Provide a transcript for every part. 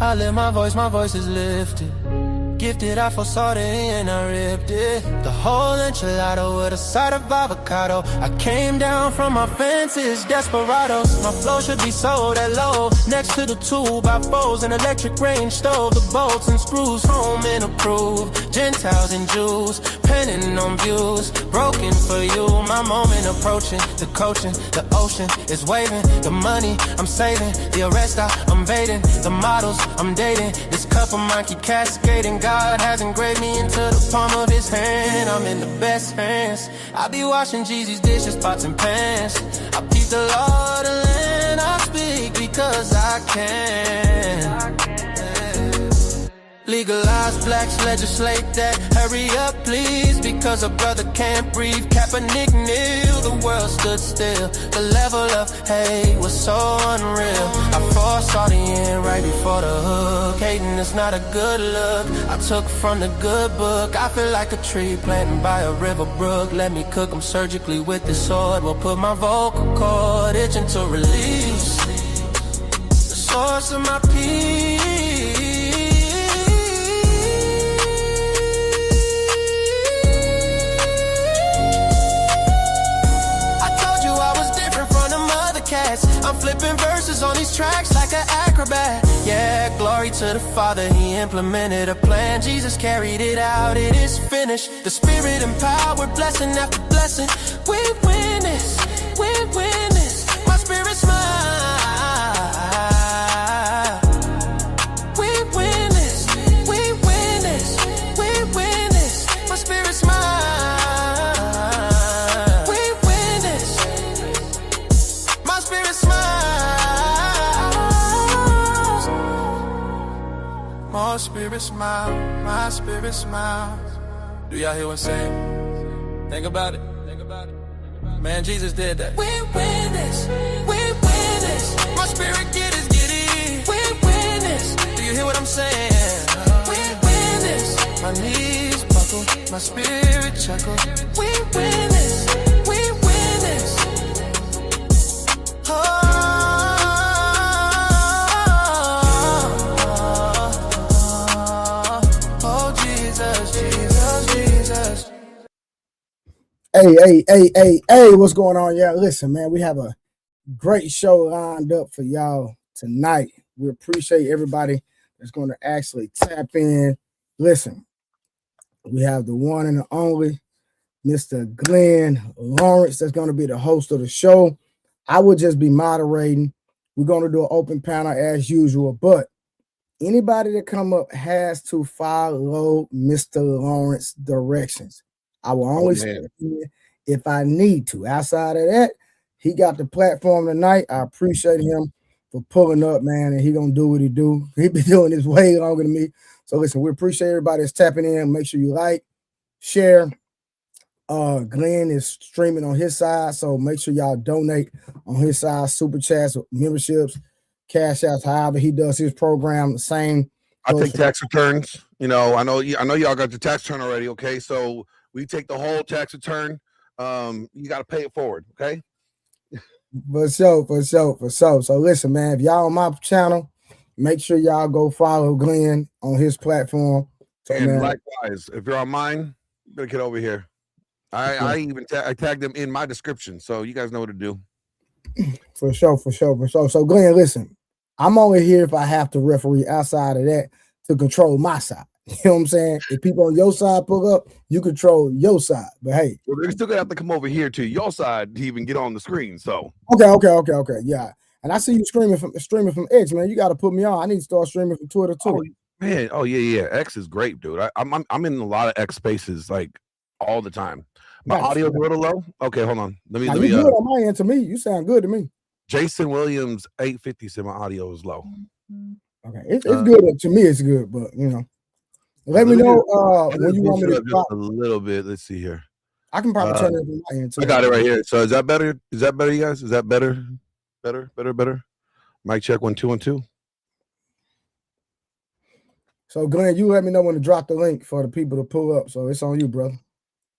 I lift my voice is lifted. Gifted, I foresaw the end, I ripped it. The whole enchilada with a side of avocado. I came down from my fences, desperados. My flow should be sold at low. Next to the 2x4s, an electric range stove. The bolts and screws, home and approved. Gentiles and Jews, penning on views. Broken for you, my moment approaching. The coaching, the ocean is waving. The money I'm saving, the arrest I'm evading. The models I'm dating, this cup of mine keep cascading. God has engraved me into the palm of his hand. I'm in the best hands. I be washing Jeezy's dishes, pots and pans. I peep the law of the land. I speak because I can. Legalize blacks, legislate that. Hurry up, please, because a brother can't breathe. Kaepernick kneel, the world stood still. The level of hate was so unreal. I foresaw the end right before the hook. Hating is not a good look. I took from the good book. I feel like a tree planted by a river brook. Let me cook them surgically with this sword. Will put my vocal cord itching to release the source of my peace. I'm flipping verses on these tracks like an acrobat. Yeah, glory to the Father, he implemented a plan. Jesus carried it out, it is finished. The Spirit empowered, blessing after blessing. We win this, we win this. My spirit's mine. We win this, we win this, we win this. My spirit's mine. My spirit smile, my spirit smiles. Do y'all hear what I'm saying? Think about it, think about it. Man, Jesus did that. We win this, we win this. My spirit get it, we win this. Do you hear what I'm saying? We win this. My knees buckle, my spirit chuckle. We win this, we win this. Oh. Hey, what's going on? Yeah, listen, man, we have a great show lined up for y'all tonight. We appreciate everybody that's going to actually tap in. Listen, we have the one and the only Mr. Glenn Lawrence that's going to be the host of the show. I will just be moderating. We're going to do an open panel as usual, but anybody that come up has to follow Mr. Lawrence's directions. I will only step in if I need to. Outside of that, he got the platform tonight. I appreciate him for pulling up, man, and he gonna do what he do. He been doing this way longer than me. So listen, we appreciate everybody that's tapping in. Make sure you like, share. Glenn is streaming on his side, so make sure y'all donate on his side. Super chats, memberships, cash outs, however he does his program. The same. I take tax returns. You know, I know y'all got your tax return already. Okay, so we take the whole tax return. You got to pay it forward, okay? For sure. So listen, man, if y'all on my channel, make sure y'all go follow Glenn on his platform. So, and man, likewise, if you're on mine, you better get over here. I even I tagged them in my description, so you guys know what to do. For sure. So Glenn, listen, I'm only here if I have to referee. Outside of that, to control my side. You know what I'm saying? If people on your side pull up, you control your side. But hey, well, they're still gonna have to come over here to your side to even get on the screen. So okay, yeah. And I see you streaming from X, man. You got to put me on. I need to start streaming from Twitter too. Man, yeah. X is great, dude. I'm in a lot of X spaces like all the time. My audio's a little low. Okay, hold on. Let me. You good on my end to me. You sound good to me. Jason Williams 850 said my audio is low. Okay, it's good to me. It's good, but you know. Let me know when you want me to drop a little bit. Let's see here. I can probably turn it from my end too. I got it right here. So is that better? Is that better, you guys? Is that better? Better. Mic check 1 2 1 2. So Glenn, you let me know when to drop the link for the people to pull up. So it's on you, brother.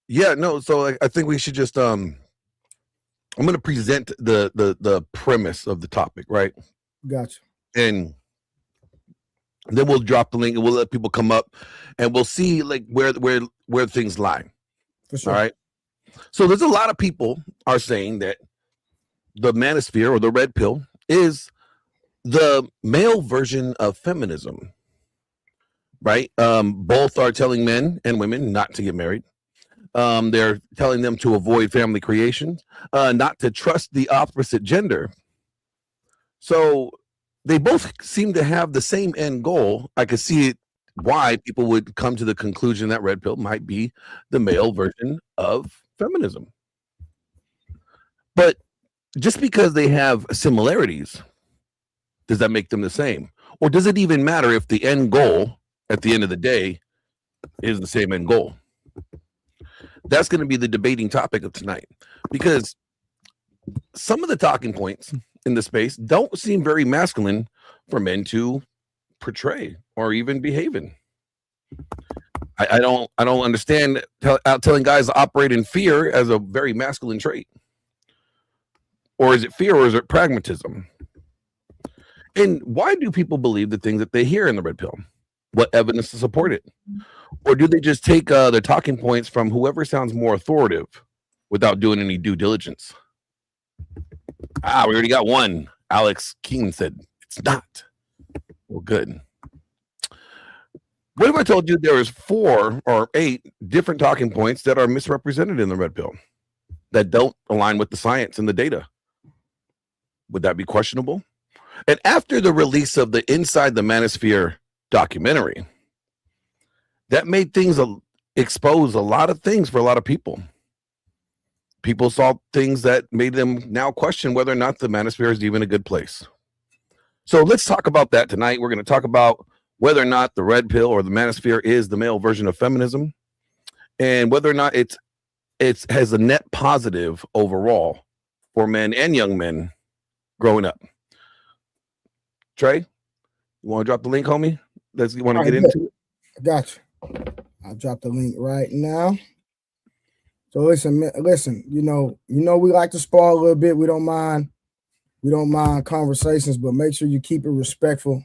Yeah, no. So I think we should just I'm going to present the premise of the topic, right? Gotcha. And Then we'll drop the link and we'll let people come up and we'll see like where things lie. For sure. All right. So there's a lot of people are saying that the Manosphere or the red pill is the male version of feminism. Right. Both are telling men and women not to get married. They're telling them to avoid family creations, not to trust the opposite gender. So they both seem to have the same end goal. I could see it why people would come to the conclusion that red pill might be the male version of feminism. But just because they have similarities, does that make them the same? Or does it even matter if the end goal at the end of the day is the same end goal? That's going to be the debating topic of tonight, because some of the talking points in the space don't seem very masculine for men to portray or even behave in. I don't understand telling guys to operate in fear as a very masculine trait. Or is it fear or is it pragmatism? And why do people believe the things that they hear in the red pill? What evidence to support it? Or do they just take the talking points from whoever sounds more authoritative without doing any due diligence? We already got one. Alex Keene said it's not. Well, good. What if I told you there was 4 or 8 different talking points that are misrepresented in the red pill that don't align with the science and the data? Would that be questionable? And after the release of the Inside the Manosphere documentary, that made things expose a lot of things for a lot of people. People saw things that made them now question whether or not the Manosphere is even a good place. So let's talk about that tonight. We're going to talk about whether or not the red pill or the Manosphere is the male version of feminism, and whether or not it has a net positive overall for men and young men growing up. Trey, you want to drop the link, homie? You want to get into it? I got you. I'll drop the link right now. So listen, you know, we like to spar a little bit. We don't mind conversations, but make sure you keep it respectful,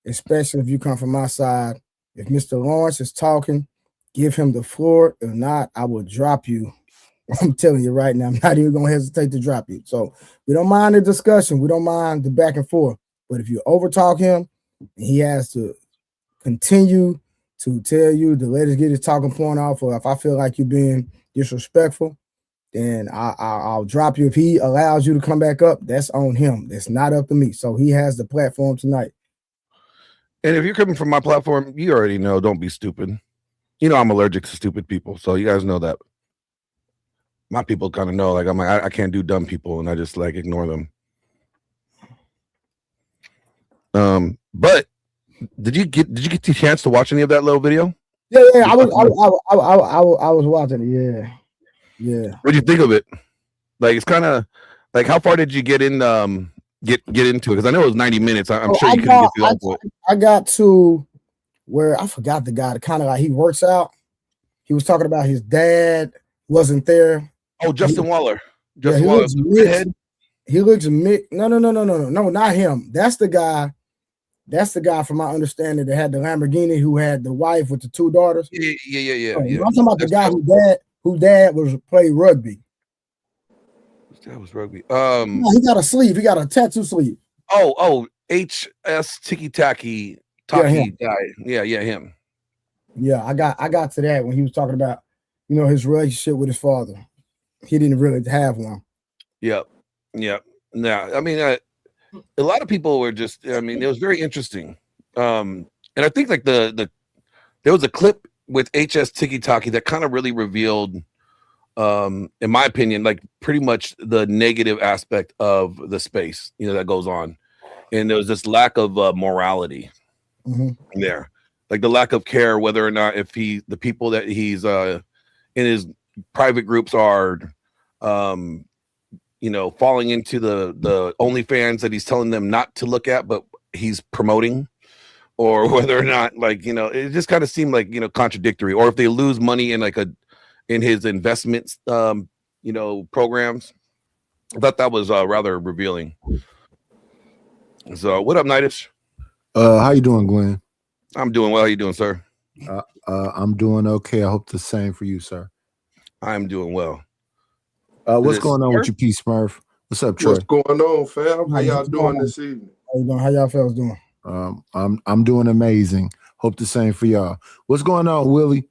especially if you come from my side. If Mr. Lawrence is talking, give him the floor. If not, I will drop you. I'm telling you right now, I'm not even going to hesitate to drop you. So we don't mind the discussion. We don't mind the back and forth. But if you overtalk him, he has to continue to tell you to let us get his talking point off. Or if I feel like you're being disrespectful, then I'll drop you. If he allows you to come back up, that's on him. That's not up to me. So he has the platform tonight. And if you're coming from my platform, you already know, don't be stupid. You know I'm allergic to stupid people, so you guys know that. My people kind of know, like I can't do dumb people, and I just like ignore them. But did you get the chance to watch any of that little video? Yeah, I was watching it. Yeah. What do you think of it? Like, it's kind of like, how far did you get in? Get into it, because I know it was 90 minutes. I'm sure you couldn't get through all of it. I got to where I forgot the guy. Kind of like he works out. He was talking about his dad wasn't there. Oh, Justin Waller. Justin Waller. He looks mixed. No, not him. That's the guy. That's the guy, from my understanding, that had the Lamborghini, who had the wife with the 2 daughters. Yeah. I'm talking about the guy whose dad was played rugby. That was rugby. No, he got a sleeve. He got a tattoo sleeve. Oh, HS Tiki Taki guy. Yeah, him. Yeah, I got to that when he was talking about, his relationship with his father. He didn't really have one. Yep. No, I mean, a lot of people were just. I mean, it was very interesting. And I think like there was a clip with HS Tiki Taki that kind of really revealed, in my opinion, like pretty much the negative aspect of the space, that goes on. And there was this lack of morality there, like the lack of care, whether or not the people that he's in his private groups are, falling into the OnlyFans that he's telling them not to look at, but he's promoting, or whether or not, like, it just kind of seemed like, contradictory, or if they lose money in in his investments, programs. I thought that was rather revealing. So what up, Nightish? How you doing, Glenn? I'm doing well. How you doing, sir? I'm doing okay. I hope the same for you, sir. I'm doing well. What's going on with you, P. Smurf? What's up, Trey? What's going on, fam? How y'all doing this evening? How you doing? How y'all fellas doing? I'm doing amazing. Hope the same for y'all. What's going on, Willie?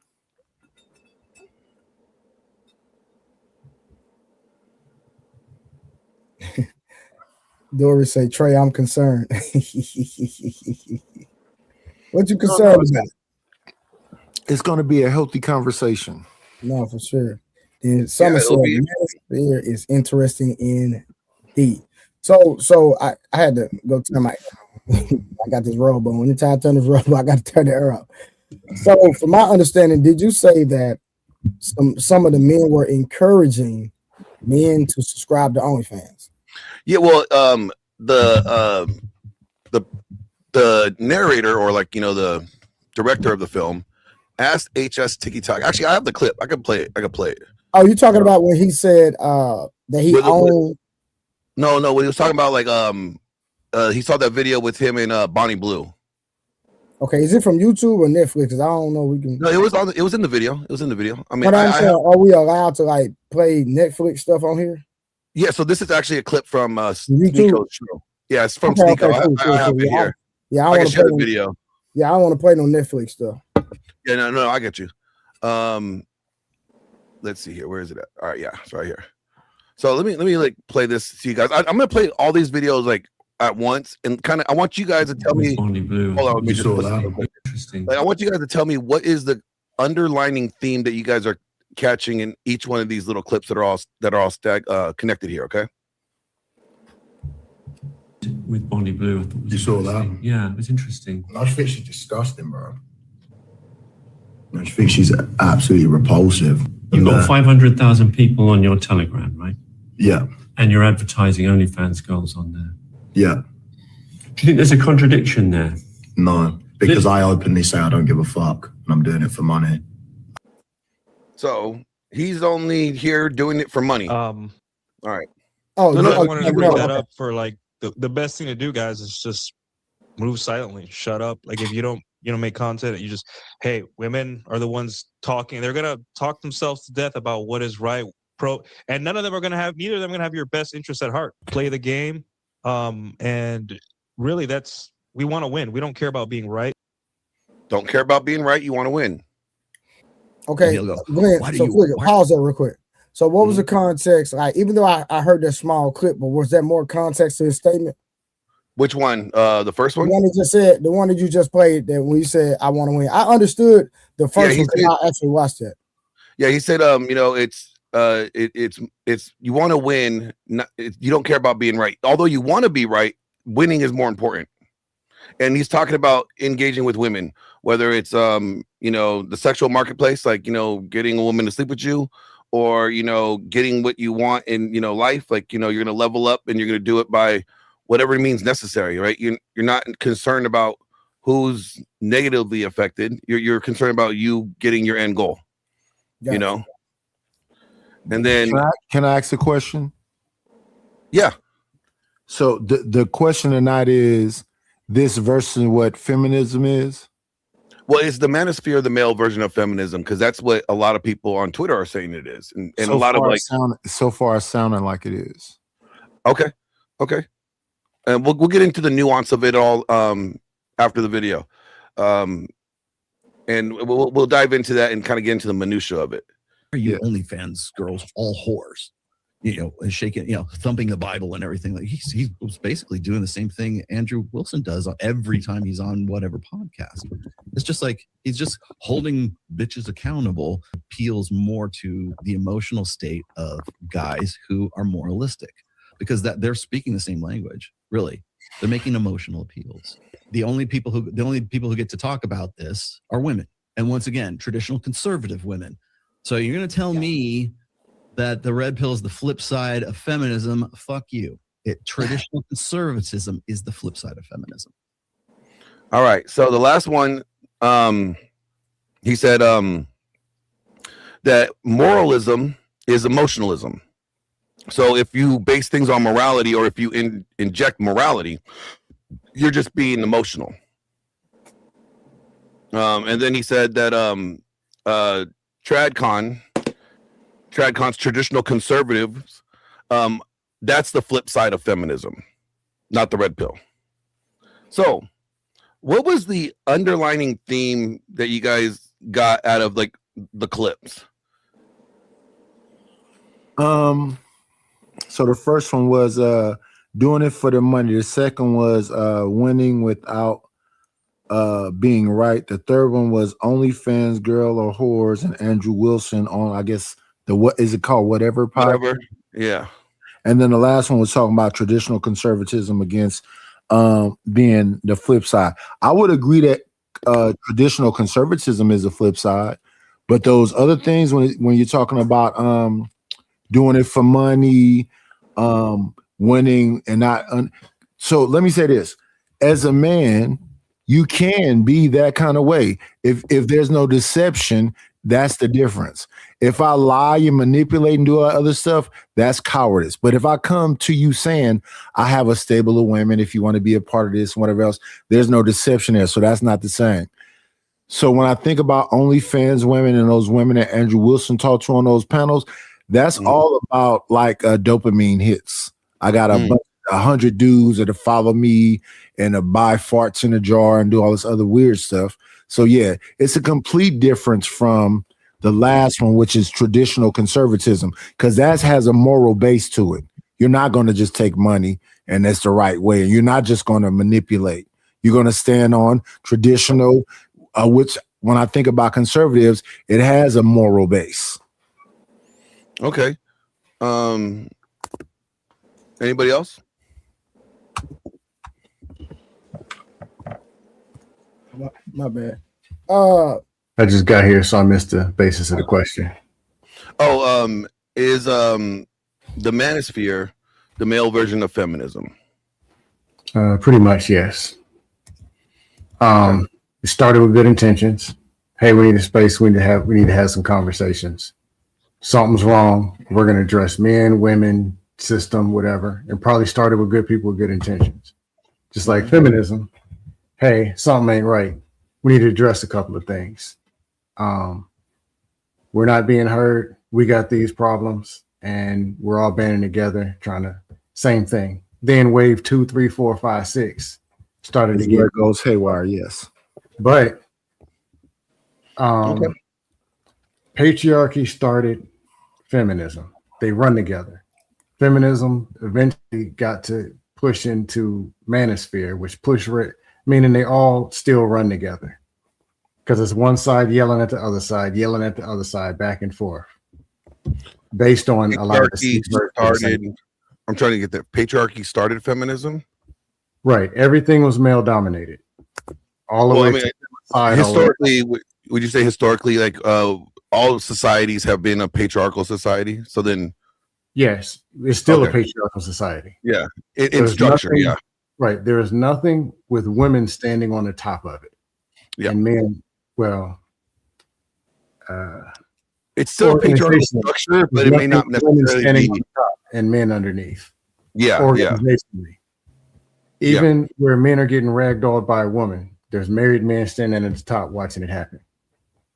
Doris say, Trey, I'm concerned. What you concerned about? It's going to be a healthy conversation. No, for sure. And Summer said, Manosphere is interesting indeed. So I had to go turn my I got this robe on. Anytime I turn this robe, I got to turn the air up. So from my understanding, did you say that some of the men were encouraging men to subscribe to OnlyFans? Yeah, well, the narrator, or like, you know, the director of the film, asked HS TikTok. Actually, I have the clip. I can play it. Oh, you talking about when he said that he owned? No, when he was talking about like he saw that video with him and Bonnie Blue. Okay, is it from YouTube or Netflix? Because I don't know. No, it was in the video. It was in the video. I mean, but I'm saying, are we allowed to like play Netflix stuff on here? Yeah, so this is actually a clip from Sneako's show. Yeah, it's from Sneako. I have it here. Yeah, I can share the video. Yeah, I don't want to play no Netflix stuff. Yeah, no, I get you. Let's see here. Where is it at? All right, yeah, it's right here. So let me like play this to you guys. I'm gonna play all these videos like at once, and kind of I want you guys to tell me. Hold on, let me just interesting. Like, I want you guys to tell me what is the underlining theme that you guys are catching in each one of these little clips that are all connected here. Okay. With Bonnie Blue, I thought you saw that? Yeah, it was interesting. I just think she's disgusting, bro. I just think she's absolutely repulsive. You've got 500,000 people on your Telegram, right? Yeah. And you're advertising OnlyFans girls on there. Yeah. Do you think there's a contradiction there? No, because I openly say I don't give a fuck and I'm doing it for money. So he's only here doing it for money. All right. Oh, no, I wanted to bring that up for like the best thing to do, guys, is just move silently. Shut up. Like if you don't make content, you just, hey, women are the ones talking. They're gonna talk themselves to death about what is right, and none of them are gonna have. Neither of them are gonna have your best interests at heart. Play the game, and really, we want to win. We don't care about being right. Don't care about being right. You want to win. Okay, Glenn, so pause that real quick. So what was the context? Like, even though I heard that small clip, but was there more context to his statement? Which one? The first one? The one that just said, the one that you just played, that when you said, I want to win. I understood the first one, because I actually watched that. Yeah, he said, you know, it's you want to win. You don't care about being right. Although you want to be right, winning is more important. And he's talking about engaging with women, whether it's, you know, the sexual marketplace, like, you know, getting a woman to sleep with you, or, you know, getting what you want in, you know, life. Like, you know, you're going to level up and you're going to do it by whatever means necessary, right? You're not concerned about who's negatively affected. You're concerned about you getting your end goal, you know? And then can I ask a question? Yeah. So the question tonight is this versus what feminism is? Well, it's the manosphere, the male version of feminism, because that's what a lot of people on Twitter are saying it is. And so a lot of like so far it's sounding like it is. Okay. And we'll get into the nuance of it all after the video. And we'll dive into that and kind of get into the minutia of it. Are you OnlyFans girls all whores? You know, and shaking, you know, thumping the Bible and everything. Like he was basically doing the same thing Andrew Wilson does every time he's on whatever podcast. It's just like he's just holding bitches accountable. Appeals more to the emotional state of guys who are moralistic, because that they're speaking the same language. Really, they're making emotional appeals. The only people who get to talk about this are women, and once again, traditional conservative women. So you're going to tell me that the red pill is the flip side of feminism? Fuck you. Traditional conservatism is the flip side of feminism. All right. So the last one, he said that moralism is emotionalism. So if you base things on morality, or if you inject morality, you're just being emotional. And then he said that TradCon's traditional conservatives, that's the flip side of feminism, not the red pill. So what was the underlining theme that you guys got out of like the clips? So the first one was doing it for the money. The second was winning without being right. The third one was OnlyFans, girl or whores, and Andrew Wilson on, I guess, the what is it called? Whatever. Yeah. And then the last one was talking about traditional conservatism against being the flip side. I would agree that traditional conservatism is a flip side, but those other things when you're talking about doing it for money, winning and not. So let me say this: as a man, you can be that kind of way. If there's no deception, that's the difference. If I lie and manipulate and do all that other stuff, that's cowardice. But if I come to you saying I have a stable of women, if you want to be a part of this and whatever else, there's no deception there. So that's not the same. So when I think about OnlyFans women and those women that Andrew Wilson talked to on those panels, that's all about like dopamine hits. I got 100 dudes that follow me and buy farts in a jar and do all this other weird stuff. So yeah, it's a complete difference from the last one, which is traditional conservatism, because that has a moral base to it. You're not going to just take money and that's the right way. You're not just going to manipulate. You're going to stand on traditional, which when I think about conservatives, it has a moral base. Okay. Anybody else? My bad. I just got here, so I missed the basis of the question. Oh, is the Manosphere the male version of feminism? Pretty much, yes. It started with good intentions. Hey, we need a space. We need to have some conversations. Something's wrong. We're going to address men, women, system, whatever. It probably started with good people with good intentions. Just like feminism. Hey, something ain't right. We need to address a couple of things. We're not being heard. We got these problems, and we're all banding together, trying to same thing. Then wave 2, 3, 4, 5, 6 started to get where it goes haywire. Yes, but patriarchy started feminism. They run together. Feminism eventually got to push into Manosphere, which meaning they all still run together. Because it's one side yelling at the other side, back and forth. Based on a lot of the I'm trying to get that. Patriarchy started feminism? Right. Everything was male dominated. All the way to historically, would you say historically, like all societies have been a patriarchal society? So then yes, it's still a patriarchal society. Yeah. In structure, nothing, right. There is nothing with women standing on the top of it. Yeah. And men, well, it's still a patriarchal structure, but it may not necessarily be and men underneath. Yeah. Organizationally. Even where men are getting ragdolled by a woman, there's married men standing at the top watching it happen.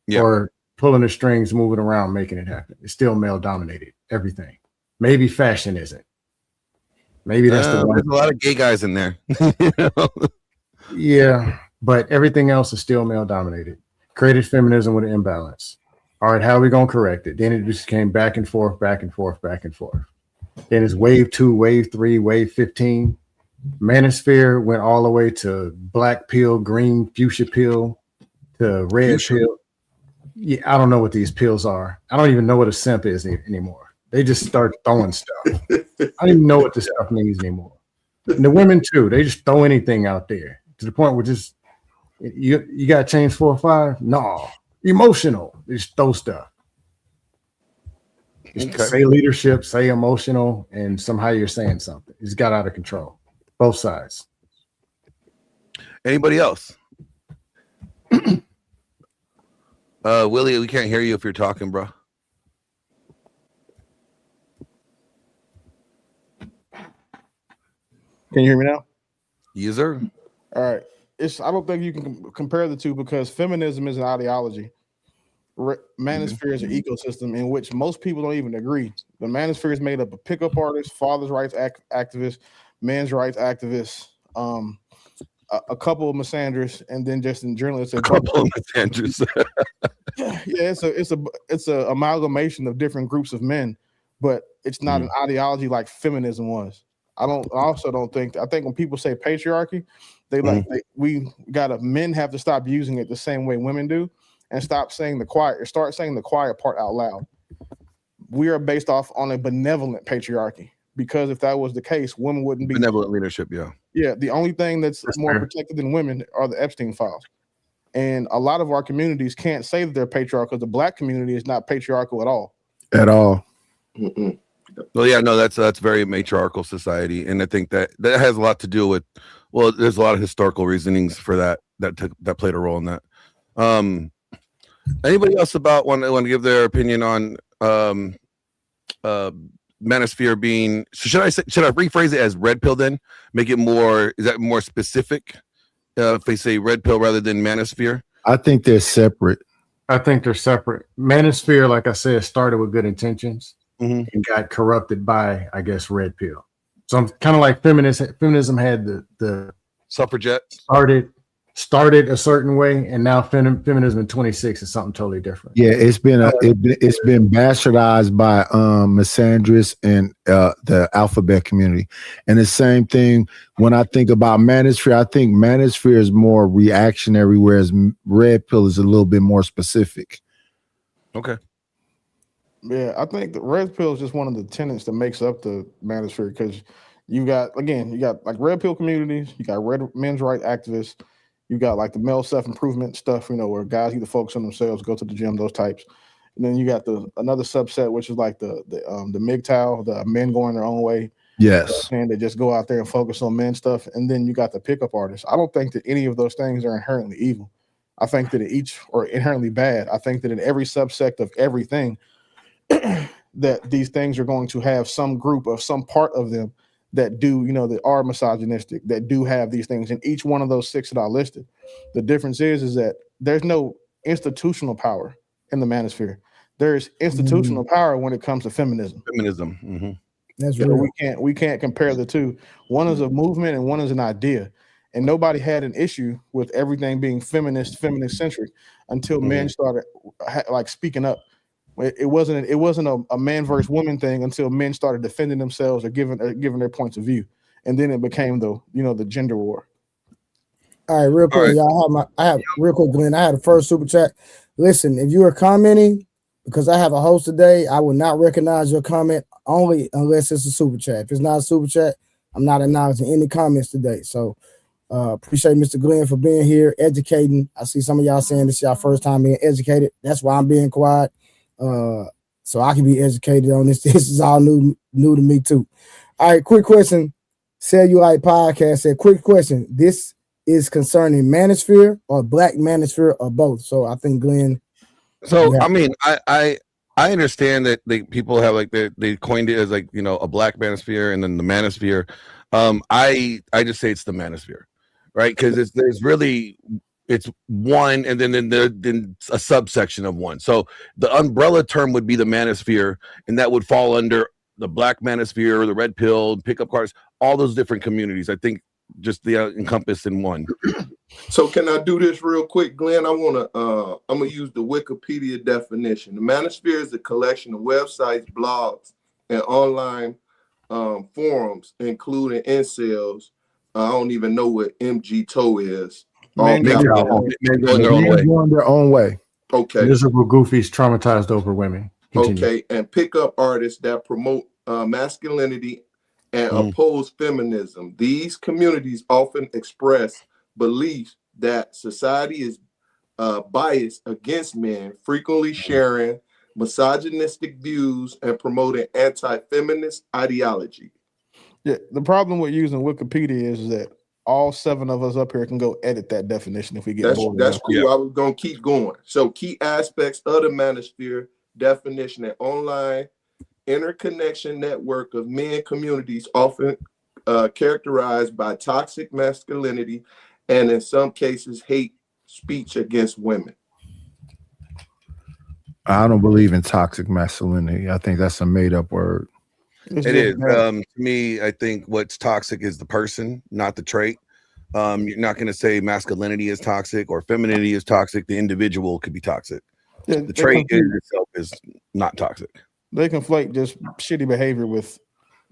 Yeah. Or pulling the strings, moving around, making it happen. It's still male dominated. Everything. Maybe fashion isn't. Maybe that's the one. There's a lot of gay guys in there. Yeah, but everything else is still male dominated. Created feminism with an imbalance. All right, how are we gonna correct it? Then it just came back and forth, back and forth, back and forth. Then it's wave 2, wave 3, wave 15. Manosphere went all the way to black pill, green fuchsia pill, to red pill. Yeah, I don't know what these pills are. I don't even know what a simp is anymore. They just start throwing stuff. I don't even know what this stuff means anymore. And the women too, they just throw anything out there to the point where just you got to change 4 or 5. No, emotional. They just throw stuff. Say leadership, say emotional, and somehow you're saying something. It's got out of control. Both sides. Anybody else? Willie, we can't hear you if you're talking, bro. Can you hear me now? User. All right. I don't think you can compare the two because feminism is an ideology. Manosphere is an ecosystem in which most people don't even agree. The manosphere is made up of pickup artists, fathers' rights activists, men's rights activists, a couple of misandrists, and then just in general, it's a couple of misandrists. Yeah, it's a amalgamation of different groups of men, but it's not an ideology like feminism was. I think when people say patriarchy, men have to stop using it the same way women do and start saying the quiet part out loud. We are based off on a benevolent patriarchy because if that was the case, women wouldn't be benevolent leadership. Yeah. The only thing that's more protected than women are the Epstein files. And a lot of our communities can't say that they're patriarchal because the Black community is not patriarchal at all. At all. Well, yeah, no, that's very matriarchal society, and I think that has a lot to do with. Well, there's a lot of historical reasonings for that played a role in that. Anybody else want to give their opinion on manosphere being? So should I rephrase it as red pill? Then make it more. Is that more specific? If they say red pill rather than manosphere? I think they're separate. Manosphere, like I said, started with good intentions and got corrupted by, I guess, red pill. So I'm kind of like feminism had the suffragette started a certain way, and now feminism in 26 is something totally different. Yeah, it's been bastardized by misandrists and the alphabet community. And the same thing when I think about manosphere, I think manosphere is more reactionary, whereas red pill is a little bit more specific. Okay. Yeah, I think the red pill is just one of the tenets that makes up the manosphere because you got like red pill communities, you got men's rights activists. You got like the male self-improvement stuff, where guys either focus on themselves, go to the gym, those types. And then you got another subset, which is like the MGTOW, the men going their own way. Yes. And they just go out there and focus on men stuff. And then you got the pickup artists. I don't think that any of those things are inherently evil. I think that each are inherently bad. I think that in every subsect of everything, that these things are going to have some group of some part of them that do, that are misogynistic, that do have these things in each one of those 6 that I listed. The difference is that there's no institutional power in the manosphere. There's institutional power when it comes to feminism. That's real. We can't compare the two. One is a movement and one is an idea. And nobody had an issue with everything being feminist centric until men started speaking up. It wasn't a man versus woman thing until men started defending themselves or giving their points of view, and then it became the gender war. All right, real quick, y'all. I have real quick, Glenn. I had the first super chat. Listen, if you are commenting because I have a host today, I will not recognize your comment only unless it's a super chat. If it's not a super chat, I'm not acknowledging any comments today. So appreciate Mr. Glenn for being here, educating. I see some of y'all saying this is y'all first time being educated. That's why I'm being quiet. So I can be educated on this. This is all new to me too. All right, quick question. Sell You Like Podcast said, quick question. This is concerning manosphere or Black manosphere or both. So I think Glenn. So I mean, I understand that people have they coined it as a Black manosphere and then the manosphere. I just say it's the manosphere, right? Because it's one, and then a subsection of one. So the umbrella term would be the manosphere, and that would fall under the Black manosphere, the red pill, pickup cars, all those different communities. I think just encompassed in one. So can I do this real quick, Glenn? I'm gonna use the Wikipedia definition. The manosphere is a collection of websites, blogs, and online forums, including incels. I don't even know what MGTOW is. Men going their own way. Okay. Miserable goofies traumatized over women. Continue. Okay. And pickup artists that promote masculinity and oppose feminism. These communities often express beliefs that society is biased against men, frequently sharing misogynistic views and promoting anti-feminist ideology. Yeah, the problem with using Wikipedia is that all 7 of us up here can go edit that definition if we get bored. That's cool. Yeah. I was going to keep going. So key aspects of the manosphere definition: an online interconnection network of men communities often characterized by toxic masculinity and in some cases, hate speech against women. I don't believe in toxic masculinity. I think that's a made-up word. It is. To me, I think what's toxic is the person, not the trait. You're not going to say masculinity is toxic or femininity is toxic. The individual could be toxic. Yeah, the trait in itself is not toxic. They conflate just shitty behavior with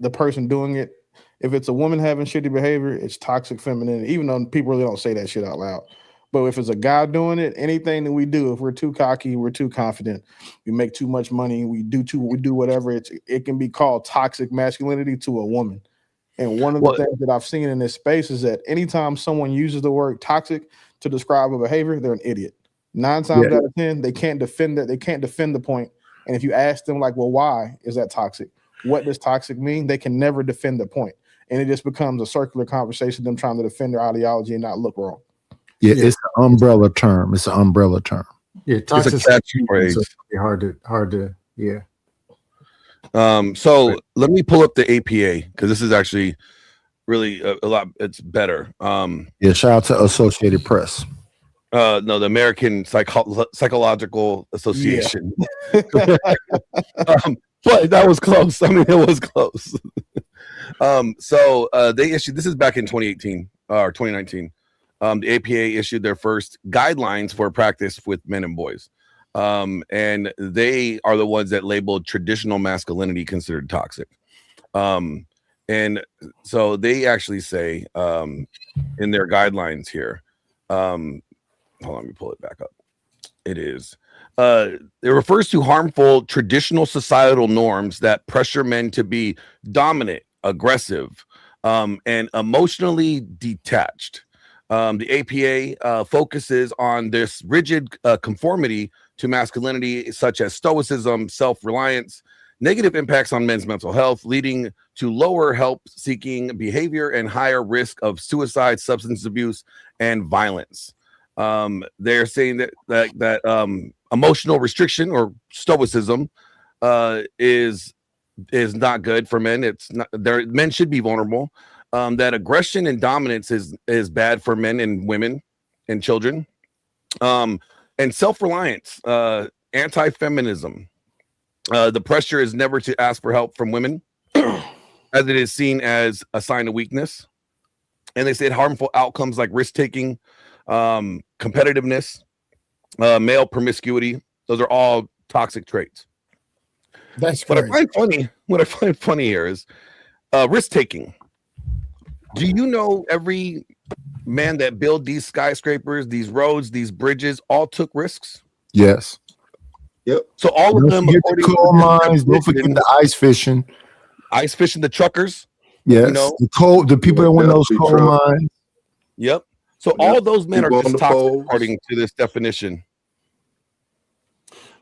the person doing it. If it's a woman having shitty behavior, it's toxic femininity, even though people really don't say that shit out loud. But if it's a guy doing it, anything that we do, if we're too cocky, we're too confident, we make too much money, we do whatever, it can be called toxic masculinity to a woman. And one of the things that I've seen in this space is that anytime someone uses the word toxic to describe a behavior, they're an idiot. 9 times out of 10, they can't defend it. They can't defend the point. And if you ask them, like, well, why is that toxic? What does toxic mean? They can never defend the point. And it just becomes a circular conversation, them trying to defend their ideology and not look wrong. Yeah, it's an umbrella term. It's an umbrella term. Yeah, toxic is hard to, yeah. So let me pull up the APA because this is actually really a lot. It's better. Yeah, shout out to Associated Press. No, the American Psychological Association. But that was close. I mean, it was close. So they issued, this is back in 2018 or 2019. The APA issued their first guidelines for practice with men and boys. And they are the ones that labeled traditional masculinity considered toxic. And so they actually say in their guidelines here, hold on, let me pull it back up. It is. It refers to harmful traditional societal norms that pressure men to be dominant, aggressive, and emotionally detached. The APA focuses on this rigid conformity to masculinity, such as stoicism, self-reliance, negative impacts on men's mental health, leading to lower help-seeking behavior and higher risk of suicide, substance abuse, and violence. They're saying that emotional restriction or stoicism is not good for men. It's not. Men should be vulnerable. That aggression and dominance is bad for men and women and children. And self-reliance, anti-feminism. The pressure is never to ask for help from women, as it is seen as a sign of weakness. And they said harmful outcomes like risk-taking, competitiveness, male promiscuity. Those are all toxic traits. That's crazy. What I find funny here is risk-taking. Do you know every man that built these skyscrapers, these roads, these bridges, all took risks? Yes. Yep. So all of them, the coal mines, don't forget the ice fishing, the truckers. Yes, the people that went those coal mines. Yep. So all those men are just toxic according to this definition.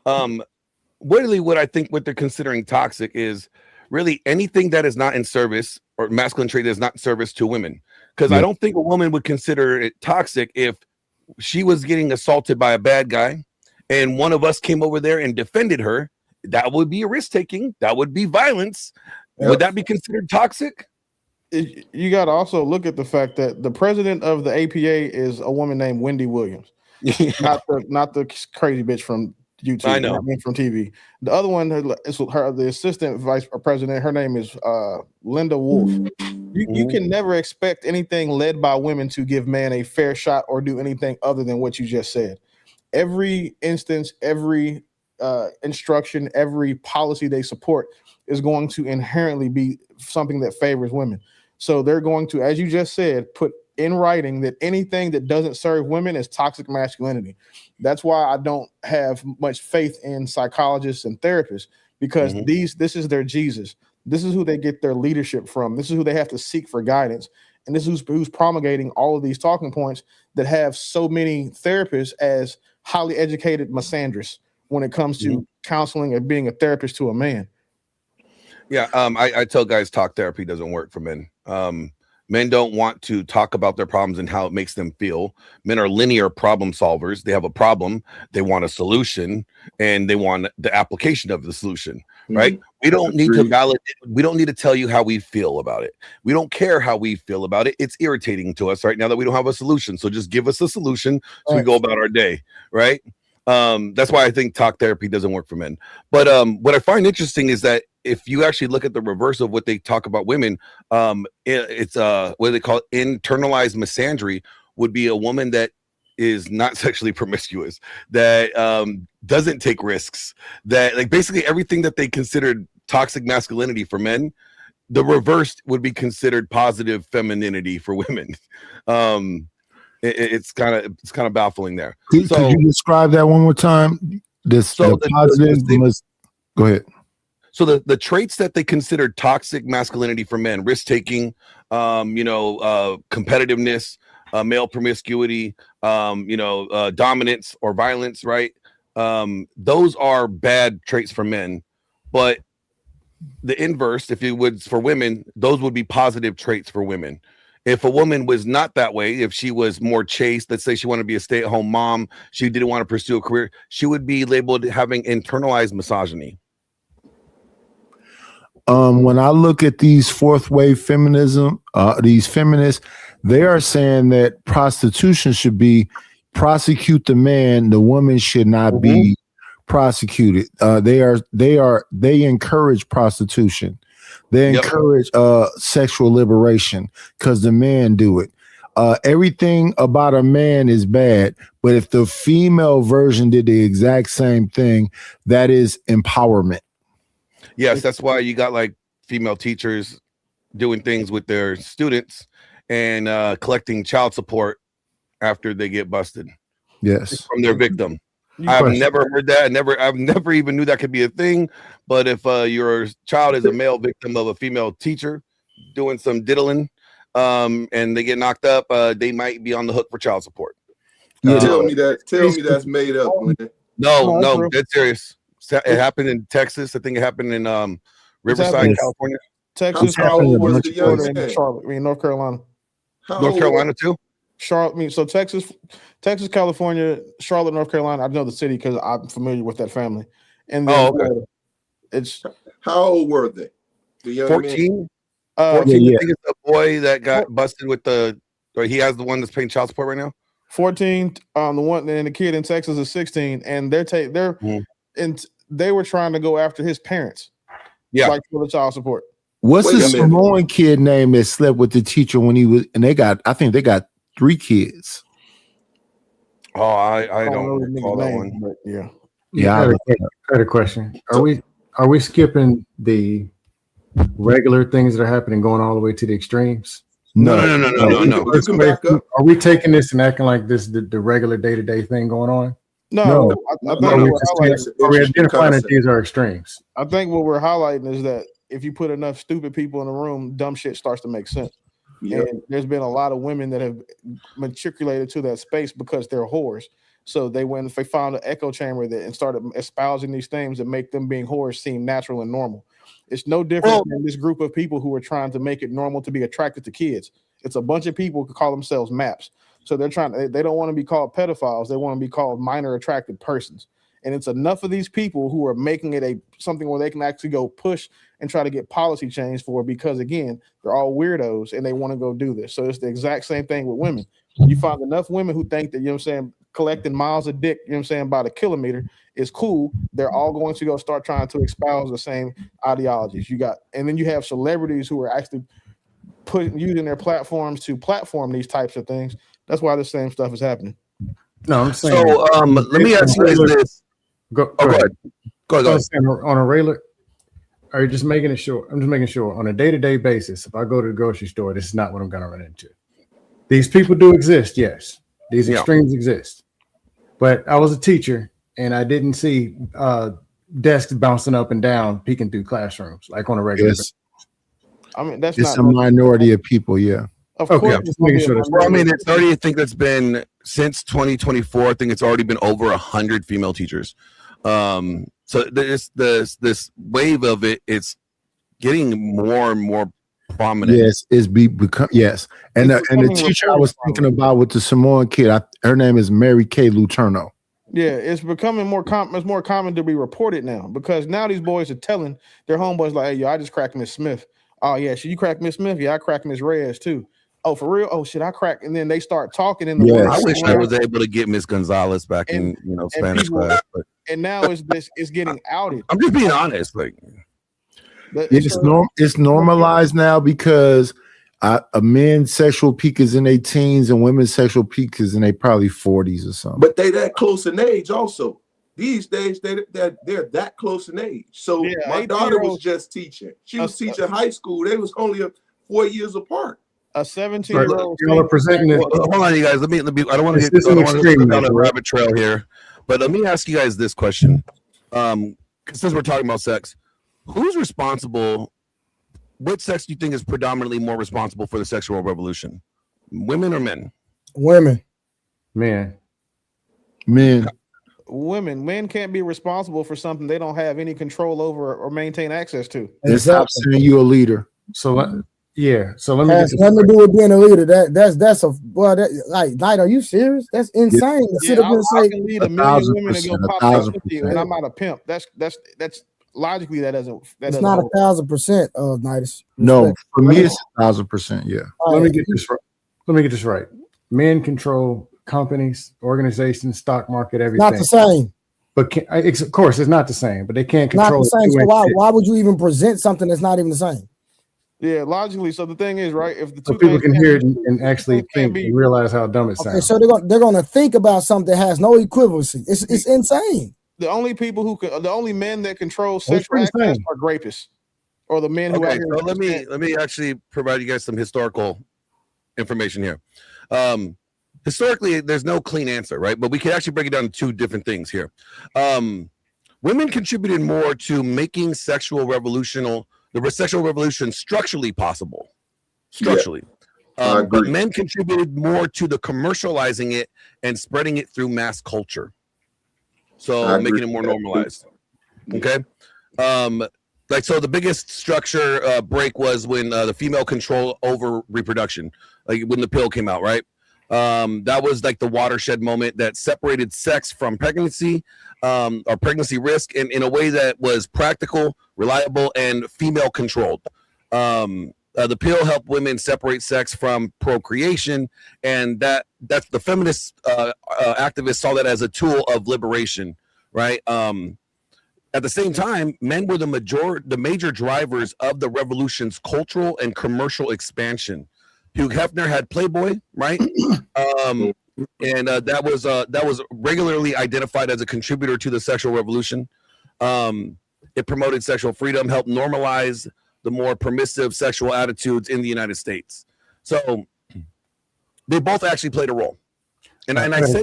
Really, what I think what they're considering toxic is really anything that is not in service or masculine trait that is not in service to women. Because I don't think a woman would consider it toxic if she was getting assaulted by a bad guy and one of us came over there and defended her. That would be a risk taking. That would be violence. Yep. Would that be considered toxic? You got to also look at the fact that the president of the APA is a woman named Wendy Williams, not the crazy bitch from YouTube. I know, from TV. The other one is the assistant vice president. Her name is Linda Wolf. You can never expect anything led by women to give man a fair shot or do anything other than what you just said. Every instance, every instruction, every policy they support is going to inherently be something that favors women. So they're going to, as you just said, put in writing that anything that doesn't serve women is toxic masculinity. That's why I don't have much faith in psychologists and therapists, because this is their Jesus. This is who they get their leadership from. This is who they have to seek for guidance. And this is who's promulgating all of these talking points that have so many therapists as highly educated misandrists when it comes to counseling and being a therapist to a man. Yeah, I tell guys talk therapy doesn't work for men. Men don't want to talk about their problems and how it makes them feel. Men are linear problem solvers. They have a problem, they want a solution, and they want the application of the solution. right? We don't need to Agreed. validate. We don't need to tell you how we feel about it. We don't care how we feel about it. It's irritating to us right now that we don't have a solution. So just give us a solution so we go about our day, right? That's why I think talk therapy doesn't work for men. But what I find interesting is that if you actually look at the reverse of what they talk about women, it's what do they call it? Internalized misandry would be a woman that is not sexually promiscuous, that doesn't take risks, that like basically everything that they considered toxic masculinity for men, the reverse would be considered positive femininity for women. It's kind of baffling there. Could you describe that one more time? Go ahead. So the traits that they considered toxic masculinity for men: risk-taking, competitiveness, male promiscuity, dominance or violence, right? Those are bad traits for men. But the inverse, if you would, for women, those would be positive traits for women. If a woman was not that way, if she was more chaste, let's say she wanted to be a stay-at-home mom, she didn't want to pursue a career, she would be labeled having internalized misogyny. When I look at these fourth wave feminism, these feminists, they are saying that prostitution should be prosecute the man, the woman should not be prosecuted. They encourage prostitution. They encourage sexual liberation because the man do it. Everything about a man is bad, but if the female version did the exact same thing, that is empowerment. Yes, that's why you got like female teachers doing things with their students and collecting child support after they get busted. Yes, from their victim. I've never heard that. I've never even knew that could be a thing. But if your child is a male victim of a female teacher doing some diddling, and they get knocked up, they might be on the hook for child support. Tell me that's made up. No, that's serious. It happened in Texas. I think it happened in Riverside, California. Texas, how old was the young and man? Charlotte, North Carolina. North Carolina too. Charlotte, so Texas, California, Charlotte, North Carolina. I know the city because I'm familiar with that family. And then it's how old were they? The young 14. 14. I think it's the boy that got busted with he has the one that's paying child support right now. 14. The one and the kid in Texas is 16, and they were trying to go after his parents. Yeah, like for the child support. What's the Samoan kid name that slept with the teacher when he was? And I think they got 3 kids. Oh, I don't recall that one. But yeah. I had a question. Are we skipping the regular things that are happening, going all the way to the extremes? No. Are we taking this and acting like this the regular day-to-day thing going on? No. Are we identifying that these are extremes? I think what we're highlighting is that if you put enough stupid people in a room, dumb shit starts to make sense. Yep. And there's been a lot of women that have matriculated to that space because they're whores. So they found an echo chamber and started espousing these things that make them being whores seem natural and normal. It's no different than this group of people who are trying to make it normal to be attracted to kids. It's a bunch of people who call themselves MAPs. So they don't want to be called pedophiles. They want to be called minor attracted persons. And it's enough of these people who are making it something where they can actually go push and try to get policy change for it because, again, they're all weirdos and they want to go do this. So it's the exact same thing with women. You find enough women who think that, collecting miles of dick, by the kilometer is cool. They're all going to go start trying to espouse the same ideologies. And then you have celebrities who are actually using their platforms to platform these types of things. That's why the same stuff is happening. No, I'm saying. So let me ask you this. Go ahead. On a regular, are you just making it sure? I'm just making sure on a day-to-day basis, if I go to the grocery store, this is not what I'm going to run into. These people do exist, yes. These extremes exist. But I was a teacher, and I didn't see desks bouncing up and down, peeking through classrooms like on a regular basis. I mean, that's it's a minority of people, yeah. Of course. Well, I mean, it's already, I think that's been since 2024. I think it's already been over 100 female teachers. So there's this wave of it. It's getting more and more prominent. Yes, yes. And the teacher I was thinking about with the Samoan kid, her name is Mary Kay Luterno. Yeah, it's becoming more common. It's more common to be reported now because now these boys are telling their homeboys like, "Hey, yo, I just cracked Miss Smith." Oh yeah, should you crack Miss Smith? Yeah, I cracked Miss Reyes too. Oh, for real? Oh shit, I cracked. And then they start talking in the Yes. I wish I was able to get Miss Gonzalez back in Spanish people, class, but and now it's getting outed. I'm just being honest. Like it's normalized now because a men's sexual peak is in their teens and women's sexual peak is in their probably 40s or something. But they that close in age also. These days they're that close in age. So Yeah, my daughter was just teaching. She was teaching high school. They was only 4 years apart. A 17-year-old. Y'all are presenting it. Hold on, you guys. Let me. I don't want to get down a rabbit trail here, but let me ask you guys this question. Since we're talking about sex, who's responsible? What sex do you think is predominantly more responsible for the sexual revolution? Women or men? Women. Men. Women. Men can't be responsible for something they don't have any control over or maintain access to. They stop saying you a leader. So yeah. So let me has nothing to do with being a leader. That's a well. Like, Knight, are you serious? That's insane. To sit up and say, I can lead 1 million women and go pop with you, and I'm not a pimp. That's logically that doesn't. It's not 1,000% of Knight. No, for me it's 1,000%. Yeah. Let me get this right. Men control companies, organizations, stock market, everything. Not the same. But of course, it's not the same. But they can't control. Not the same. So why would you even present something that's not even the same? Yeah, logically. So the thing is, right? If the two people can hear it and actually think and realize how dumb it sounds. Okay, so they're gonna think about something that has no equivalency. It's insane. The only people the only men that control sexual access are rapists, or the men who. Okay, so let me actually provide you guys some historical information here. Historically, there's no clean answer, right? But we can actually break it down to two different things here. Women contributed more to making the sexual revolution structurally possible. Structurally. Yeah, but men contributed more to the commercializing it and spreading it through mass culture. So making it more normalized. Okay. So the biggest structure break was when the female control over reproduction, like when the pill came out, right? That was like the watershed moment that separated sex from pregnancy or pregnancy risk in a way that was practical, reliable, and female controlled. The pill helped women separate sex from procreation, and that's the feminist activists saw that as a tool of liberation, right? At the same time, men were the major drivers of the revolution's cultural and commercial expansion. Hugh Hefner had Playboy, right? And that was regularly identified as a contributor to the sexual revolution. It promoted sexual freedom, helped normalize the more permissive sexual attitudes in the United States. So they both actually played a role. And I asked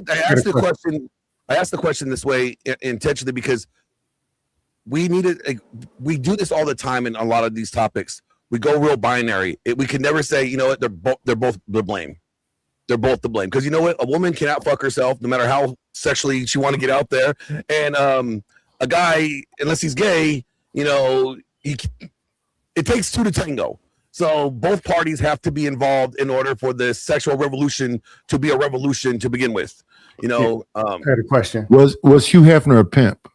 the question this way intentionally because we do this all the time in a lot of these topics. We go real binary. We can never say, you know what, they're both to blame. They're both to blame. Because you know what? A woman cannot fuck herself no matter how sexually she want to get out there. And a guy, unless he's gay, it takes two to tango. So both parties have to be involved in order for the sexual revolution to be a revolution to begin with. I had a question. Was Hugh Hefner a pimp?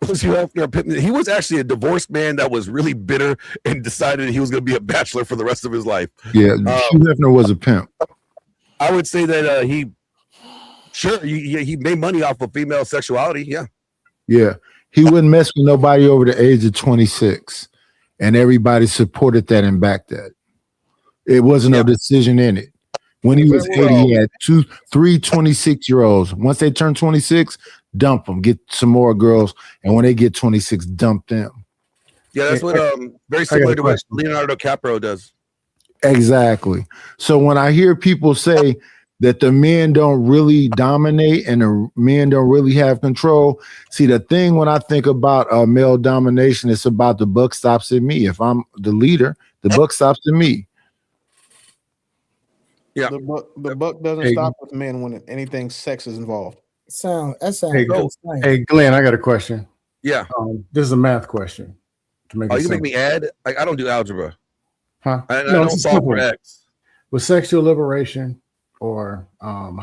He was actually a divorced man that was really bitter and decided he was going to be a bachelor for the rest of his life. Yeah, Hugh Hefner was a pimp. I would say that he made money off of female sexuality. Yeah, he wouldn't mess with nobody over the age of 26, and everybody supported that and backed that. It wasn't a decision in it. When he was 80, he had 3 26-year-olds. Once they turn 26, dump them, get some more girls, and when they get 26, dump them. Yeah, that's what very similar to what Leonardo DiCaprio does. Exactly. So when I hear people say that the men don't really dominate and the men don't really have control, see, the thing when I think about male domination, it's about the buck stops at me. If I'm the leader, the buck stops at me. Yeah, the buck doesn't stop with men when anything sex is involved. Hey, Glenn, I got a question. Yeah, this is a math question. You can make me add. I don't do algebra. Huh? I don't solve for X. With sexual liberation or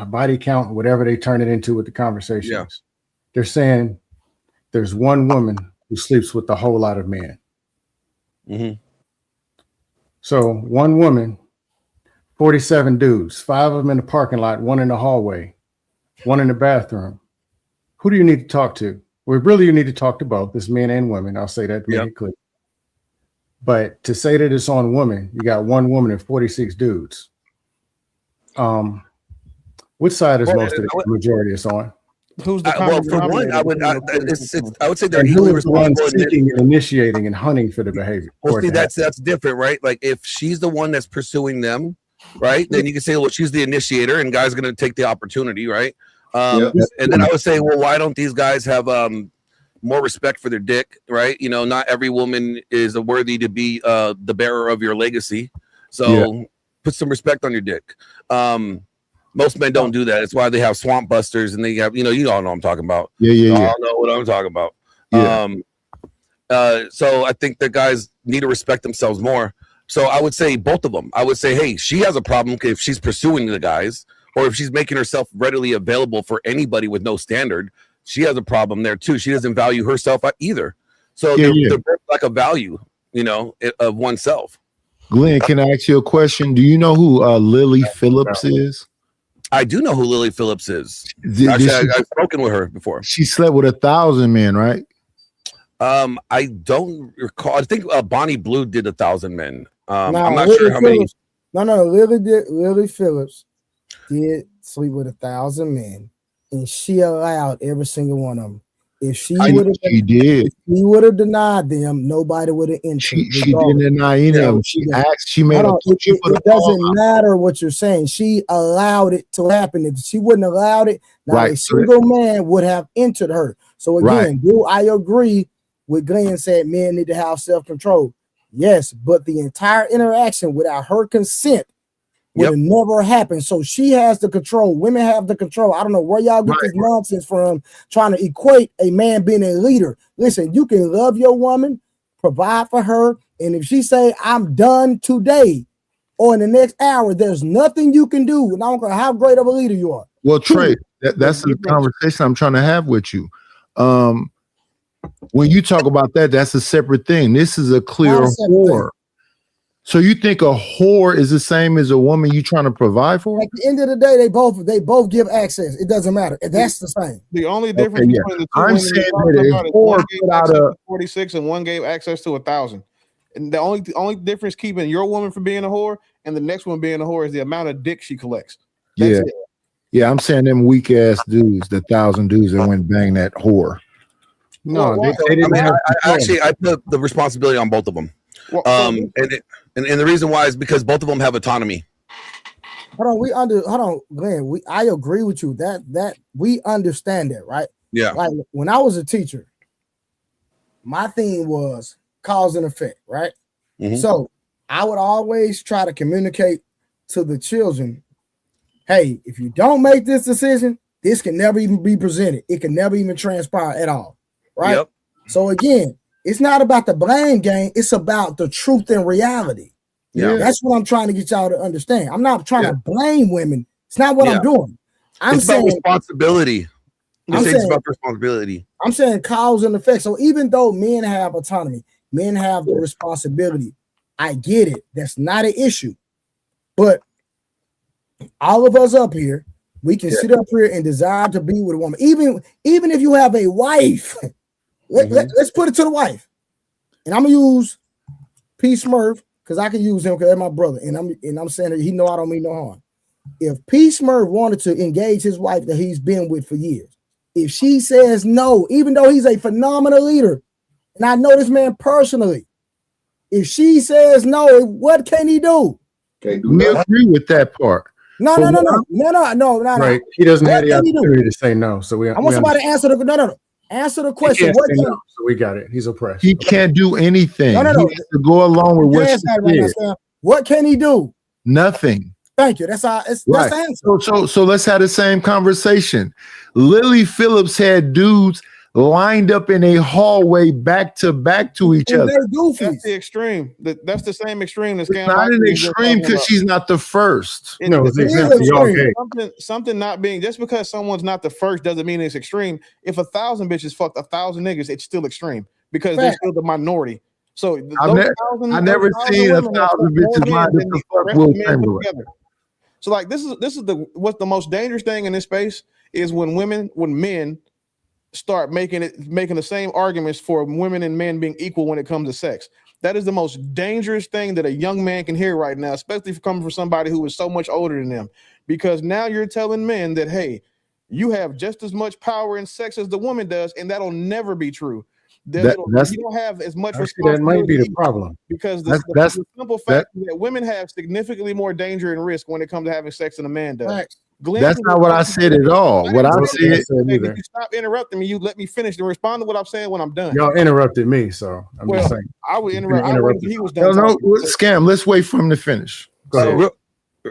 body count, whatever they turn it into with the conversations. They're saying there's one woman who sleeps with a whole lot of men. Mm-hmm. So one woman, 47 dudes, 5 of them in the parking lot, 1 in the hallway, 1 in the bathroom. Who do you need to talk to? Well, really, you need to talk to both. It's men and women. I'll say that to make it clear. But to say that it's on women, you got 1 woman and 46 dudes. Which side is most of the majority is on? Who's the well, for one, I would say they're and equally who is the one responsible. seeking and initiating and hunting for the behavior. Well, see, that's different, right? Like if she's the one that's pursuing them, right? Then you can say, well, she's the initiator, and guys going to take the opportunity, right? And then I would say, well, why don't these guys have more respect for their dick, right? You know, not every woman is worthy to be the bearer of your legacy, so put some respect on your dick. Most men don't do that. It's why they have swamp busters, and they have, you all know what I'm talking about. You all know what I'm talking about. So I think the guys need to respect themselves more. So I would say both of them. I would say, hey, she has a problem if she's pursuing the guys, or if she's making herself readily available for anybody with no standard. She has a problem there too. She doesn't value herself either. So they're both like a value, of oneself. Glenn, can I ask you a question? Do you know who Lily Phillips is? I do know who Lily Phillips is. Actually, I've spoken with her before. She slept with 1,000 men, right? I don't recall. I think Bonnie Blue did 1,000 men. I'm not Lily sure how many. No. Lily Phillips did sleep with 1,000 men, and she allowed every single one of them. If she would have denied them, nobody would have entered. She didn't deny any of them. She asked. She made. It doesn't matter what you're saying. She allowed it to happen. If she wouldn't have allowed it, not a single man would have entered her. So again, do I agree with Glenn said men need to have self-control? Yes, but the entire interaction without her consent would have never happened. So she has the control. Women have the control. I don't know where y'all get this nonsense from, trying to equate a man being a leader. Listen, you can love your woman, provide for her, and if she say, I'm done today or in the next hour, there's nothing you can do. And I don't care how great of a leader you are. Well, Trey, that's the conversation I'm trying to have with you. When you talk about that, that's a separate thing. This is a clear whore. So you think a whore is the same as a woman you trying to provide for? At the end of the day, they both give access. It doesn't matter. That's the same. The only difference between the two I'm saying that one gave access to 46 and one gave access to 1,000. And the only difference keeping your woman from being a whore and the next one being a whore is the amount of dick she collects. That's it. Yeah, I'm saying them weak ass dudes, the 1,000 dudes that went bang that whore. No, they didn't have. I put the responsibility on both of them. And the reason why is because both of them have autonomy. Hold on, Glenn. I agree with you that we understand that, right? Yeah. Like when I was a teacher, my thing was cause and effect, right? Mm-hmm. So I would always try to communicate to the children, hey, if you don't make this decision, this can never even be presented. It can never even transpire at all, right? Yep. So again, it's not about the blame game. It's about the truth and reality. Yeah, that's what I'm trying to get y'all to understand. I'm not trying to blame women. It's not what I'm doing. It's about responsibility. It's about responsibility. I'm saying cause and effect. So even though men have autonomy, men have the responsibility. I get it. That's not an issue. But all of us up here, we can sit up here and desire to be with a woman. Even if you have a wife. Let's put it to the wife, and I'm gonna use P. Smurf because I can use him because that's my brother, and I'm saying that he know I don't mean no harm. If P. Smurf wanted to engage his wife that he's been with for years, if she says no, even though he's a phenomenal leader, and I know this man personally, if she says no, what can he do? We agree with that part. No. Right, he doesn't have the opportunity to say no. So I want somebody to answer the no. Answer the question. So we got it. He's oppressed. He can't do anything. No. He has to go along with what she said. What can he do? Nothing. Thank you. That's the answer. So let's have the same conversation. Lily Phillips had dudes lined up in a hallway back to back to each other. That's the extreme. That's the same extreme as It's not an extreme because she's not the first. No, it's extreme. Something not being, just because someone's not the first doesn't mean it's extreme. If 1,000 bitches fucked 1,000 niggas, it's still extreme because they're still the minority. So I never seen 1,000 bitches lined up to fuck Will Chamberlain. So like this is what's the most dangerous thing in this space is when men start making the same arguments for women and men being equal when it comes to sex. That is the most dangerous thing that a young man can hear right now, especially if coming from somebody who is so much older than them. Because now you're telling men that, hey, you have just as much power in sex as the woman does, and that'll never be true. You don't have as much responsibility. That might be the problem. Because the simple fact is that women have significantly more danger and risk when it comes to having sex than a man does. Right. That's not what I said at all. What I said, if you stop interrupting me, you let me finish and respond to what I'm saying when I'm done. Y'all interrupted me, so I'm just saying. I would interrupt. He was done. No, Scam. Let's wait for him to finish.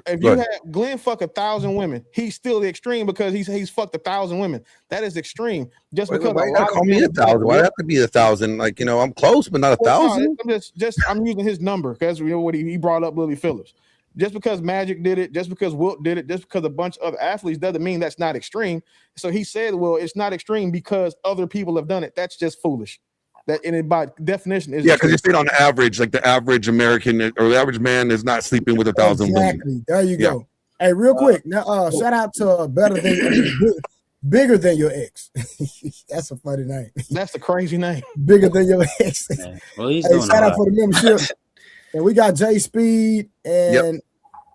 If you have Glenn fuck 1,000 women, he's still the extreme because he's fucked 1,000 women. That is extreme. Just because why you gotta call me 1,000? Why have to be 1,000? Like, you know, I'm close, but not 1,000. I'm using his number because you know what he brought up Lily Phillips. Just because Magic did it, just because Wilt did it, just because a bunch of other athletes doesn't mean that's not extreme. So he said, well, it's not extreme because other people have done it. That's just foolish. That and it by definition is because you're saying on average, like the average American or the average man is not sleeping with 1,000 women. There you go. Hey, real quick now, shout out to Bigger Than Your Ex. That's a funny name. That's a crazy name. Bigger Than Your Ex. Well, he's hey, shout out for the membership. And we got Jay Speed, and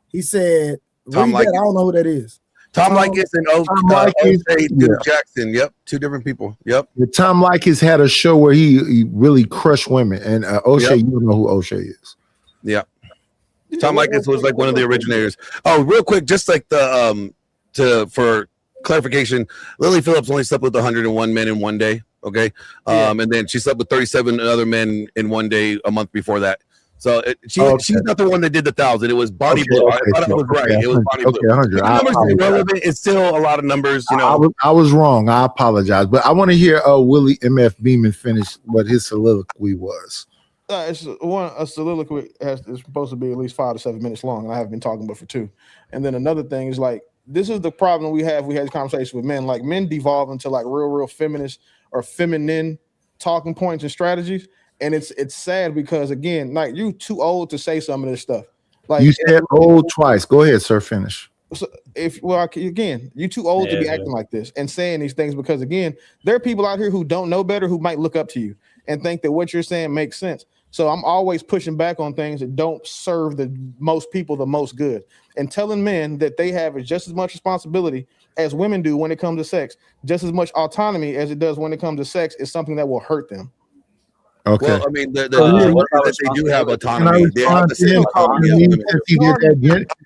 he said, Tom I don't know who that is. Tom Likas and O.J. Jackson. Yep, two different people. Yep. Tom Likas had a show where he really crushed women, and O'Shea, you don't know who O'Shea is. Yeah. Tom Likas was like one of the originators. Oh, real quick, just like for clarification, Lily Phillips only slept with 101 men in one day. Okay, and then she slept with 37 other men in one day a month before that. So she's not the one that did the 1,000. It was Bonnie Blue. I thought I was right. It was Bonnie Blue. 100. Numbers are irrelevant. It's still a lot of numbers. You know, I was wrong. I apologize, but I want to hear Willie MF Beeman finish what his soliloquy was. A soliloquy is supposed to be at least 5 to 7 minutes long, and I haven't been talking but for 2. And then another thing is like this is the problem we have. We had conversation with men. Like men devolve into like real feminist or feminine talking points and strategies. And it's sad because again, like you too old to say some of this stuff. Like you said old twice. Go ahead, sir. Finish. So again, you too old to be acting like this and saying these things because again, there are people out here who don't know better who might look up to you and think that what you're saying makes sense. So I'm always pushing back on things that don't serve the most people the most good and telling men that they have just as much responsibility as women do when it comes to sex, just as much autonomy as it does when it comes to sex is something that will hurt them. Okay. Well, I mean, they do have autonomy. They have the same autonomy.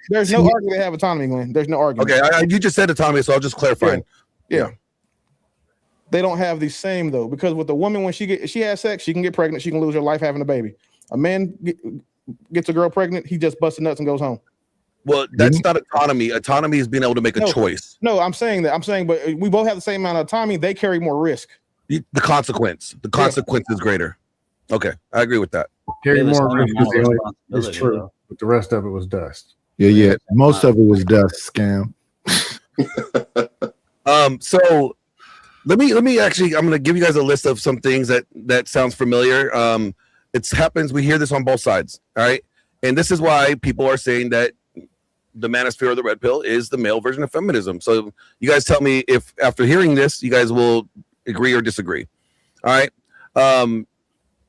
There's no argument they have autonomy, Glenn. There's no argument. Okay, you just said autonomy, so I'll just clarify. Yeah. They don't have the same though, because with a woman, when she has sex, she can get pregnant, she can lose her life having a baby. A man gets a girl pregnant, he just busts nuts and goes home. Well, that's not autonomy. Autonomy is being able to make a choice. No, I'm saying, but we both have the same amount of autonomy. They carry more risk. The consequence is greater. Okay, I agree with that. Carry more risk. It's true, but the rest of it was dust. Yeah. Most of it was dust. Scam. So let me actually. I'm going to give you guys a list of some things that sounds familiar. It happens. We hear this on both sides. All right, and this is why people are saying that the Manosphere or the Red Pill is the male version of feminism. So you guys tell me if after hearing this, you guys will agree or disagree. All right.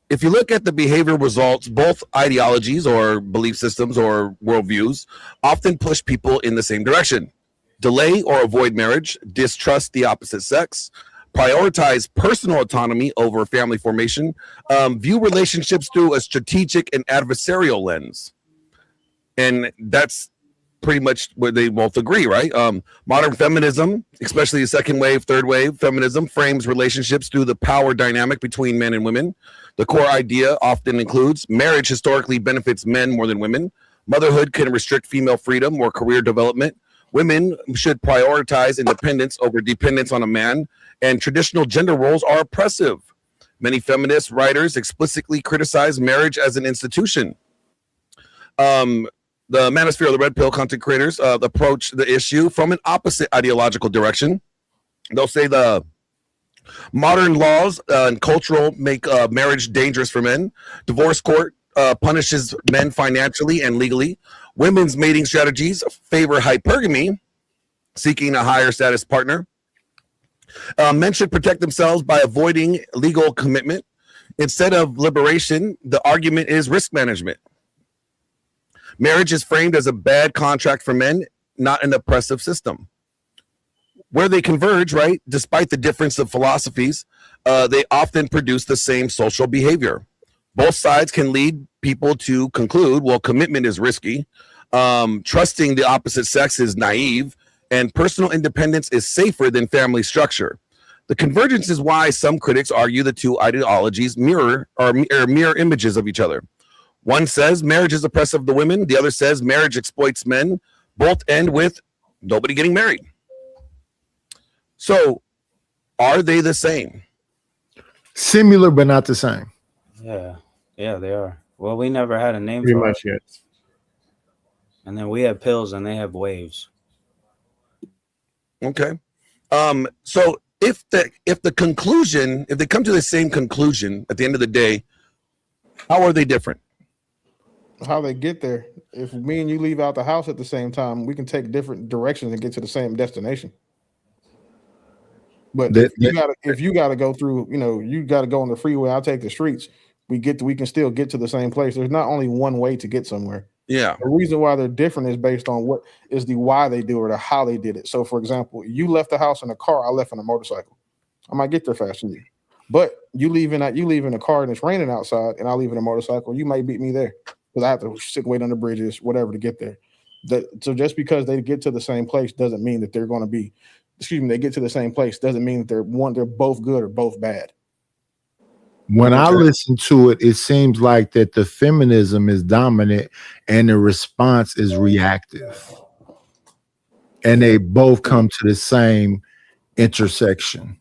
If you look at the behavioral results, both ideologies or belief systems or worldviews often push people in the same direction. Delay or avoid marriage, distrust the opposite sex, prioritize personal autonomy over family formation, view relationships through a strategic and adversarial lens. And that's pretty much where they both agree, right? Modern feminism, especially the second wave, third wave feminism, frames relationships through the power dynamic between men and women. The core idea often includes marriage historically benefits men more than women. Motherhood can restrict female freedom or career development. Women should prioritize independence over dependence on a man, and traditional gender roles are oppressive. Many feminist writers explicitly criticize marriage as an institution. The Manosphere, the Red Pill content creators, approach the issue from an opposite ideological direction. They'll say the modern laws and cultural make marriage dangerous for men. Divorce court punishes men financially and legally. Women's mating strategies favor hypergamy, seeking a higher status partner. Men should protect themselves by avoiding legal commitment. Instead of liberation, the argument is risk management. Marriage is framed as a bad contract for men, not an oppressive system. Where they converge, right, despite the difference of philosophies, they often produce the same social behavior. Both sides can lead people to conclude, well, commitment is risky, trusting the opposite sex is naive, and personal independence is safer than family structure. The convergence is why some critics argue the two ideologies mirror images of each other. One says marriage is oppressive to women. The other says marriage exploits men. Both end with nobody getting married. So, are they the same? Similar, but not the same. Yeah, they are. Well, we never had a name Pretty for much it. yet. And then we have pills and they have waves. Okay. So if the conclusion, if they come to the same conclusion at the end of the day, how are they different? How they get there. If me and you leave out the house at the same time, we can take different directions and get to the same destination. But if you gotta go through, you gotta go on the freeway, I'll take the streets. We can still get to the same place. There's not only one way to get somewhere. Yeah. The reason why they're different is based on what is the why they do it or how they did it. So, for example, you left the house in a car, I left in a motorcycle. I might get there faster than you. But you leave in a car and it's raining outside, and I leave in a motorcycle, you might beat me there because I have to sit and wait on the bridges, whatever, to get there. So just because they get to the same place doesn't mean that they're going to be. They get to the same place doesn't mean that they're both good or both bad. When I listen to it, it seems like that the feminism is dominant and the response is reactive. And they both come to the same intersection.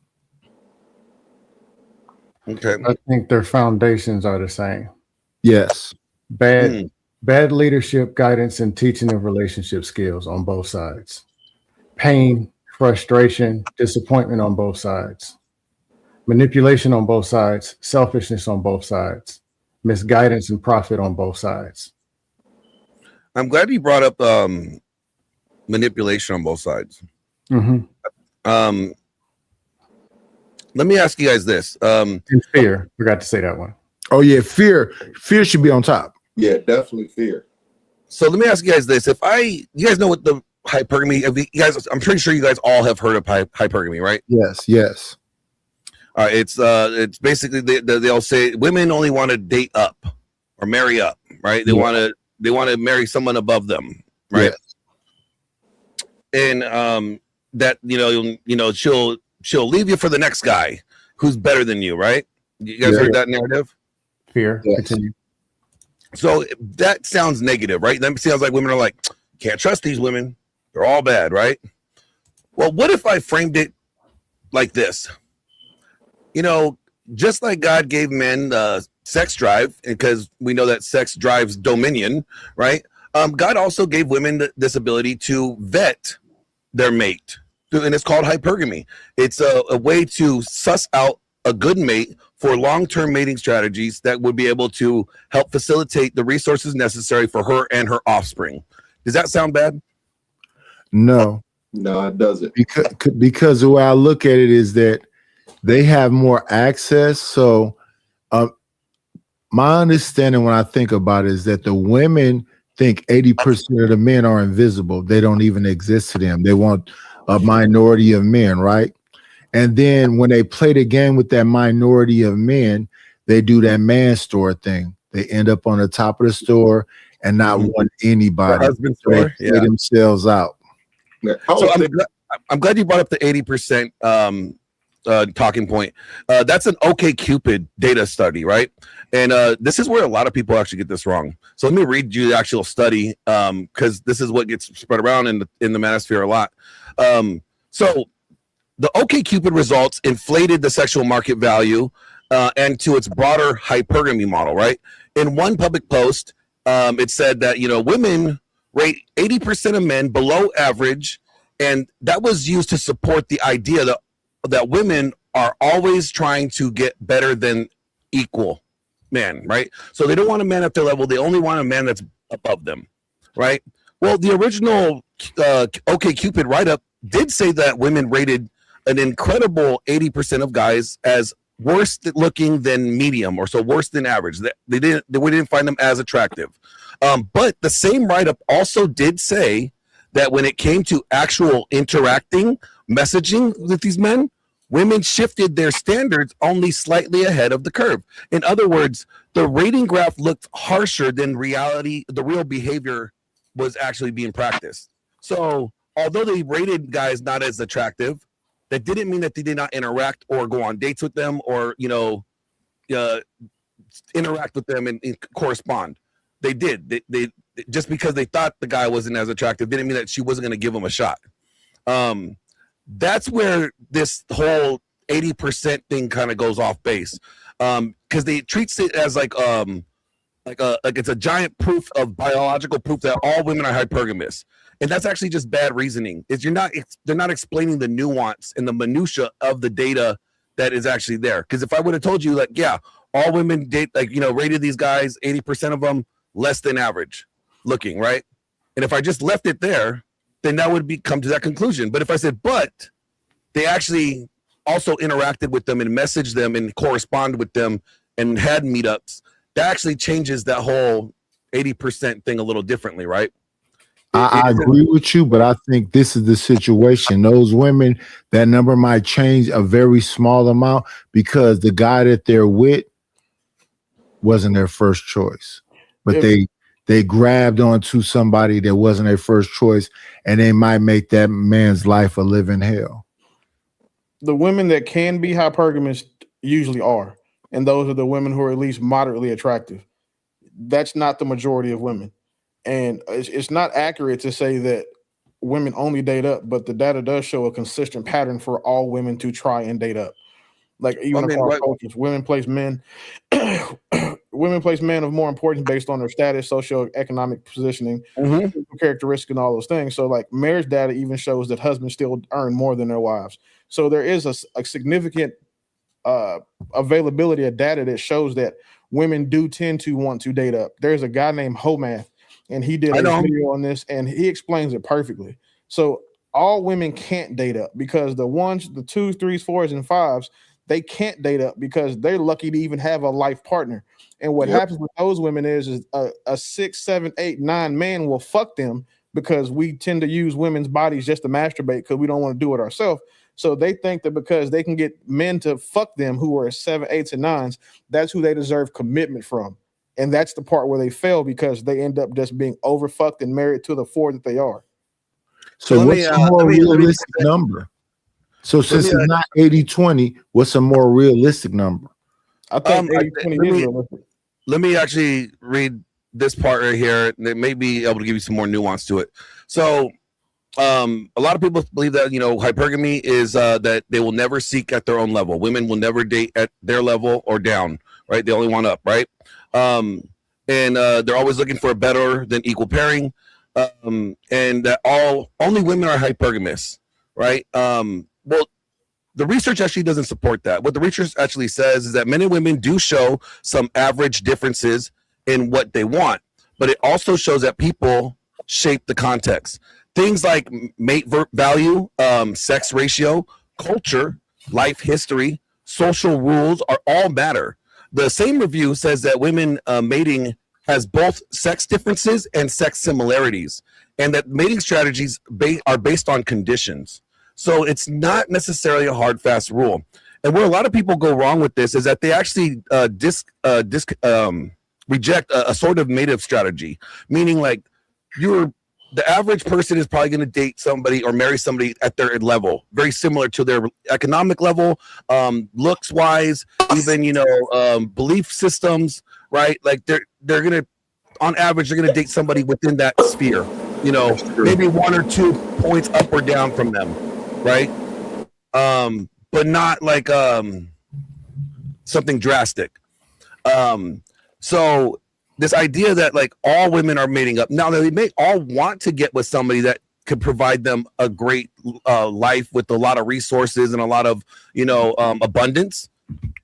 Okay. I think their foundations are the same. Yes. Bad leadership, guidance, and teaching of relationship skills on both sides. Pain, frustration, disappointment on both sides. Manipulation on both sides, selfishness on both sides, misguidance and profit on both sides. I'm glad you brought up manipulation on both sides. Mm-hmm. Let me ask you guys this. And fear, forgot to say that one. Oh yeah, fear should be on top. Yeah, definitely fear. So let me ask you guys this: you guys know what the hypergamy? I'm pretty sure you guys all have heard of hypergamy, right? Yes. It's basically they'll say women only want to date up or marry up, right? They want to marry someone above them, right? Yeah. And that she'll leave you for the next guy who's better than you, right? You guys heard that narrative? Fear. Yes. Continue. So that sounds negative, right? That sounds like women are like, can't trust these women. They're all bad, right? Well, what if I framed it like this? Just like God gave men sex drive, because we know that sex drives dominion, right? God also gave women this ability to vet their mate, and it's called hypergamy. It's a way to suss out a good mate for long-term mating strategies that would be able to help facilitate the resources necessary for her and her offspring. Does that sound bad? No, it doesn't. Because the way I look at it is that they have more access. So my understanding when I think about it is that the women think 80% of the men are invisible. They don't even exist to them. They want a minority of men, right? And then when they play the game with that minority of men, they do that man store thing. They end up on the top of the store and not want anybody. Husband store, they play themselves out. So I'm glad you brought up the 80% talking point. That's an OkCupid data study, right? And this is where a lot of people actually get this wrong. So let me read you the actual study, because this is what gets spread around in the Manosphere a lot. So the OkCupid results inflated the sexual market value and to its broader hypergamy model, right? In one public post, it said that, women rate 80% of men below average, and that was used to support the idea that women are always trying to get better than equal men, right? So they don't want a man at their level. They only want a man that's above them, right? Well, the original OkCupid write-up did say that women rated an incredible 80% of guys as worse looking than medium, or so worse than average. We didn't find them as attractive. But the same write-up also did say that when it came to actual interacting, messaging with these men, women shifted their standards only slightly ahead of the curve. In other words, the rating graph looked harsher than reality. The real behavior was actually being practiced. So although they rated guys not as attractive, that didn't mean that they did not interact or go on dates with them, or interact with them and correspond. They did. They just because they thought the guy wasn't as attractive didn't mean that she wasn't going to give him a shot. That's where this whole 80% thing kind of goes off base, because they treats it as like it's a giant proof of biological proof that all women are hypergamous. And that's actually just bad reasoning. They're not explaining the nuance and the minutia of the data that is actually there. Because if I would have told you, like, yeah, all women date, rated these guys, 80% of them less than average looking, right? And if I just left it there, then that would come to that conclusion. But if I said, but they actually also interacted with them and messaged them and corresponded with them and had meetups, that actually changes that whole 80% thing a little differently, right? I agree with you, but I think this is the situation. Those women, that number might change a very small amount because the guy that they're with wasn't their first choice. But they grabbed onto somebody that wasn't their first choice, and they might make that man's life a living hell. The women that can be hypergamous usually are, and those are the women who are at least moderately attractive. That's not the majority of women. And it's not accurate to say that women only date up, but the data does show a consistent pattern for all women to try and date up. Like even across cultures, women place men of more importance based on their status, socioeconomic positioning, characteristics, and all those things. So like marriage data even shows that husbands still earn more than their wives. So there is a significant availability of data that shows that women do tend to want to date up. There's a guy named Homath, and he did a video on this, and he explains it perfectly. So all women can't date up because the 1s, the 2s, 3s, 4s, and 5s, they can't date up because they're lucky to even have a life partner. And what happens with those women is a 6, 7, 8, 9 man will fuck them because we tend to use women's bodies just to masturbate because we don't want to do it ourselves. So they think that because they can get men to fuck them who are 7, 8s, and 9s, that's who they deserve commitment from. And that's the part where they fail because they end up just being overfucked and married to the 4 that they are. So what's a more realistic number? So since it's not 80-20, what's a more realistic number? I think 80-20 is realistic. Let me actually read this part right here. That may be able to give you some more nuance to it. So a lot of people believe that, hypergamy is that they will never seek at their own level. Women will never date at their level or down, right? They only want up, right? And they're always looking for a better than equal pairing. And that only women are hypergamous, right? Well, the research actually doesn't support that. What the research actually says is that men and women do show some average differences in what they want, but it also shows that people shape the context. Things like mate value, sex ratio, culture, life history, social rules are all matter. The same review says that women mating has both sex differences and sex similarities, and that mating strategies are based on conditions. So it's not necessarily a hard, fast rule. And where a lot of people go wrong with this is that they actually reject a sort of mative strategy, meaning like you're the average person is probably going to date somebody or marry somebody at their level, very similar to their economic level, looks wise, even, you know, belief systems, right? Like they're going to, on average, they're going to date somebody within that sphere, you know, maybe 1 or 2 points up or down from them, right? But not like something drastic. So this idea that like all women are mating up, now they may all want to get with somebody that could provide them a great life with a lot of resources and a lot of, you know, abundance.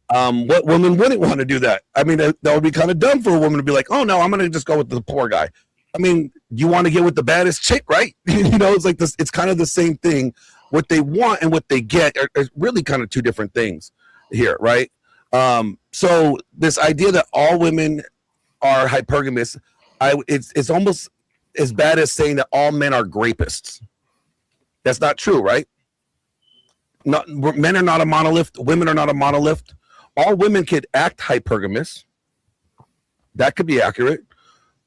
What woman wouldn't want to do that? I mean, that would be kind of dumb for a woman to be like, oh no, I'm going to just go with the poor guy. I mean, you want to get with the baddest chick, right? You know, it's like this, it's kind of the same thing. What they want and what they get are really kind of two different things here, right? So this idea that all women are hypergamous, it's almost as bad as saying that all men are grapists. That's not true, right? Men are not a monolith. Women are not a monolith. All women could act hypergamous. That could be accurate.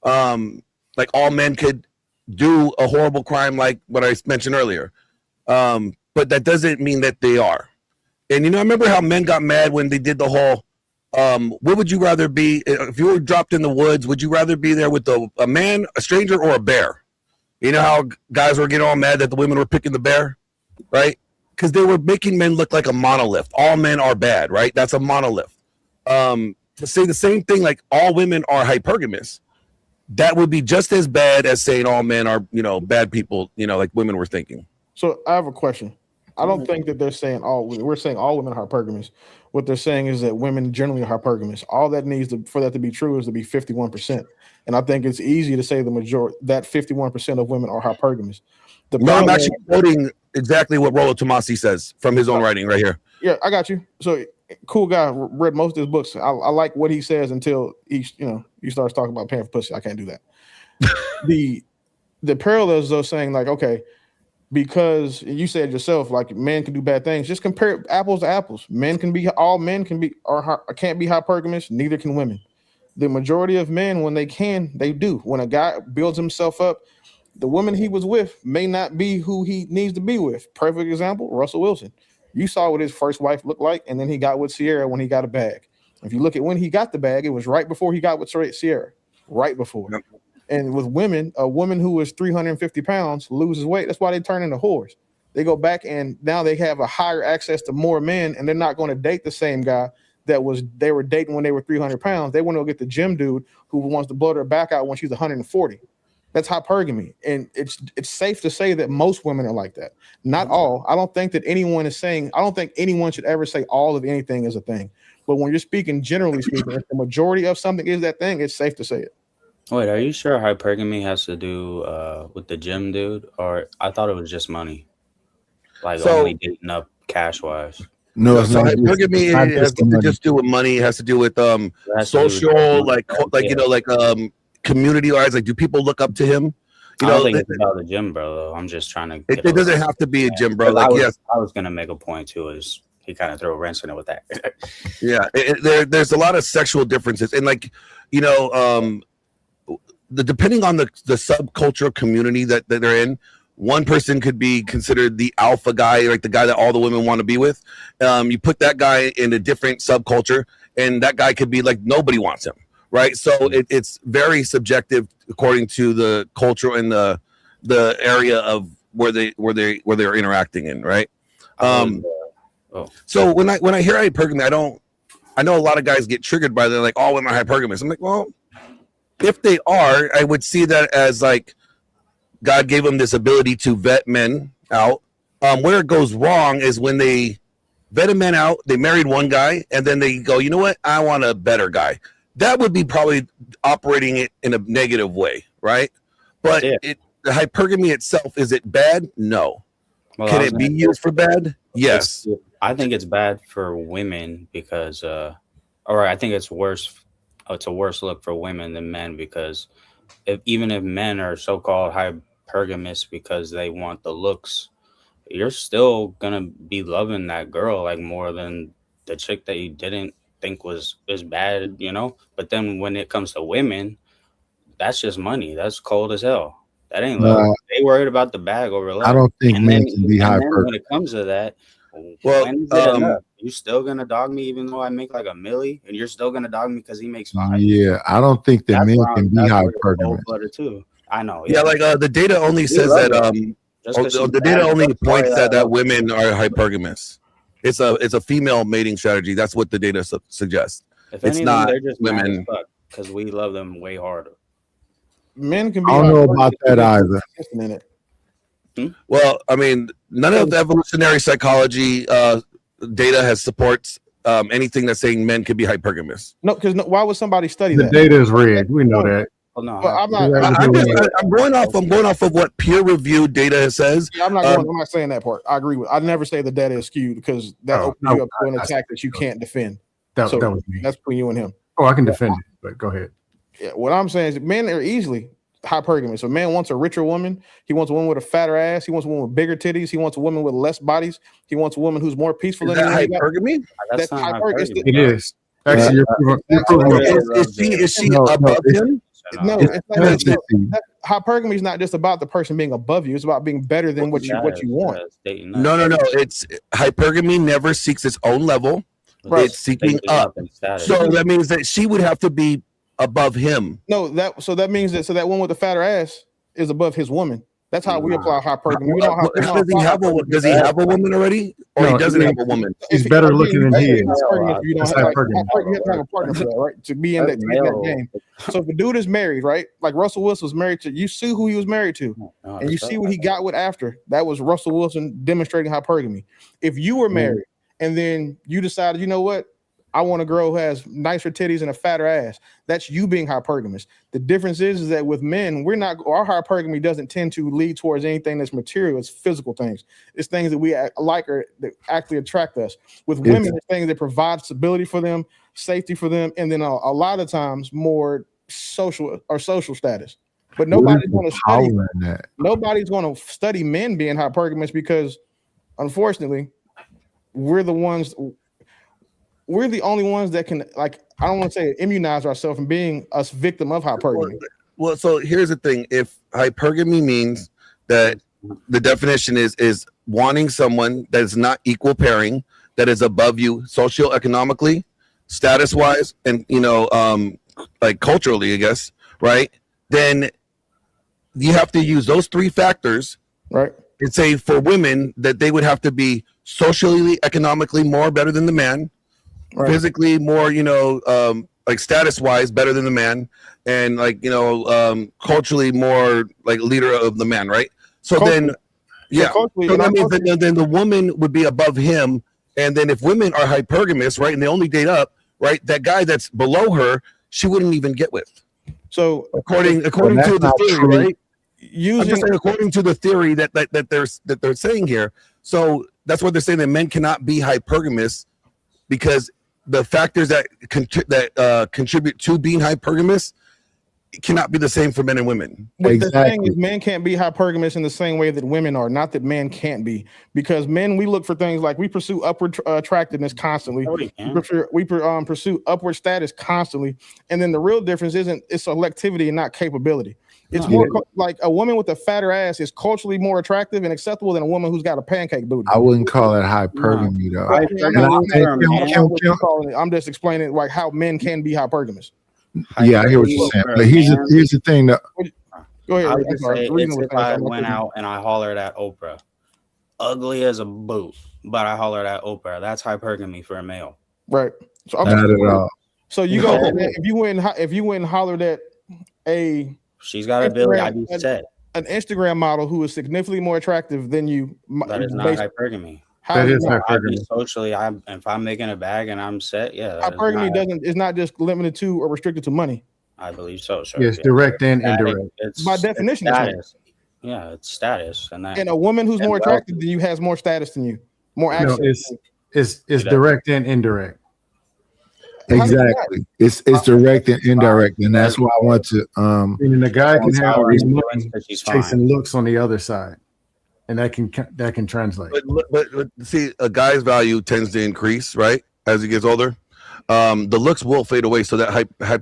Like all men could do a horrible crime like what I mentioned earlier. But that doesn't mean that they are. And, you know, I remember how men got mad when they did the whole, what would you rather be? If you were dropped in the woods, would you rather be there with a man, a stranger, or a bear? You know how guys were getting all mad that the women were picking the bear, right? Because they were making men look like a monolith. All men are bad, right? That's a monolith. To say the same thing, like all women are hypergamous, that would be just as bad as saying all men are, you know, bad people, you know, like women were thinking. So I have a question. I don't think that they're saying we're saying all women are hypergamous. What they're saying is that women generally are hypergamous. All that needs for that to be true is to be 51%. And I think it's easy to say the majority, that 51% of women are hypergamous. I'm actually quoting exactly what Rollo Tomasi says from his own writing right here. Yeah, I got you. So cool guy, read most of his books. I like what he says until he starts talking about paying for pussy. I can't do that. The parallels though, saying like, okay, because you said yourself, like men can do bad things. Just compare apples to apples. Can't be hypergamous. Neither can women. The majority of men, when they can, they do. When a guy builds himself up, the woman he was with may not be who he needs to be with. Perfect example, Russell Wilson. You saw what his first wife looked like, and then he got with Sierra when he got a bag. If you look at when he got the bag, it was right before he got with Sierra. Right before. Yep. And with women, a woman who is 350 pounds loses weight. That's why they turn into whores. They go back and now they have a higher access to more men, and they're not going to date the same guy they were dating when they were 300 pounds. They want to go get the gym dude who wants to blow their back out when she's 140. That's hypergamy. And it's safe to say that most women are like that. Not all. I don't think anyone should ever say all of anything is a thing. But when you're speaking, generally speaking, if the majority of something is that thing, it's safe to say it. Wait, are you sure hypergamy has to do with the gym dude? Or I thought it was just money. Like only dating up cash wise. No, so hypergamy has to just do with money. It has to do with social, like you know, like community wise. Like, do people look up to him? I don't think it's about the gym, bro. Though. I'm just trying to. It doesn't have to be a gym, bro. Like, I was gonna make a point too. Is he kind of threw a wrench in it with that? Yeah, there's a lot of sexual differences, and like, you know, depending on the subcultural community that they're in. One person could be considered the alpha guy, like the guy that all the women want to be with. You put that guy in a different subculture, and that guy could be like nobody wants him, right? So it's very subjective according to the culture and the area of where they're interacting in, right? So when I hear hypergamy, I know a lot of guys get triggered by they're like, all women are hypergamous. I'm like, well, if they are, I would see that as like. God gave them this ability to vet men out. Where it goes wrong is when they vet a man out, they married one guy, and then they go, you know what? I want a better guy. That would be probably operating it in a negative way, right? But the hypergamy itself, is it bad? No. Well, can it be used for bad? Yes. I think it's bad for women because, I think it's worse. It's a worse look for women than men because even if men are so-called hypergamous because they want the looks, you're still gonna be loving that girl like more than the chick that you didn't think was bad, you know. But then when it comes to women, that's just money. That's cold as hell. That ain't love. They worried about the bag over love. I don't think men can be hyper. When it comes to that, well, when is it enough? You still gonna dog me even though I make like $1 million, and you're still gonna dog me because he makes 5? Yeah, I don't think that men can be hypergamous. Too. I know. Yeah, like the data only says that the data only points that women are hypergamous. It's a female mating strategy. That's what the data suggests. If it's anything, not they're just women because we love them way harder. Men can be. I don't know about that either. Well, I mean, none of the evolutionary psychology data has supports anything that's saying men can be hypergamous. No, because why would somebody study The that? data is rigged. We know that. Well, no, But I'm not. I'm going off of what peer-reviewed data says. Yeah, I'm not saying that part. I agree with. I never say the data is skewed because that opens you up to an attack that you can't defend. That was me. That's between you and him. Oh, I can defend it, but go ahead. Yeah, what I'm saying is men are easily hypergamous. A man wants a richer woman. He wants a woman with a fatter ass. He wants a woman with bigger titties. He wants a woman with less bodies. He wants a woman who's more peaceful. Is that hypergamy? That's hypergamy. It is. Actually, is she above him? No, hypergamy is not just about the person being above you. It's about being better than what you want. No. It's hypergamy never seeks its own level. Right. It's seeking up. So that means that she would have to be above him. No, that means that one with the fatter ass is above his woman. That's how we apply hypergamy. Does he have a woman already, or he doesn't have a woman? He's better looking than he is. You don't have a partner for that, right? To be in that game. So if a dude is married, right? Like Russell Wilson was married to, you see who he was married to, and you see what he got with after. That was Russell Wilson demonstrating hypergamy. If you were married and then you decided, you know what? I want a girl who has nicer titties and a fatter ass. That's you being hypergamous. The difference is that with men, our hypergamy doesn't tend to lead towards anything that's material. It's physical things. It's things that we like or that actually attract us. With women, it's things that provide stability for them, safety for them, and then a lot of times more social status. But nobody's going to study that. Nobody's going to study men being hypergamous because, unfortunately, we're the only ones that can, like, I don't want to say immunize ourselves from being a victim of hypergamy. Well, so here's the thing. If hypergamy means that the definition is wanting someone that is not equal pairing, that is above you socioeconomically, status-wise, and, like culturally, I guess, right? Then you have to use those 3 factors, right? And say for women that they would have to be socially, economically more better than the man, right. Physically more, like status wise better than the man, and like culturally more like leader of the man, right? So then that means that then the woman would be above him, and then if women are hypergamous, right, and they only date up, right, that guy that's below her, she wouldn't even get with. So according to the theory, right? I'm just saying, according to the theory that they're saying here, so that's what they're saying, that men cannot be hypergamous because the factors that contribute to being hypergamous cannot be the same for men and women. But the thing is, men can't be hypergamous in the same way that women are. Not that men can't be, because men, we look for things like we pursue upward attractiveness constantly. We pursue upward status constantly, and then the real difference it's selectivity and not capability. It's more like a woman with a fatter ass is culturally more attractive and acceptable than a woman who's got a pancake booty. I wouldn't call it hypergamy though. I'm just explaining like how men can be hypergamous. Yeah, I hear what you're saying. But here's the thing that go ahead. I would say if I went out and I hollered at Oprah, ugly as a boot, but I hollered at Oprah, that's hypergamy for a male. Right. So not at all. So you go if you went and hollered at she's got a ability, I'd be set. An Instagram model who is significantly more attractive than you. That is not hypergamy. That is hypergamy. Socially, if I'm making a bag and I'm set, hypergamy is not just limited to or restricted to money. I believe so. Sure. Yes, direct and indirect. It's by definition. It's status. Yeah, it's status, and a woman who's more attractive than you has more status than you, more access. No, it's direct and indirect. Exactly. It's direct and indirect, and that's why I want to. And the guy can have these money chasing looks on the other side, and that can translate. But see, a guy's value tends to increase, right, as he gets older. the looks will fade away. So that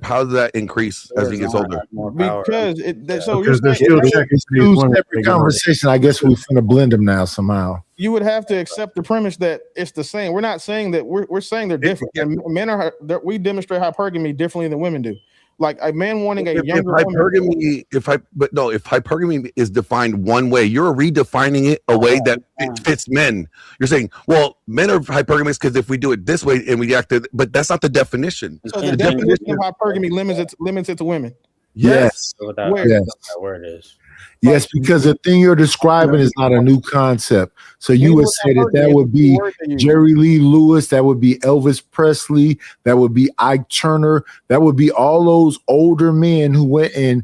how does that increase as he gets older? Because because there's still two separate conversations. I guess we're gonna blend them now somehow. You would have to accept the premise that it's the same. We're not saying that we're saying they're different. And men we demonstrate hypergamy differently than women do. Like a man wanting a younger hypergamy, if hypergamy is defined one way, you're redefining it a way that it fits men. You're saying, well, men are hypergamous because if we do it this way and we act, but that's not the definition. So the definition of hypergamy limits it to women. Yes. Where? Yes. Where it is. Yes, because the thing you're describing is not a new concept. So you would say that would be Jerry Lee Lewis, that would be Elvis Presley, that would be Ike Turner, that would be all those older men who went and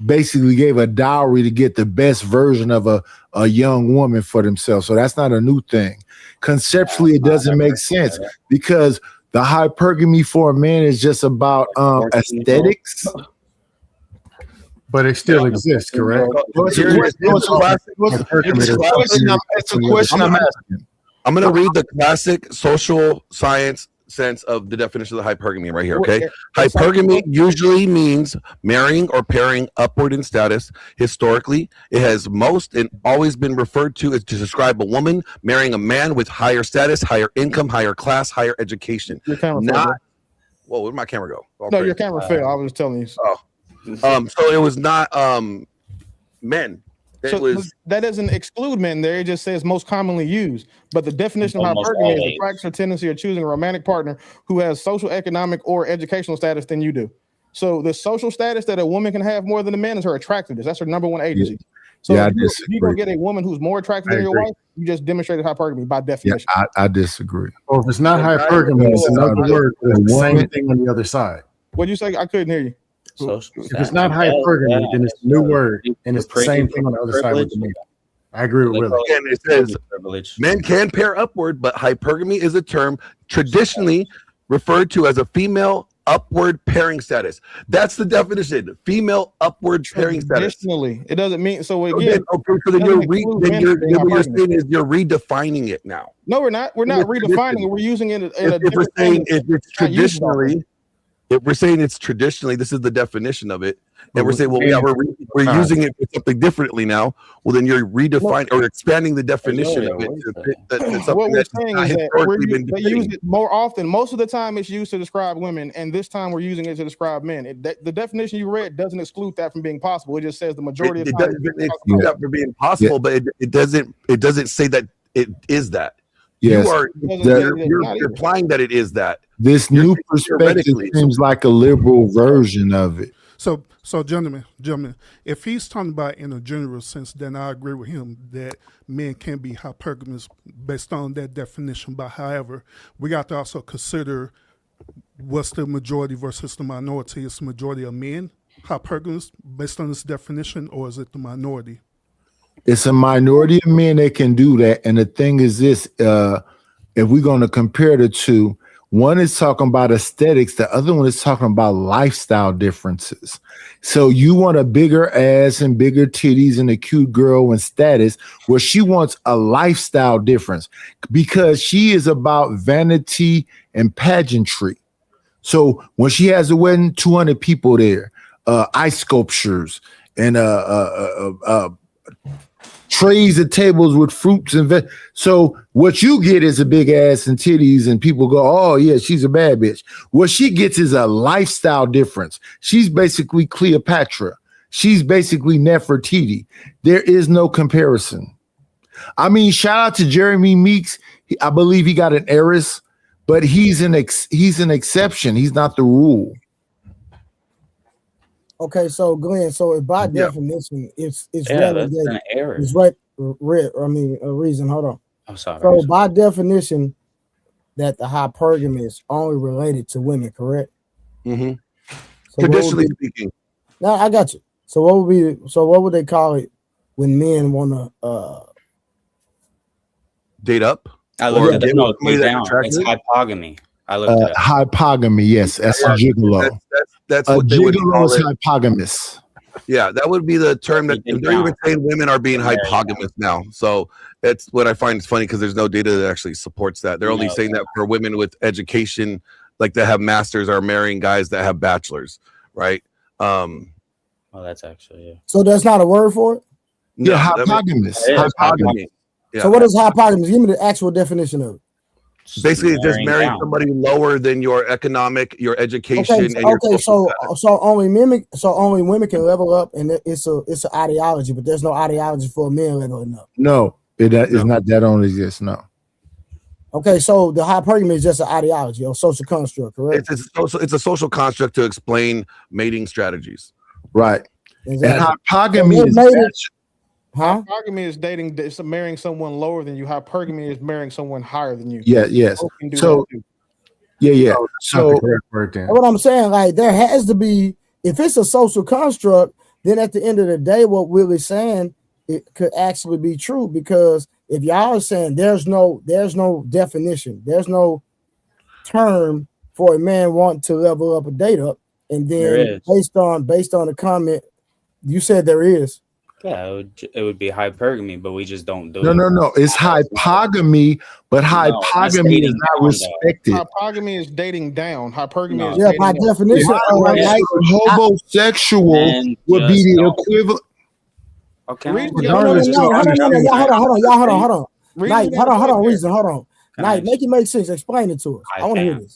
basically gave a dowry to get the best version of a young woman for themselves. So that's not a new thing. Conceptually, it doesn't make sense because the hypergamy for a man is just about aesthetics. But it still exists, correct? It's a question I'm asking. I'm going to read the classic social science sense of the definition of the hypergamy right here, okay? Hypergamy usually means marrying or pairing upward in status. Historically, it has most and always been referred to as to describe a woman marrying a man with higher status, higher income, higher class, higher education. Your camera whoa, where'd my camera go? No, your camera fell. I was just telling you. So it was not men. That doesn't exclude men there. It just says most commonly used. But the definition of hypergamy is the practice or tendency of choosing a romantic partner who has social, economic, or educational status than you do. So the social status that a woman can have more than a man is her attractiveness. That's her number one agency. So if you go get a woman who's more attractive than your wife, you just demonstrated hypergamy by definition. Yeah, I disagree. Or if it's not hypergamy, it's another word for the same thing on the other side. What'd you say? I couldn't hear you. If it's not hypergamy, then it's a new word, and it's the same thing on the other side with the men. I agree with Willie. And it says men can pair upward, but hypergamy is a term traditionally referred to as a female upward pairing status. That's the definition. Female upward pairing status. Traditionally, it doesn't mean so. Again, what you're saying is you're redefining it now. No, we're not. We're not redefining it. We're using it in a different way. If it's traditionally. If we're saying it's traditionally, this is the definition of it, and we're saying, well, yeah, we're using it for something differently now. Well, then you're redefining or expanding the definition of it. What we're saying is that they use it more often. Most of the time, it's used to describe women, and this time we're using it to describe men. The definition you read doesn't exclude that from being possible. It just says the majority of the time. It doesn't exclude that from being possible, but it doesn't say that it is that. Yes. You're implying that it is that. This new perspective seems like a liberal version of it. So gentlemen, if he's talking about in a general sense, then I agree with him that men can be hypergamous based on that definition. But however, we got to also consider what's the majority versus the minority. Is the majority of men hypergamous based on this definition, or is it the minority? It's a minority of men that can do that. And the thing is this, if we're going to compare the two, one is talking about aesthetics, the other one is talking about lifestyle differences. So you want a bigger ass and bigger titties and a cute girl and status, where she wants a lifestyle difference because she is about vanity and pageantry. So when she has a wedding, 200 people there, ice sculptures and trays and tables with fruits and so what you get is a big ass and titties and people go, oh yeah, she's a bad bitch. What she gets is a lifestyle difference. She's basically Cleopatra. She's basically Nefertiti. There is no comparison. I mean, shout out to Jeremy Meeks. I believe he got an heiress, but he's an exception. He's not the rule. Okay, so Glenn, so if by definition, it's an error. It's right. A reason. Hold on. I'm sorry. So by definition, that the hypergamy is only related to women, correct? Mm-hmm. So traditionally speaking. No, I got you. So what would they call it when men want to date up? I looked at It's hypergamy. I looked at hypergamy. Yes, that's a gigolo. That's a what they would call gigolo is it. hypogamous. Yeah, that would be the term that they're even saying women are being hypogamous now. So that's what I find funny because there's no data that actually supports that. They're only saying that for women with education like that have masters are marrying guys that have bachelors, right? Well, that's actually So that's not a word for it. Yeah, hypergamous. Hypergamy. Yeah. So what is hypergamy? Give me the actual definition of it. Basically, it's just marrying somebody lower than your economic, your education, Okay, and your so only women can level up, and it's an ideology, but there's no ideology for men leveling up. No, it's not. That only exists. No. Okay, so the hypergamy is just an ideology or social construct, correct? It's a social construct to explain mating strategies. Right. Exactly. And hypergamy is Hypergamy is dating, it's marrying someone lower than you. Hypergamy is marrying someone higher than you. Yeah, yes. So, so what I'm saying, like, there has to be, if it's a social construct, then at the end of the day, what Willie's saying, it could actually be true, because if y'all are saying there's no definition, there's no term for a man wanting to level up or date up, and then based on the comment, you said there is. Yeah, it would be hypergamy, but we just don't do it. No. It's hypergamy, but hypergamy is not respected. Hypergamy is dating down. Hypergamy is by definition. Homosexual would be the equivalent. Okay. Hold on. Night, make it make sense. Explain it to us. I want to hear this.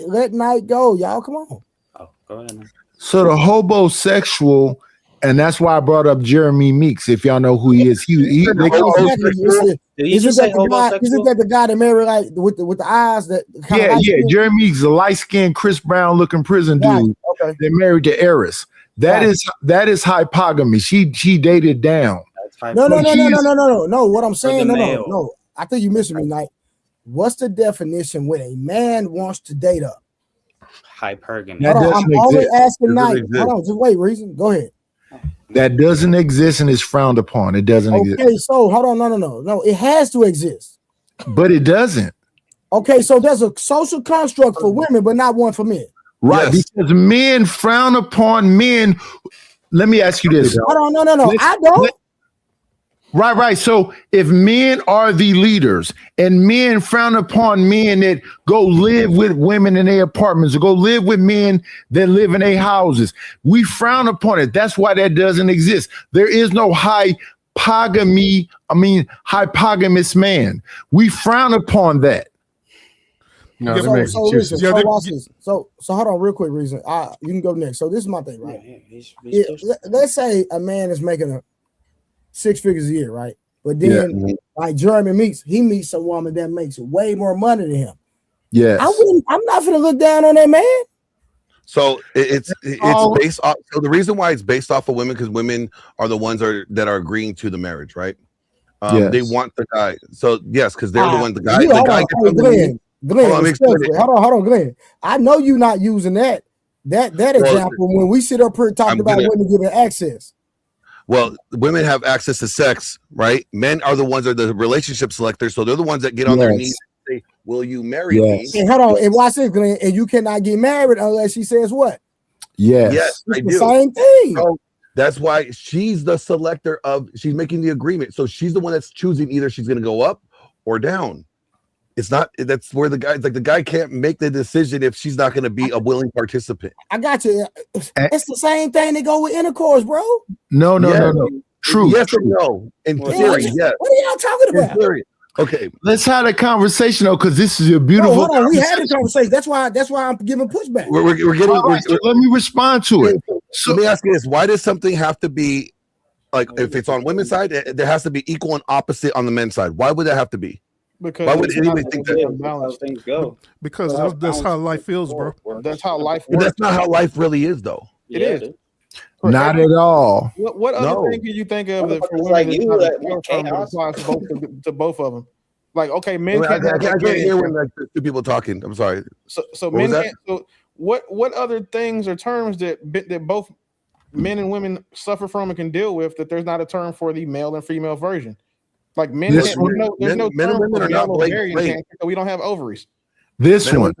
Let Night go, y'all. Come on. Oh, go ahead. Man. So the homosexual, and that's why I brought up Jeremy Meeks. If y'all know who he is, isn't that the guy that married like with the eyes that? Jeremy Meeks, a light skinned Chris Brown looking prison dude. Okay. They're married to Eris. That is hypergamy. She dated down. No. What I'm saying, no. I think you missing me, Night. What's the definition when a man wants to date up? Hypergamy. I'm always asking Night. Hold on, just wait. Reason. Go ahead. That doesn't exist and is frowned upon. It doesn't exist. Okay, so hold on. No. It has to exist. But it doesn't. Okay, so there's a social construct for women, but not one for men. Right, yes. Because men frown upon men. Let me ask you this. Hold on, no. I don't. Right. So if men are the leaders and men frown upon men that go live with women in their apartments or go live with men that live in their houses, we frown upon it. That's why that doesn't exist. There is no hypergamous man. We frown upon that. No, so hold on real quick, Reason. You can go next. So this is my thing, right? Let's say a man is making 6 figures a year, right? But then, like Jeremy meets a woman that makes way more money than him. Yeah, I'm not gonna look down on that man. So it's based off. So the reason why it's based off of women, because women are the ones that are agreeing to the marriage, right? They want the guy. So yes, because they're the ones. The guy. Glenn, hold on, Glenn. I know you're not using that example when we sit up here talking about women giving access. Well, women have access to sex, right? Men are the ones that are the relationship selectors, so they're the ones that get on their knees and say, "Will you marry me?" And hold on, and watch this, Glenn. And you cannot get married unless she says what? Yes, it's the same thing. So that's why she's the selector she's making the agreement. So she's the one that's choosing either she's going to go up or down. It's not. That's where the guy can't make the decision if she's not going to be a willing participant. I got you. It's the same thing that go with intercourse, bro. No. True. Yes or no. In theory, yes. What are y'all talking about? Okay, let's have a conversation though, because this is a beautiful. Hold on, we had a conversation. That's why I'm giving pushback. We're getting. Let me respond to it. So let me ask you this: why does something have to be like if it's on women's side, there has to be equal and opposite on the men's side? Why would that have to be? Because why would anybody think that? Things go. Because that's how life feels, bro. That's how life works. But that's not how life really is, though. It is. Not at all. What other thing can you think of that for women applies to both of them? Like, okay, men can't. I can't hear when like two people talking. I'm sorry. So men can't. So what other things or terms that both men and women suffer from and can deal with that there's not a term for the male and female version? Like men, there's no term for male ovarian cancer, so we don't have ovaries. This one.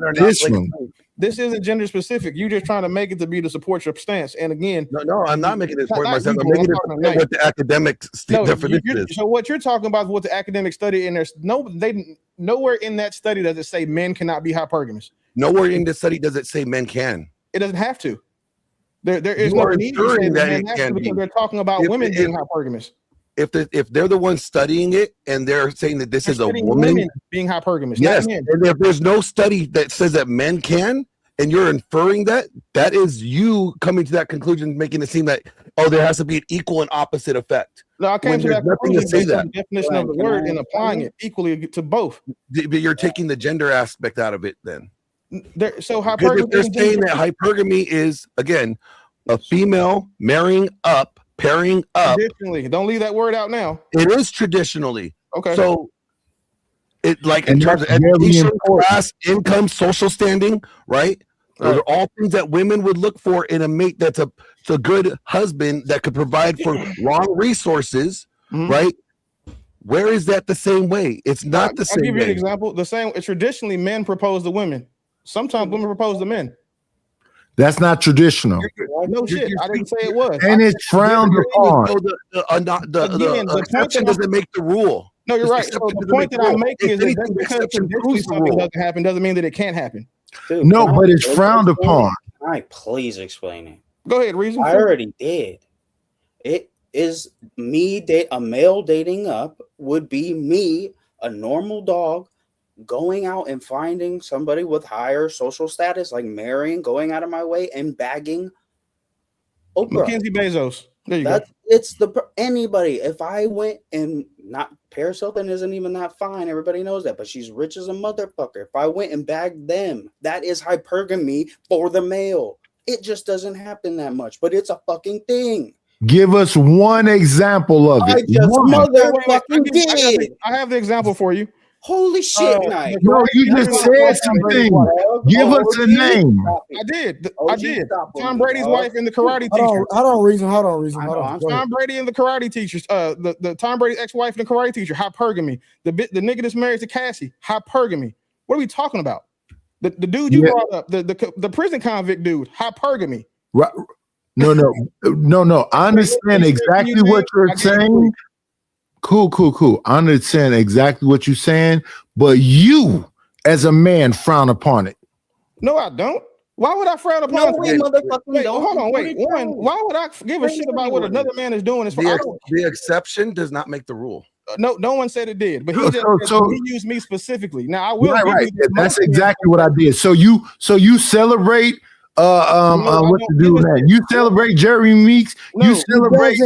This isn't gender specific. You're just trying to make it to be to support your stance. And again, no, I'm not making it support myself. I'm making it support what the academic definition is. So what you're talking about, what the academic study, and there's nowhere in that study does it say men cannot be hypergamous. Nowhere in the study does it say men can. It doesn't have to. There is no need to say that men have to, because they're talking about women being hypergamous. If they're the ones studying it and they're saying that this is a woman being hypergamous, yes, not men. and if there's no study that says that men can, and you're inferring that is you coming to that conclusion, making it seem that there has to be an equal and opposite effect. No, I came to that conclusion based on the definition of the word and applying it equally to both. But you're taking the gender aspect out of it then. So hypergamy, if they're saying that hypergamy is, again, a female marrying up, pairing up. Traditionally, don't leave that word out now. It is traditionally. Okay. So it, like, in terms of education, class, income, social standing, right? Those are all things that women would look for in a mate that's a good husband that could provide for long resources, right? Where is that the same way? It's not the same way. I'll give you an example. The same. Traditionally, men propose to women. Sometimes women propose to men. That's not traditional. No shit. I didn't say it was. And it's frowned upon. The exception doesn't make the rule. No, you're right. So the point that I'm making is that just because traditionally something doesn't happen doesn't mean that it can't happen. Dude, no, but it's frowned upon. All right, please explain it. Go ahead, reason. I already did. It is me a male dating up would be me, a normal dog, going out and finding somebody with higher social status, like marrying, going out of my way and bagging Oprah. Mackenzie Bezos. There you go. It's anybody. If I went and not Paris Hilton isn't even that fine. Everybody knows that, but she's rich as a motherfucker. If I went and bagged them, that is hypergamy for the male. It just doesn't happen that much, but it's a fucking thing. Give us one example of it. I just motherfucking did. I have the example for you. Holy shit, Knight. No, you just said something. Give us a name. I did. Tom Brady's wife and the karate teacher. Hold on, Reason. Tom Brady and the karate teachers. The Tom Brady's ex-wife and the karate teacher. Hypergamy. The nigga that's married to Cassie. Hypergamy. What are we talking about? The dude you brought up. The prison convict dude. Hypergamy. Right. No. I understand exactly what you're saying. Cool. I understand exactly what you're saying, but you, as a man, frown upon it. No, I don't. Why would I frown upon it? Wait, hold on. One, why would I give a shit about what another man is doing? The exception does not make the rule. No one said it did, but he just he used me specifically. Now I will. Right. That's exactly what I did. So you celebrate. What to do now? You celebrate Jerry Meeks. No, you celebrate.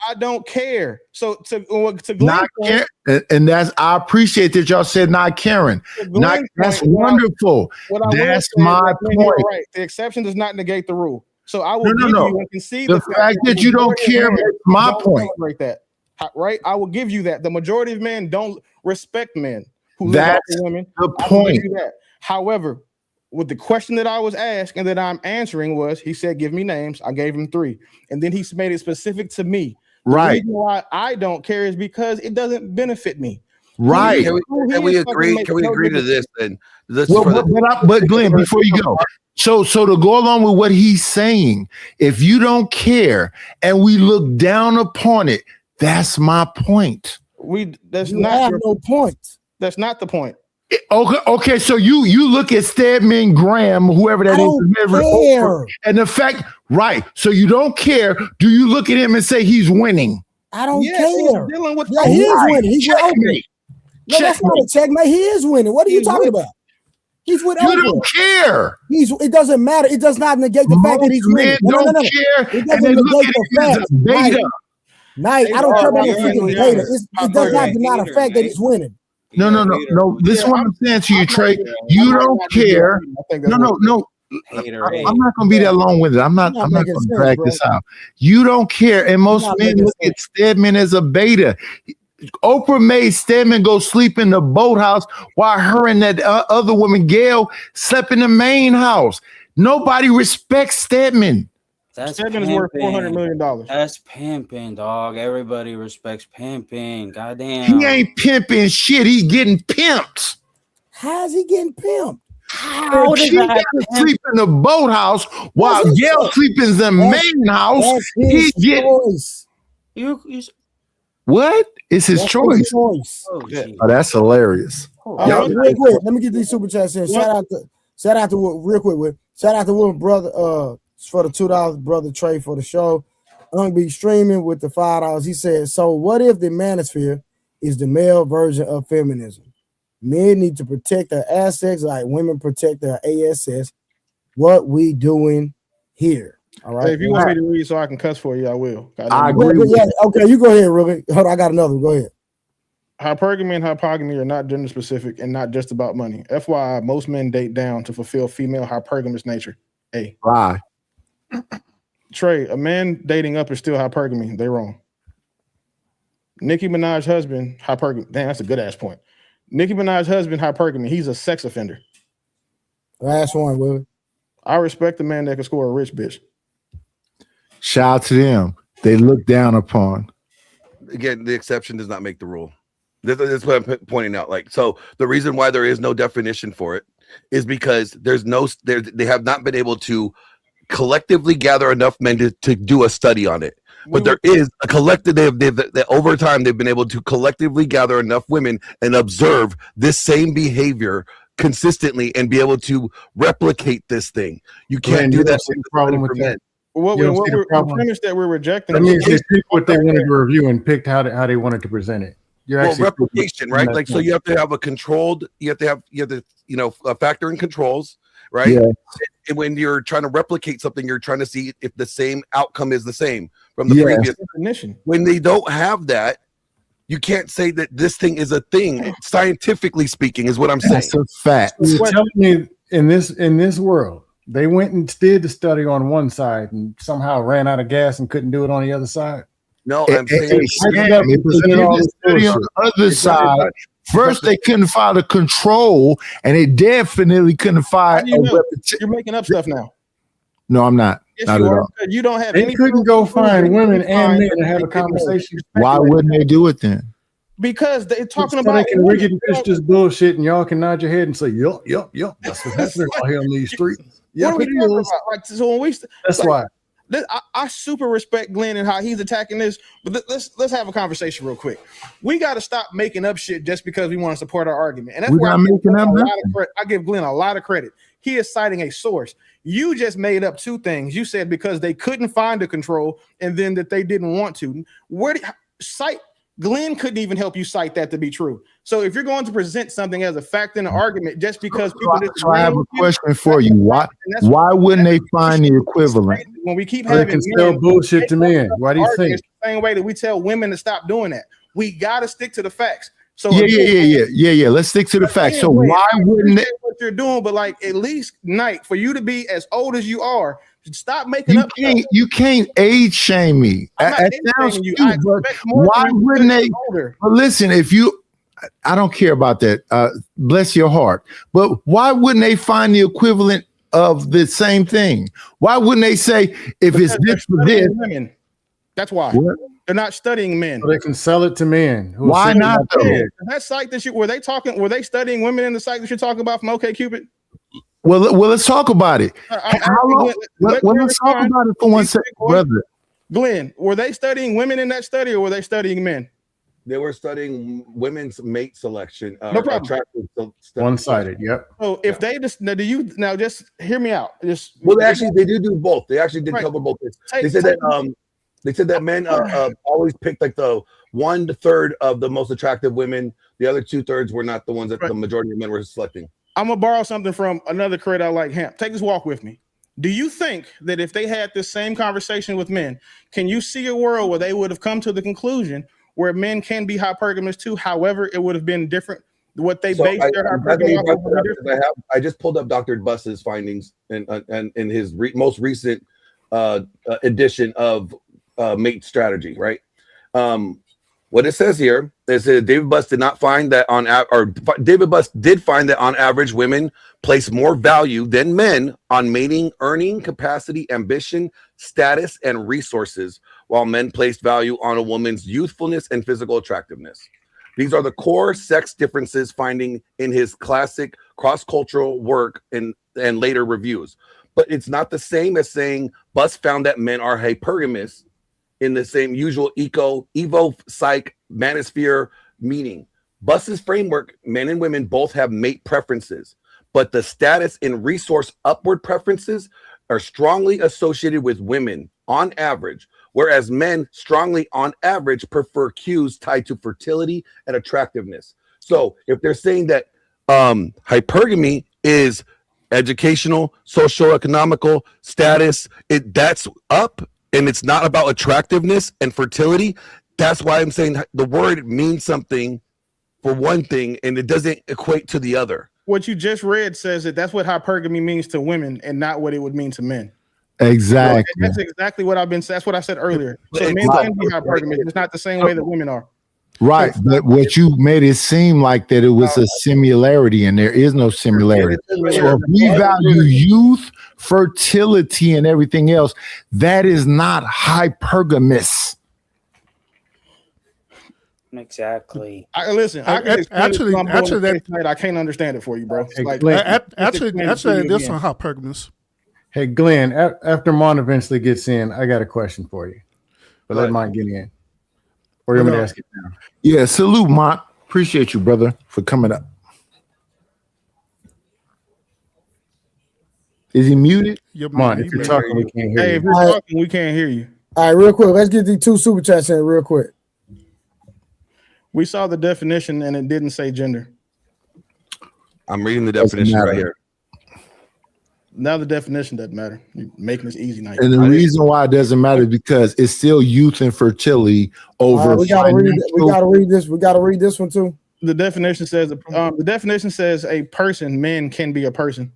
I don't care. So to not care, and that's I appreciate that y'all said not caring. That's wonderful. That's my point. Right. The exception does not negate the rule. So I will no. You and concede the fact that you don't care makes my point. Right. That right. I will give you that. The majority of men don't respect men who live that's off women. The point. However, with the question that I was asked and that I'm answering was, he said, give me names. I gave him 3. And then he made it specific to me. Right. The reason why I don't care is because it doesn't benefit me. Right. Can we agree to this then? But Glenn, before you go, so to go along with what he's saying, if you don't care and we look down upon it, that's my point. That's you not have no point. That's not the point. Okay. So you look at Stedman Graham, whoever that is, and the fact, right? So you don't care. Do you look at him and say he's winning? I don't care. Dealing with he is winning. He's with Oprah. No, that's not a checkmate. He is winning. What are you talking about? He's with Oprah. You don't care. It doesn't matter. It does not negate the fact that he's winning. No. Care. It doesn't negate the fact. Knight, I don't care about the freaking data. It does not deny the fact that he's winning. No. This is what I'm saying to you, Trey. You don't care. No. I'm not going to be that long-winded. I'm not going to drag this out. You don't care, and most men look at Stedman as a beta. Oprah made Stedman go sleep in the boathouse while her and that other woman, Gail, slept in the main house. Nobody respects Stedman. Stedman is worth $400 million. That's pimping, dog. Everybody respects pimping. Goddamn. He ain't pimping shit. He's getting pimped. How's he getting pimped? How She got to sleep in the boathouse while Gail sleeps in the main house. That's his choice. What? It's his choice. Oh, That's hilarious. Real quick, let me get these super chats in. Shout out to real quick. Shout out to Will brother for the $2 brother Trey for the show. Be streaming with the $5. He said, so what if the manosphere is the male version of feminism? Men need to protect their assets like women protect their ASS. What we doing here? All right. Hey, if you want me to read so I can cuss for you, I will. I agree. Okay, you go ahead, really. Hold on, I got another one. Go ahead. Hypergamy and hypogamy are not gender specific and not just about money. FYI, most men date down to fulfill female hypergamous nature. A. Why? Trey, a man dating up is still hypergamy. They wrong. Nicki Minaj's husband, hypergamy. Damn, that's a good ass point. Nicki Minaj's husband, hypergamy. He's a sex offender. Last one, Willie. I respect the man that can score a rich bitch. Shout out to them. They look down upon. Again, the exception does not make the rule. That's what I'm pointing out. Like, so the reason why there is no definition for it is because they have not been able to collectively gather enough men to do a study on it. But there is a collective. Over time they've been able to collectively gather enough women and observe this same behavior consistently and be able to replicate this thing. You can't do that. Problem with that. The premise that we're rejecting. That means they picked what they wanted to review and picked how they wanted to present it. Replication, right? Like, so you have to have a controlled. You have to factor in controls, right? Yeah. And when you're trying to replicate something, you're trying to see if the same outcome is the same from the previous definition. When they don't have that, you can't say that this thing is a thing. Scientifically speaking, is what I'm saying. That's a fact. You're telling me in this world, they went and did the study on one side and somehow ran out of gas and couldn't do it on the other side. No, I'm saying on the other side. First, they couldn't find a control, and they definitely couldn't find a repetition. You're making up stuff now. No, I'm not. Yes, not you at are. all. You don't have. They couldn't go find women and men and have a conversation. Why wouldn't they do it then? Because they're talking so about. They can rig it and pitch this bullshit, and y'all can nod your head and say, "Yup, yup, yup." That's what's happening out here on these streets. Yep, it is. Like, so when we. That's why. I super respect Glenn and how he's attacking this, but let's have a conversation real quick. We got to stop making up shit just because we want to support our argument, and that's why I give Glenn a lot of credit. He is citing a source. You just made up two things. You said because they couldn't find a control, and then that they didn't want to. Where do cite? Glenn couldn't even help you cite that to be true. So if you're going to present something as a fact in an argument, just because people I have a question for you. Why wouldn't they find the equivalent? When we keep having men bullshit to men, why do you think? It's the same way that we tell women to stop doing that. We got to stick to the facts. So yeah. Let's stick to the facts. So why wouldn't they? What you're doing, but like at least Knight, for you to be as old as you are, stop making up. You can't age shame me. That sounds cute, but why wouldn't they? But listen, I don't care about that. Bless your heart. But why wouldn't they find the equivalent of the same thing? Why wouldn't they say if it's this for this? Women. That's why they're not studying men. So they can sell it to men. Why not? That site that were they studying women in the site that you're talking about from OkCupid? Well, let's talk about it. Let's talk about it for 1 second, brother. Glenn, were they studying women in that study, or were they studying men? They were studying women's mate selection. No problem. One-sided. Yep. So if they just just hear me out. They do both. They actually did cover both. They said that men always picked like the 1/3 of the most attractive women. The other 2/3 were not the ones that the majority of men were selecting. I'm gonna borrow something from another creator I like, Hamp. Take this walk with me. Do you think that if they had this same conversation with men, can you see a world where they would have come to the conclusion where men can be hypergamous too? However, it would have been different. What they based their hypergamy off. I just pulled up Dr. Buss's findings and in his most recent edition of Mate Strategy, right? What it says here is that David Buss did not find that David Buss did find that on average women place more value than men on mating, earning capacity, ambition, status, and resources, while men placed value on a woman's youthfulness and physical attractiveness. These are the core sex differences finding in his classic cross-cultural work and later reviews. But it's not the same as saying Buss found that men are hypergamous in the same usual evo psych manosphere meaning. Buss's framework, men and women both have mate preferences, but the status and resource upward preferences are strongly associated with women on average, whereas men strongly on average prefer cues tied to fertility and attractiveness. So if they're saying that hypergamy is educational, socio-economical status, that's up, and it's not about attractiveness and fertility. That's why I'm saying the word means something for one thing, and it doesn't equate to the other. What you just read says that that's what hypergamy means to women and not what it would mean to men. Exactly. So that's exactly what I've been saying. That's what I said earlier. So men can be hypergamous. It's not the same way that women are. Right, but what you made it seem like that it was a similarity, and there is no similarity. So if we value youth, fertility, and everything else, that is not hypergamous. Exactly. Listen, I can actually that I can't understand it for you, bro. Like, actually, this on hypergamous. Hey, Glenn, after Mon eventually gets in, I got a question for you. But let Mont get in. Or you want me to ask it now? Yeah, salute, Mont. Appreciate you, brother, for coming up. Is he muted? Mont, if you're talking, we can't hear you. Hey, if you're talking, we can't hear you. All right, real quick. Let's get these 2 super chats in real quick. We saw the definition and it didn't say gender. I'm reading the definition right here. Now the definition doesn't matter. You're making this easy now. And the reason why it doesn't matter is because it's still youth and fertility over. We gotta read this. We gotta read this one too. The definition says a person. Men can be a person.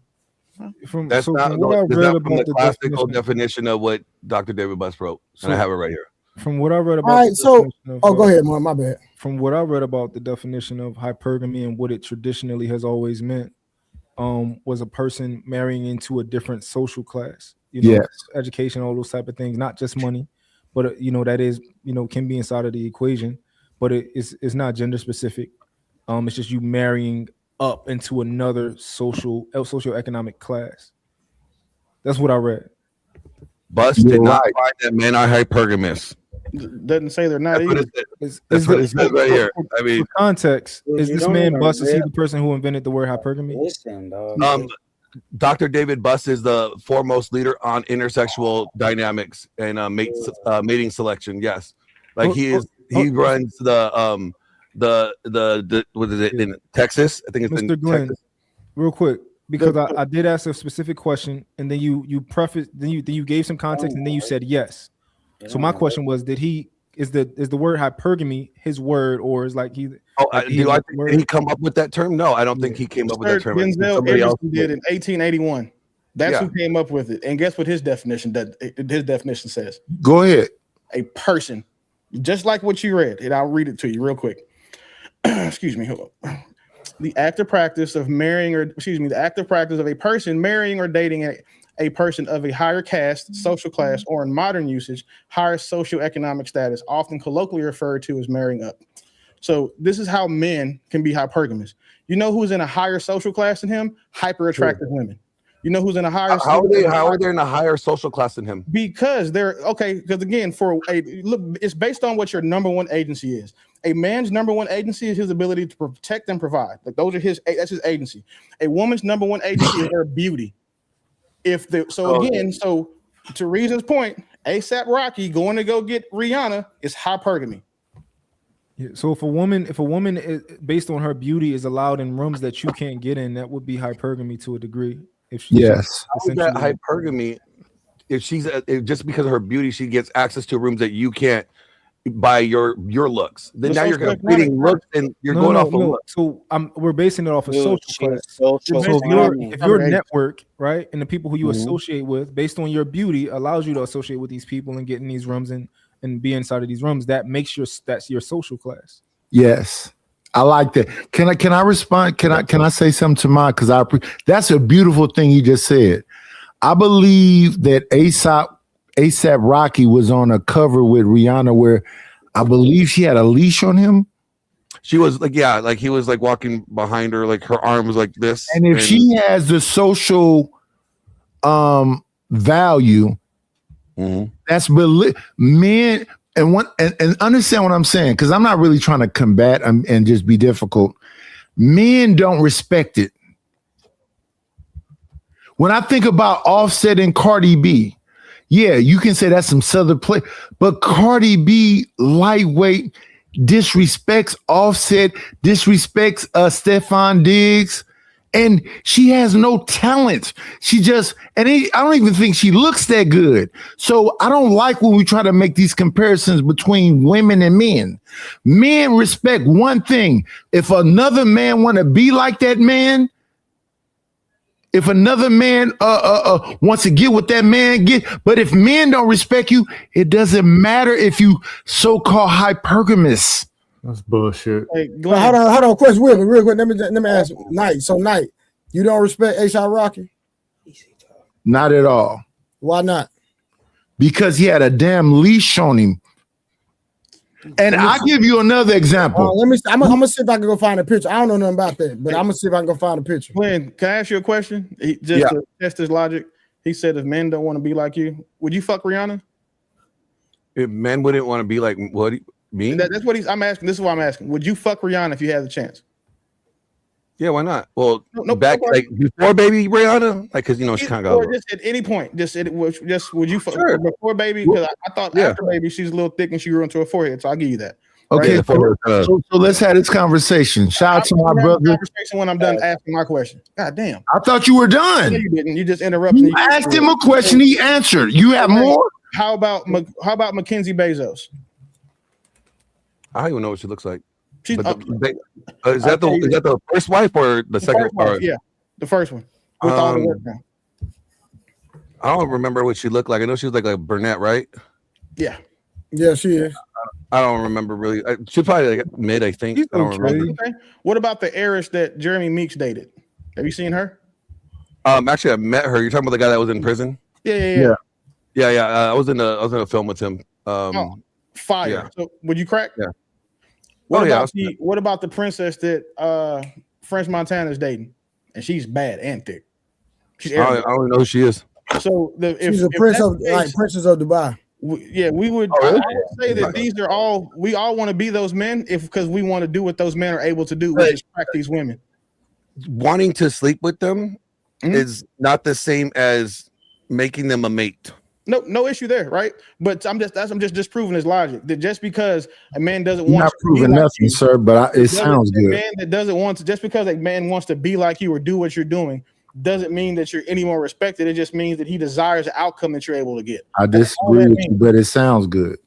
That's not from the classical definition of what Dr. David Buss wrote, and I have it right here. From what I read about, all right. So, go ahead, man. My bad. From what I read about the definition of hypergamy and what it traditionally has always meant, was a person marrying into a different social class. You know, yes. Education, all those type of things, not just money, but that is can be inside of the equation, but it's not gender specific. It's just you marrying up into another socioeconomic class. That's what I read. Buss did not find that men are hypergamous. Doesn't say they're not either. That's what it says right here. I mean, for context, is this man Buss? Is he the person who invented the word hypergamy? Listen, dog. Dr. David Buss is the foremost leader on intersexual dynamics and mating selection. Yes, like he runs the what is it in Texas? I think it's Mr. in Glenn, Texas. Real quick, because I did ask a specific question, and then you prefaced, then you gave some context, and then you said yes. So my question was, is the word hypergamy his word, or is like he? Did he come up with that term? No, I don't think he came up with that term. Denzel Anderson did in 1881. That's who came up with it. And guess what his definition says? Go ahead. A person, just like what you read, and I'll read it to you real quick. Excuse me. Hold on. The active practice of a person marrying or dating a person of a higher caste, social class, or in modern usage, higher socioeconomic status, often colloquially referred to as marrying up. So this is how men can be hypergamous. You know who's in a higher social class than him? Hyper attractive women. You know who's in a higher how are they in a higher social class than him? Because they're okay. Because again, it's based on what your number one agency is. A man's number one agency is his ability to protect and provide. Like that's his agency. A woman's number one agency is her beauty. So to Reason's point, ASAP Rocky going to go get Rihanna is hypergamy. Yeah, so if a woman is, based on her beauty is allowed in rooms that you can't get in, that would be hypergamy to a degree. Yes, that hypergamy. If she's just because of her beauty, she gets access to rooms that you can't by your looks. Then now you're competing looks and you're going off of looks. So we're basing it off of social class. So if your network, right, and the people who you associate with based on your beauty allows you to associate with these people and get in these rooms and be inside of these rooms, that makes that's your social class. Yes. I like that. Can I respond? Can I say something to mine? Because that's a beautiful thing you just said. I believe that ASAP Rocky was on a cover with Rihanna where I believe she had a leash on him. She was like, yeah, like he was like walking behind her, like her arm was like this. And if she has the social value, that's men and understand what I'm saying, because I'm not really trying to combat and just be difficult. Men don't respect it. When I think about Offset and Cardi B, yeah, you can say that's some southern play, but Cardi B, lightweight, disrespects Offset, disrespects Stephon Diggs, and she has no talent. She just, I don't even think she looks that good. So I don't like when we try to make these comparisons between women and men. Men respect one thing. If another man want to be like that man, if another man wants to get what that man get, but if men don't respect you, it doesn't matter if you so-called hypergamous. That's bullshit. Hey, hold on, question, real quick. Let me ask Knight. So Knight, you don't respect A$AP Rocky? Not at all. Why not? Because he had a damn leash on him. And I'll give you another example. I'm gonna see if I can go find a picture. I don't know nothing about that, but I'm gonna see if I can go find a picture. Glenn, can I ask you a question? To test his logic. He said, if men don't want to be like you, would you fuck Rihanna? If men wouldn't want to be like what me? That's what I'm asking. This is what I'm asking. Would you fuck Rihanna if you had the chance? Yeah, why not? Well, back like before baby Rihanna, like because you know she kind of got. Just at any point, would you fuck before baby? Because I thought after baby she's a little thick and she grew into her forehead, so I'll give you that. Okay, right? so let's have this conversation. Shout out to my brother. Conversation when I'm done asking my question. God damn! I thought you were done. No, you didn't. You just interrupted. You asked him a question. He answered. You have more. How about Mackenzie Bezos? I don't even know what she looks like. Is that the first wife or the second wife? Yeah, the first one. With all the work done. I don't remember what she looked like. I know she was like a brunette, right? Yeah. Yeah, she is. I don't remember really. She's probably like mid, I think. I don't remember. Okay. What about the heiress that Jeremy Meeks dated? Have you seen her? Actually, I met her. You're talking about the guy that was in prison? Yeah. I was in a film with him. Fire. Yeah. So would you crack? Yeah. What about the princess that French Montana's dating? And she's bad and thick. I don't know who she is. So she's a princess of Dubai. We would, I would say that we all want to be those men because we want to do what those men are able to do, which is crack these women. Wanting to sleep with them is not the same as making them a mate. No issue there, right? But I'm just disproving his logic that just because a man doesn't want not to proving be like nothing, you, sir, but it sounds good. Man that doesn't want to, just because a man wants to be like you or do what you're doing, doesn't mean that you're any more respected. It just means that he desires the outcome that you're able to get. I disagree with you, but it sounds good.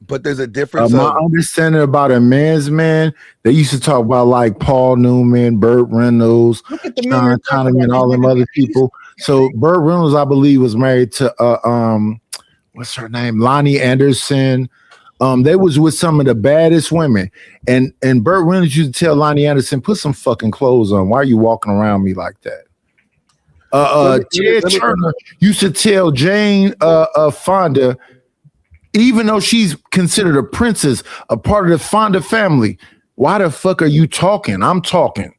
But there's a difference. My understanding about a man's man, they used to talk about like Paul Newman, Burt Reynolds, Sean Connery, and all them other people. So Burt Reynolds, I believe, was married to what's her name, Lonnie Anderson. They was with some of the baddest women, and Burt Reynolds used to tell Lonnie Anderson, "Put some fucking clothes on. Why are you walking around me like that?" Ted Turner used to tell Jane Fonda, even though she's considered a princess, a part of the Fonda family, why the fuck are you talking? I'm talking.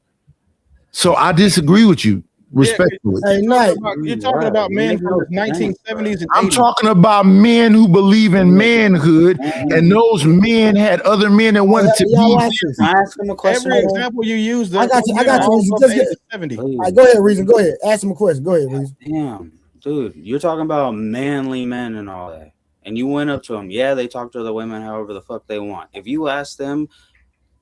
So I disagree with you, respectfully. Hey, Knight, you're talking about men from the 1970s and 80s. I'm talking about men who believe in manhood, and those men had other men that wanted to be. Ask him a question. Every example you use, I got you. Just get 70. All right, go ahead, Reason. Go ahead. Ask him a question. Go ahead, Reason. Damn, dude, you're talking about manly men and all that. And you went up to them. Yeah, they talk to the women however the fuck they want. If you ask them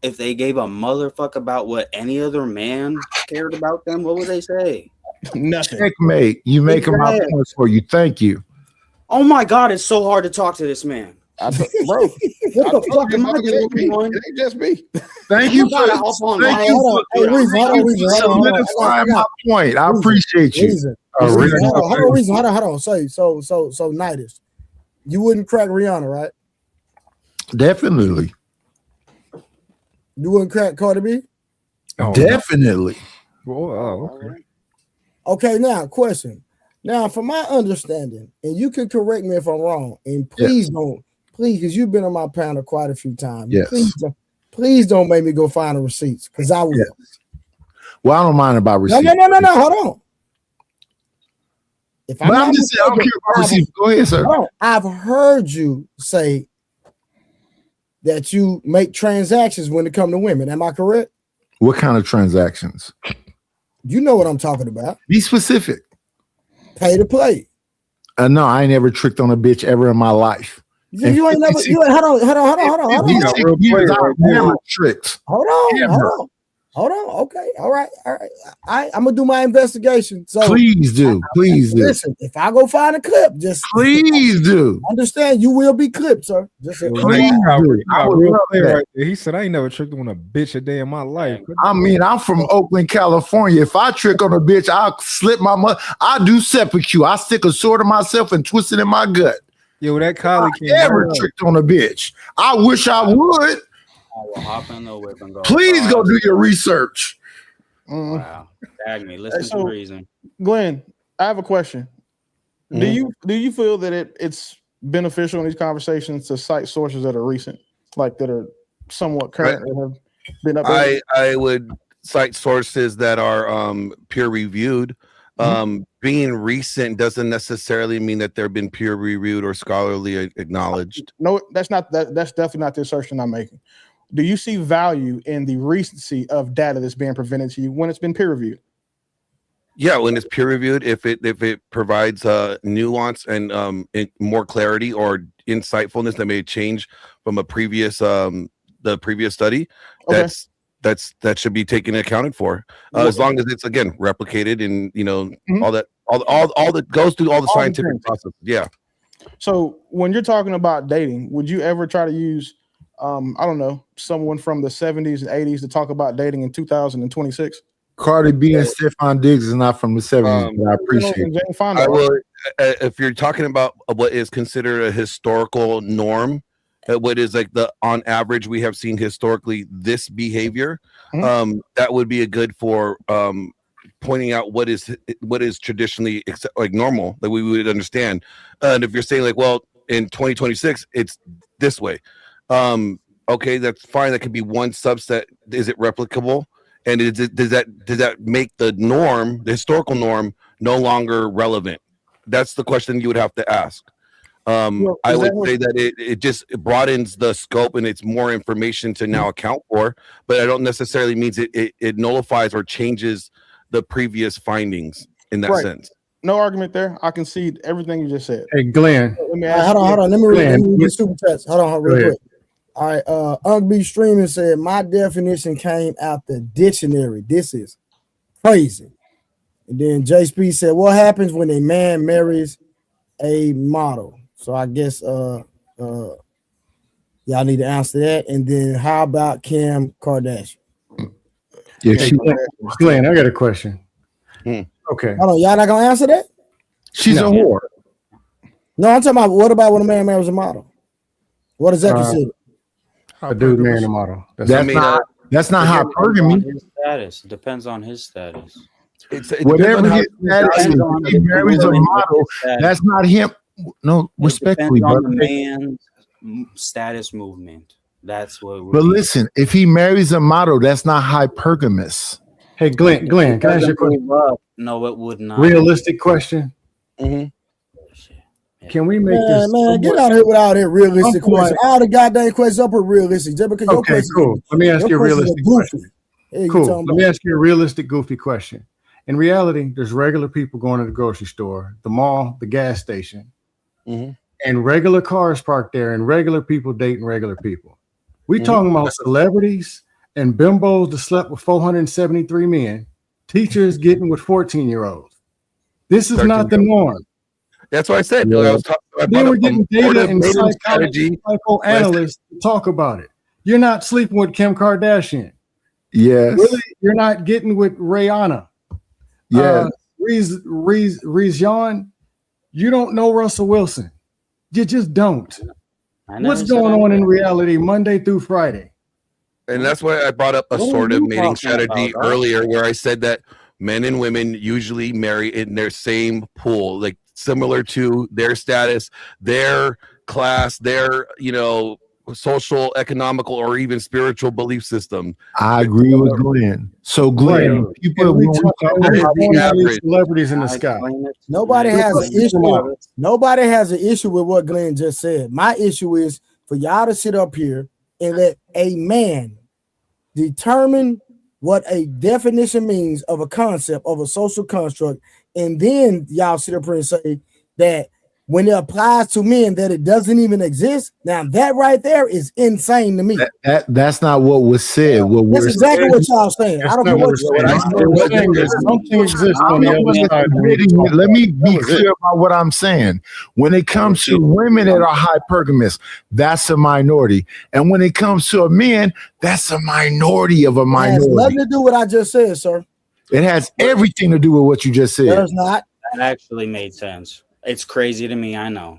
if they gave a motherfuck about what any other man cared about them, what would they say? Nothing. Checkmate. You making my points for you. Thank you. Oh my God, it's so hard to talk to this man. Bro, it ain't just me. Thank you for solidifying my point. I appreciate you. Hold on. So Nidus, you wouldn't crack Rihanna, right? Definitely. You wouldn't crack Cardi B? Oh, definitely. Okay. Okay, now question. Now, from my understanding, and you can correct me if I'm wrong, and please don't, because you've been on my panel quite a few times. Yes. Please don't make me go find the receipts because I will. Yes. Well, I don't mind about receipts. No. Hold on. If I'm just saying, I don't care about receipts. Go ahead, sir. I've heard you say that you make transactions when it comes to women. Am I correct? What kind of transactions? You know what I'm talking about. Be specific. Pay to play. No, I ain't never tricked on a bitch ever in my life. You ain't never. Hold on. I've never tricked. Hold on. Okay. All right. I'm gonna do my investigation. So please do. Listen, if I go find a clip, just please do. Understand, you will be clipped, sir. Just please do. Right. He said, "I ain't never tricked on a bitch a day in my life." I mean, I'm from Oakland, California. If I trick on a bitch, I'll slip my mother. I do seppuku. I stick a sword in myself and twist it in my gut. Yo, that collie I never tricked on a bitch. I wish I would. I will hop in the whip and go. Please go do your research. Wow, tag me. Listen to reason. Glenn, I have a question. Do you feel that it's beneficial in these conversations to cite sources that are recent, like that are somewhat current or have been updated? I would cite sources that are peer reviewed. Being recent doesn't necessarily mean that they've been peer reviewed or scholarly acknowledged. No, that's definitely not the assertion I'm making. Do you see value in the recency of data that's being presented to you when it's been peer reviewed? Yeah, when it's peer reviewed, if it provides nuance and more clarity or insightfulness that may change from a previous the previous study, that should be taken and accounted for. As long as it's again replicated and all that goes through all the scientific process. Yeah. So when you're talking about dating, would you ever try to use I don't know, someone from the 70s and 80s to talk about dating in 2026? Cardi B and Stephon Diggs is not from the 70s, but I appreciate it. I will, if you're talking about what is considered a historical norm, what is like on average we have seen historically this behavior, that would be a good for pointing out what is traditionally like normal that we would understand. And if you're saying like, well, in 2026 it's this way, okay, that's fine. That could be one subset. Is it replicable? And does that make the norm, the historical norm, no longer relevant? That's the question you would have to ask. I would say that it just broadens the scope and it's more information to now account for, but I don't necessarily means it nullifies or changes the previous findings in that sense. No argument there. I concede everything you just said. Hey, Glenn. Hold on. Let me read the super chats. Hold on, real quick. All right, Ugby Streaming said, my definition came out the dictionary. This is crazy. And then JSP said, what happens when a man marries a model? So I guess y'all need to answer that. And then how about Kim Kardashian? Yeah, Glenn, I got a question. Okay. Hold on, y'all not gonna answer that? She's a whore. No, I'm talking about what about when a man marries a model? What does that consider? A dude marrying a model. That's not hypergamy. His status depends on his status. Whatever his status is, he marries a model. That's not him. No, respectfully, brother. On the man's status movement. That's what. But listen, if he marries a model, that's not hypergamous. Hey, Glenn, can I ask you a question? No, it would not. Realistic question. Can we make this? Man, get out of here with all that realistic questions. All the goddamn questions up are realistic. Just because your questions, cool. Let me ask you a realistic question. Cool. Let me ask you a realistic, goofy question. In reality, there's regular people going to the grocery store, the mall, the gas station, and regular cars parked there, and regular people dating regular people. We talking about celebrities and bimbos that slept with 473 men, teachers getting with 14-years-olds. This is not the norm. That's what I said. Then we're getting data and psychoanalysts to talk about it. You're not sleeping with Kim Kardashian. Yes. Really, you're not getting with Rihanna. Yeah. Rijan, you don't know Russell Wilson. You just don't. What's going on in reality Monday through Friday? And that's why I brought up assortive mating strategy earlier, where I said that men and women usually marry in their same pool, like similar to their status, their class, their, social, economical, or even spiritual belief system. I agree with Glenn. So Glenn, people we talk about celebrities in the sky. Nobody has an issue. Nobody has an issue with what Glenn just said. My issue is for y'all to sit up here and let a man determine what a definition means of a concept of a social construct, and then y'all sit up here and say that when it applies to men that it doesn't even exist. Now that right there is insane to me. That's not what was said. That's exactly what y'all saying. I don't know what you're saying. Something exists on the other side. Let me be clear about what I'm saying. When it comes to women that are hypergamous, that's a minority. And when it comes to men, that's a minority of a minority. It has nothing to do with what I just said, sir. It has everything to do with what you just said. There's not. That actually made sense. It's crazy to me, I know.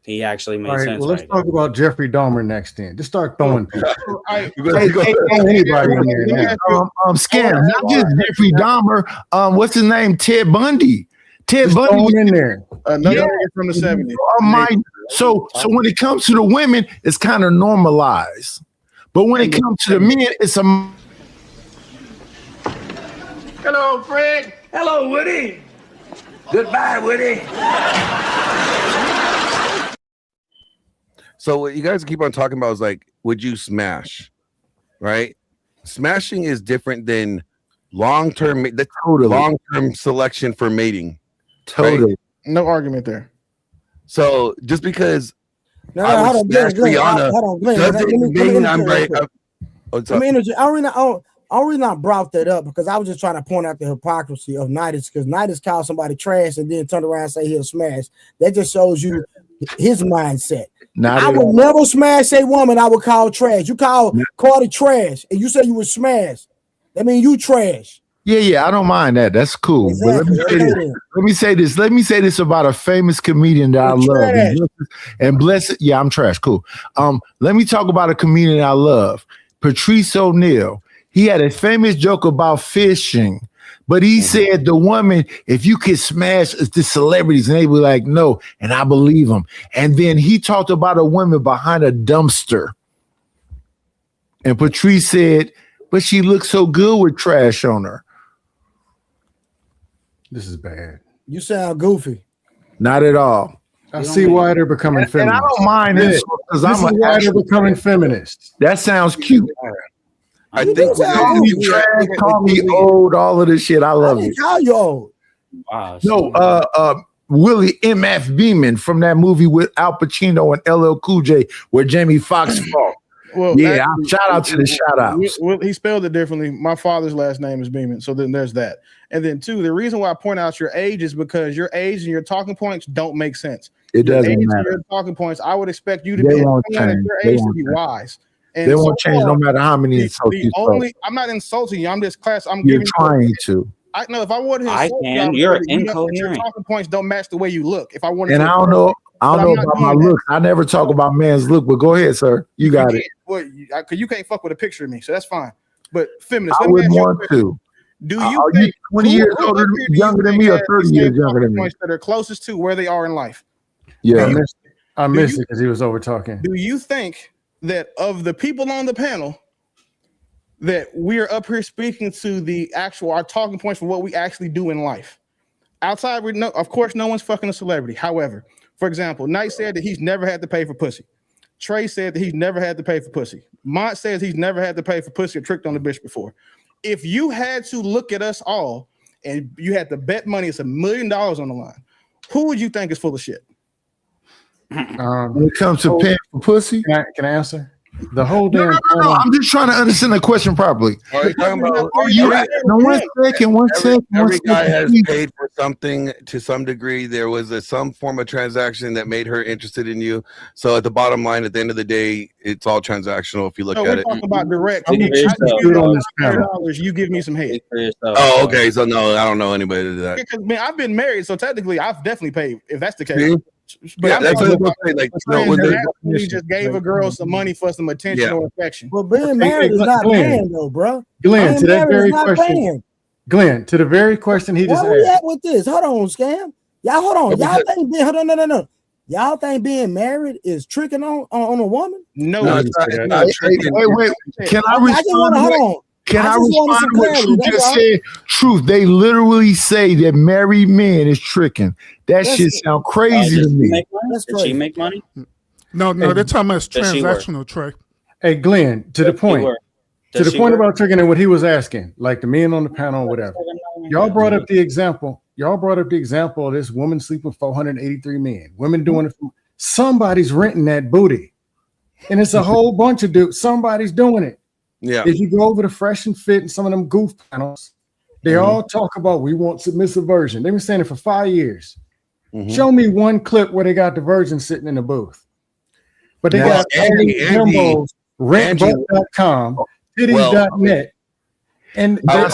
He actually made sense. Well, let's talk about Jeffrey Dahmer next then. Just start throwing people. Anybody in there now. Scam, not just Jeffrey Dahmer. What's his name? Ted Bundy. Ted Bundy in there. Another from the 70s. So when it comes to the women, it's kind of normalized. But when it comes to the men, it's a... Hello, Fred. Hello, Woody. Goodbye, Woody. So what you guys keep on talking about is like, would you smash? Right? Smashing is different than long-term selection for mating. Totally. Right? No argument there. So just because I already not brought that up because I was just trying to point out the hypocrisy of Nidus, because Nidus called somebody trash and then turned around and say he'll smash. That just shows you his mindset. I would never smash a woman I would call trash. You call Cardi trash and you say you would smash. That means you trash. Yeah, I don't mind that. That's cool. Exactly. But let me say this about a famous comedian that I love. And bless it. Yeah, I'm trash. Cool. Let me talk about a comedian I love, Patrice O'Neal. He had a famous joke about fishing, but he said the woman, if you could smash the celebrities, and they were like, no, and I believe him. And then he talked about a woman behind a dumpster. And Patrice said, but she looks so good with trash on her. This is bad. You sound goofy. Not at all. I see why they're becoming feminist. And I don't mind this because I'm why they're becoming feminist. That sounds cute. I think call me trash, call me old, all of this shit. I love it. Call you old. Wow. No, Willie M.F. Beeman from that movie with Al Pacino and LL Cool J where Jamie Foxx fought. Well, yeah, shout out to the shout outs. Well, he spelled it differently. My father's last name is Beeman, so then there's that. And then two, the reason why I point out your age is because your age and your talking points don't make sense. It doesn't matter. Your talking points, I would expect you to be your age to be wise. And they won't change no matter how many insults you throw. I'm not insulting you. I'm just I'm You're giving trying to. I know if I wanted to insult you're you, incoherent. your talking points don't match the way you look. If I wanted, and I don't know about my looks. I never talk about man's look, but go ahead, sir. You got it. Well, because you can't fuck with a picture of me, so that's fine. But feminist, I would want to. Do you think 20 years older, younger than me, or 30 years younger than me? That are closest to where they are in life. Yeah, I missed it because he was over talking. Do you think that of the people on the panel that we're up here speaking to our talking points for what we actually do in life? Outside, of course, no one's fucking a celebrity. However, for example, Knight said that he's never had to pay for pussy. Trey said that he's never had to pay for pussy. Mont says he's never had to pay for pussy or tricked on the bitch before. If you had to look at us all and you had to bet money, it's $1 million on the line, who would you think is full of shit? When it comes to paying for pussy, can I answer? The whole damn. No. I'm just trying to understand the question properly. Are you talking about? One second. Every guy has paid for something to some degree. There was some form of transaction that made her interested in you. So at the bottom line, at the end of the day, it's all transactional. If you look at it, we're talking about direct. You give me some hate. Oh, okay. So no, I don't know anybody to do that. Because man, I've been married, so technically, I've definitely paid. If that's the case. See? But yeah, that's what I'm saying. We just gave a girl some money for some attention or affection. Well, being married is not paying, though, bro. Glenn, to that very question. Glenn, to the very question he just asked. Where we at with this? Hold on, Scam. Y'all, hold on. Y'all ain't been. Hold on, no. Y'all think being married is tricking on a woman? No, it's not tricking. Wait. Can I I just want to respond? hold on. Can I just wanted respond some to what clarity, you that's just all. said? Truth. They literally say that married men is tricking. That shit sound crazy to me. Does she make money? No, they're talking about transactional, Trey. Hey, Glenn, to the point. To the point about tricking and what he was asking, like the men on the panel or whatever. Y'all brought up the example. Y'all brought up the example of this woman sleeping with 483 men. Women doing it. Somebody's renting that booty. And it's a whole bunch of dudes. Somebody's doing it. Yeah. If you go over to Fresh and Fit and some of them goof panels, they all talk about we want submissive virgin. They've been saying it for 5 years. Show me one clip where they got the virgin sitting in the booth. But they got Jimbos, rentbook.com, titties.net, and they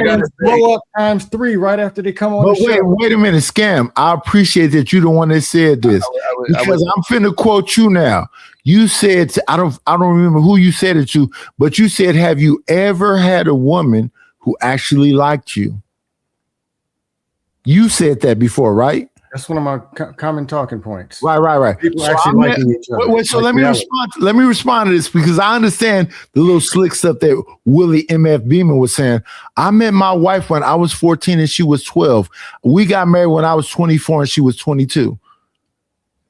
only blow up times 3 right after they come on the show. Wait a minute, Scam. I appreciate that you the one that said this because I'm finna quote you now. You said I don't remember who you said it to, but you said, "Have you ever had a woman who actually liked you?" You said that before, right? That's one of my common talking points. Right. People actually liking each other. So let me respond. Let me respond to this because I understand the little slick stuff that Willie MF Beeman was saying. I met my wife when I was 14 and she was 12. We got married when I was 24 and she was 22.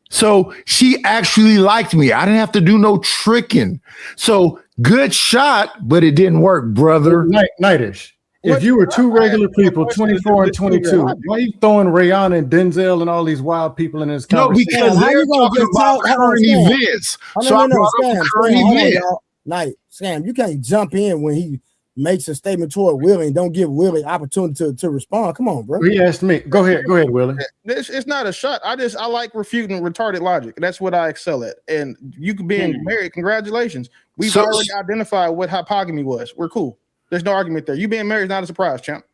So she actually liked me. I didn't have to do no tricking. So good shot, but it didn't work, brother. Nightish. If you were two regular people, 24 and 22, why are you throwing Rihanna and Denzel and all these wild people in this conversation? No, because they're talking about current events. So I brought up current events. Scam, you can't jump in when he makes a statement toward Willie and don't give Willie opportunity to respond. Come on, bro. He asked me. Go ahead, Willie. It's not a shot. I like refuting retarded logic. That's what I excel at. And you being married, congratulations. We've already identified what hypergamy was. We're cool. There's no argument there. You being married is not a surprise, champ.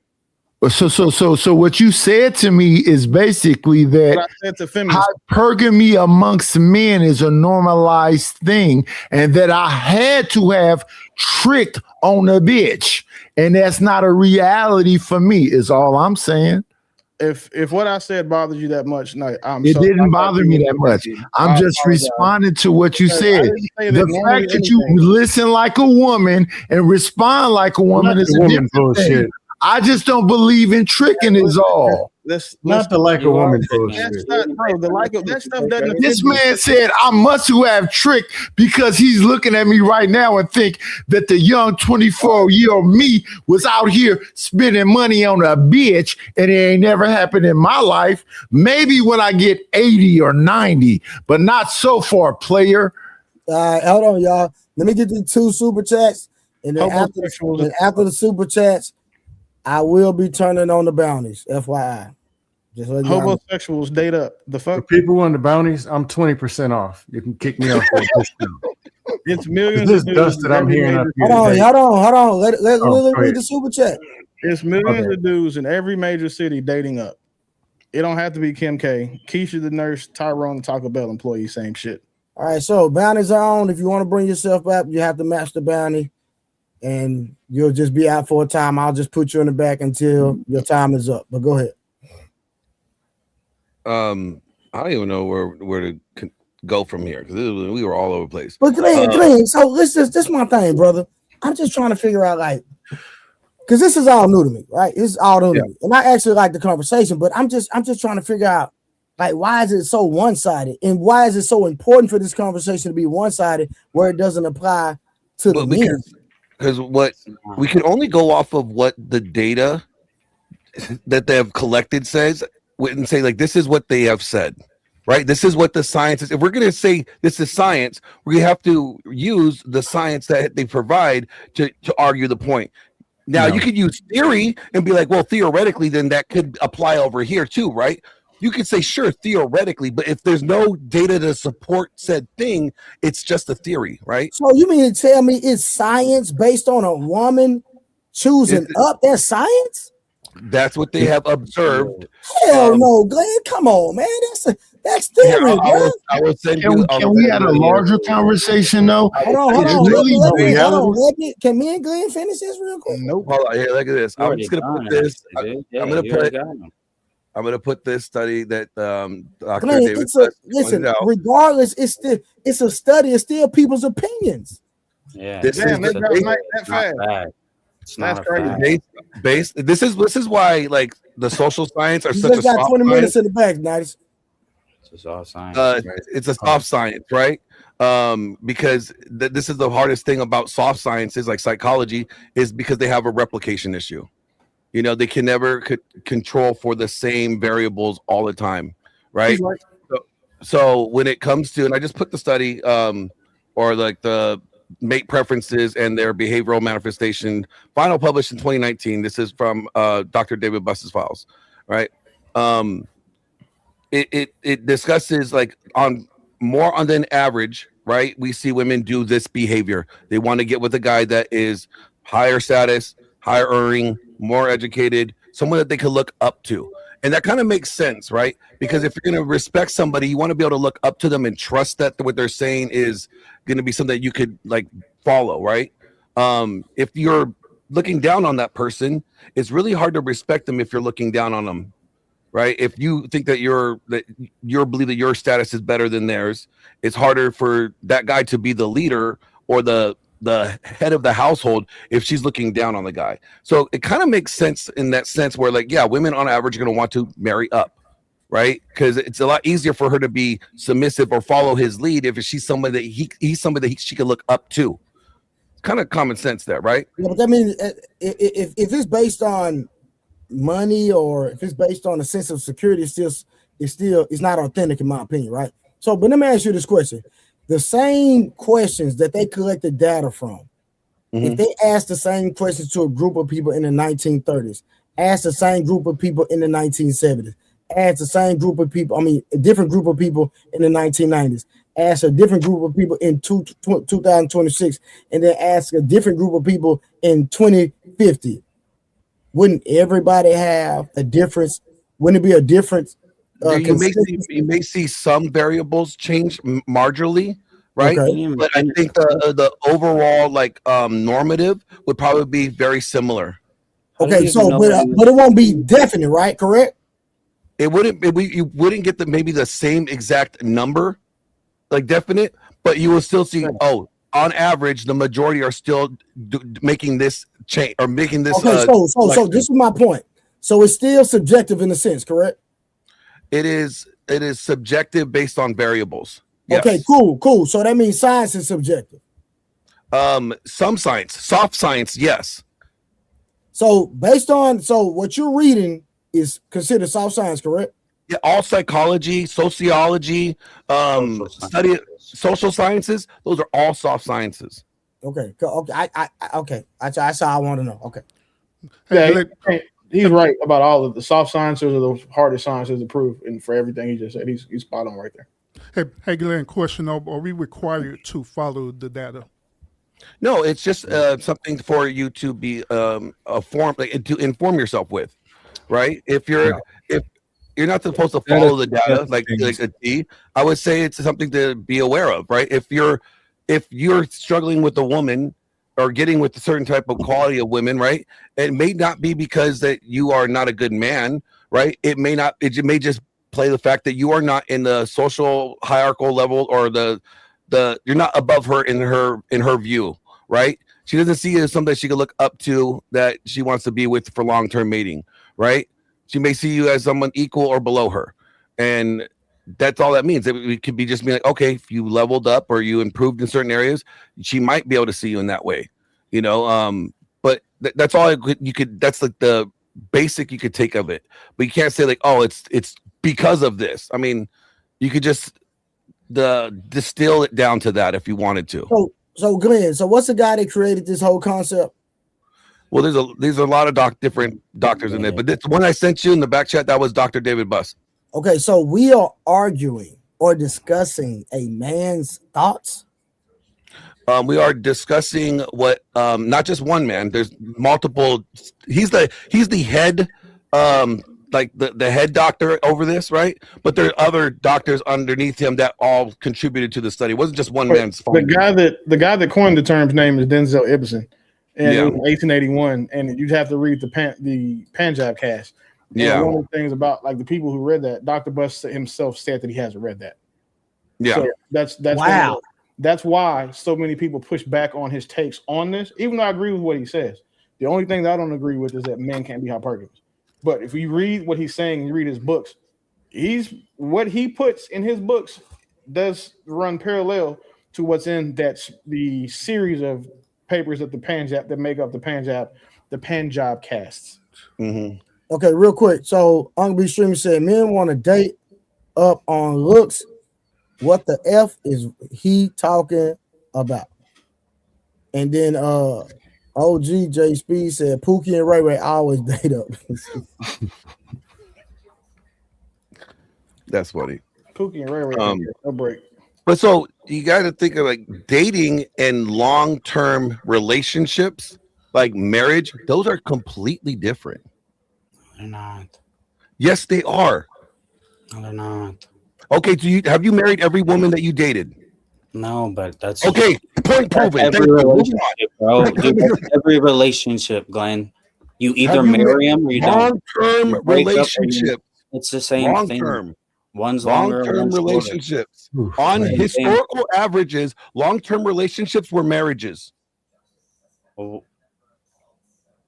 So what you said to me is basically that hypergamy amongst men is a normalized thing, and that I had to have tricked on a bitch, and that's not a reality for me. Is all I'm saying. If what I said bothers you that much, no, it didn't bother me that much. I'm just responding to what you said. The fact that you listen like a woman and respond like a woman is a different thing. I just don't believe in tricking is all. Not the like a woman bullshit. That's not, bro. That stuff doesn't. This man said I must have tricked because he's looking at me right now and think that the young 24-year-old me was out here spending money on a bitch and it ain't never happened in my life. Maybe when I get 80 or 90, but not so far, player. Hold on, y'all. Let me get these 2 super chats, and then after the super chats, I will be turning on the bounties, FYI. Just homosexuals date up. The fuck? For people on the bounties, I'm 20% off. You can kick me off. It's millions. This dust that I'm hearing up here. Hold on. Let Willie read the super chat. It's millions of dudes in every major city dating up. It don't have to be Kim K. Keisha the nurse, Tyrone the Taco Bell employee, same shit. All right, so bounties are on. If you want to bring yourself back, you have to match the bounty. And you'll just be out for a time. I'll just put you in the back until your time is up. But go ahead. I don't even know where to go from here because we were all over the place. But Glenn, so this is my thing, brother. I'm just trying to figure out, like, because this is all new to me, right? This is all new to me, and I actually like the conversation. But I'm just trying to figure out, like, why is it so one-sided, and why is it so important for this conversation to be one-sided where it doesn't apply to the men? Because what we can only go off of what the data that they have collected says, and say, like, this is what they have said, right? This is what the science is. If we're going to say this is science, we have to use the science that they provide to argue the point. Now, you could use theory and be like, well, theoretically, then that could apply over here too, right? You could say, sure, theoretically, but if there's no data to support said thing, it's just a theory, right? So you mean to tell me it's science based on a woman choosing up? That's science? That's what they have observed. Hell no, Glenn, come on, man. That's theory, bro. I will send you. Can we have a larger conversation, though? Hold on. Can me and Glenn finish this real quick? Nope. Hold on. Here, look at this. I'm just gonna put this. I'm gonna put. I'm gonna put this study that Dr. Glenn, David listen, regardless, it's a study. It's still people's opinions. Yeah, this is Damn, that fast. It's not That's a crazy. fact. This is why like the social science are You such a just got soft 20 minutes science. in the back, nice. It's all science. It's a soft science, right? Because this is the hardest thing about soft sciences, like psychology, is because they have a replication issue. You know, they can never control for the same variables all the time, right? So when it comes to, and I just put the study, or like the mate preferences and their behavioral manifestation, final published in 2019. This is from Dr. David Buss's files, right? It discusses like on than average, right? We see women do this behavior. They want to get with a guy that is higher status, higher earning, more educated, someone that they could look up to. And that kind of makes sense, right? Because if you're going to respect somebody, you want to be able to look up to them and trust that what they're saying is going to be something that you could like follow, right? If you're looking down on that person, it's really hard to respect them if you're looking down on them, right? If you think that you believe that your status is better than theirs, it's harder for that guy to be the leader or the head of the household if she's looking down on the guy. So it kind of makes sense in that sense where like, yeah, women on average are going to want to marry up, right? Because it's a lot easier for her to be submissive or follow his lead if she's somebody that he's somebody that she can look up to. It's kind of common sense there, right? Yeah, but that means if it's based on money or if it's based on a sense of security, it's not authentic in my opinion, right? So, but let me ask you this question. The same questions that they collected data from, if they asked the same questions to a group of people in the 1930s, asked the same group of people in the 1970s, asked the same group of people, a different group of people in the 1990s, asked a different group of people in 2026, and then ask a different group of people in 2050, wouldn't everybody have a difference? Wouldn't it be a difference? You may see some variables change marginally, right? Okay. But I think the overall like normative would probably be very similar. Okay, so but it won't be definite, right? Correct? It wouldn't. You wouldn't get maybe the same exact number, like definite, but you will still see. Oh, on average, the majority are still making this change or making this. Okay, so this is my point. So it's still subjective in a sense, correct? It is subjective based on variables. Yes. Okay, cool. So that means science is subjective. Some science, soft science, yes. So based on what you're reading is considered soft science, correct? Yeah, all psychology, sociology, study social sciences, those are all soft sciences. Okay. That's how I want to know. Okay. Yeah, he's right about all of the soft sciences or the hardest sciences to prove, and for everything he just said, he's spot on right there. Hey, Glenn, question: are we required to follow the data? No, it's just something for you to be to inform yourself with, right? If you're not supposed to follow the data like a T, I would say it's something to be aware of, right? If you're struggling with a woman or getting with a certain type of quality of women, right? It may not be because that you are not a good man, right? It may just play the fact that you are not in the social hierarchical level or you're not above her in her view, right? She doesn't see you as something she could look up to that she wants to be with for long-term mating, right? She may see you as someone equal or below her. And that's all that means. It could be just being like, okay, if you leveled up or you improved in certain areas, she might be able to see you in that way, you know? But that's all you could, that's like the basic you could take of it. But you can't say like, oh, it's because of this. I mean, you could just distill it down to that if you wanted to. So Glenn, what's the guy that created this whole concept? Well, there's a lot of different doctors in there, but this one I sent you in the back chat, that was Dr. David Buss. Okay, so we are arguing or discussing a man's thoughts. We are discussing what not just one man. There's multiple. He's the head, like the head doctor over this, right? But there are other doctors underneath him that all contributed to the study. It wasn't just one man's fault. The guy that coined the term's name is Denzel Ibsen, and it was 1881. And you'd have to read the Punjab cast. Yeah. And one of the things about like the people who read that, Dr. Bush himself said that he hasn't read that. Yeah. So that's wow. That's why so many people push back on his takes on this, even though I agree with what he says. The only thing that I don't agree with is that men can't be hypergamous. But if you read what he's saying, you read his books, what he puts in his books does run parallel to what's in the series of papers that make up the Punjab casts. Mm-hmm. Okay, real quick. So Uncle B Streamer said men want to date up on looks. What the F is he talking about? And then OG J Speed said Pookie and Ray Ray always date up. That's funny. Pookie and Ray Ray no break. But so you got to think of like dating and long-term relationships, like marriage. Those are completely different. They're not. Yes, they are. No, they're not. Okay, have you married every woman that you dated? No, but that's okay. Point proven. Every relationship, bro. Dude, every relationship, Glenn. You either marry them or you don't. Long-term relationship. It's the same thing. One's longer. Long-term relationships. On historical averages, long-term relationships were marriages. Oh.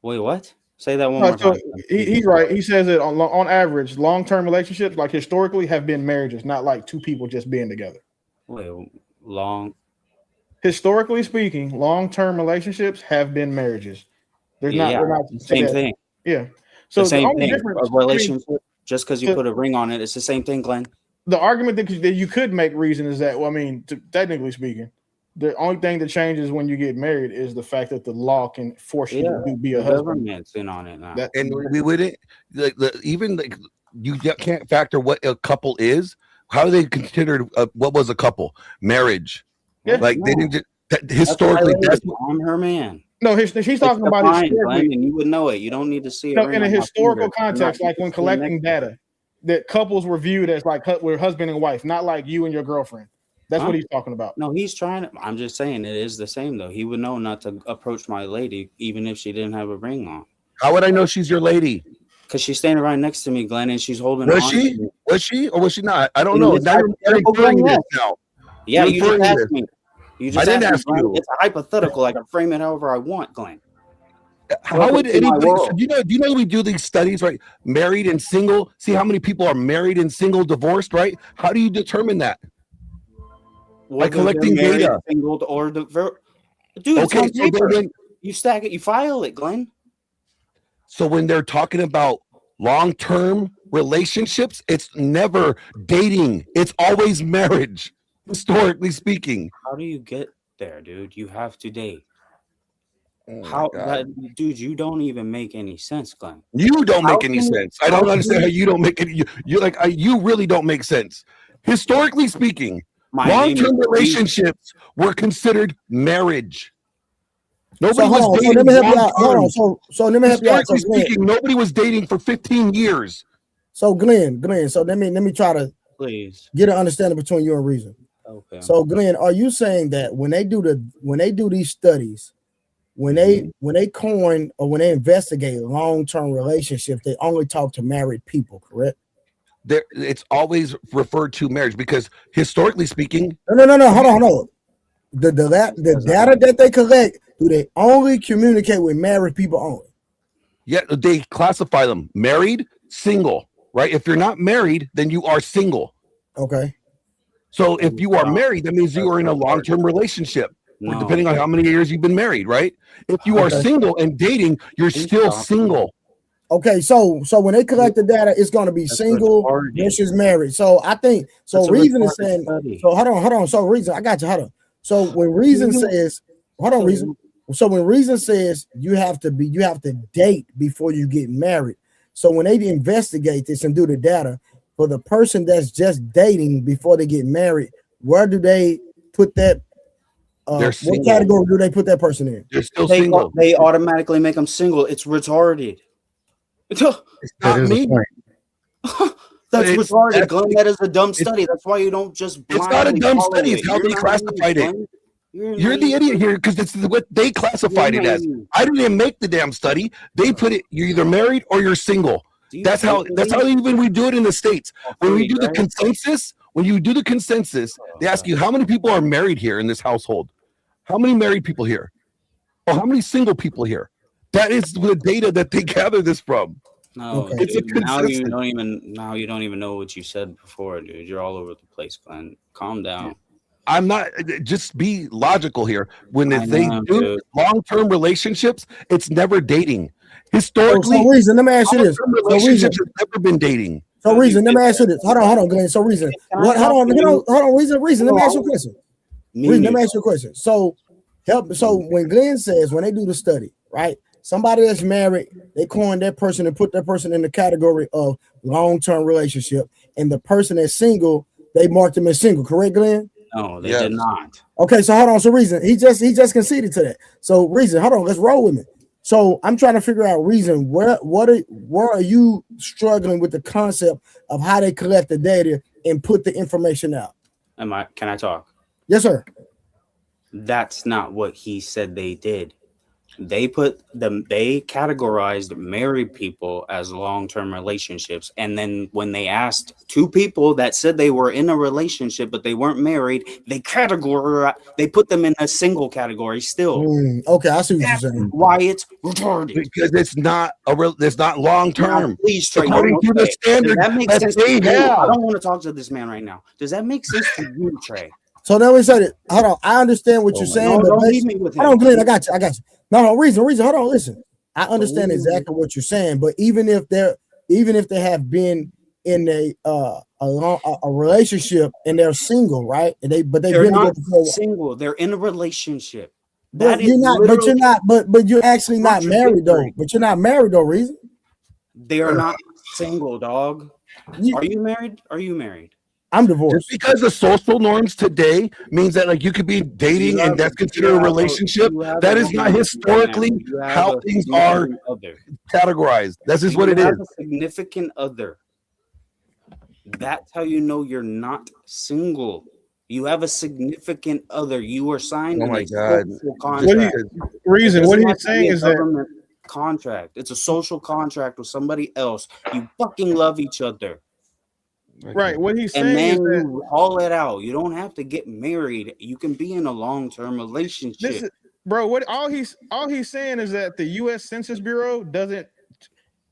Wait, what? Say that one more time. He's right. He says that on average, long-term relationships, like historically, have been marriages, not like two people just being together. Wait, historically speaking, long-term relationships have been marriages. They're not the same thing. Yeah. So the same only thing. difference, A relationship, just because you put a ring on it, it's the same thing, Glenn. The argument that you could make reason is that, well, I mean, technically speaking, the only thing that changes when you get married is the fact that the law can force you to be a husband. Government's in on it now. And we wouldn't even you can't factor what a couple is. How are they considered? What was a couple? Marriage. Yeah, they didn't just, historically. I'm her man. No, he's talking about historically, and you would know it. You don't need to see it. No, in a historical context, like when collecting data, that couples were viewed as like we're husband and wife, not like you and your girlfriend. That's what he's talking about. No, he's trying to. I'm just saying it is the same though. He would know not to approach my lady even if she didn't have a ring on. How would I know she's your lady? Because she's standing right next to me, Glenn, and she's holding. Was she? Was she or was she not? I don't know. Now you're inferring this now. Yeah, you just asked me. I didn't ask you. It's a hypothetical. I can frame it however I want, Glenn. How would anybody? So do you know we do these studies, right? Married and single. See how many people are married and single, divorced, right? How do you determine that? By collecting data. Single or dude, okay, so then you stack it, you file it, Glenn. So when they're talking about long-term relationships, it's never dating. It's always marriage, historically speaking. How do you get there, dude? You have to date. Dude, you don't even make any sense, Glenn. You don't make any sense. I don't understand how you don't make any. You really don't make sense. Historically speaking, long-term relationships were considered marriage. Nobody was dating. Let me help you out. Hold on. So let me help you out. Historically speaking, nobody was dating for 15 years. So Glenn. So let me try to get an understanding between you and Reason. Okay. So Glenn, are you saying that when they do these studies, when they coin or when they investigate long-term relationships, they only talk to married people, correct? It's always referred to marriage because historically speaking. No. Hold on. The data that they collect, do they only communicate with married people only? Yeah, they classify them married, single, right? If you're not married, then you are single. Okay. So if you are married, that means you are in a long-term relationship, depending on how many years you've been married, right? If you are single and dating, you're still single. Okay, so when they collect the data, it's going to be single versus married. So I think Reason is saying. So hold on. So Reason, I got you. Hold on. So when Reason says, Reason. So when Reason says you have to date before you get married. So when they investigate this and do the data for the person that's just dating before they get married, where do they put that? What category do they put that person in? They're still single. They automatically make them single. It's retarded. It's not me. That's retarded, Glenn. That is a dumb study. That's why you don't just. It's not a dumb study. It's how they classified it. You're the idiot here because it's what they classified it as. I didn't even make the damn study. They put it. You're either married or you're single. That's how even we do it in the States. When we do the consensus, they ask you how many people are married here in this household. How many married people here? Or how many single people here? That is the data that they gather this from. No, It's dude, a now you consistent. don't even know what you said before, dude. You're all over the place, Glenn. Calm down. I'm not. Just be logical here. When I they know, do dude. long-term relationships, it's never dating. Historically, so Reason, let me ask you this. long-term So Reason, relationships have never been dating. so Reason, let me ask you this. Hold on, Glenn. So Reason, what? Hold on, Reason. Let me ask you a question. Reason, let me ask you a question. So when Glenn says when they do the study, right? Somebody that's married, they coin that person and put that person in the category of long-term relationship, and the person that's single, they marked them as single. Correct, Glenn? No, they did not. Okay, so hold on. So Reason, he just conceded to that. So Reason, hold on, let's roll with me. So I'm trying to figure out Reason, where are you struggling with the concept of how they collect the data and put the information out? Can I talk? Yes, sir. That's not what he said they did. They categorized married people as long-term relationships, and then when they asked two people that said they were in a relationship but they weren't married, they put them in a single category still. Okay, I see what you're saying. Why it's retarded? Because it's not long-term. Please, Trey, according to the standard that makes sense they to you? have. I don't want to talk to this man right now. Does that make sense to you, Trey? So then we said it. Hold on, I understand what you're saying. No, don't leave me with him. Hold on, Glenn, I got you. No, Reason. Hold on, listen. I understand exactly what you're saying, but even if they have been in a relationship and they're single, right? And they're been not together single. They're in a relationship. But you're actually not married though. But you're not married though, Reason. They are not single, dog. Are you married? Are you married? I'm divorced. Just because the social norms today means that like you could be dating and that's considered a relationship, that is not historically how things are categorized. That's just what it is. A significant other. That's how you know you're not single. You have a significant other. You are signed. Oh my God! Contract. What he's saying is that contract. It's a social contract with somebody else. You fucking love each other. Right. What he's saying and then is that you haul it out. You don't have to get married. You can be in a long-term relationship. What all he's saying is that the U.S. Census Bureau doesn't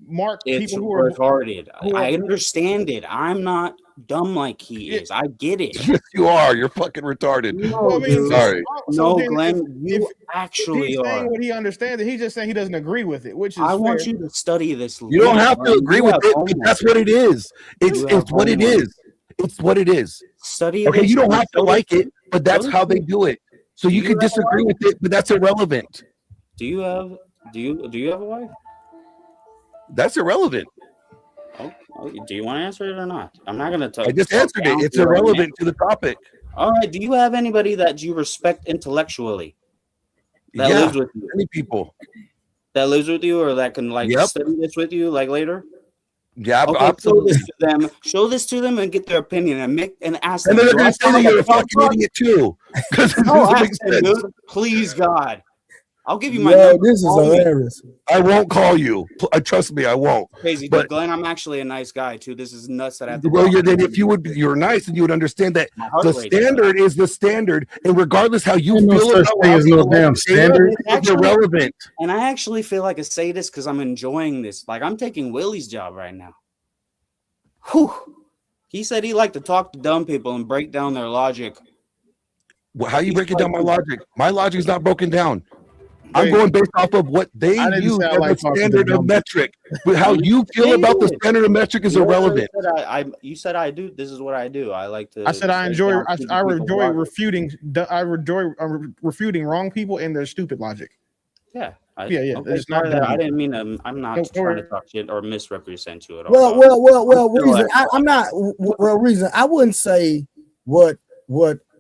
mark people who are retarded. I understand it. I'm not dumb like he is. I get it. Yes, you are. You're fucking retarded. No, dude. Sorry. No, Glenn, you actually he's are. saying what he understands, and he's just saying he doesn't agree with it, which is I want you to study this. You don't have to agree with it, but that's what it is. It's what it is. It's what it is. Study. Okay, you don't have to like it, but that's how they do it. So you can disagree with it, but that's irrelevant. Do you have a wife? That's irrelevant. Oh, do you want to answer it or not? I'm not going to talk. I just answered it. It's irrelevant to the topic. All right. Do you have anybody that you respect intellectually? That lives with you? Many people. That lives with you or that can study this with you like later? Yeah, okay, absolutely. Show this to them and get their opinion and ask them. And they're going to say that you're a fucking idiot too. Dude, please, God. I'll give you my number. This is hilarious. I won't call you. Trust me, I won't. Crazy, but Glenn, I'm actually a nice guy too. This is nuts that I have to. Well, if you're nice, and you would understand that the standard is the standard, and regardless how you feel about it, no damn standard. It's irrelevant. And I actually feel like a sadist because I'm enjoying this. Like I'm taking Willie's job right now. Whew. He said he liked to talk to dumb people and break down their logic. Well, how you breaking down my logic? My logic is not broken down. I'm going based off of what they use as the standard of metric. But how you feel about the standard of metric is irrelevant. You said I do. This is what I do. I like to. I said I enjoy refuting. Refuting wrong people and their stupid logic. Yeah. Okay, it's not that. I didn't mean to. I'm not trying to talk shit or misrepresent you at all. Well. Reason. I'm not. Well, Reason. I wouldn't say what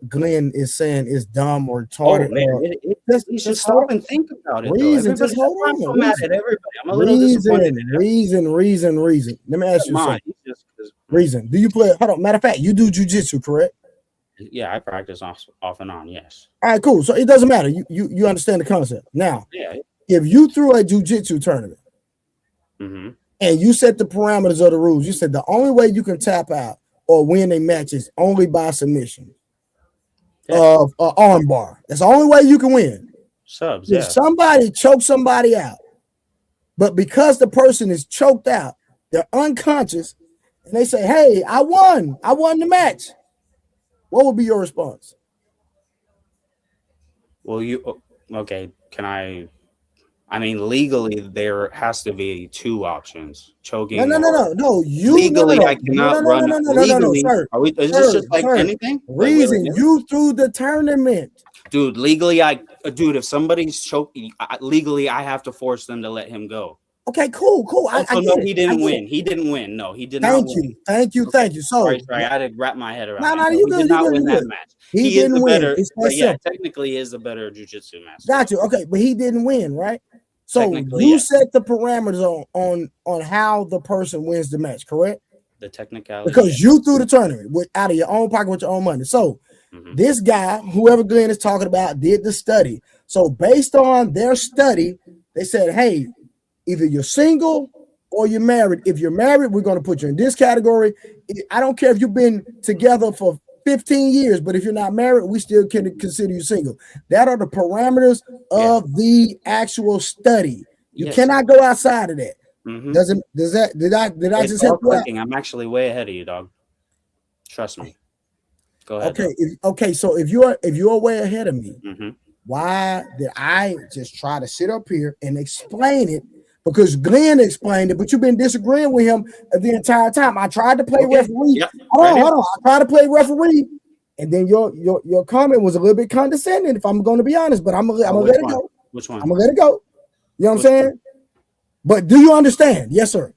Glenn is saying is dumb or retarded. You should stop and think about it. Reason, just hold on. Reason. Let me ask you something. Reason. Do you play? Hold on. Matter of fact, you do jujitsu, correct? Yeah, I practice off and on. Yes. All right, cool. So it doesn't matter. You understand the concept now. Yeah. If you threw a jujitsu tournament, and you set the parameters of the rules. You said the only way you can tap out or win a match is only by submission of an arm bar. That's the only way you can win. Subs, if somebody chokes somebody out, but because the person is choked out, they're unconscious, and they say, "Hey, I won the match." What would be your response? Well, okay? Can I? I mean, legally, there has to be two options: choking. No. You legally, I cannot run. Legally, sir. Is this just like anything? Reason you threw the tournament, dude. Legally, if somebody's choking, legally, I have to force them to let him go. Okay, cool. No, he didn't win. He didn't win. No, he did not win. Thank you. So, sorry, I had to wrap my head around. No, you did not win that match. He didn't win. Better, but yeah, technically, he is the better jiu-jitsu master. Got you. Okay, but he didn't win, right? So you set the parameters on how the person wins the match, correct? The technicality, because you threw the tournament out of your own pocket with your own money. So this guy, whoever Glenn is talking about, did the study. So based on their study, they said, "Hey, either you're single or you're married. If you're married, we're going to put you in this category. I don't care if you've been together for 15 years, but if you're not married, we still can consider you single." That are the parameters of the actual study. You cannot go outside of that. Did I just help you out? I'm actually way ahead of you, dog. Trust me. Go ahead. Okay. So if you're way ahead of me, why did I just try to sit up here and explain it? Because Glenn explained it, but you've been disagreeing with him the entire time. I tried to play referee. Hold on. I tried to play referee, and then your comment was a little bit condescending, if I'm going to be honest. But I'm gonna let it go. Which one? I'm gonna let it go. You know what I'm saying? But do you understand? Yes, sir.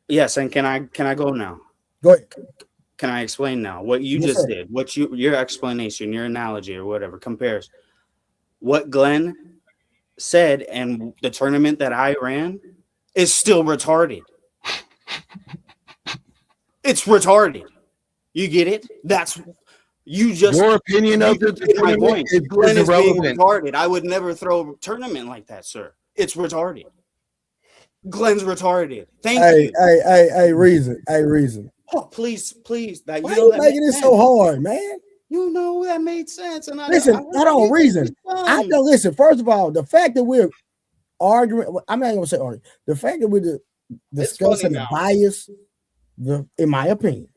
Yes, and can I go now? Go ahead. Can I explain now what you just did? What your explanation, your analogy, or whatever compares what Glenn said and the tournament that I ran is still retarded. It's retarded. You get it? That's you just your opinion of the tournament is Glenn is being retarded. I would never throw a tournament like that, sir. It's retarded. Glenn's retarded. Thank you. Hey, reason. Oh, please. Why are you making it so hard, man? You know that made sense. And listen, hold on, reason. I don't listen. First of all, the fact that we're arguing, I'm not gonna say arguing. The fact that we're discussing the bias, in my opinion,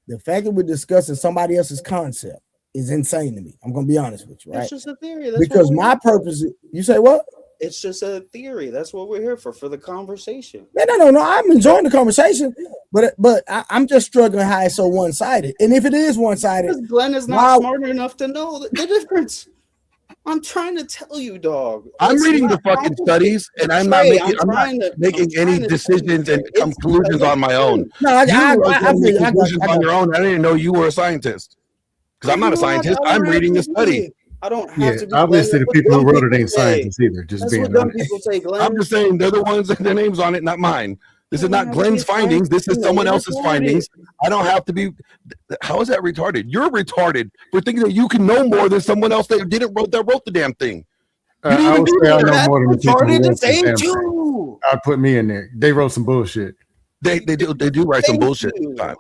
the fact that we're discussing somebody else's concept is insane to me. I'm gonna be honest with you, right? It's just a theory. Because my purpose is, you say what? It's just a theory. That's what we're here for the conversation. No. I'm enjoying the conversation, but I'm just struggling how it's so one-sided. And if it is one-sided, because Glenn is not smart enough to know the difference. I'm trying to tell you, dog. I'm reading the fucking studies, and I'm not making any decisions and conclusions on my own. No, I conclusions on your own. I didn't know you were a scientist. Because I'm not a scientist. I'm reading the study. I don't have to be. Obviously, the people who wrote it ain't scientists either. Just being honest. People say, Glenn. I'm just saying they're the ones that their names on it, not mine. This is not Glenn's findings. This is someone else's findings. I don't have to be. How is that retarded? You're retarded for thinking that you can know more than someone else that wrote the damn thing. I would say I know more than the people who wrote same the too. I'd put me in there. They wrote some bullshit. They do write some bullshit sometimes,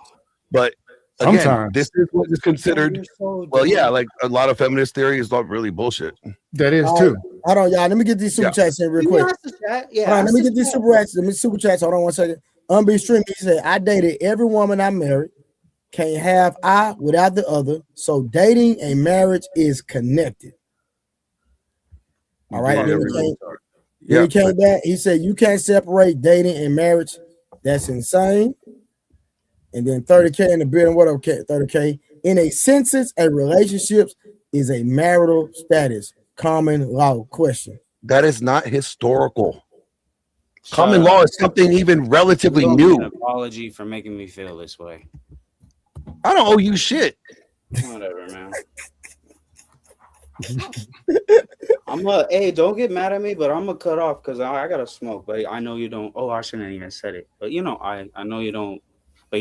but. Again, sometimes this is what is considered. Well, yeah, like a lot of feminist theory is not really bullshit. That is too. Hold on, y'all. Let me get these super chats in real quick. Let me get these super chats. Hold on 1 second. Unbe Stream, he said, "I dated every woman I married. Can't have I without the other. So dating and marriage is connected." All right. He came back. He said, "You can't separate dating and marriage. That's insane." And then 30K in the building. What up, 30K? In a census, a relationships is a marital status. Common law question. That is not historical. Common law is something even relatively new. An apology for making me feel this way. I don't owe you shit. Whatever, man. Hey, don't get mad at me, but I'm gonna cut off because I gotta smoke. But I know you don't. Oh, I shouldn't even said it. But I know you don't. But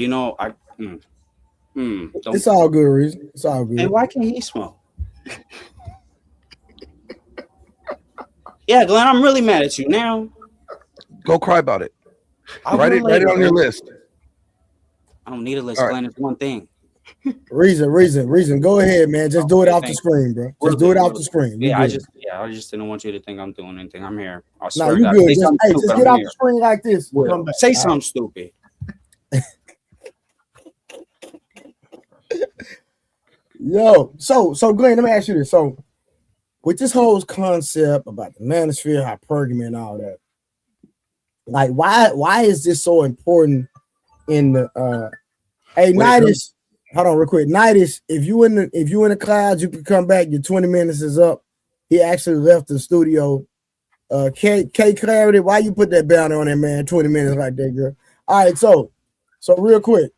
it's all good, reason. It's all good. And why can't he smoke? Yeah, Glenn, I'm really mad at you now. Go cry about it. Write it on your list. I don't need a list, All right. Glenn. It's one thing. Reason. Go ahead, man. Just do it off the screen, bro. Just do it off the screen. Yeah, I just didn't want you to think I'm doing anything. I'm here. I No, swear you to God. good. Say Just something stupid, get I'm off here. the screen like this. Come back. Say something stupid. Yo, so Glenn, let me ask you this. So with this whole concept about the manosphere, hypergamy, and all that, like why is this so important in the hey Nightis, hold on real quick. Nightis, if you in the clouds, you can come back. Your 20 minutes is up. He actually left the studio. K Clarity, why you put that bounty on that man? 20 minutes like that, girl. All right, so real quick.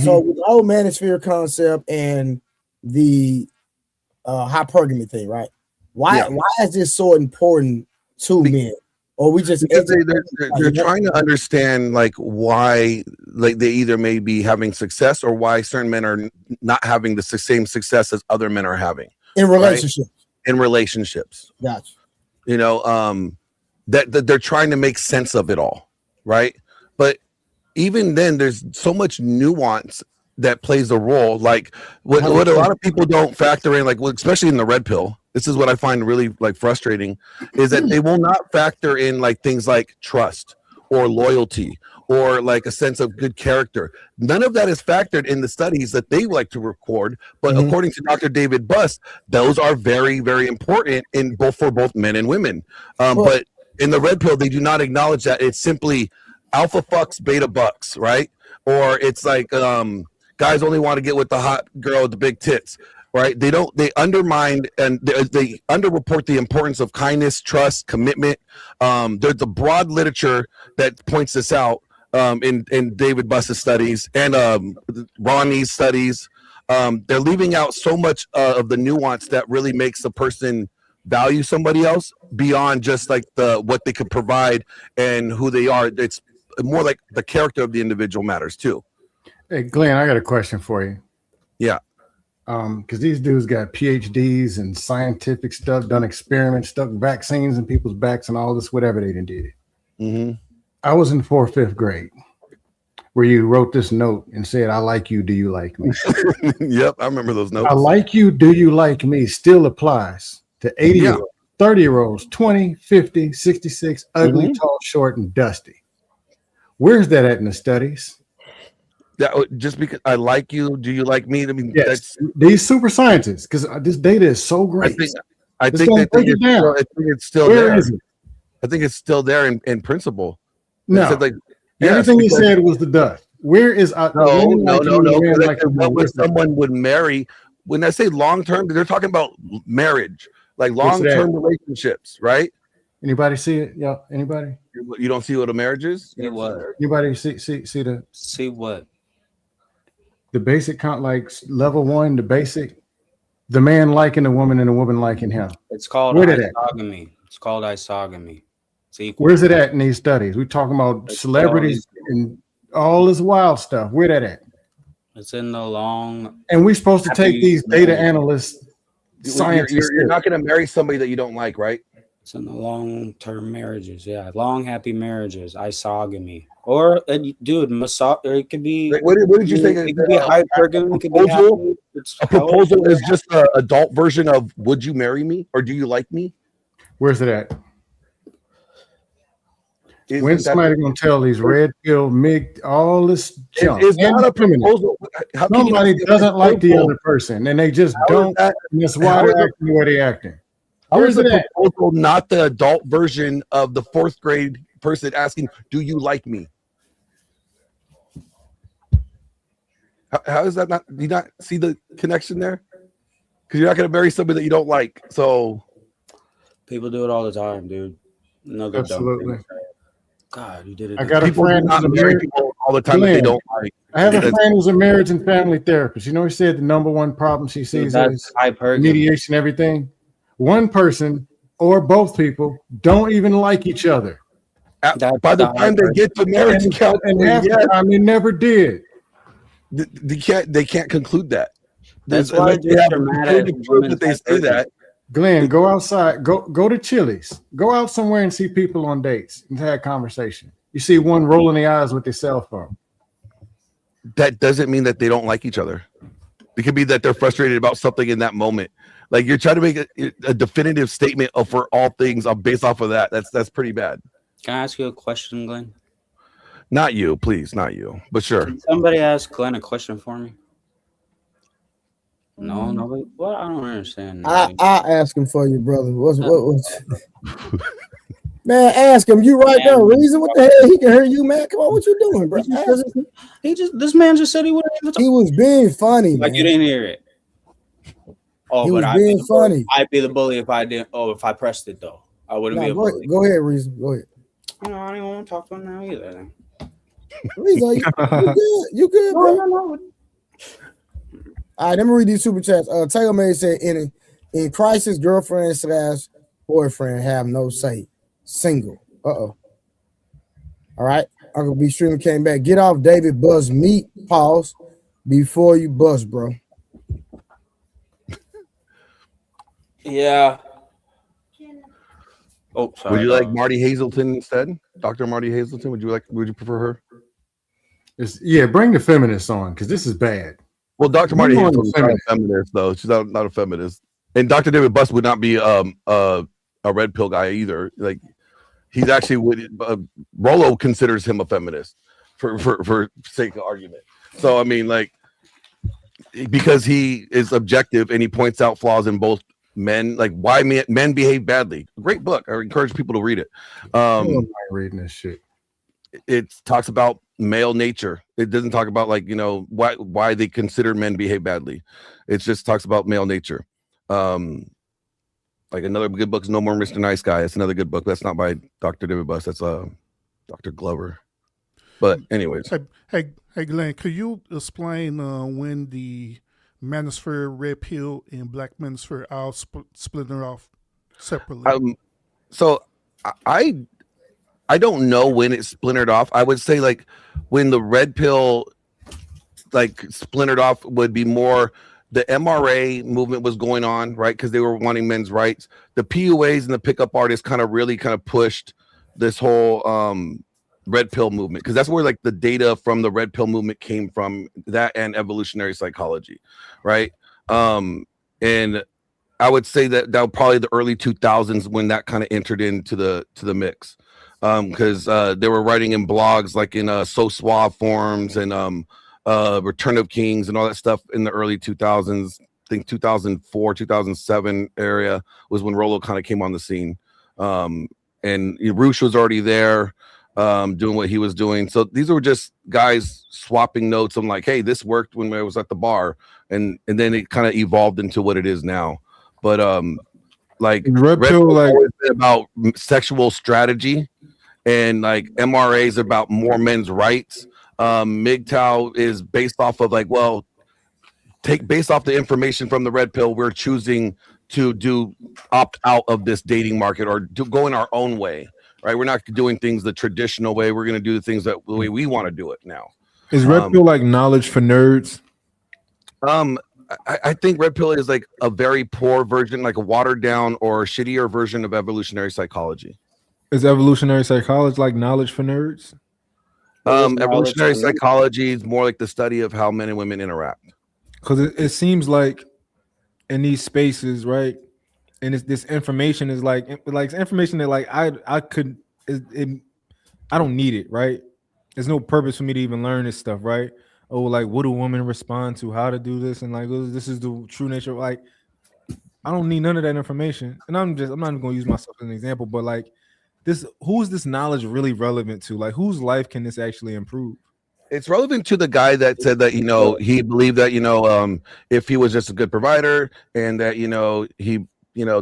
So with the whole manosphere concept and the hypergamy thing, right? Why is this so important to men? Or we just because they're trying to understand like why like they either may be having success or why certain men are not having the same success as other men are having in relationships. Right? In relationships. Gotcha. You know, that they're trying to make sense of it all, right? But even then, there's so much nuance that plays a role. Like what a lot of people don't factor in, like especially in the red pill. This is what I find really like frustrating, is that they will not factor in like things like trust or loyalty or like a sense of good character. None of that is factored in the studies that they like to record. But according to Dr. David Buss, those are very, very important for both men and women. But in the red pill, they do not acknowledge that it's simply alpha fucks, beta bucks, right? Or it's like guys only want to get with the hot girl with the big tits, right? They undermine and they underreport the importance of kindness, trust, commitment. There's a broad literature that points this out in David Buss's studies and Ronnie's studies. They're leaving out so much of the nuance that really makes a person value somebody else beyond just like what they could provide and who they are. It's more like the character of the individual matters too. Hey, Glenn, I got a question for you. Yeah. Because these dudes got PhDs and scientific stuff, done experiments, stuck vaccines in people's backs and all this, whatever they done did. I was in 4th, 5th grade where you wrote this note and said, I like you, do you like me? Yep, I remember those notes. I like you, do you like me still applies to 80-year-olds, 30-year-olds, 20, 50, 66, ugly, tall, short, and dusty. Where's that at in the studies? That just because I like you, do you like me? I mean, yes, these super scientists, because this data is so great. I think it's still Where there. is it? I think it's still there in principle. No, said, like, everything he said was the dust. Where is no? What someone would marry? When I say long term, they're talking about marriage, like long term relationships, right? Anybody see it? Yeah, anybody? You don't see what a marriage is? See what? Anybody see what? The basic count, like level 1, the basic, the man liking the woman and the woman liking him. It's called isogamy. It's called isogamy. Where's it at in these studies? We're talking about celebrities and all this wild stuff. Where that at? It's in the long. And we're supposed to take these data analysts, scientists. You're not going to marry somebody that you don't like, right? It's in the long-term marriages. Yeah, long, happy marriages. Isogamy. Or, dude, or it could be. What did you say? It could be hypergamy. It could be happy. A proposal is just an adult version of "Would you marry me?" or "Do you like me?" Where's it at? When's somebody gonna tell these red pill, MIG, all this junk? It's not a proposal. Somebody doesn't like the other person, and they just don't. And that's why they're acting the way they're acting. Where's the proposal? Not the adult version of the 4th grade person asking, "Do you like me?" How is that not? Do you not see the connection there? Because you're not going to marry somebody that you don't like. So people do it all the time, dude. No, absolutely. God, you did it. I got a friend who's a marriage all the time that they don't like. I have a friend who's a marriage and family therapist. You know, he said the number one problem she sees is mediation, everything. One person or both people don't even like each other. By the time they get to marriage counseling, and half the time they never did. They can't conclude that. That's why they say that. Glenn, go outside. Go to Chili's. Go out somewhere and see people on dates and have a conversation. You see one rolling the eyes with their cell phone. That doesn't mean that they don't like each other. It could be that they're frustrated about something in that moment. Like you're trying to make a definitive statement for all things based off of that. That's pretty bad. Can I ask you a question, Glenn? Not you, please, not you. But sure. Can somebody ask Glenn a question for me? No, nobody. Well, I don't understand. I ask him for you, brother. What's man? Ask him. You right there, Reason. What the hell? He can hear you, man. Come on, what you doing, bro? This man just said he would. He was being funny. Like man. you didn't hear it. Oh, He but was I'd being be the bully. funny. I'd be the bully if I didn't. Oh, if I pressed it though, I wouldn't be a bully. Go ahead, Reason. Go ahead. You know, I don't even want to talk to him now either. Reason, you good? You good, bro? No. All right, let me read these super chats. Taylor May said, in crisis, girlfriend / boyfriend have no say. Single. All right. Uncle B Streamer came back. Get off David Buzz meat. Pause before you bust, bro. Yeah. Oh, sorry. Would you like Marty Hazelton instead? Dr. Marty Hazelton? Would you prefer her? Yeah, bring the feminists on because this is bad. Well, Dr. Marty Hazelton is not a feminist, though. She's not a feminist. And Dr. David Buss would not be a red pill guy either. Like he's actually Rollo considers him a feminist for sake of argument. So I mean, like, because he is objective and he points out flaws in both men, like why men behave badly. Great book. I encourage people to read it. I'm reading this shit. It talks about male nature. It doesn't talk about like, you know, why they consider men behave badly. It just talks about male nature. Like another good book is No More Mr. Nice Guy. It's another good book. That's not by Dr. David Buss. That's Dr. Glover. But anyways. Hey Glenn, could you explain when the Manosphere, Red Pill, and Black Manosphere all splitting off separately? So I don't know when it splintered off. I would say like when the Red Pill like splintered off would be more the MRA movement was going on, right? Because they were wanting men's rights. The PUAs and the pickup artists kind of pushed this whole Red Pill movement, because that's where like the data from the Red Pill movement came from, that and evolutionary psychology, right? And I would say that was probably the early 2000s when that kind of entered into the mix, because they were writing in blogs like in So Suave forums and Return of Kings and all that stuff in the early 2000s. I think 2004, 2007 area was when Rollo kind of came on the scene, and Roosh was already there. Doing what he was doing. So these were just guys swapping notes. I'm like, hey, this worked when I was at the bar, and then it kind of evolved into what it is now. But like Red Pill like about sexual strategy, and like MRA is about more men's rights. MGTOW is based off of like, well, based off the information from the Red Pill, we're choosing to opt out of this dating market or go in our own way. Right, we're not doing things the traditional way. We're going to do the things the way we want to do it now. Is Red Pill like knowledge for nerds? I think Red Pill is like a very poor version, like a watered down or shittier version of evolutionary psychology. Is evolutionary psychology like knowledge for nerds? Evolutionary psychology is more like the study of how men and women interact. Because it seems like in these spaces, right? And this information is like information that like I don't need it, right? There's no purpose for me to even learn this stuff, right? Oh, like what do women respond to, how to do this, and like this is the true nature. Like I don't need none of that information, and I'm not even gonna use myself as an example, but like who's this knowledge really relevant to? Like whose life can this actually improve? It's relevant to the guy that said that, he believed that, if he was just a good provider and that, he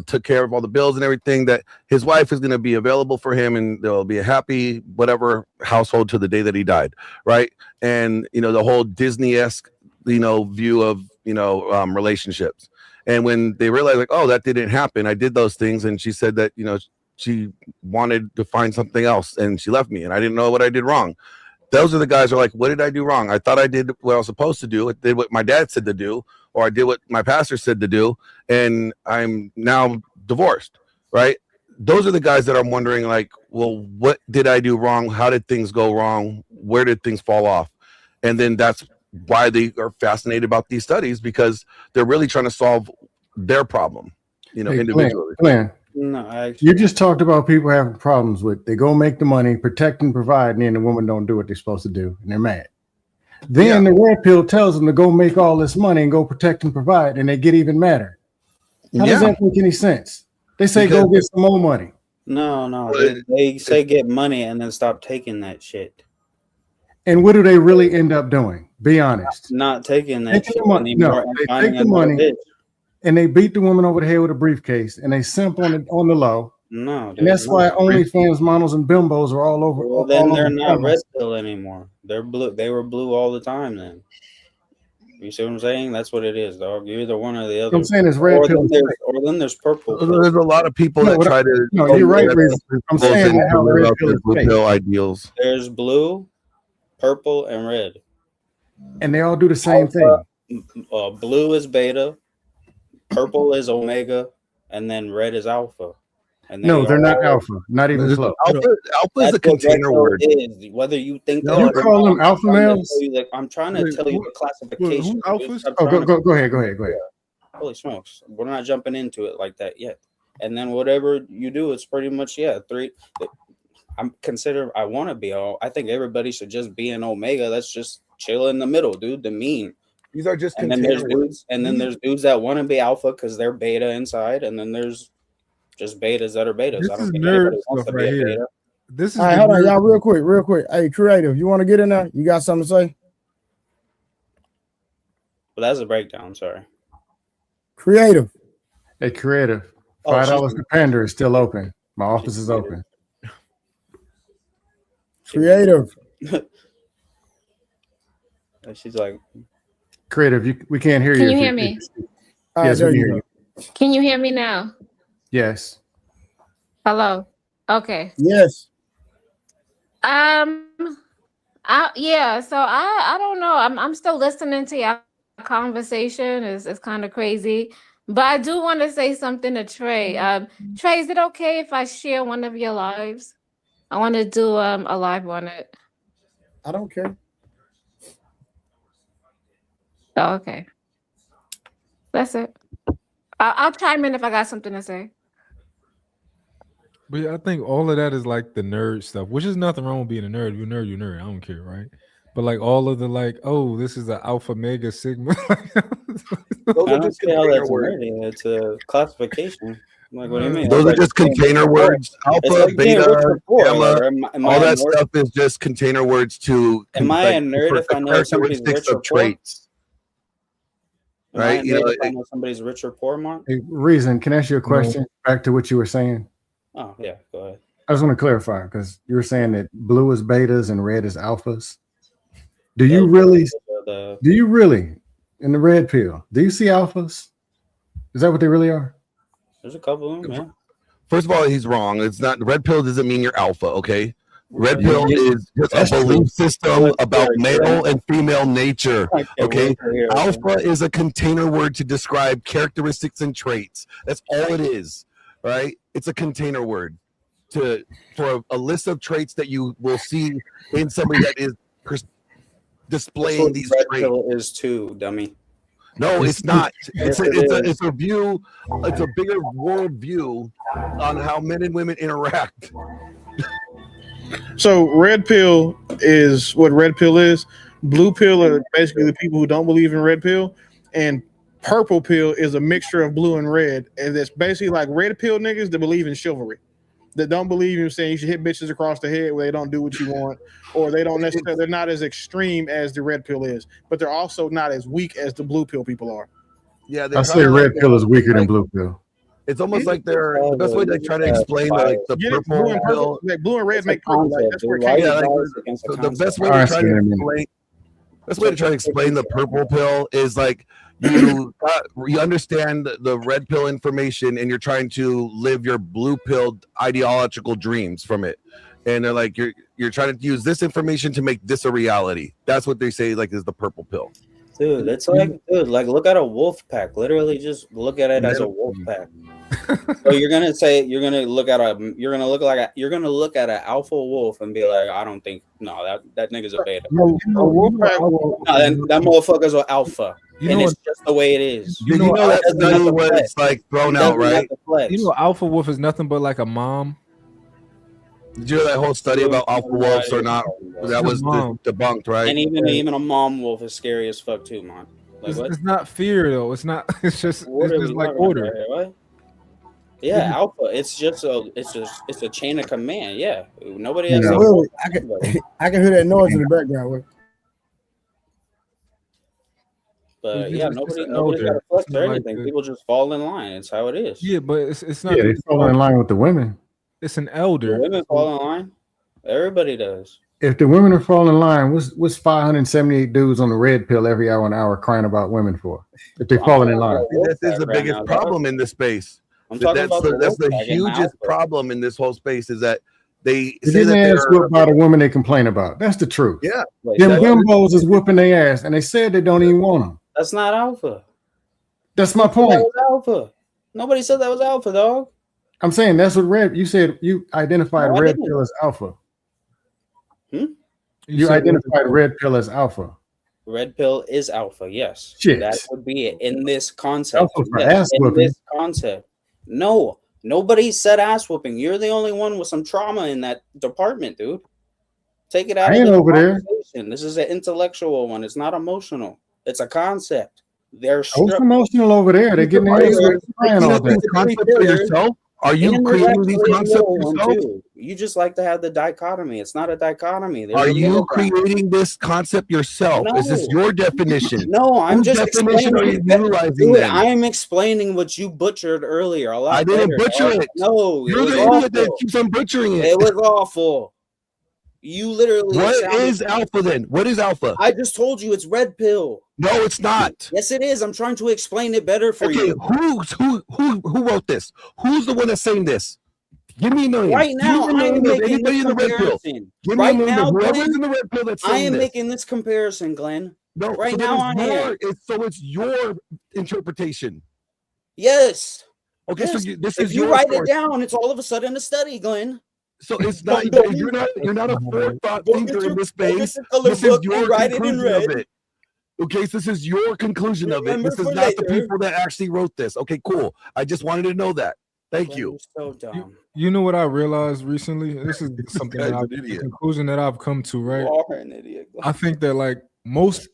took care of all the bills and everything, that his wife is going to be available for him and there'll be a happy, whatever household to the day that he died. Right. And, the whole Disney-esque, view of, relationships. And when they realized like, oh, that didn't happen, I did those things. And she said that, she wanted to find something else and she left me and I didn't know what I did wrong. Those are the guys who are like, what did I do wrong? I thought I did what I was supposed to do. I did what my dad said to do, or I did what my pastor said to do, and I'm now divorced, right? those are the guys that I'm wondering, like, well, what did I do wrong? How did things go wrong? Where did things fall off? And then that's why they are fascinated about these studies, because they're really trying to solve their problem, you know, Hey, individually. Glenn, No, you just talked about people having problems with they go make the money, protect and provide, and then the woman don't do what they're supposed to do, and they're mad. Then the red pill tells them to go make all this money and go protect and provide, and they get even madder. How does that make any sense? They say go get some more money. No. They say get money and then stop taking that shit. And what do they really end up doing? Be honest. Not taking that shit money. anymore. No, they take the money and they beat the woman over the head with a briefcase, and they simp on the low. No, and that's why OnlyFans models and bimbos are all over. Well, then they're not red pill anymore. They're blue. They were blue all the time. Then you see what I'm saying? That's what it is, dog. You're either one or the other. I'm saying it's red pill. Or then there's purple. There's a lot of people that try to. No, you're right. I'm saying that how red pill is fake. Ideals. There's blue, purple, and red. And they all do the same thing. Blue is beta, purple is omega, and then red is alpha. And no, they're not alpha. Not even close. Alpha is a container word. Whether you think you call them alpha males. I'm trying to tell you the classification. Go ahead. Holy smokes, we're not jumping into it like that yet. And then whatever you do, it's pretty much three. I want to be all. I think everybody should just be an omega. That's just chill in the middle, dude. The mean. These are just. And then there's dudes, that want to be alpha because they're beta inside, and then there's just betas that are betas. This is nerd stuff right here. Beta. This is all right. Hold on, y'all, real quick. Hey, creative, you want to get in there? You got something to say? Well, that's a breakdown. Sorry. Creative. Hey, creative. $5 to Panda is still open. My office is open. Creative. She's like, creative. We can't hear you. Can you hear me? Yes, we hear you. Can you hear me now? Yes. Hello. Okay. Yes. So I don't know. I'm still listening to your conversation. It's kind of crazy, but I do want to say something to Trey. Trey, is it okay if I share one of your lives? I want to do a live on it. I don't care. Oh, okay. That's it. I'll chime in if I got something to say. But yeah, I think all of that is like the nerd stuff, which is nothing wrong with being a nerd. You're nerd, you're nerd. I don't care, right? But like all of the like, oh, this is an alpha, mega, sigma. Those are just container words. It's a classification. Like, what do you mean? Those are just container words. Alpha, beta, gamma, all that stuff is just container words to. Am I a nerd if I know somebody's rich or poor? Right? You know, if I know somebody's rich or poor, Mark? Hey, Reason, can I ask you a question back to what you were saying? Oh, yeah, go ahead. I just want to clarify because you were saying that blue is betas and red is alphas. Do you really in the red pill? Do you see alphas? Is that what they really are? There's a couple of them, yeah. First of all, he's wrong. It's not red pill doesn't mean you're alpha, okay? Red pill is just a belief system about male and female nature, okay? Alpha is a container word to describe characteristics and traits. That's all it is, right? It's a container word for a list of traits that you will see in somebody that is displaying these traits. Is too, dummy. No, it's not. It's a view. It's a bigger world view on how men and women interact. So red pill is what red pill is. Blue pill are basically the people who don't believe in red pill, and purple pill is a mixture of blue and red, and it's basically like red pill niggas that believe in chivalry, that don't believe in saying you should hit bitches across the head where they don't do what you want, or they don't necessarily, they're not as extreme as the red pill is, but they're also not as weak as the blue pill people are. Yeah, I say red pill is weaker than blue pill. It's almost like they're the best way to try to explain the purple pill. Like blue and red make purple. Like, that's where it came so the best way to try to explain. Best way to try to explain the purple pill is like you understand the red pill information and you're trying to live your blue pill ideological dreams from it, and they're like you're trying to use this information to make this a reality. That's what they say like is the purple pill. Dude, it's like look at a wolf pack. Literally, just look at it as a wolf pack. So you're gonna look at an alpha wolf and be like, I don't think that nigga's a beta. No, that motherfucker's an alpha, and it's just the way it is. Did you know that study was like thrown out, right? You know, alpha wolf is nothing but like a mom. Did you know that whole study about alpha wolves or not? That was debunked, right? And even a mom wolf is scary as fuck too, man. Like, it's not fear though. It's not. It's just like order. What? Yeah, alpha. It's just a chain of command. Yeah, nobody has. I can hear that noise in the background. But yeah, nobody's got to flex or anything. People just fall in line. It's how it is. Yeah, but it's not. Yeah, they fall in line with the women. It's an elder. The women fall in line. Everybody does. If the women are falling in line, what's 578 dudes on the red pill every hour and hour crying about women for? If they're falling in line, this is the biggest problem in this space. That's the hugest problem in this whole space is that they say that they're whooped by the women they complain about. That's the truth. Yeah, them bimbos is whooping their ass, and they said they don't even want them. That's not alpha. That's my point. That was alpha. Nobody said that was alpha, dog. I'm saying that's what you said. You identified red pill as alpha. You identified red pill as alpha. Red pill is alpha. Yes, shit. That would be it in this concept. In this concept. No, nobody said ass whooping. You're the only one with some trauma in that department, dude. Take it out of the conversation. This is an intellectual one. It's not emotional. It's a concept. They're emotional over there. They're getting their crying all day. Yourself? Are you creating these concepts yourself? You just like to have the dichotomy. It's not a dichotomy. Are you creating this concept yourself? No. Is this your definition? No, I'm just explaining. I am explaining what you butchered earlier. I didn't butcher it. No, you're the idiot that keeps on butchering it. It was awful. You literally. What is alpha then? What is alpha? I just told you it's red pill. No, it's not. Yes, it is. I'm trying to explain it better for you. Who wrote this? Who's the one that's saying this? Give me a name. Right now, I am making this comparison. Right now, whoever's in the red pill that's saying I am making this comparison, Glenn. No, right now on here. So it's your interpretation. Yes. Okay, yes. So this if is you your write source. it down, it's all of a sudden a study, Glenn. So it's not. You're not a forethought thinker in this space. This is your conclusion of it. Okay, so this is your conclusion of it. This is not the people that actually wrote this. Okay, cool. I just wanted to know that. Thank you. So dumb. You know what I realized recently? This is something the conclusion that I've come to, right? You are an idiot. I think that like most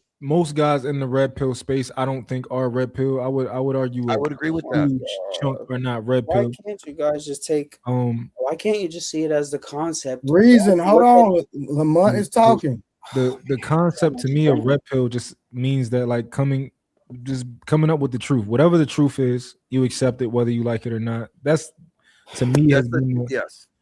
guys in the red pill space, I don't think are red pill. I would argue. I would agree with that. Chunk are not red why pill. Can't you guys just take? Why can't you just see it as the concept? Reason. Hold on. Lamont is talking. The concept to me of red pill just means that like coming up with the truth. Whatever the truth is, you accept it whether you like it or not. That's to me. That's the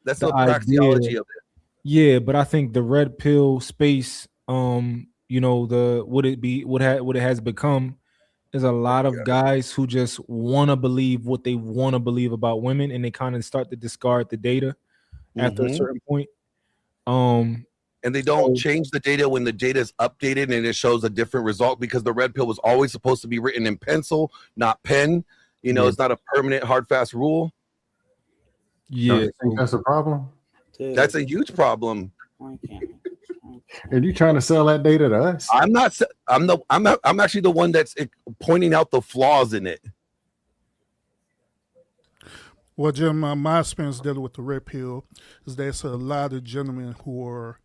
praxeology of it. Yeah, but I think the red pill space, you know, what it has become is a lot of guys who just want to believe what they want to believe about women, and they kind of start to discard the data after a certain point. And they don't change the data when the data is updated and it shows a different result, because the red pill was always supposed to be written in pencil, not pen. You know, it's not a permanent hard fast rule. Yeah, I think that's a problem. Dude. That's a huge problem. And you trying to sell that data to us? I'm not. I'm actually the one that's pointing out the flaws in it. Well, Jim, my experience dealing with the red pill is there's a lot of gentlemen who are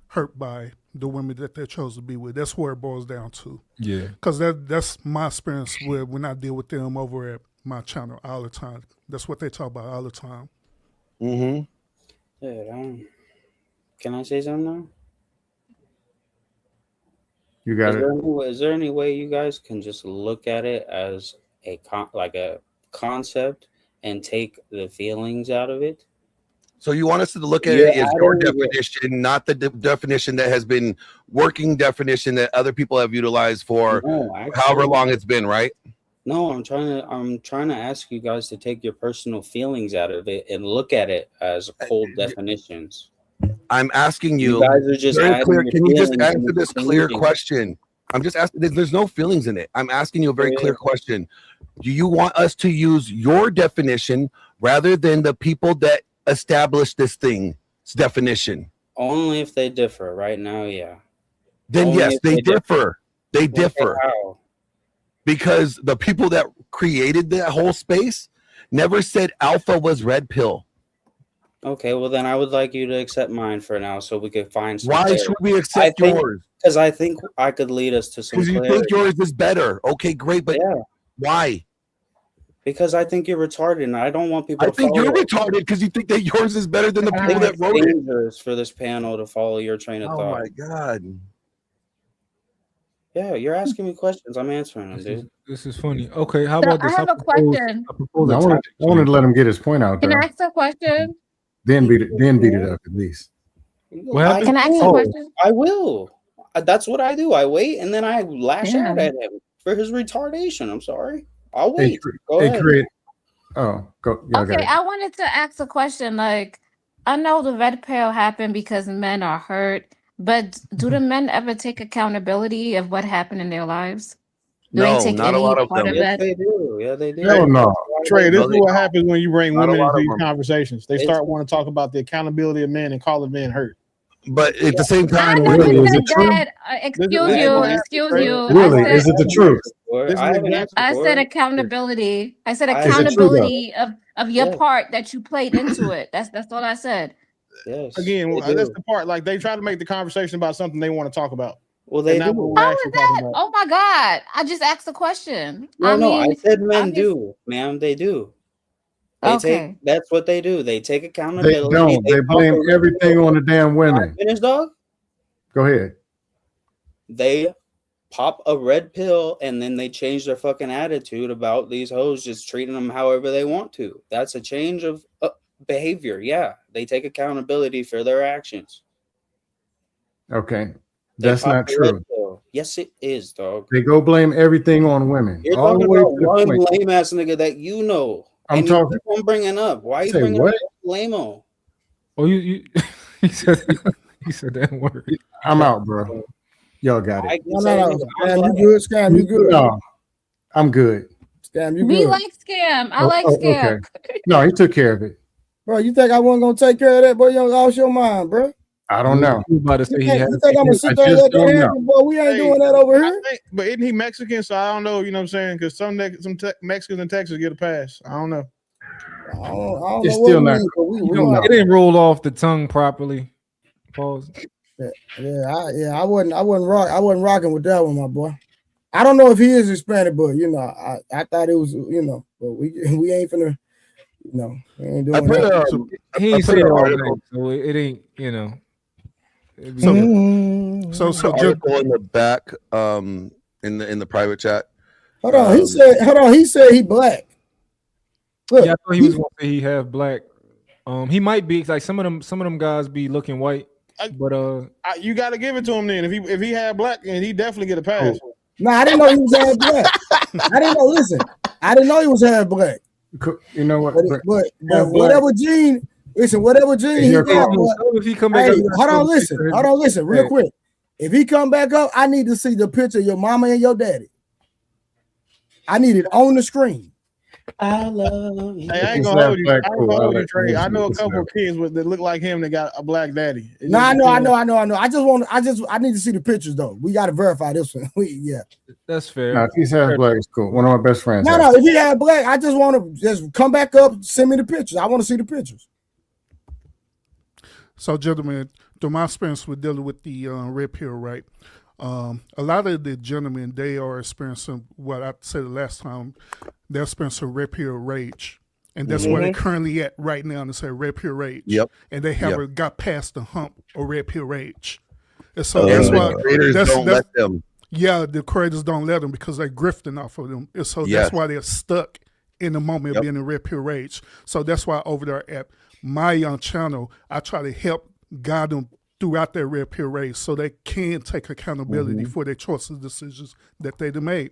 hurt by the women that they chose to be with. That's where it boils down to. Yeah. Because that's my experience when I deal with them over at my channel all the time. That's what they talk about all the time. Mm-hmm. Dude, can I say something now? You got it. Is there any way you guys can just look at it as a concept and take the feelings out of it? So you want us to look at it as your definition, not the definition that has been working definition that other people have utilized for however long it's been, right? No, I'm trying to ask you guys to take your personal feelings out of it and look at it as cold definitions. I'm asking you, guys are just can you just answer this clear question? I'm just asking, there's no feelings in it. I'm asking you a very clear question. Do you want us to use your definition rather than the people that established this thing's definition? Only if they differ. Right now, yeah. Then Only yes, if they differ. They Okay, differ. how? Because the people that created that whole space never said alpha was red pill. Okay, well then I would like you to accept mine for now, so we could find some. Why clarity. should we accept yours? Because I think I could lead us to some. Because you clarity. think yours is better. Okay, great, but why? Because I think you're retarded, and I don't want people. I think you're retarded because you think that yours is better than the people that wrote it. Dangerous for this panel to follow your train of thought. Oh my god. Yeah, you're asking me questions. I'm answering them, dude. This is funny. Okay, how So about this? I have a question. I wanted to let him get his point out Can there. I ask a question? Then beat it up at least. Can I ask a question? I will. That's what I do. I wait and then I lash out at him for his retardation. I'm sorry. I'll wait. Go ahead. Go. Okay, I wanted to ask a question. Like, I know the red pill happened because men are hurt, but do the men ever take accountability of what happened in their lives? Do No, they take not a any lot of part them. of that? They do. Yeah, they do. Hell no. Trey, this is They what don't. happens when you bring Not a women lot into of these them. conversations. They start wanting to talk about the accountability of men and call the men hurt. But at the same I time, never Really, is said it true? that. Excuse you. Really, I is said, it the truth? I said accountability. I said Is it true, though? accountability of your part that you played into it. That's what I said. Yes. Again, they that's do. the part. Like they try to make the conversation about something they want to talk about. Well, they and not do. what we're How actually is talking that? about. Oh my God! I just asked a question. No, I said men obvious- do, ma'am. They do. They Okay. that's what they do. They take They accountability. don't. They blame everything on the damn women. Finish, dog. Go ahead. They pop a red pill and then they change their fucking attitude about these hoes just treating them however they want to. That's a change of behavior. Yeah, they take accountability for their actions. Okay. They That's pop not a red true. pill. Yes, it is, dog. They go blame everything on women. You're all the talking way about to the one point. lame ass nigga that you know. I'm and talking- You keep on bringing up. Why are you Say bringing what? up lame-o? Oh, you he said that word. I'm out, bro. Y'all got it. No. Scam, you good? Scam, you good? No, I'm good. Scam, you We good? like scam. I like Oh, scam. okay. No, he took care of it. Bro, you think I wasn't gonna take care of that? Boy, you lost your mind, bro. I don't know. You about to say You he think, had you think I'm gonna sit there and let that happen, boy? We ain't doing that over here. But isn't he Mexican? So I don't know. You know what I'm saying? Because some Mexicans in Texas get a pass. I don't know. I don't It's know still what not. we It didn't roll off the tongue properly. Pause. I wasn't rocking with that one, my boy. I don't know if he is Hispanic, but you know, I thought it was, you know, but we ain't finna, you know, we ain't doing that. He ain't put say it an all article- day, so it ain't, you know. So article in the back, in the private chat. Hold on, he said he black. Look, yeah, I thought he was gonna say he half black. He might be like some of them guys be looking white, but you got to give it to him then. If he had black, and he definitely get a pass. No, I didn't know he was half black. I didn't know. Listen, I didn't know he was half black. You know what? But whatever gene, whatever gene he got. If he come back, Hey, hold on, listen, real quick. If he come back up, I need to see the picture of your mama and your daddy. I need it on the screen. I love you. Hey, I ain't gonna hold you. I ain't gonna hold you, Trey. I know a couple of kids that look like him that got a black daddy. No, I know. I need to see the pictures though. We got to verify this one. That's fair. No, if he's half black, it's cool. One of my best friends. No, if he had black, I just want to just come back up, send me the pictures. I want to see the pictures. So, gentlemen, through my experience with dealing with the red pill, right? A lot of the gentlemen, they are experiencing what I said the last time. They're experiencing red pill rage, and that's where they're currently at right now. They say red pill rage. Yep. And they haven't got past the hump of red pill rage. And so that's why creators don't let them. Yeah, the creators don't let them because they're grifting off of them. And so that's why they're stuck in the moment of being in red pill rage. So that's why over there at my channel, I try to help guide them throughout their red pill rage so they can take accountability for their choices, decisions that they made.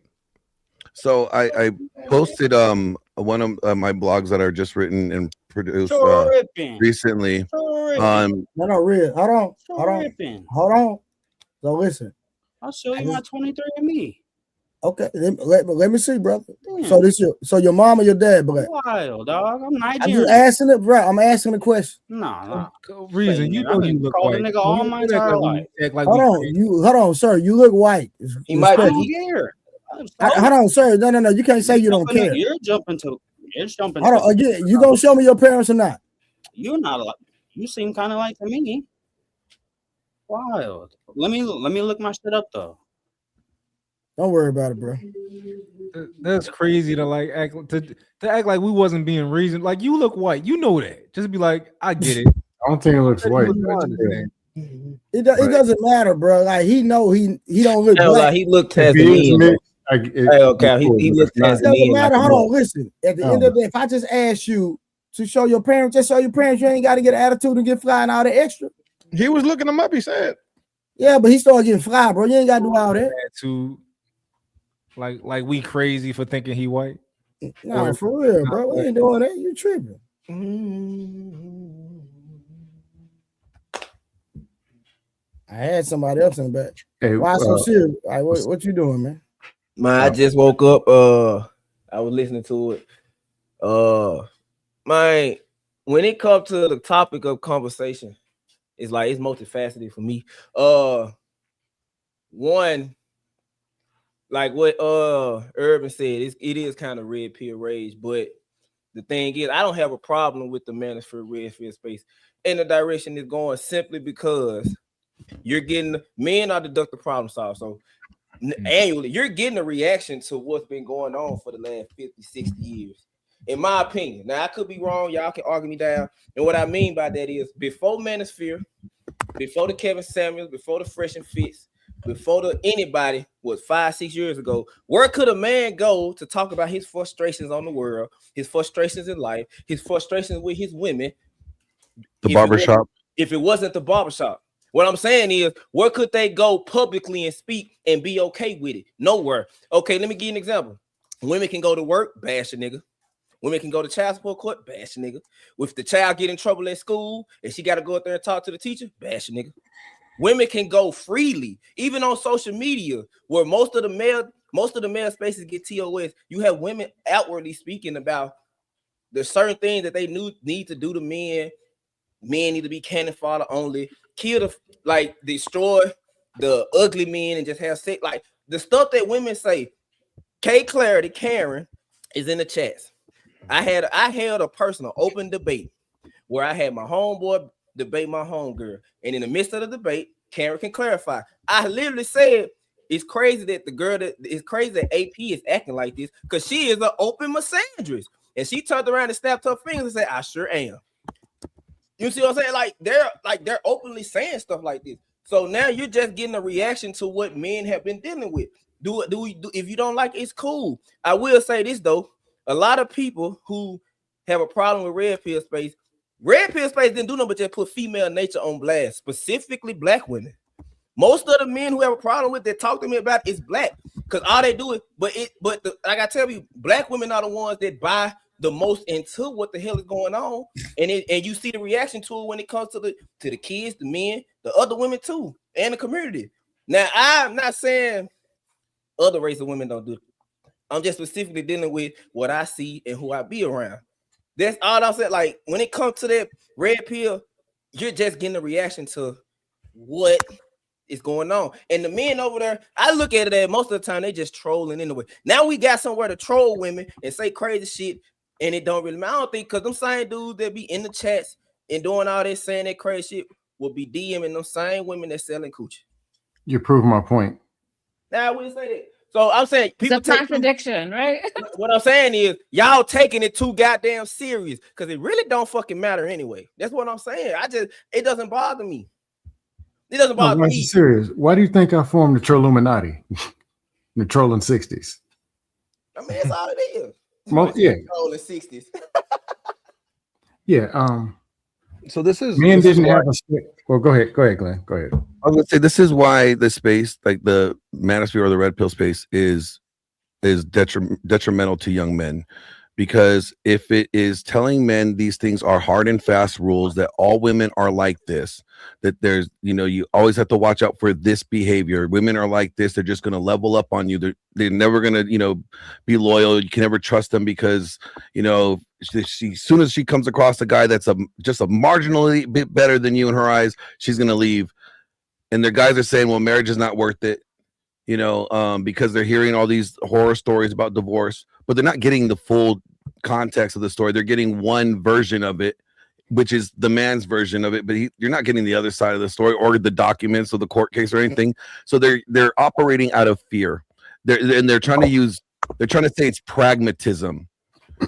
So I posted one of my blogs that are just written and produced recently. No, Red. Hold on. So listen. I'll show you my 23andMe. Okay, let me see, brother. Damn. So your mom or your dad black? Wild, dog. I'm I'm Nigerian. just asking it, bro. I'm asking the question. Nah. Reason, you know I've you been look called a white. nigga all my entire life. Hold on, sir. You look white. I don't care. Hold on, sir. No. You can't say you don't care. You're jumping to. Hold on, again. You gonna show me your parents or not? You're not like. You seem kind of like to me. Wild. Let me look my shit up though. Don't worry about it, bro. That's crazy to like act like we wasn't being reasoned. Like you look white, you know that. Just be like, I get it. I don't think it looks white. It doesn't matter, bro. Like he know he don't look No, black. like he looked Tanzanian. He looked It doesn't Tanzanian. matter. Like Hold on, listen. At the end of the day, if I just ask you to show your parents, just show your parents. You ain't got to get an attitude and get flying all the extra. He was looking him up. He said, "Yeah, but he started getting fly, bro. You ain't got to do all that." To like we crazy for thinking he white. No, for real, bro. We ain't doing that. You tripping? I had somebody else in the back. Hey, why so serious? Right, what you doing, man? Man, I just woke up. I was listening to it. Man, when it comes to the topic of conversation, it's like it's multifaceted for me. One, like what Urban said, it is kind of red pill rage, but the thing is, I don't have a problem with the Manosphere red pill space in the direction it's going, simply because you're getting men are deductive problem solvers. So annually, you're getting a reaction to what's been going on for the last 50, 60 years. In my opinion. Now, I could be wrong. Y'all can argue me down. And what I mean by that is before Manosphere, before the Kevin Samuels, before the Fresh and Fits, before the anybody was 5-6 years ago, where could a man go to talk about his frustrations on the world, his frustrations in life, his frustrations with his women? The barbershop. If it wasn't the barbershop. What I'm saying is, where could they go publicly and speak and be okay with it? Nowhere. Okay, let me give you an example. Women can go to work, bash a nigga. Women can go to child support court, bash a nigga. If the child get in trouble at school and she got to go up there and talk to the teacher, bash a nigga. Women can go freely, even on social media, where most of the male spaces get TOS. You have women outwardly speaking about the certain things that they need to do to men. Men need to be cannon fodder only. Kill destroy the ugly men and just have sex. Like the stuff that women say. Karen is in the chats. I held a personal open debate where I had my homeboy debate my homegirl, and in the midst of the debate, Karen can clarify. I literally said it's crazy that AP is acting like this because she is an open misandrist, and she turned around and snapped her fingers and said, "I sure am." You see what I'm saying? They're openly saying stuff like this. So now you're just getting a reaction to what men have been dealing with. Do if you don't like it, it's cool. I will say this though. A lot of people who have a problem with red pill space didn't do nothing but just put female nature on blast, specifically black women. Most of the men who have a problem with that talk to me about is black, because all they do is, like I tell you, black women are the ones that buy the most into what the hell is going on, and you see the reaction to it when it comes to the kids, the men, the other women too, and the community. Now, I'm not saying other race of women don't do it. I'm just specifically dealing with what I see and who I be around. That's all I'm saying. Like when it comes to that red pill, you're just getting a reaction to what is going on. And the men over there, I look at it as most of the time they just trolling anyway. Now we got somewhere to troll women and say crazy shit, and it don't really matter. I don't think because them same dudes that be in the chats and doing all this saying that crazy shit will be DMing them same women that selling coochie. You're proving my point. Now I wouldn't say that. So I'm saying people it's a contradiction, right? What I'm saying is y'all taking it too goddamn serious because it really don't fucking matter anyway. That's what I'm saying. It doesn't bother me. It doesn't bother me. Serious. Why do you think I formed the Trolluminati? The trolling 60s. I mean, that's all it is. Yeah. Trolling 60s. Yeah. So this is men didn't have a. Well, go ahead, Glenn. Go ahead. I was gonna say this is why the space, like the Manosphere or the red pill space, is detrimental to young men, because if it is telling men these things are hard and fast rules, that all women are like this, that there's, you always have to watch out for this behavior. Women are like this. They're just going to level up on you. They're never going to, be loyal. You can never trust them because, she, as soon as she comes across a guy that's just a marginally bit better than you in her eyes, she's going to leave. And the guys are saying, well, marriage is not worth it, because they're hearing all these horror stories about divorce, but they're not getting the full context of the story. They're getting one version of it, which is the man's version of it, but you're not getting the other side of the story or the documents of the court case or anything. So they're operating out of fear. They're trying to say it's pragmatism,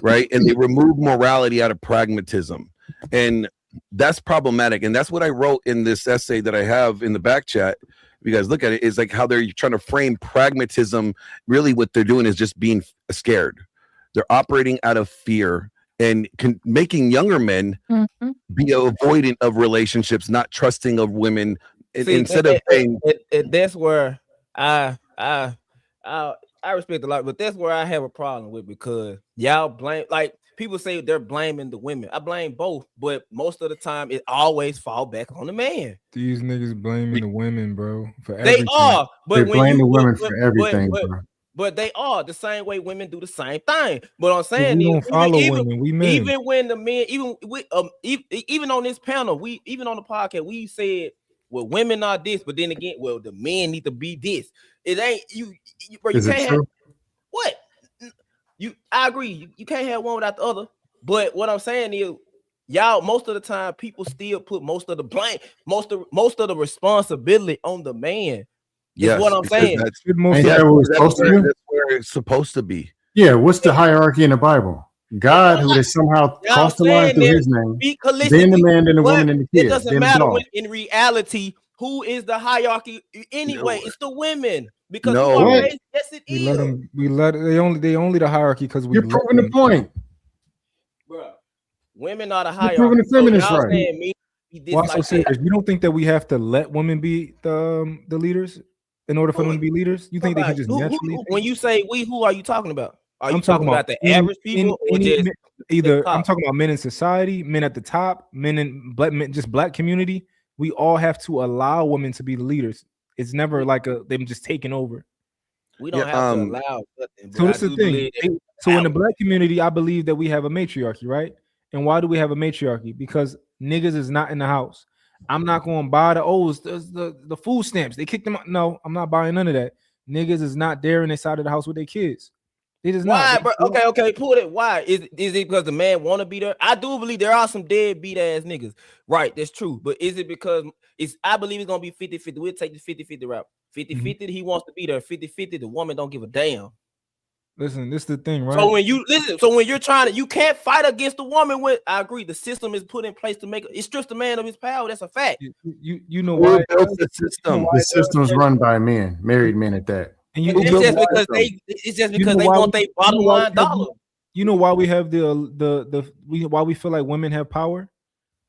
right? And they remove morality out of pragmatism, and that's problematic. And that's what I wrote in this essay that I have in the back chat. If you guys look at it, is like how they're trying to frame pragmatism. Really what they're doing is just being scared. They're operating out of fear and making younger men be avoidant of relationships, not trusting of women. Instead of saying, that's where I respect a lot, but that's where I have a problem with, because y'all blame, like people say they're blaming the women. I blame both, but most of the time it always fall back on the man. These niggas blaming the women, bro, for everything. They are, but they when blame you the women for everything, bro. But they are the same way women do the same thing. But I'm saying, we don't follow women. We men. Even when the men, even on this panel, even on the podcast, we said, well, women are this, but then again, well, the men need to be this. It ain't you bro, you can't have what I agree. You can't have one without the other. But what I'm saying is, y'all, most of the time, people still put most of the blame, most of the responsibility on the man. Yes, what I'm saying. That's where it's supposed to be. Yeah, what's the hierarchy in the Bible? God, who is somehow crossed the line through his name, then the man, then the woman, and the kid. It doesn't matter when, in reality, who is the hierarchy anyway. It's the women. Because yes, it is. They only the hierarchy because you're proving the point. Bro, women are the hierarchy. You're proving the feminist so right. You don't think that we have to let women be the leaders in order for them to be leaders? You think they can just naturally? When you say we, who are you talking about? Are you talking about the average people, or either I'm talking about men in society, men at the top, men in black community. We all have to allow women to be the leaders. It's never like them just taking over. We don't have to allow nothing. So this is the thing. So in the black community, I believe that we have a matriarchy, right? And why do we have a matriarchy? Because niggas is not in the house. I'm not going to buy the food stamps. They kicked them out. No, I'm not buying none of that. Niggas is not there inside of the house with their kids. It is why, not. Bro? Okay, pull it. Why is it because the man want to be there? I do believe there are some deadbeat ass niggas. Right, that's true. But is it because I believe it's gonna be 50-50. We'll take the 50-50 route. 50-50, he wants to be there. 50-50, the woman don't give a damn. Listen, this is the thing, right? So when you're trying to, you can't fight against the woman with. I agree, the system is put in place to make it strips the man of his power. That's a fact. You know why the system? The system's run by men, married men at that. And it's just because they want their bottom line dollar. You know why we have why we feel like women have power?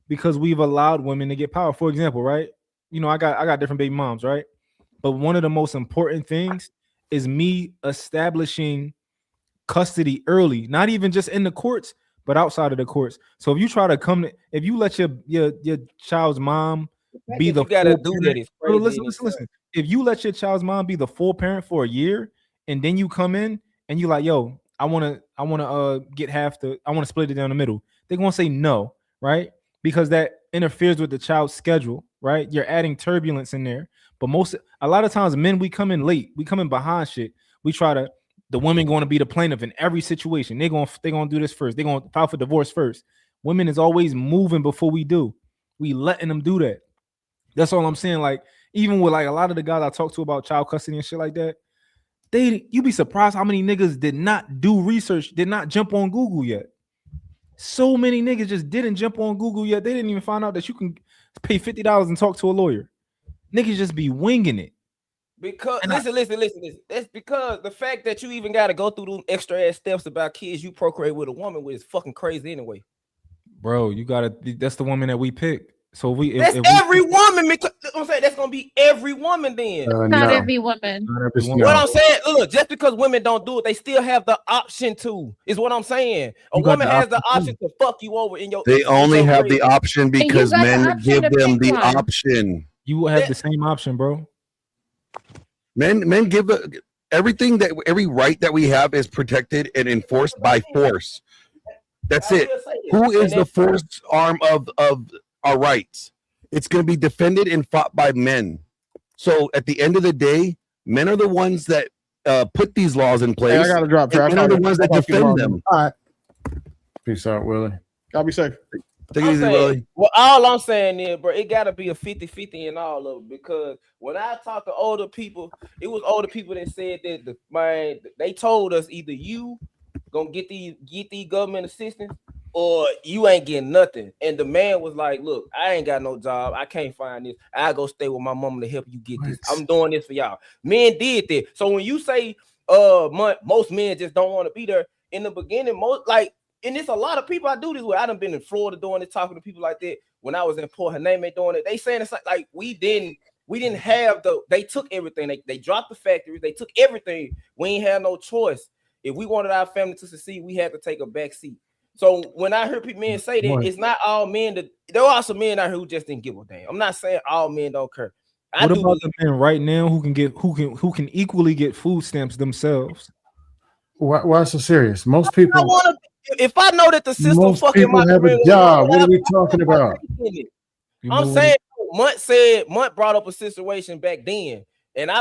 Because we've allowed women to get power. For example, right? I got different baby moms, right? But one of the most important things is me establishing custody early, not even just in the courts, but outside of the courts. So if you try to if you let your child's mom be the listen. If you let your child's mom be the full parent for a year, and then you come in and you like, yo, I want to get I want to split it down the middle. They're gonna say no, right? Because that interferes with the child's schedule, right? You're adding turbulence in there. But a lot of times, men, we come in late, we come in behind shit. The women going to be the plaintiff in every situation. They're gonna do this first. They're gonna file for divorce first. Women is always moving before we do. We letting them do that. That's all I'm saying. Like, even with like a lot of the guys I talk to about child custody and shit like that, you'd be surprised how many niggas did not do research, did not jump on Google yet. So many niggas just didn't jump on Google yet. They didn't even find out that you can pay $50 and talk to a lawyer. Niggas just be winging it. Because listen. That's because the fact that you even got to go through those extra ass steps about kids you procreate with a woman with is fucking crazy anyway. Bro, that's the woman that we pick. So we that's every woman. I'm saying that's gonna be every woman then. Not every woman. What I'm saying, look, just because women don't do it, they still have the option to. Is what I'm saying. A woman has the option to fuck you over in your. They only have the option because got the men option give to them pick the one. option. You will have the same option, bro. Men give everything that every right that we have is protected and enforced by force. That's it. Who is the force arm of our rights? It's going to be defended and fought by men. So at the end of the day, men are the ones that put these laws in place. Hey, I gotta drop. Men are the ones that defend them. All right. Peace out, Willie. I'll be safe. Take it easy, Willie. Well, all I'm saying is, bro, it gotta be a 50-50 in all of it, because when I talk to older people, it was older people that said that they told us either you gonna get these government assistance or you ain't getting nothing. And the man was like, look, I ain't got no job, I can't find this, I go stay with my mama to help you get this. I'm doing this for y'all. Men did that. So when you say most men just don't want to be there in the beginning, and it's a lot of people I do this with. I done been in Florida doing it, talking to people like that. When I was in Port Haneme doing it, they saying it's like we didn't have they took everything. They dropped the factories, they took everything. We ain't had no choice. If we wanted our family to succeed, we had to take a back seat. So when I hear men say that, it's not all men there are some men out here who just didn't give a damn. I'm not saying all men don't care. What about the men right now who can equally get food stamps themselves? Why so serious? Most people. If I know that the system fucking people have a job, what are we talking about? I'm saying Munt brought up a situation back then, and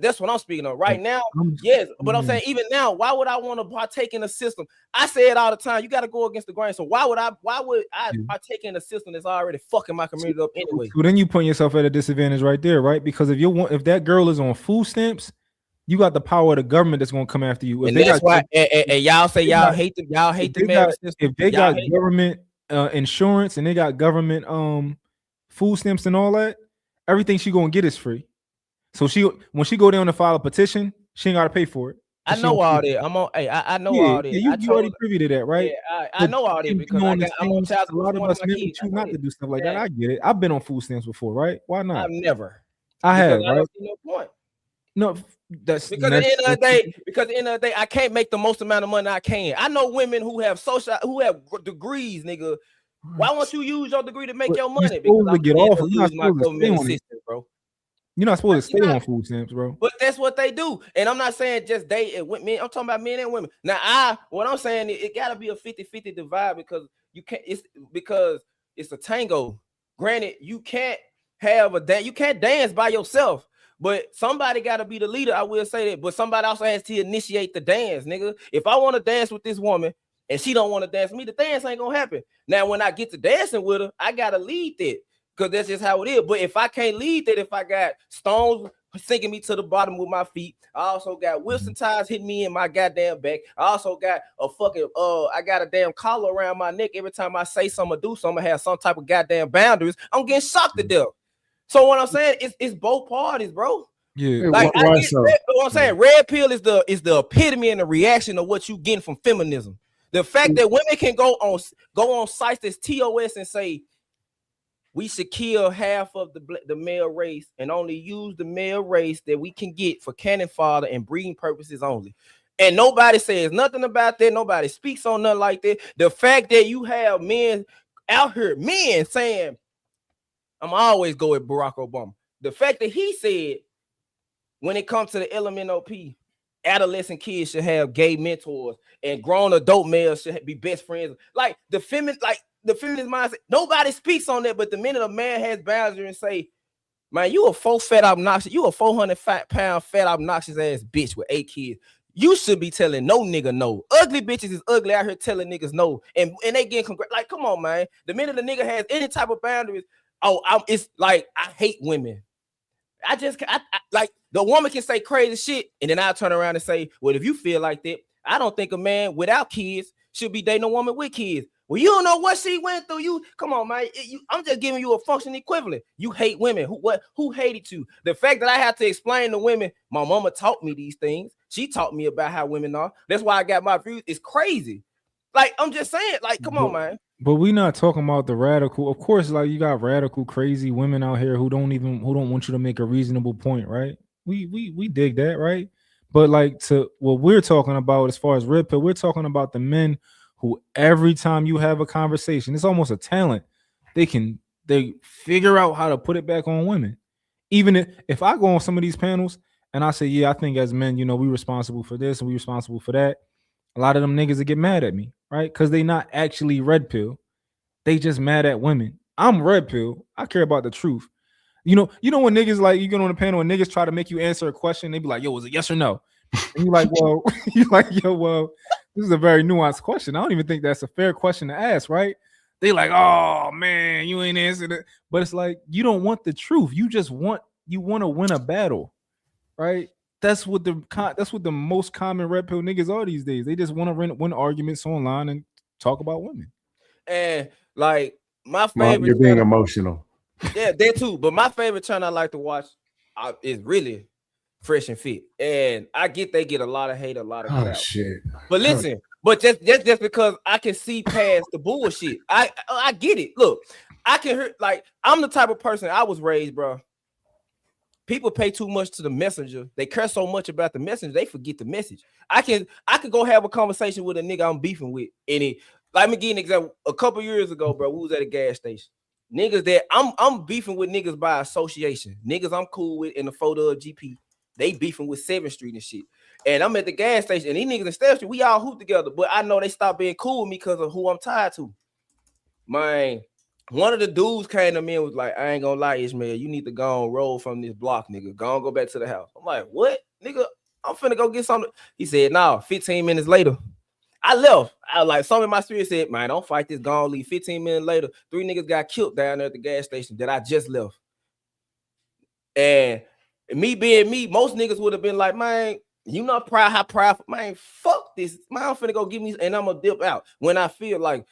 that's what I'm speaking of right now. Yes, but I'm saying even now, why would I want to partake in a system? I say it all the time. You got to go against the grain. So why would I partake in a system that's already fucking my community up anyway? So then you put yourself at a disadvantage right there, right? Because if that girl is on food stamps, you got the power of the government that's gonna come after you. If and that's why y'all say y'all hate the marriage system. If they got government insurance and they got government food stamps and all that, everything she gonna get is free. So when she go down to file a petition, she ain't gotta pay for it. I know all that. I know all that. Yeah, you already privy to that, right? Yeah, I know all that because I'm on child support. A lot of us men choose not to do stuff like that. I get it. I've been on food stamps before, right? Why not? I've never. I have. I don't see no point. No, that's because at the end of the day, I can't make the most amount of money I can. I know women who have degrees, nigga. Why won't you use your degree to make your money? You're not supposed to stay on food stamps, bro. But that's what they do. And I'm not saying just men. I'm talking about men and women. Now, what I'm saying, it gotta be a 50-50 divide because it's a tango. Granted, you can't dance by yourself. But somebody got to be the leader. I will say that. But somebody also has to initiate the dance, nigga. If I want to dance with this woman and she don't want to dance with me, the dance ain't gonna happen. Now, when I get to dancing with her, I gotta lead that because that's just how it is. But if I can't lead that, if I got stones sinking me to the bottom with my feet, I also got Wilson ties hitting me in my goddamn back. I also got I got a damn collar around my neck every time I say something or do something. I have some type of goddamn boundaries. I'm getting shocked to death. So what I'm saying is both parties, bro. Yeah, like what I'm saying, red pill is the epitome and the reaction of what you getting from feminism. The fact that women can go on sites that's TOS and say we should kill half of the male race and only use the male race that we can get for cannon fodder and breeding purposes only. And nobody says nothing about that. Nobody speaks on nothing like that. The fact that you have men out here, men saying, I'm always go with Barack Obama. The fact that he said, when it comes to the LMNOP, adolescent kids should have gay mentors and grown adult males should be best friends. Like the feminist mindset, nobody speaks on that. But the minute a man has boundaries and say, man, you a 400-pound fat obnoxious ass bitch with 8 kids. You should be telling no nigga no. Ugly bitches is ugly out here telling niggas no. And they getting like, come on, man. The minute the nigga has any type of boundaries, it's like I hate women. I like the woman can say crazy shit, and then I'll turn around and say, well, if you feel like that, I don't think a man without kids should be dating a woman with kids. Well, you don't know what she went through. You come on, man. I'm just giving you a function equivalent. You hate women. Who hated you? The fact that I have to explain to women, my mama taught me these things. She taught me about how women are. That's why I got my views. It's crazy. Like I'm just saying, like, come on, man. But we not talking about the radical. Of course, like you got radical, crazy women out here who don't want you to make a reasonable point, right? We dig that, right? But like to what we're talking about as far as red pill, we're talking about the men who every time you have a conversation, it's almost a talent. They figure out how to put it back on women. Even if I go on some of these panels and I say, yeah, I think as men, we responsible for this and we responsible for that. A lot of them niggas that get mad at me, right? Because they not actually red pill. They just mad at women. I'm red pill. I care about the truth. You know when niggas like you get on the panel and niggas try to make you answer a question, they be like, yo, was it yes or no? And you're like, well, this is a very nuanced question. I don't even think that's a fair question to ask, right? They like, oh man, you ain't answered it. But it's like you don't want the truth. You want to win a battle, right? That's what the most common red pill niggas are these days. They just want to win arguments online and talk about women. And like my favorite, you're being emotional. Yeah, that too. But my favorite channel I like to watch is really Fresh and Fit. And I get they get a lot of hate, a lot of crap. Shit. But listen, but just because I can see past the bullshit, I get it. Look, I can hear, like, I'm the type of person I was raised, bro. People pay too much to the messenger. They care so much about the messenger, they forget the message. I could go have a conversation with a nigga I'm beefing with, and let me give you an example. A couple years ago, bro, we was at a gas station. Niggas that I'm beefing with niggas by association. Niggas I'm cool with in the photo of GP. They beefing with 7th Street and shit. And I'm at the gas station, and these niggas in 7th Street, we all hoop together. But I know they stopped being cool with me because of who I'm tied to. Man, one of the dudes came to me and was like, I ain't gonna lie, Ishmael, you need to go on roll from this block, nigga. Go back to the house. I'm like, what? Nigga, I'm finna go get something. He said, nah, 15 minutes later. I left. I was like, something in my spirit said, man, don't fight this, gone leave. 15 minutes later, 3 niggas got killed down there at the gas station that I just left. And me being me, most niggas would have been like, man, you not proud, how proud, man, fuck this. Man, I'm finna go give me, and I'm gonna dip out when I feel like,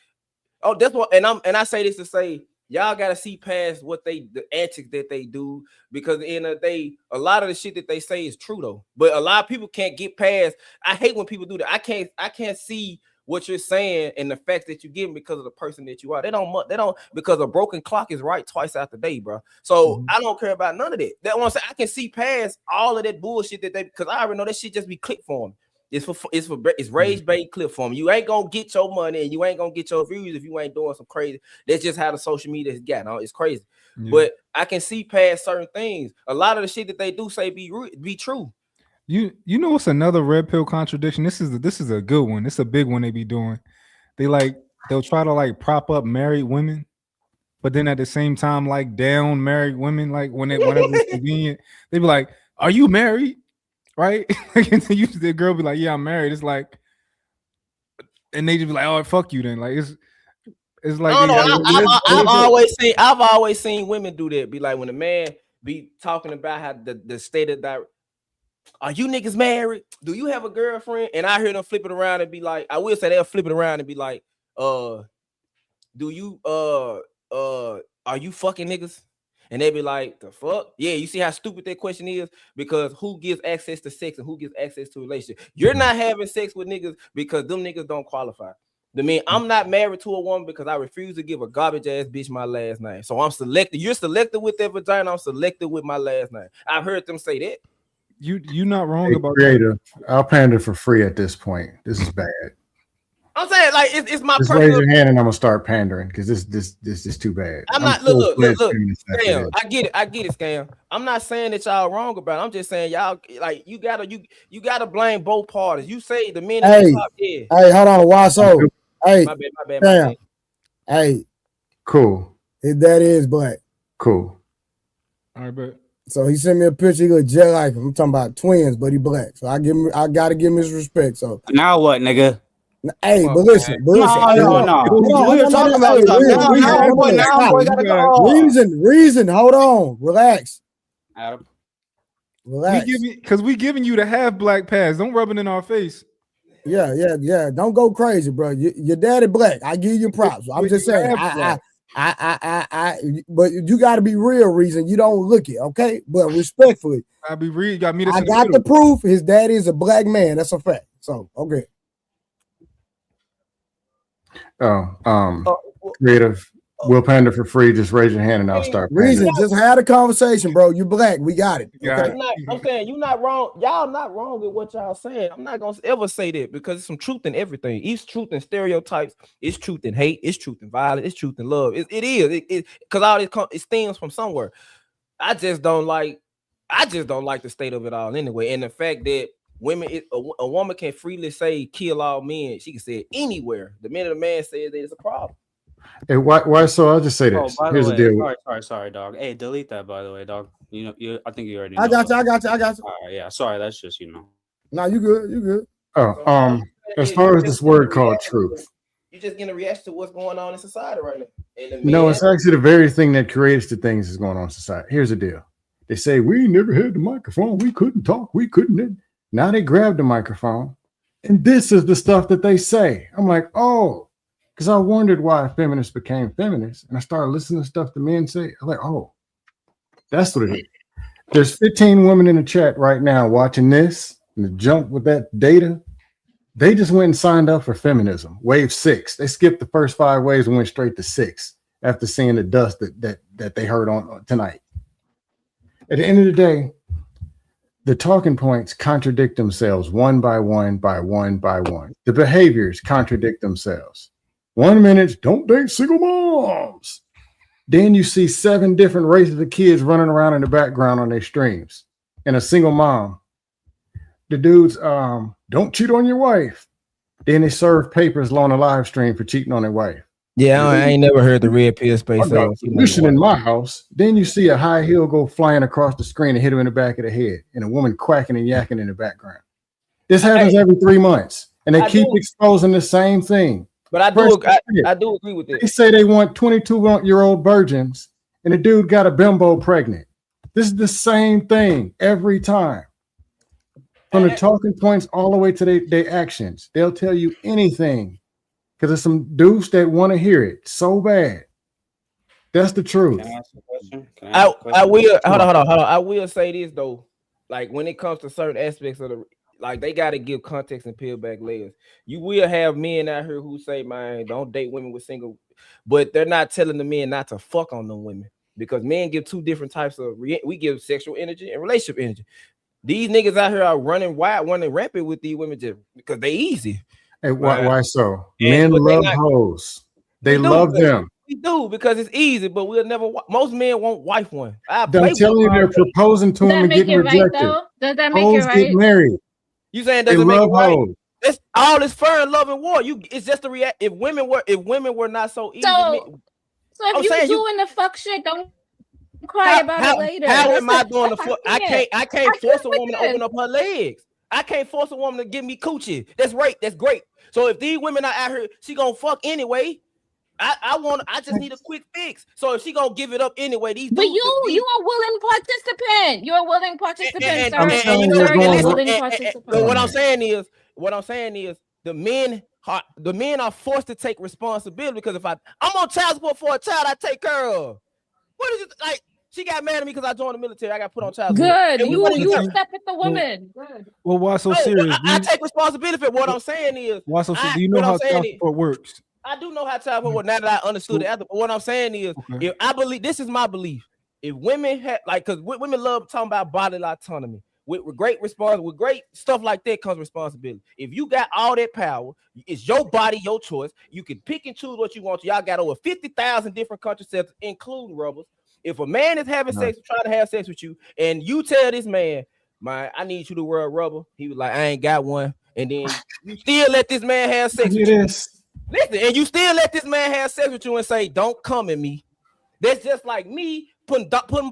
oh, that's what, and I say this to say, y'all gotta see past the antics that they do, because in the day, a lot of the shit that they say is true though. But a lot of people can't get past. I hate when people do that. I can't see what you're saying and the fact that you give them because of the person that you are. They don't because a broken clock is right twice out the day, bro. So I don't care about none of that. That one, I can see past all of that bullshit that because I already know that shit just be click for them. It's rage bait clip for them. You ain't gonna get your money and you ain't gonna get your views if you ain't doing some crazy. That's just how the social media has gotten. It's crazy. Yeah. But I can see past certain things. A lot of the shit that they do say be true. You know what's another red pill contradiction? This is a good one. It's a big one they be doing. They'll try to like prop up married women, but then at the same time like down married women. Like whenever it's convenient, they be like, "Are you married?" Right? And the girl be like, "Yeah, I'm married." It's like, and they just be like, "Oh, fuck you." Then like it's like I've always seen women do that. Be like when a man be talking about how the state of that. Are you niggas married? Do you have a girlfriend? And I hear them flip it around and be like, I will say they'll flip it around and be like, do you are you fucking niggas? And they be like, the fuck? Yeah, you see how stupid that question is? Because who gives access to sex and who gives access to a relationship? You're not having sex with niggas because them niggas don't qualify. I mean, I'm not married to a woman because I refuse to give a garbage ass bitch my last name. So I'm selected. You're selected with that vagina. I'm selected with my last name. I've heard them say that. You're not wrong about creator. That. I'll pander for free at this point. This is bad. I'm saying like it's my just personal. Raise your hand and I'm gonna start pandering because this is too bad. I'm not look. Scam. I get it, Scam. I'm not saying that y'all wrong about it. I'm just saying y'all like you gotta blame both parties. You say the men. Hey, hold on, Wasso. Hey, my bad. Hey, cool. His dad is black. Cool. All right, but. So he sent me a picture. He look just like him. I'm talking about twins, but he black. So I gotta give him his respect. So now what, nigga? Hey, but listen. No. We were talking about reason. Hold on. Relax. Adam. Relax. We giving you the half black pass. Don't rub it in our face. Yeah. Don't go crazy, bro. Your daddy black. I give you props. I'm just saying. But you got to be real, reason. You don't look it, okay? But respectfully, I be real. You got me. I got the proof. His daddy is a black man. That's a fact. So okay. Creative. We'll pander for free. Just raise your hand and I'll start. Reason, just had a conversation, bro. You black. We got it. Okay. I'm saying you're not wrong. Y'all not wrong with what y'all saying. I'm not gonna ever say that because there's some truth in everything. It's truth in stereotypes. It's truth in hate. It's truth in violence. It's truth in love. It is. Because all this it stems from somewhere. I just don't like the state of it all anyway. And the fact that women, a woman can freely say kill all men. She can say it anywhere. The minute a man says that, it's a problem. Hey, why? So I'll just say this. By Here's the the way, deal. sorry, dog. Hey, delete that, by the way, dog. You know, I think you already. I got you. All right, yeah, sorry. That's just No, you good. You good. Oh, as far as this word called truth. You just getting a reaction to what's going on in society right now. No, it's actually the very thing that creates the things that's going on in society. Here's the deal. They say, we never had the microphone. We couldn't talk. We couldn't. Now they grab the microphone. And this is the stuff that they say. I'm like, oh, because I wondered why feminists became feminists. And I started listening to stuff the men say. I'm like, oh, that's what it is. There's 15 women in the chat right now watching this and the jump with that data. They just went and signed up for feminism, wave 6. They skipped the first 5 waves and went straight to 6 after seeing the dust that they heard on tonight. At the end of the day, the talking points contradict themselves one by one by one by one. The behaviors contradict themselves. 1 minute, don't date single moms. Then you see 7 different races of kids running around in the background on their streams. And a single mom. The dudes, don't cheat on your wife. Then they serve papers on a live stream for cheating on their wife. Yeah, I ain't never heard the red pill space. Solution in my house. Then you see a high heel go flying across the screen and hit him in the back of the head, and a woman quacking and yakking in the background. This happens every 3 months, and they keep exposing the same thing. But I do agree with this. They say they want 22-year-old virgins, and the dude got a bimbo pregnant. This is the same thing every time. From the talking points all the way to their actions. They'll tell you anything. Because there's some dudes that want to hear it so bad. That's the truth. Can I ask a question? I will hold on. I will say this though. Like when it comes to certain aspects of they gotta give context and peel back layers. You will have men out here who say, man, don't date women with single, but they're not telling the men not to fuck on them women. Because men give 2 different types of we give sexual energy and relationship energy. These niggas out here are running wild, running rampant with these women just because they easy. Hey, why so? Men love hoes. They love them. We do because it's easy, but we'll never. Most men won't wife one. I'm telling you, they're proposing to them and getting rejected. Does that make it right? Get married. You saying doesn't make it right? It's all this fur and love and war. It's just a react. If women were not so easy. So if you're doing the fuck shit, don't cry about it later. How am I doing the fuck? I can't force a woman to open up her legs. I can't force a woman to give me coochie. That's right. That's great. So if these women are out here, she gonna fuck anyway. I just need a quick fix. So if she gonna give it up anyway, but you are willing participant. You're a willing participant, sir. What I'm saying is the men are forced to take responsibility because if I'm on child support for a child I take care of. What is it like? She got mad at me because I joined the military. I got put on child support. Good. You step with the woman. Good. Well, why so serious? I take responsibility for what I'm saying is. Why so serious? Do you know how child support works? I do know how child support works now that I understood it after. But what I'm saying is, if I believe, this is my belief. If women had because women love talking about bodily autonomy. With great with great stuff like that comes responsibility. If you got all that power, it's your body, your choice. You can pick and choose what you want. Y'all got over 50,000 different contraceptives, including rubbers. If a man is having sex, trying to have sex with you, and you tell this man, I need you to wear a rubber, he was like, I ain't got one. And then you still let this man have sex with you. Listen, and you still let this man have sex with you and say, don't come at me. That's just like me putting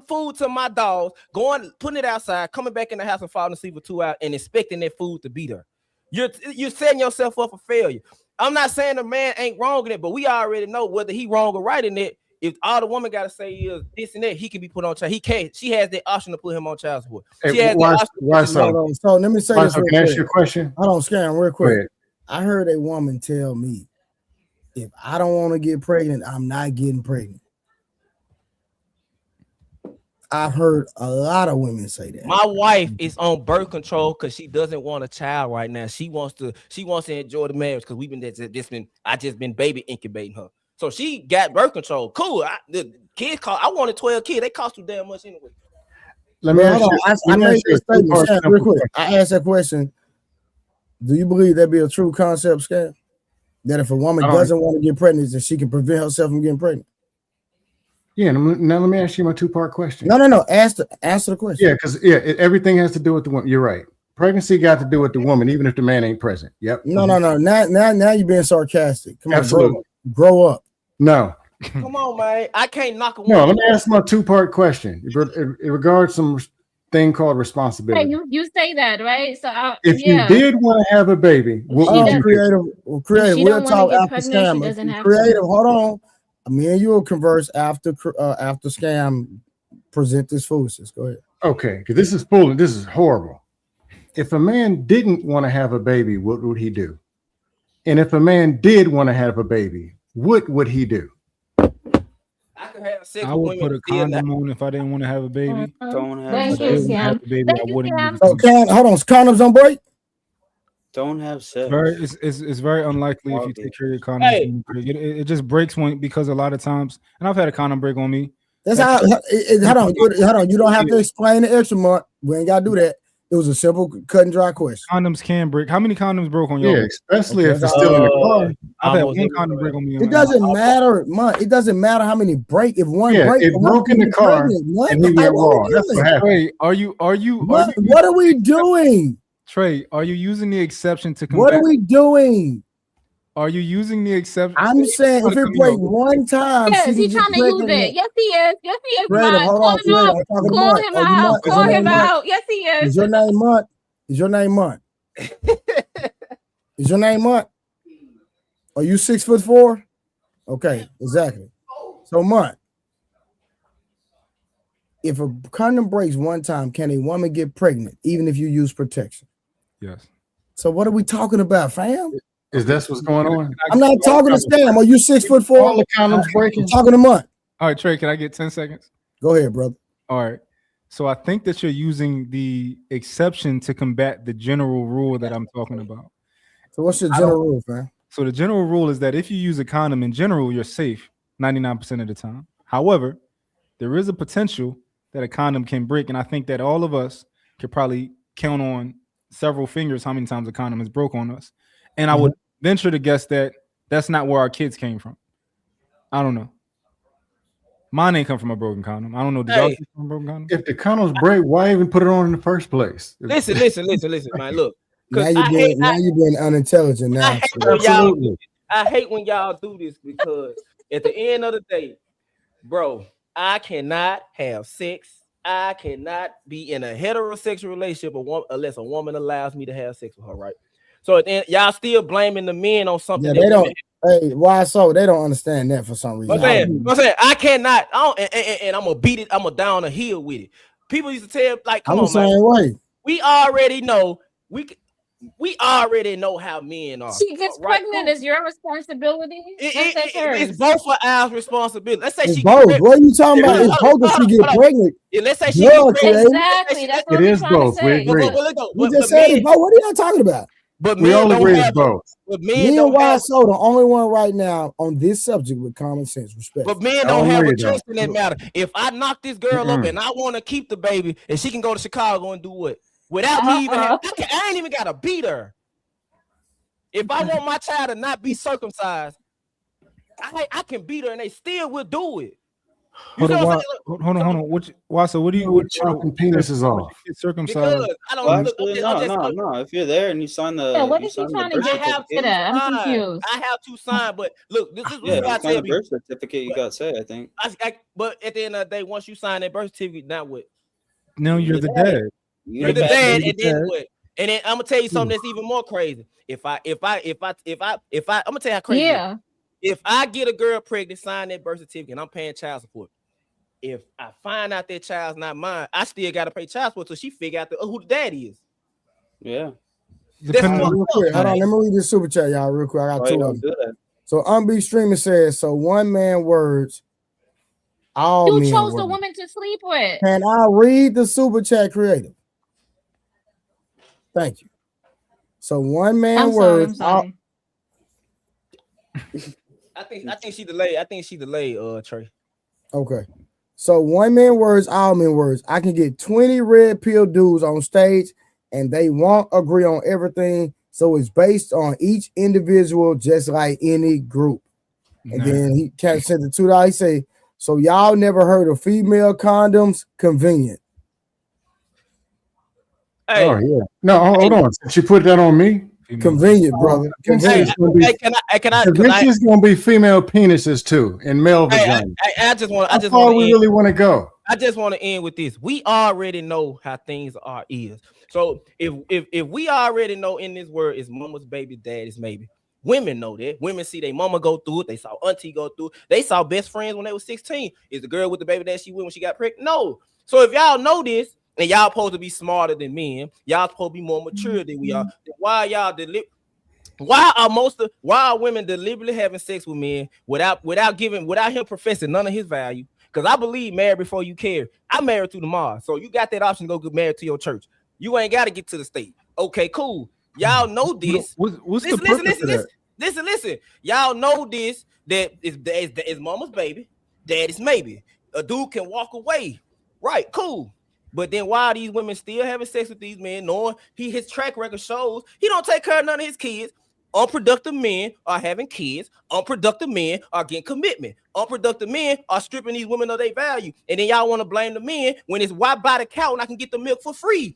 food to my dogs, putting it outside, coming back in the house and falling asleep for 2 hours and expecting that food to be there. You're setting yourself up for failure. I'm not saying the man ain't wrong in it, but we already know whether he wrong or right in it. If all the woman got to say is this and that, he can be put on child. He can't. She has the option to put him on child support. Why so? So let me say this. Can I ask you a question? Hold on, Scam, real quick. I heard a woman tell me, if I don't want to get pregnant, I'm not getting pregnant. I've heard a lot of women say that. My wife is on birth control because she doesn't want a child right now. She wants to enjoy the marriage because I just been baby incubating her. So she got birth control. Cool. The kids I wanted 12 kids. They cost too damn much anyway. Let me ask you. I made this statement, Sam, real quick. I asked that question. Do you believe that be a true concept, Scam? That if a woman doesn't want to get pregnant, that she can prevent herself from getting pregnant? Yeah, now let me ask you my two-part question. No. Answer the question. Yeah, because everything has to do with the woman. You're right. Pregnancy got to do with the woman, even if the man ain't present. Yep. No. Now you're being sarcastic. Come on, absolutely. Grow up. No. Come on, man. I can't knock a woman. No, let me ask my two-part question. It regards some thing called responsibility. Hey, you say that, right? So if you did want to have a baby, what would you do? Creative. We'll talk after Scam. Creative. Hold on. Me and you will converse after Scam present this foolishness. Go ahead. Okay, because this is foolish. This is horrible. If a man didn't want to have a baby, what would he do? And if a man did want to have a baby, what would he do? I could have sex I with would women. put a condom on if I didn't want to have a baby. Don't have Thank you, sex. Sam. I wouldn't. Hold on. Condoms on break? Don't have sex. It's very unlikely if you take care of your condoms. It just breaks because a lot of times, and I've had a condom break on me. That's how. Hold on. You don't have to explain the extra month. We ain't gotta do that. It was a simple cut and dry question. Condoms can break. How many condoms broke on you? Yeah, especially if it's still in the car. I've had one condom break on me. It doesn't matter, It doesn't matter how many break. If one break, it broke in the car, and he went raw. That's what happened. Trey, are you? What are we doing? Trey, are you using the exception to? What are we doing? Are you using the exception? I'm saying if it break one time, yes, he's trying to use it. Yes, he is. Yes, he is. Call him out. Call him out. Yes, he is. Is your name Mutt? Is your name Mutt? Is your name Mutt? Are you 6'4"? Okay, exactly. So Mutt, if a condom breaks one time, can a woman get pregnant even if you use protection? Yes. So what are we talking about, fam? Is that what's going on? I'm not talking to Stam. Are you 6'4"? All the condoms breaking. I'm talking to Mutt. All right, Trey, can I get 10 seconds? Go ahead, brother. All right. So I think that you're using the exception to combat the general rule that I'm talking about. So what's your general rule, fam? So the general rule is that if you use a condom in general, you're safe 99% of the time. However, there is a potential that a condom can break. And I think that all of us could probably count on several fingers how many times a condom has broke on us. And I would venture to guess that that's not where our kids came from. I don't know. Mine ain't come from a broken condom. I don't know. Did y'all come from a broken condom? If the condoms break, why even put it on in the first place? Listen, man. Look, now you're being unintelligent now. I hate when y'all do this because at the end of the day, bro, I cannot have sex. I cannot be in a heterosexual relationship unless a woman allows me to have sex with her, right? So then y'all still blaming the men on something. Yeah, they don't. Hey, why so? They don't understand that for some reason. I'm saying I cannot. And I'm gonna beat it. I'm gonna down a hill with it. People used to tell like, come on, man. Way. We already know. We already know how men are. She gets pregnant. Is your responsibility? It's both of our responsibility. Let's say she both. What are you talking about? It's both if she get pregnant. Yeah, let's say she get pregnant. Exactly. That's what it is both. We agree. You just said it's both. What are y'all talking about? But we all agree it's both. But me and why so the only one right now on this subject with common sense, respect. But men don't have a choice in that matter. If I knock this girl up and I want to keep the baby, and she can go to Chicago and do what? Without me even, I ain't even gotta beat her. If I want my child to not be circumcised, I can beat her, and they still will do it. Hold on. So what do you? Penis is off. Get circumcised. No. If you're there and you sign the, what is he trying to get out to that? I'm confused. I have to sign, but look, this is what I tell you. Birth certificate, you got to say. I think. But at the end of the day, once you sign that birth certificate, not what? No, you're the dad. You're the dad, and then what? And then I'm gonna tell you something that's even more crazy. I'm gonna tell you how crazy. Yeah. If I get a girl pregnant, sign that birth certificate, and I'm paying child support. If I find out that child's not mine, I still gotta pay child support till she figure out who the daddy is. Yeah. Real quick. Hold on, let me read this super chat, y'all, real quick. I got two of them. So Unbeat Streamer says, so one man words. All you men chose words. the woman to sleep with. Can I read the super chat, creative? Thank you. So one man words. I think she delayed. I think she delayed. Trey. Okay. So one man words, all men words. I can get 20 red pill dudes on stage, and they won't agree on everything. So it's based on each individual, just like any group. And then he kind of said the $2. He say, so y'all never heard of female condoms? Convenient. Hey. Oh yeah. No, hold on. She put that on me. Convenient, brother. Convenient. Convention's gonna be female penises too, and male vagina. I just want. We really want to go. I just want to end with this. We already know how things is. So if we already know in this world is mama's baby, daddy's maybe. Women know that. Women see their mama go through it. They saw auntie go through it. They saw best friends when they were 16. Is the girl with the baby that she with when she got pregnant? No. So if y'all know this, and y'all supposed to be smarter than men, y'all supposed to be more mature than we are. Then why y'all why are women deliberately having sex with men without him professing none of his value? Because I believe married before you care. I married through the Mars. So you got that option to go get married to your church. You ain't got to get to the state. Okay, cool. Y'all know this. What's the purpose of that? Listen. Y'all know this, that is mama's baby, daddy's maybe. A dude can walk away. Right, cool. But then why are these women still having sex with these men, knowing his track record shows he don't take care of none of his kids? Unproductive men are having kids. Unproductive men are getting commitment. Unproductive men are stripping these women of their value. And then y'all want to blame the men when it's why buy the cow and I can get the milk for free.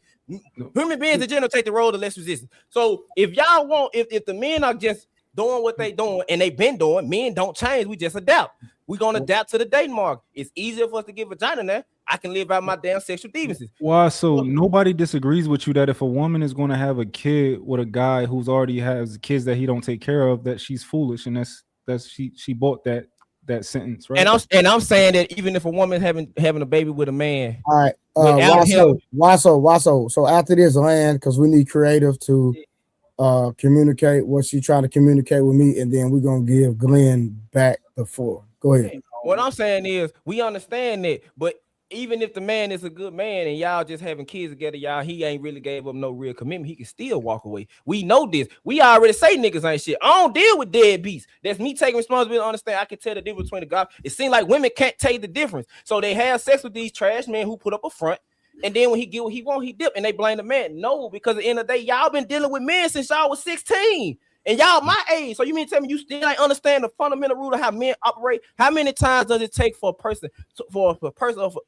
Human beings in general take the road of less resistance. So if y'all want, if the men are just doing what they doing and they've been doing, men don't change. We just adapt. We're gonna adapt to the dating market. It's easier for us to get vagina now. I can live out my damn sexual deviances. Why? So nobody disagrees with you that if a woman is going to have a kid with a guy who's already has kids that he don't take care of, that she's foolish, and that's she bought that sentence, right? And I'm saying that even if a woman having a baby with a man, all right. Why so? So after this land, because we need creative to communicate what she trying to communicate with me, and then we're gonna give Glenn back the floor. Go ahead. What I'm saying is we understand that, but even if the man is a good man and y'all just having kids together, he ain't really gave up no real commitment. He can still walk away. We know this. We already say niggas ain't shit. I don't deal with deadbeats. That's me taking responsibility to understand. I can tell the difference between the guy. It seems like women can't tell the difference. So they have sex with these trash men who put up a front. And then when he get what he want, he dip and they blame the man. No, because at the end of the day, y'all been dealing with men since y'all was 16. And y'all my age. So you mean to tell me you still ain't understand the fundamental rule of how men operate? How many times does it take for a person or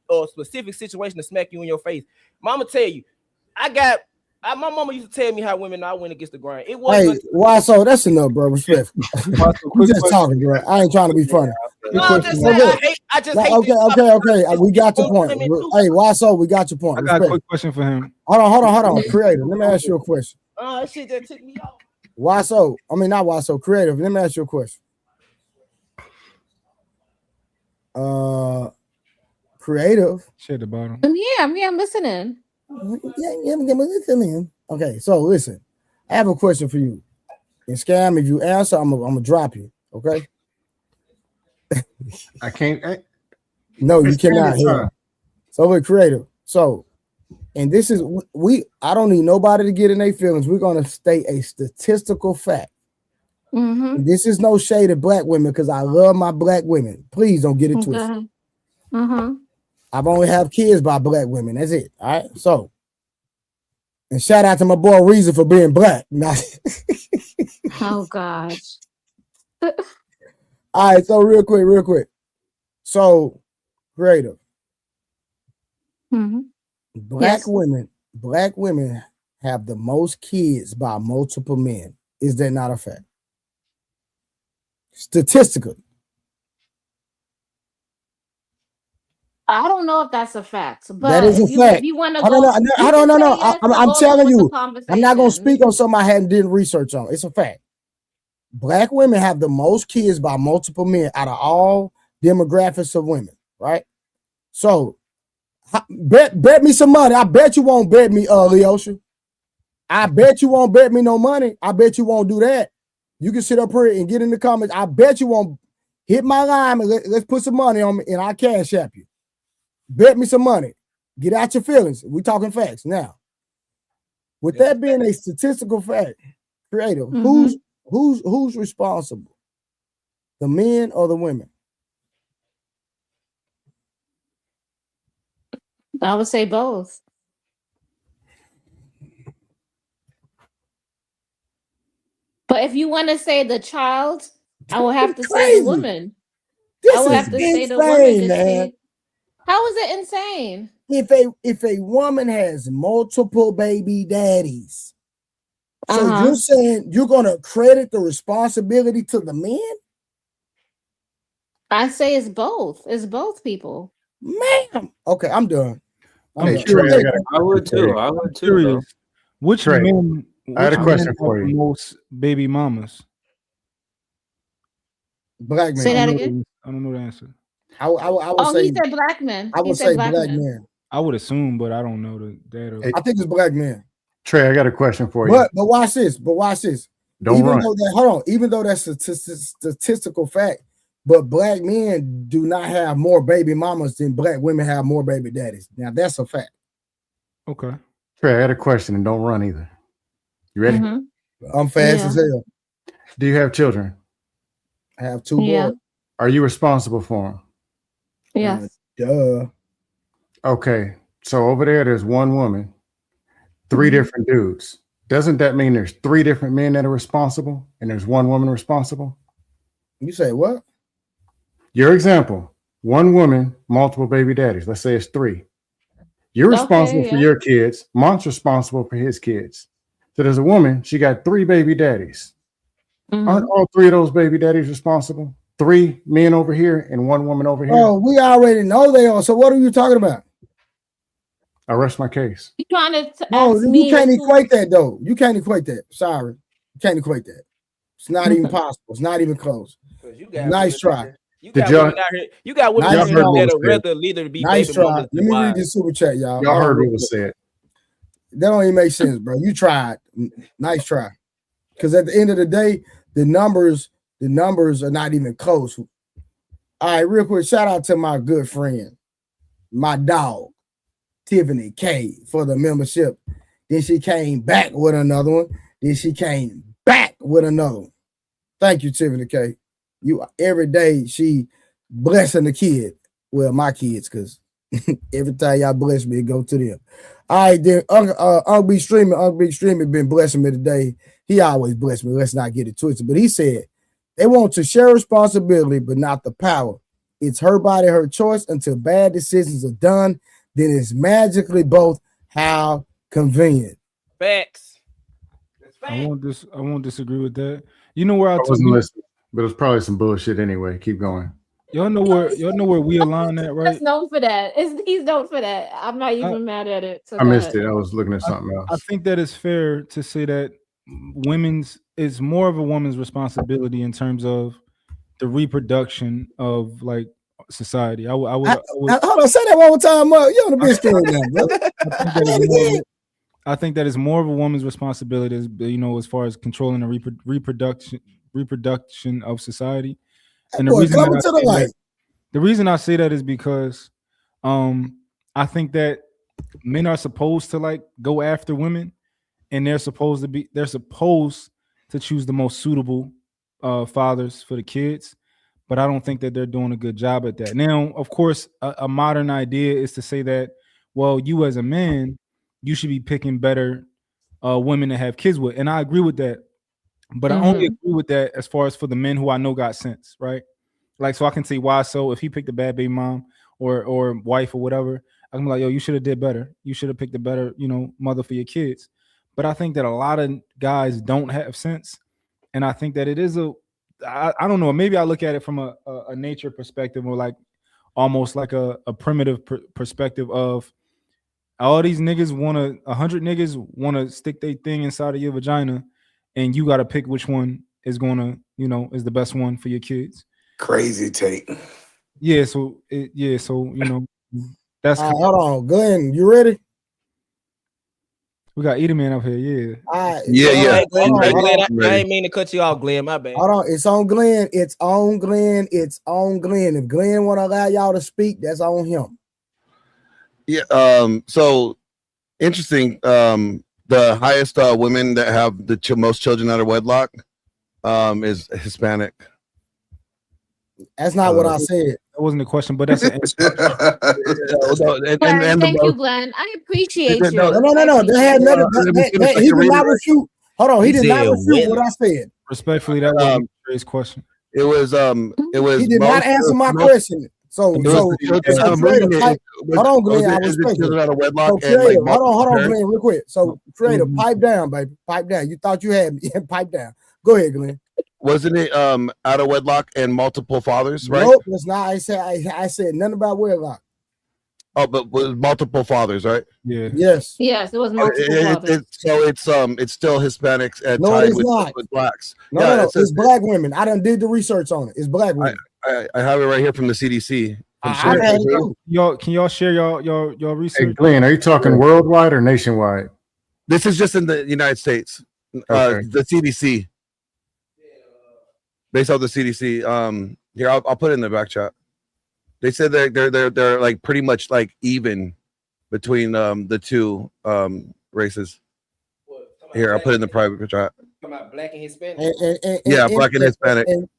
a specific situation to smack you in your face? Mama tell you, my mama used to tell me how women I went against the grain. It wasn't. Hey, why so? That's enough, bro. Respect. We just talking, bro. I ain't trying to be funny. No, I'm just saying, I just hate okay. We got your point. Hey, why so? We got your point. I got a quick question for him. Hold on. Creative. Let me ask you a question. That shit that took me off. Why so? I mean, not why so. Creative. Let me ask you a question. Creative. Shit, the bottom. I'm listening. Yeah, listening. Okay, so listen. I have a question for you. And Scam, if you answer, I'm gonna drop you. Okay. I can't. No, you cannot hear. So we're creative. So, and this is I don't need nobody to get in their feelings. We're gonna state a statistical fact. Mm-hmm. This is no shade of black women because I love my black women. Please don't get it twisted. Mm-hmm. I've only have kids by black women. That's it. All right. So, and shout out to my boy Reason for being black. Oh gosh. All right. So real quick. So creative. Mm-hmm. Black women have the most kids by multiple men. Is that not a fact? Statistically. I don't know if that's a fact, but that is a fact. If you want to I don't know. I'm telling you, I'm not going to speak on something I didn't research on. It's a fact. Black women have the most kids by multiple men out of all demographics of women, right? So, bet me some money. I bet you won't bet me, Leosha. I bet you won't bet me no money. I bet you won't do that. You can sit up here and get in the comments. I bet you won't hit my line and let's put some money on me and I'll cash app you. Bet me some money. Get out your feelings. We talking facts now. With that being a statistical fact, creative, who's responsible The men or the women? I would say both. But if you want to say the child, I will have to say the woman. I will have to say the woman insane, man. How is it insane? If a woman has multiple baby daddies, so you're saying you're gonna credit the responsibility to the men? I say it's both. It's both people. Ma'am. Okay, I'm done. I'm curious. I would too. I would too. Though. Which Trey, men? I had a which question men for have the you. most baby mamas? Black men. Say that again. I don't know the answer. I would Oh, say he said black men. I He would said say black men. men. I would assume, but I don't know the data. I think it's black men. Trey, I got a question for you. But watch this. Don't even run. though that, hold on, even though that's a statistical fact, but black men do not have more baby mamas than black women have more baby daddies. Now that's a fact. Okay. Trey, I got a question, and don't run either. You ready? I'm fast as hell. Do you have children? I have two boys. Are you responsible for them? Yes. Duh. Okay. So over there's one woman, 3 different dudes. Doesn't that mean there's 3 different men that are responsible and there's one woman responsible? You say what? Your example, one woman, multiple baby daddies. Let's say it's 3. You're responsible for your kids. Monk's responsible for his kids. So there's a woman, she got 3 baby daddies. Aren't all 3 of those baby daddies responsible? 3 men over here and 1 woman over here. Oh, we already know they are. So what are you talking about? I rest my case. You trying to No, ask you me can't who- equate that though. You can't equate that. Sorry. You can't equate that. It's not even possible. It's not even close. Nice try. You got women out here. You got women out here that would rather leader to be nice baby try. mamas Let than me read wives. this super chat, y'all. Y'all heard what was said. That don't even make sense, bro. You tried. Nice try. Because at the end of the day, the numbers are not even close. All right, real quick, shout out to my good friend, my dog, Tiffany K, for the membership. Then she came back with another one. Then she came back with another one. Thank you, Tiffany K. You every day she blessing the kid. Well, my kids, because every time y'all bless me, it go to them. All right, then Uncle Big Streamer been blessing me today. He always bless me. Let's not get it twisted. But he said they want to share responsibility, but not the power. It's her body, her choice. Until bad decisions are done, then it's magically both. How convenient. Facts. I won't disagree with that. You know where I wasn't listening, but it was probably some bullshit anyway. Keep going. Y'all know where we align at, right? He's known for that. He's known for that. I'm not even mad at it. So I missed it. I was looking at something else. I think that it's fair to say that it's more of a woman's responsibility in terms of the reproduction of like society. I would hold on, say that one more time. You on the big screen now, bro. I think that is more of a woman's responsibility, as far as controlling the reproduction of society. And the reason I say that is because I think that men are supposed to like go after women, and they're supposed to choose the most suitable fathers for the kids. But I don't think that they're doing a good job at that. Now, of course, a modern idea is to say that, well, you as a man, you should be picking better women to have kids with. And I agree with that. But I only agree with that as far as for the men who I know got sense, right? Like, so I can see why. So if he picked a bad baby mom or wife or whatever, I can be like, yo, you should have did better. You should have picked a better, mother for your kids. But I think that a lot of guys don't have sense. And I think that it is I don't know, maybe I look at it from a nature perspective, or like almost like a primitive perspective of all these niggas 100 niggas want to stick their thing inside of your vagina, and you got to pick which one is gonna, is the best one for your kids. Crazy take. Yeah, so that's hold on, Glenn, you ready? We got Edelman up here, yeah. Hey, Glenn, I ain't mean to cut you off, Glenn. My bad. Hold on, it's on Glenn. It's on Glenn. It's on Glenn. If Glenn want to allow y'all to speak, that's on him. Yeah. So interesting. The highest women that have the most children out of wedlock is Hispanic. That's not what I said. That wasn't the question, but that's an Glenn, thank you, Glenn. I appreciate you. No. I They had nothing. He did not refute. Hold on, he did not refute what I said. Respectfully, that wasn't Trey's question. It was He did not answer my question. So creative, hold on, Glenn. I respect you. So creative, hold on, Glenn, real quick. So creative, pipe down, baby, pipe down. You thought you had me, pipe down. Go ahead, Glenn. Wasn't it out of wedlock and multiple fathers, right? Nope, it's not. I said nothing about wedlock. Oh, but with multiple fathers, right? Yeah. Yes. Yes, it was multiple fathers. So it's still Hispanics and No, tied it's not. with blacks. No, it's black women. I done did the research on it. It's black women. I have it right here from the CDC. Can y'all share your research? Hey, Glenn, are you talking worldwide or nationwide? This is just in the United States. Okay. The CDC. Based off the CDC. Here, I'll put it in the back chat. They said they're like pretty much like even between the two races. Here, I'll put it in the private chat. Come out black and Hispanic. Black and Hispanic. And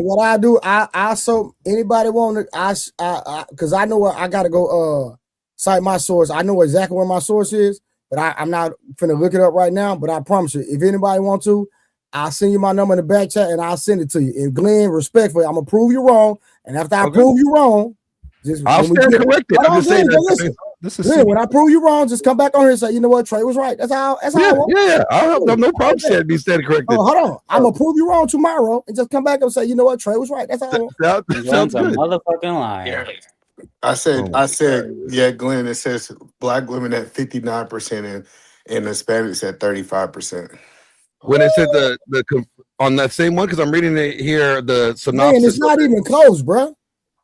what I do, I so anybody want to, because I know I gotta go cite my source. I know exactly where my source is, but I'm not finna look it up right now. But I promise you, if anybody want to, I'll send you my number in the back chat and I'll send it to you. And Glenn, respectfully, I'm gonna prove you wrong. And after I prove you wrong, I'll stand corrected. I'm just saying that. Listen, when I prove you wrong, just come back on here and say, you know what, Trey was right. That's how I want. Yeah. I'll have no problem saying be standing corrected. Oh, hold on. I'm gonna prove you wrong tomorrow and just come back and say, you know what, Trey was right. That's how I want. Glenn's a motherfucking liar. I said, yeah, Glenn, it says black women at 59% and Hispanics at 35%. When it said the on that same one, because I'm reading it here, the synopsis. Man, it's not even close, bro.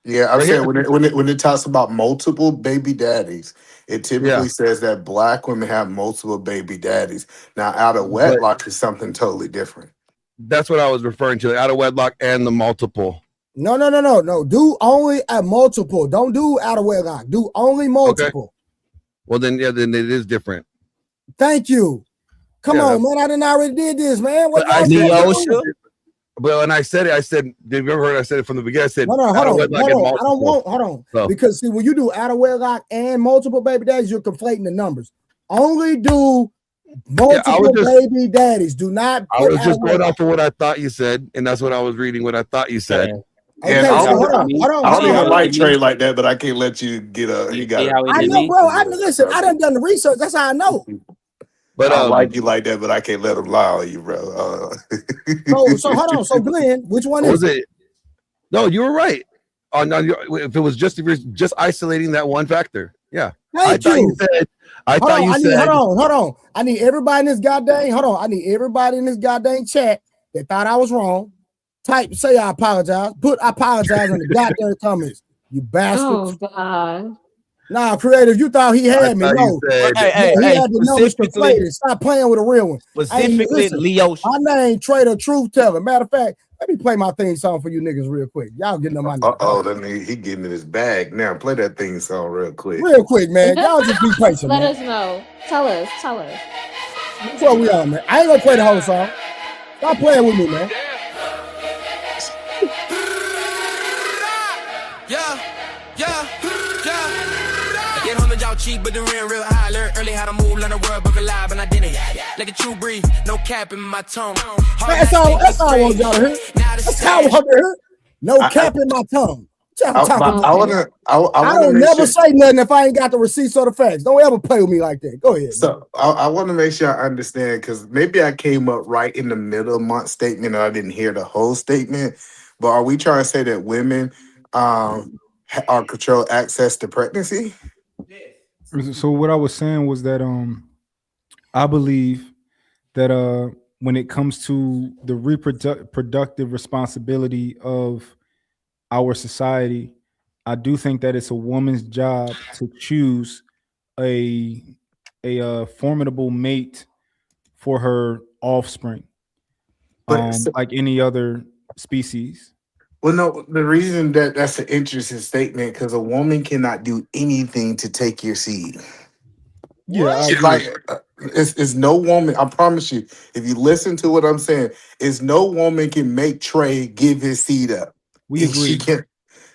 Yeah, I'm saying when it talks about multiple baby daddies, it typically says that black women have multiple baby daddies. Now, out of wedlock is something totally different. That's what I was referring to, out of wedlock and the multiple. No. Do only a multiple. Don't do out of wedlock. Do only multiple. Okay. Well, then it is different. Thank you. Come on, man. I didn't already did this, man. What But when I said it, I said, did you ever heard I said it from the beginning? I said, hold on. Because see, when you do out of wedlock and multiple baby daddies, you're conflating the numbers. Only do multiple baby daddies. Do not. I was just going off of what I thought you said, and that's what I was reading. What I thought you said. Okay, and so hold on. I don't even like Trey like that, but I can't let you get a. You got. I know, bro. Listen. I done the research. That's how I know. But I like you like that, but I can't let him lie on you, bro. So hold on. So Glenn, which one is it? No, you were right. Oh no, if it was just isolating that one factor, yeah. I thought you said. Hold on. I need everybody in this goddamn. I need everybody in this goddamn chat that thought I was wrong. Say I apologize. Put I apologize in the goddamn comments. You bastards. Oh God. Nah, creative. You thought he had me. No, he had the numbers conflated. Stop playing with a real one. Specifically, Leo. My name Trey the Truth Teller. Matter of fact, let me play my theme song for you niggas real quick. Y'all getting on my nerves. Then he getting in his bag now. Play that theme song real quick. Real quick, man. Y'all just be patient. Let us know. Tell us. That's what we are, man. I ain't gonna play the whole song. Stop playing with me, man. Y'all cheap, but the rent real high. Learn early how to move, learn the word, book alive, and I did it. Like a true breeze, no cap in my tongue. That's all I want y'all to hear. That's how I want to hear. No cap in my tongue. I don't never say nothing if I ain't got the receipts or the facts. Don't ever play with me like that. Go ahead. So I want to make sure I understand, because maybe I came up right in the middle of my statement and I didn't hear the whole statement. But are we trying to say that women are control access to pregnancy? So what I was saying was that I believe that when it comes to the reproductive responsibility of our society, I do think that it's a woman's job to choose a formidable mate for her offspring, like any other species. Well, no, the reason that's an interesting statement, because a woman cannot do anything to take your seed. Yeah, it's no woman. I promise you, if you listen to what I'm saying, it's no woman can make Trey give his seed up. We and she agree. can.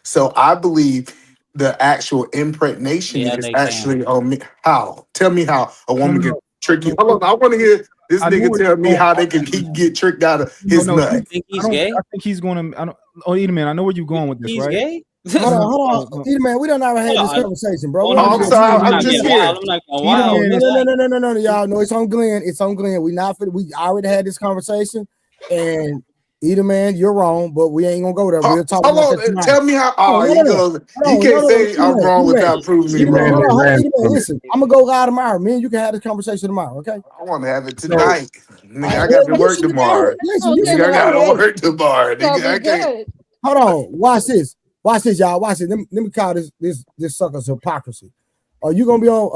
So I believe the actual impregnation Yeah, is they actually can. on me. How? Tell me how a No, woman no, can no, trick you. no. Hold on, I want to hear this I know nigga where tell you're me going. how he can get tricked out of No, his no, nut. Think I he's don't. gay? I think he's going to. I don't. Oh, Edeman, I know where you're going with this, He's right? gay? Hold on, No, hold no, on. no. Either man, we don't ever had this No, conversation, bro. oh, We no, don't Oh, do I'm no, that. sorry. I'm I'm not just getting here. wild. I'm not going Either wild. No, man, no, What's no, no, that? no, no, no, no, y'all. No, it's on Glenn. It's on Glenn. We not fit. We already had this conversation, and either man, you're wrong, but we ain't gonna go there. We'll talk about Hold that on. tomorrow. Tell me how. Oh, Oh, no, he no, no. goes. You Hold on, no, can't no, no. say I'm wrong without proving me Either man, hold wrong. on, hold on. ran Either man, from it. listen, I'm gonna go live tomorrow. Me and you can have this conversation tomorrow, okay? I want to have it So tonight. All Nigga, right, I well, got to work listen, tomorrow. listen, you Okay, should Nigga, I have got to already. work tomorrow. so Nigga, I be can't. good. Hold on, watch this. Watch this, y'all. Watch this. Let me call this sucker's hypocrisy. Are you gonna be on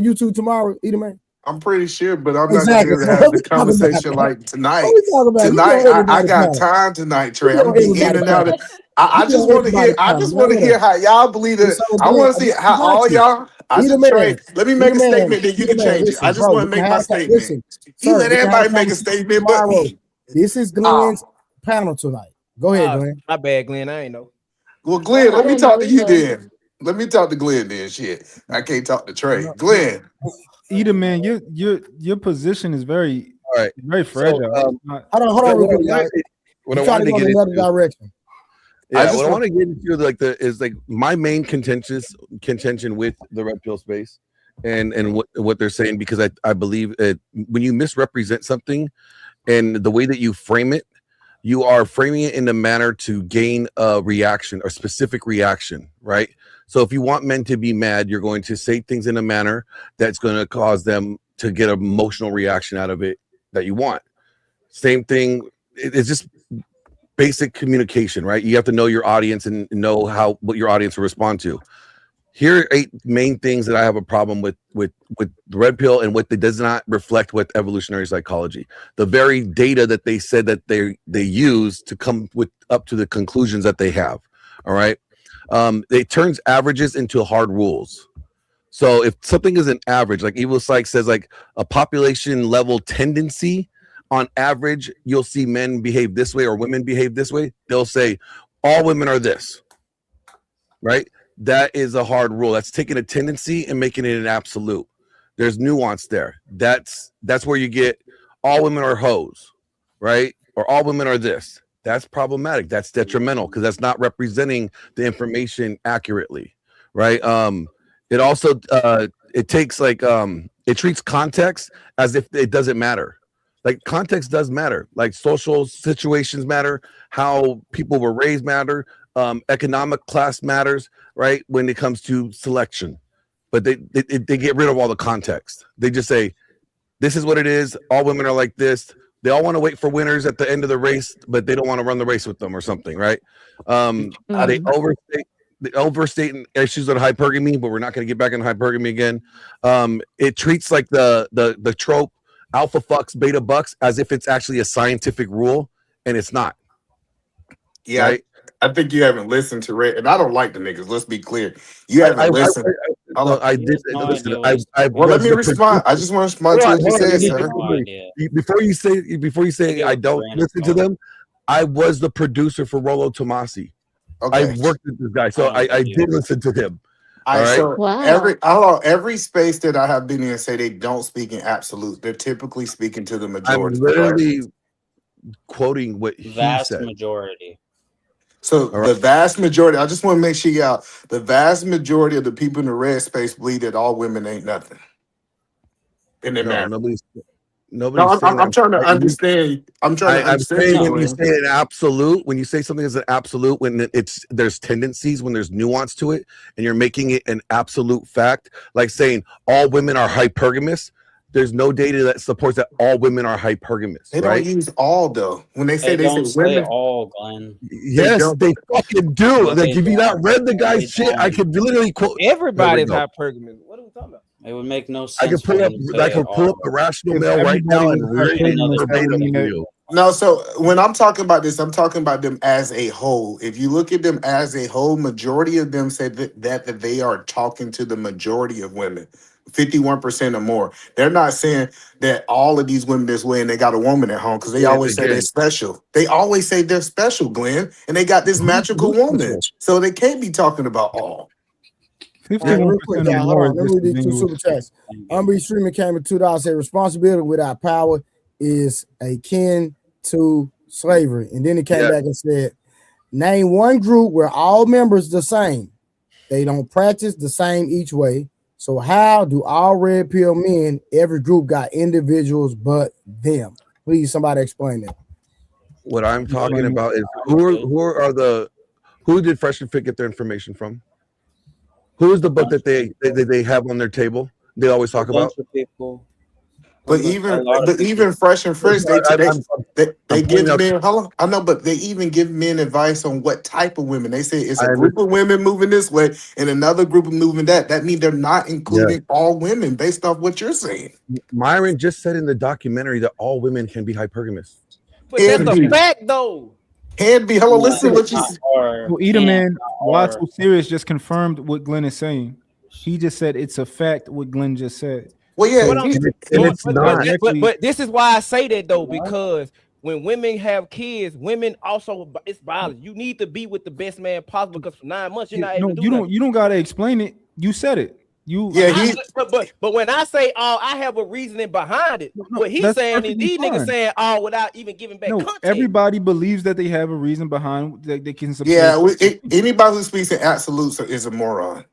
YouTube tomorrow, either man? I'm pretty sure, but I'm not gonna be Exactly. able to So have what the we talking about? conversation like What tonight. we talking about? You be Tonight, on I everybody's got panel. time tonight, You Trey. be I'm on gonna be in everybody's and out panel. of. You I be just on want to hear. everybody's I panel. just Man, want to hear whatever. how y'all believe It's it. so I Glenn. want to see how Watch all it. y'all. I Either just man, Trey. Let me make a statement, then you either can man. change it. I Listen, just bro, want we to can make have my a statement. listen, He sir. let We can have a everybody make a conversation statement, but tomorrow. me. This is Oh, Glenn's panel tonight. Go ahead, Ah, Glenn. my bad, Glenn. I ain't know. well, Oh, Glenn. I Let me didn't know talk to you either. then. Let me talk to Glenn then. Shit, I can't talk to Trey. No, no. Glenn. Either man, your position is very all right. very So fragile. It's not- Hold on, real quick, y'all. what You I try to wanted to go in get another into. direction. I Yeah, just what I want. want to get into is my main contention with the red pill space and what they're saying, because I believe it, when you misrepresent something and the way that you frame it, you are framing it in a manner to gain a reaction, a specific reaction, right? So if you want men to be mad, you're going to say things in a manner that's going to cause them to get an emotional reaction out of it that you want. Same thing. It's just basic communication, right? You have to know your audience and know what your audience will respond to. Here are 8 main things that I have a problem with the red pill and what it does not reflect with evolutionary psychology. The very data that they said that they use to come up to the conclusions that they have. All right. It turns averages into hard rules. So if something is an average, like Evil Psych says, like a population level tendency, on average, you'll see men behave this way or women behave this way. They'll say all women are this, right? That is a hard rule. That's taking a tendency and making it an absolute. There's nuance there. That's where you get all women are hoes, right? Or all women are this. That's problematic. That's detrimental because that's not representing the information accurately, right? It also it takes it treats context as if it doesn't matter. Like context does matter. Like social situations matter. How people were raised matter. Economic class matters, right? When it comes to selection, but they get rid of all the context. They just say this is what it is. All women are like this. They all want to wait for winners at the end of the race, but they don't want to run the race with them or something, right? They overstate issues on hypergamy, but we're not going to get back into hypergamy again. It treats like the trope alpha fucks beta bucks as if it's actually a scientific rule, and it's not. Yeah, right? I think you haven't listened to Red, and I don't like the niggas. Let's be clear. You haven't listened. I did listen. I well, let was me the respond. I producer. just want to respond to what you said, sir. Before you say I don't listen to them, I was the producer for Rollo Tomasi. I Okay. worked with this guy, so I did listen to him. All right, so Wow. every space that I have been in say they don't speak in absolutes. They're typically speaking to the I'm majority. literally quoting what he Vast said. majority. So the vast majority, I just want to make sure you out. The vast majority of the people in the red space believe that all women ain't nothing. And they matter. Nobody's No, saying that. I'm trying to understand. I'm trying to I'm understand saying you, when you Glenn. say an absolute, when you say something is an absolute, when there's tendencies, when there's nuance to it, and you're making it an absolute fact, like saying all women are hypergamous. There's no data that supports that all women are hypergamous. They right? don't use all though. When they say Don't say women, all, Glenn. Yes, they fucking do. No, Like they if you not don't. read the No, they guy's shit, I don't. could literally quote. Everybody's There we go. hypergamous. What are we talking about? It would make no I sense could pull for up. him to I say could pull up all. the rational If male right everybody now was and read Read it another hypergamous, that would verbatim mean to that you. no, so when I'm talking about this, I'm talking about them as a whole. If you look at them as a whole, majority of them say that they are talking to the majority of women 51% or more. They're not saying that all of these women this way and they got a woman at home because they Yeah, always say they're again. special. They always say they're special, Glenn, and they got this magical woman. So they can't be talking about all. All right, real quick, 51% or y'all. Hold more on. Let me read these two super chats. Unbe Streaming came with $2. Said responsibility without power is akin to slavery. And then he came back and said, name one group where all members the same. They don't practice the same each way. So how do all red pill men, every group got individuals but them? Please, somebody explain that. What I'm talking about is who did Fresh and Fit get their information from? Who is the book that they have on their table? They always talk about. People. But even Fresh and Fritz, they give men. Hold on, I know, but they even give men advice on what type of women. They say it's a group of women moving this way and another group of moving that. That means they're not including all women based off what you're saying. Myron just said in the documentary that all women can be hypergamous. But that's a fact, though. Can be. Hello, listen what you said. Well, Edelman, why so serious just confirmed what Glenn is saying. He just said it's a fact what Glenn just said. Well, yeah, but this is why I say that though, because when women have kids, women also it's biology. You need to be with the best man possible because for 9 months you're not able to do nothing. You don't gotta explain it. You said it. But when I say all, I have a reasoning behind it. What he's saying is these niggas saying all without even giving back context. Everybody believes that they have a reason behind that they can support. Yeah, anybody who speaks in absolutes is a moron.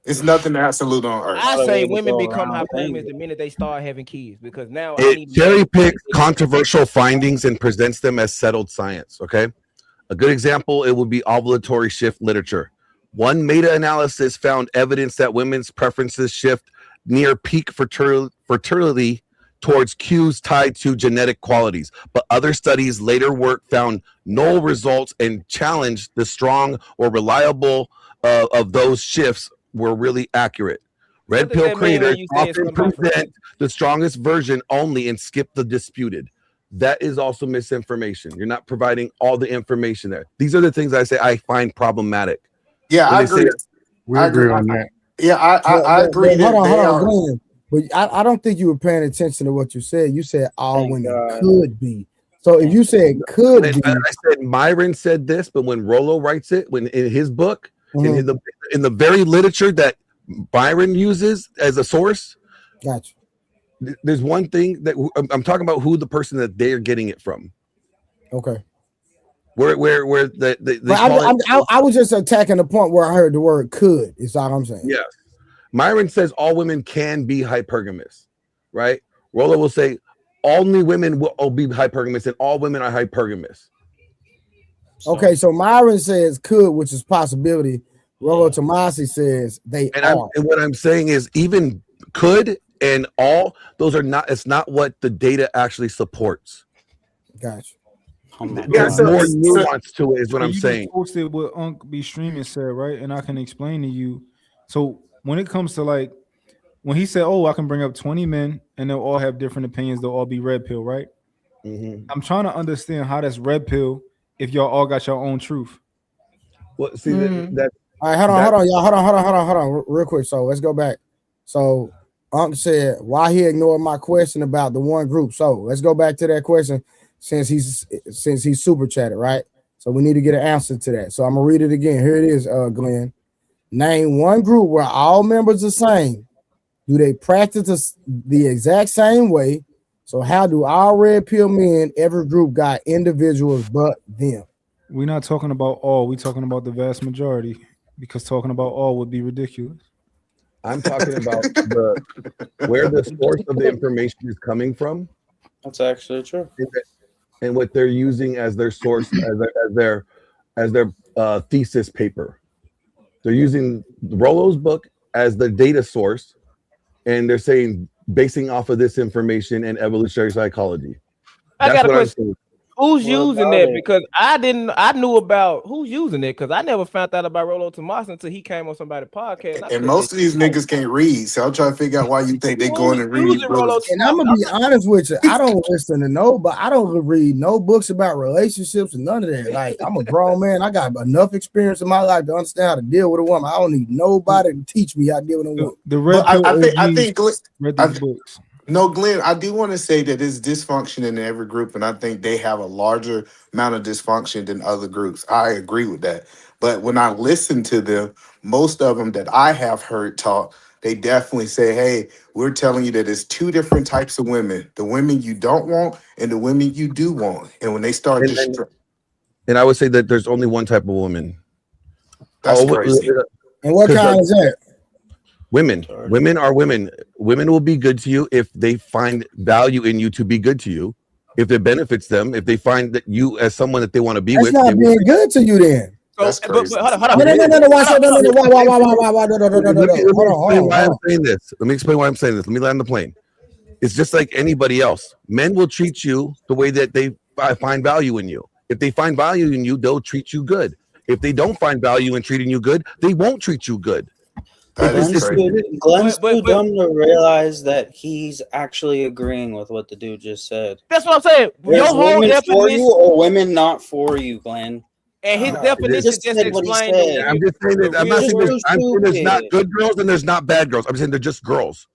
It's nothing absolute on earth. I say women become hypergamous the minute they start having kids because now It cherry picks controversial findings and presents them as settled science. Okay, a good example it would be ovulatory shift literature. One meta-analysis found evidence that women's preferences shift near peak fertility towards cues tied to genetic qualities, but other studies later work found no results and challenged the strong or reliable of those shifts were really accurate. Red pill creators often present the strongest version only and skip the disputed. That is also misinformation. You're not providing all the information there. These are the things I say I find problematic. Yeah, I agree. We agree on that. Yeah, I agree. Hold on, Glenn. But I don't think you were paying attention to what you said. You said all women could be. So if you said could be, I said Myron said this, but when Rollo writes it, when in his book, in the very literature that Byron uses as a source, gotcha. There's one thing that I'm talking about who the person that they're getting it from. Okay. Where I was just attacking the point where I heard the word could. Is all I'm saying. Yes. Myron says all women can be hypergamous, right? Rollo will say only women will be hypergamous and all women are hypergamous. Okay, so Myron says could, which is possibility. Rollo Tomasi says they are. And what I'm saying is even could and all, those are not, it's not what the data actually supports. Gotcha. There's more nuance to it, is what I'm saying. Posted what Unc be streaming said, right? And I can explain to you. So when it comes to like, when he said, oh, I can bring up 20 men and they'll all have different opinions, they'll all be red pill, right? I'm trying to understand how that's red pill if y'all all got your own truth. Well, see, that all right, hold on, y'all. Hold on, real quick. So let's go back. So Unc said, why he ignored my question about the one group. So let's go back to that question since he's super chatted, right? So we need to get an answer to that. So I'm gonna read it again. Here it is, Glenn. Name one group where all members are the same. Do they practice the exact same way? So how do all red pill men, every group got individuals but them? We're not talking about all. We're talking about the vast majority, because talking about all would be ridiculous. I'm talking about where the source of the information is coming from. That's actually true. And what they're using as their source, as their thesis paper. They're using Rollo's book as the data source, and they're saying basing off of this information and evolutionary psychology. I got a question. Who's What using about that? it? Because I knew about who's using it because I never found out about Rollo Tomas until he came on somebody's podcast. And I And put most this of these niggas can't read, so I'm trying to figure out why you think they going who's and read using Rollo books. And I'm Tomas. gonna be honest with you, I don't listen to I don't read no books about relationships and none of that. Like, I'm a grown man, I got enough experience in my life to understand how to deal with a woman. I don't need nobody to teach me how to deal with a woman. The red But pill I OGs think Glenn, read I, these books. no, Glenn, I do want to say that there's dysfunction in every group, and I think they have a larger amount of dysfunction than other groups. I agree with that. But when I listen to them, most of them that I have heard talk, they definitely say, hey, we're telling you that there's two different types of women, the women you don't want and the women you do want. And when they start just And I would say that there's only one type of woman. that's crazy. And what kind is that? Women. Women are women. Women will be good to you if they find value in you to be good to you. If it benefits them, if they find that you as someone that they want to be That's with, not they will being good to you then. That's crazy. But hold on. No, watch out. No, why, Hold hold on. I'm saying this. Let me explain why I'm saying this. Let me land the plane. It's just like anybody else. Men will treat you the way that they find value in you. If they find value in you, they'll treat you good. If they don't find value in treating you good, they won't treat you good. Glenn's too dumb to realize that he's actually agreeing with what the dude just said. That's what I'm saying. There's Your whole women for definition, you or women not for you, Glenn. and his definition just said what he explained. said. I'm just saying that I'm not saying there's not good girls and there's not bad girls. I'm saying they're just girls.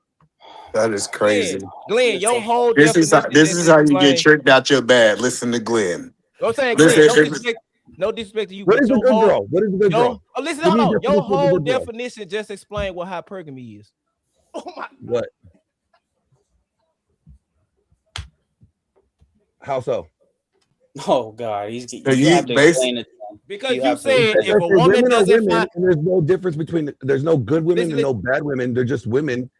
That is crazy. Glenn, your whole This is how you get explained. tricked out your bad. Listen to Glenn. I'm saying, Listen, no disrespect to you. What but is a your good whole- girl? What is a good girl? Oh, listen, Give me hold a on. Your definition of a whole good girl. definition just explained what hypergamy is. What? How so? Oh God, you you have to explain it. Because you have to said Because if a woman women are doesn't women, find, and there's no difference between there's no good women and no bad women. They're just women.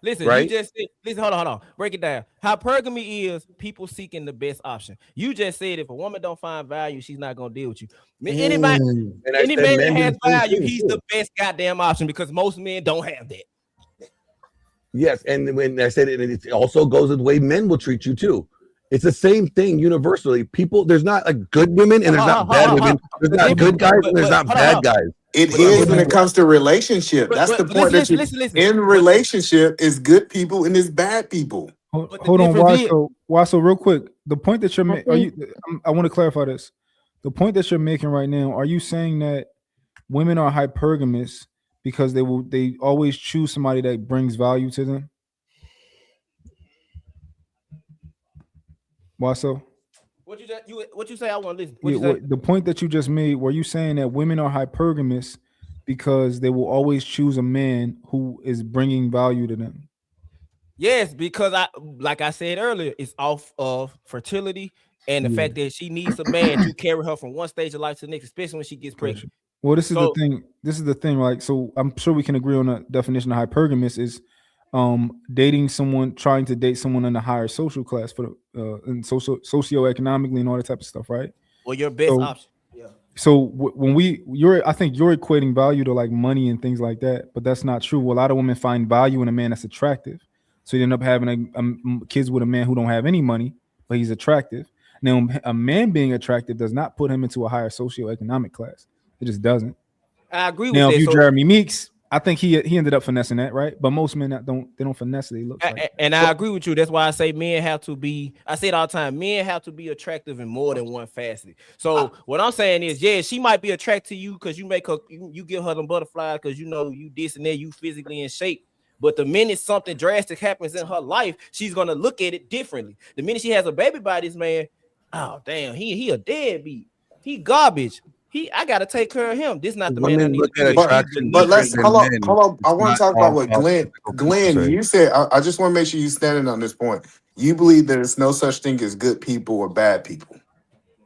listen, Right? you just said, listen, hold on. Break it down. Hypergamy is people seeking the best option. You just said if a woman don't find value, she's not gonna deal with you. Any man that has value, he's the best goddamn option because most men don't have that. Yes, and when I said it, it also goes with the way men will treat you too. It's the same thing universally. People, there's not like good women and there's not bad women. There's not good guys and there's not bad guys. It is when it comes to relationship. That's the point. Listen. In relationship is good people and is bad people. Hold on, why so real quick. The point that you're making, I want to clarify this. The point that you're making right now, are you saying that women are hypergamous because they always choose somebody that brings value to them? Why so? What you say? I want to listen. What you say? The point that you just made, were you saying that women are hypergamous because they will always choose a man who is bringing value to them? Yes, because like I said earlier, it's off of fertility and the fact that she needs a man to carry her from one stage of life to the next, especially when she gets pregnant. Well, this is the thing. This is the thing, right? So I'm sure we can agree on a definition of hypergamous is dating someone, trying to date someone in a higher social class for and socioeconomically and all that type of stuff, right? Well, your best option. Yeah. So when I think you're equating value to like money and things like that, but that's not true. A lot of women find value in a man that's attractive, so you end up having kids with a man who don't have any money, but he's attractive. Now, a man being attractive does not put him into a higher socioeconomic class. It just doesn't. I agree with now, that. If you Jeremy Meeks, I think he ended up finessing that, right? But most men don't finesse it. They look like. And I agree with you. That's why I say men have to be. I say it all the time. Men have to be attractive in more than one facet. So what I'm saying is, yeah, she might be attracted to you because you make her, you give her them butterflies because you know you this and that, you physically in shape. But the minute something drastic happens in her life, she's gonna look at it differently. The minute she has a baby by this man, oh damn, he a deadbeat. He garbage. I gotta take care of him. This is not the man I need to be. But let's hold on. I want to talk about what Glenn, you said. I just want to make sure you standing on this point. You believe there's no such thing as good people or bad people.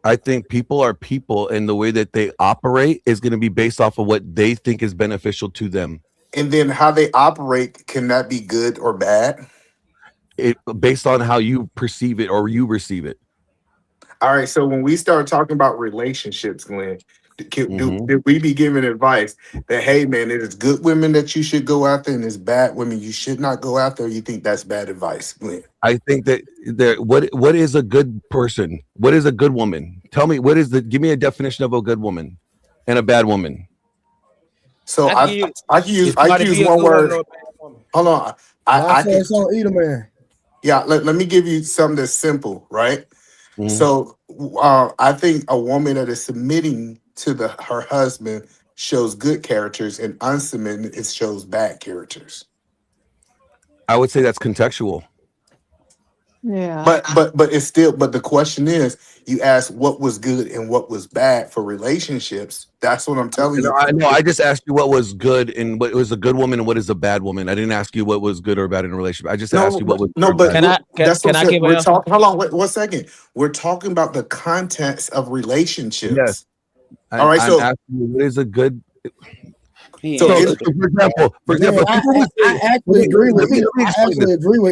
I think people are people, and the way that they operate is going to be based off of what they think is beneficial to them. And then how they operate, can that be good or bad? It based on how you perceive it or you receive it. All right, so when we start talking about relationships, Glenn, Did we be giving advice that, hey man, it is good women that you should go after and it's bad women you should not go after? Or you think that's bad advice, Glenn? I think that what is a good person? What is a good woman? Tell me give me a definition of a good woman and a bad woman. So I can use one word. Hold on. I can on either man. Yeah, let me give you something that's simple, right? So I think a woman that is submitting to her husband shows good characters, and unsubmitting it shows bad characters. I would say that's contextual. Yeah. But it's still, but the question is, you ask what was good and what was bad for relationships. That's what I'm telling you. I know. I just asked you what was good and what was a good woman and what is a bad woman. I didn't ask you what was good or bad in a relationship. I just asked you what was no. good or But bad. can I give hold on, wait 1 second. We're talking about the context of relationships. Yes. All right. I'm So asking you what is a good. So, for example, I actually agree with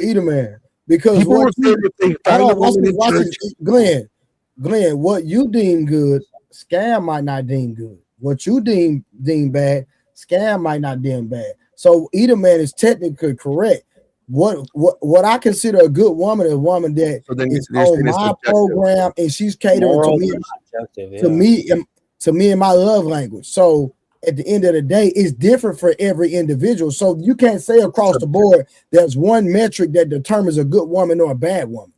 either man because Glenn, what you deem good, Scam might not deem good. What you deem bad, Scam might not deem bad. So either man is technically correct. What I consider a good woman is a woman that is on my program and she's catering to me and my love language. So at the end of the day, it's different for every individual. So you can't say across the board there's one metric that determines a good woman or a bad woman.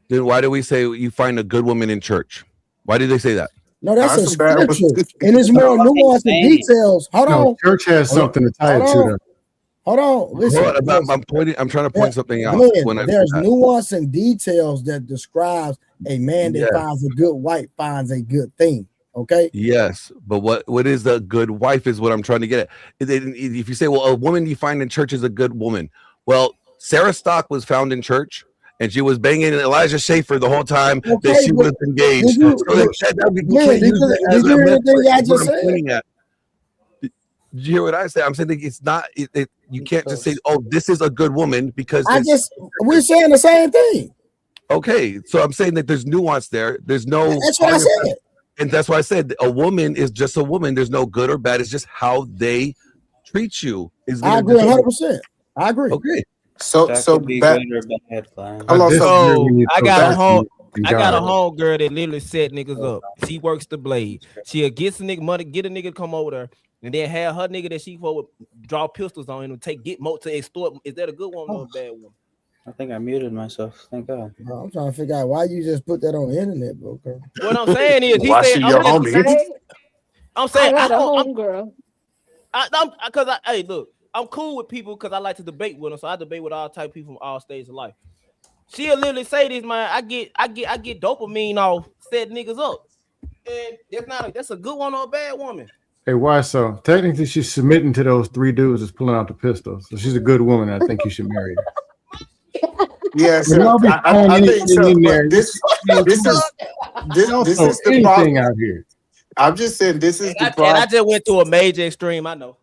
Then why do we say you find a good woman in church? Why do they say that? No, that's a spiritual, and it's more nuanced and details. Hold on, church has something to tie it to. Hold on, listen. I'm trying to point something out. There's nuance and details that describes a man that finds a good wife finds a good thing. Okay. Yes, but what is a good wife is what I'm trying to get at. If you say, well, a woman you find in church is a good woman. Well, Sarah Stock was found in church, and she was banging Elijah Schaefer the whole time that she was engaged. Did you hear what I said? I'm saying it's not. You can't just say, "Oh, this is a good woman," because we're saying the same thing. Okay, so I'm saying that there's nuance there. There's no. That's what I said. And that's why I said a woman is just a woman. There's no good or bad. It's just how they treat you. I agree 100%. I agree. Okay. So I got a home girl that literally set niggas up. She works the blade. She'll get some nigga money, get a nigga to come over there, and then have her nigga that she would draw pistols on him and get more to extort. Is that a good one or a bad one? I think I muted myself. Thank God. I'm trying to figure out why you just put that on the internet, bro. What I'm saying is, I'm saying I got a home girl. Hey, look, I'm cool with people because I like to debate with them. So I debate with all type of people from all stages of life. She'll literally say this, man. I get dopamine off setting niggas up, and that's a good one or a bad woman. Hey, why so? Technically, she's submitting to those three dudes that's pulling out the pistols. So she's a good woman. I think you should marry her. Yes, I think so. This is the problem out here. I'm just saying this is the problem. And I just went to a major extreme. I know,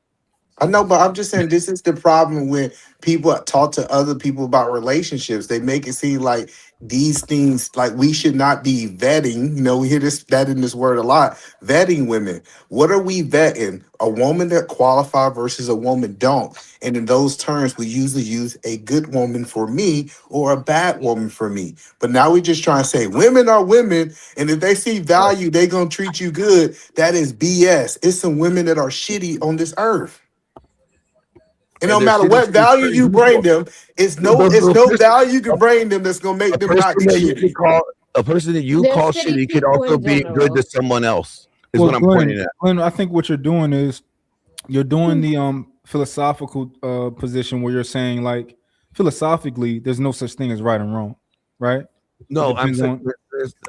but I'm just saying this is the problem when people talk to other people about relationships. They make it seem like these things, like we should not be vetting. You know, we hear that in this word a lot. Vetting women. What are we vetting? A woman that qualify versus a woman don't. And in those terms, we usually use a good woman for me or a bad woman for me. But now we just trying to say women are women, and if they see value, they gonna treat you good. That is BS. It's some women that are shitty on this earth. And no matter what value you bring them, it's no value you can bring them that's gonna make them not shitty. A person that you call shitty could also be good to someone else. Is what I'm pointing at. Glenn, I think what you're doing is you're doing the philosophical position where you're saying, like, philosophically, there's no such thing as right and wrong, right? No, I'm saying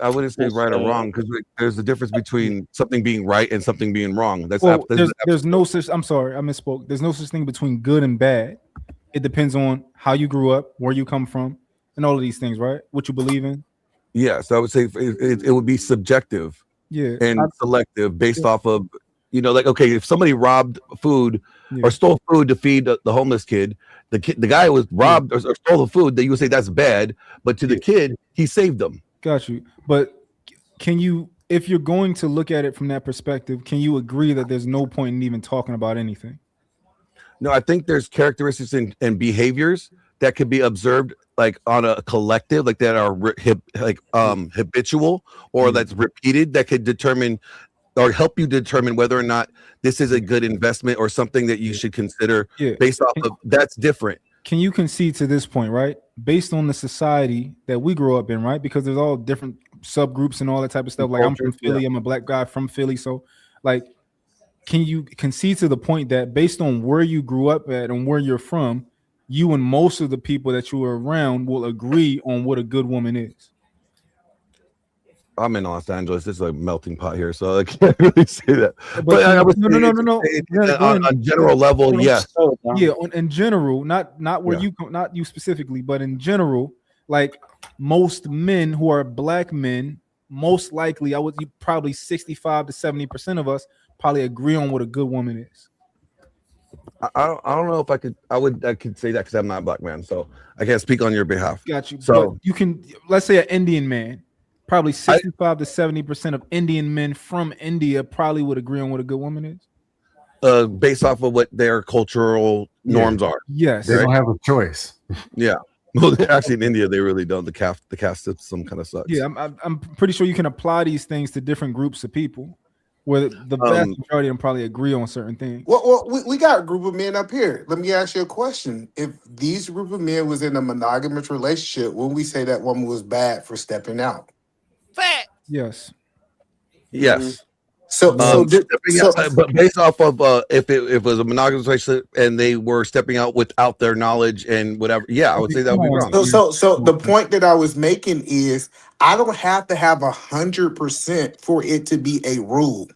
I wouldn't say right or wrong because there's a difference between something being right and something being wrong. There's no such. I'm sorry, I misspoke. There's no such thing between good and bad. It depends on how you grew up, where you come from, and all of these things, right? What you believe in. Yeah, so I would say it would be subjective, and selective based off of, like, okay, if somebody robbed food or stole food to feed the homeless kid, the guy who was robbed or stole the food, that you would say that's bad, but to the kid, he saved them. Got you. But can you if you're going to look at it from that perspective, can you agree that there's no point in even talking about anything? No, I think there's characteristics and behaviors that could be observed like on a collective, like that are habitual or that's repeated, that could determine or help you determine whether or not this is a good investment or something that you should consider based off of. That's different. Can you concede to this point, right? Based on the society that we grew up in, right? Because there's all different subgroups and all that type of stuff. Like I'm from Philly, I'm a black guy from Philly. So like, can you concede to the point that based on where you grew up at and where you're from, you and most of the people that you were around will agree on what a good woman is? I'm in Los Angeles. This is a melting pot here, so I can't really say that. But I would no. On general level, yes. Yeah, in general, not where not you specifically, but in general, like most men who are black men, most likely, probably 65 to 70% of us probably agree on what a good woman is. I don't know if I could say that because I'm not a black man, so I can't speak on your behalf. Got you. So but you can, let's say an Indian man, probably 65 to 70% of Indian men from India probably would agree on what a good woman is. Based off of what their cultural norms are. Yes, they don't have a choice. Yeah. Well, actually, in India, they really don't. The caste system kind of sucks. Yeah, I'm pretty sure you can apply these things to different groups of people, where the vast majority of them probably agree on certain things. Well, we got a group of men up here. Let me ask you a question. If these group of men was in a monogamous relationship, would we say that woman was bad for stepping out? Fact. Yes. Yes. So but based off of if it was a monogamous relationship and they were stepping out without their knowledge and whatever, yeah, I would say that would be wrong. So the point that I was making is I don't have to have 100% for it to be a rule,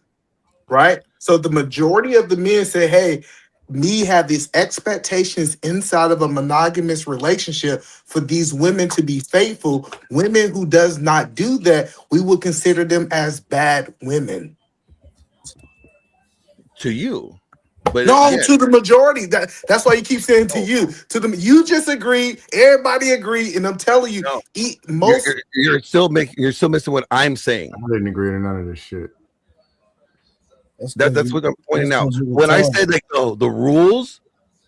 right? So the majority of the men say, "Hey, me have these expectations inside of a monogamous relationship for these women to be faithful." Women who does not do that, we would consider them as bad women. To you, but no, to the majority. That's why you keep saying to you. To them, you just agree. Everybody agree, and I'm telling you, you're still missing what I'm saying. I didn't agree to none of this shit. That's what I'm pointing out. When I said like the rules,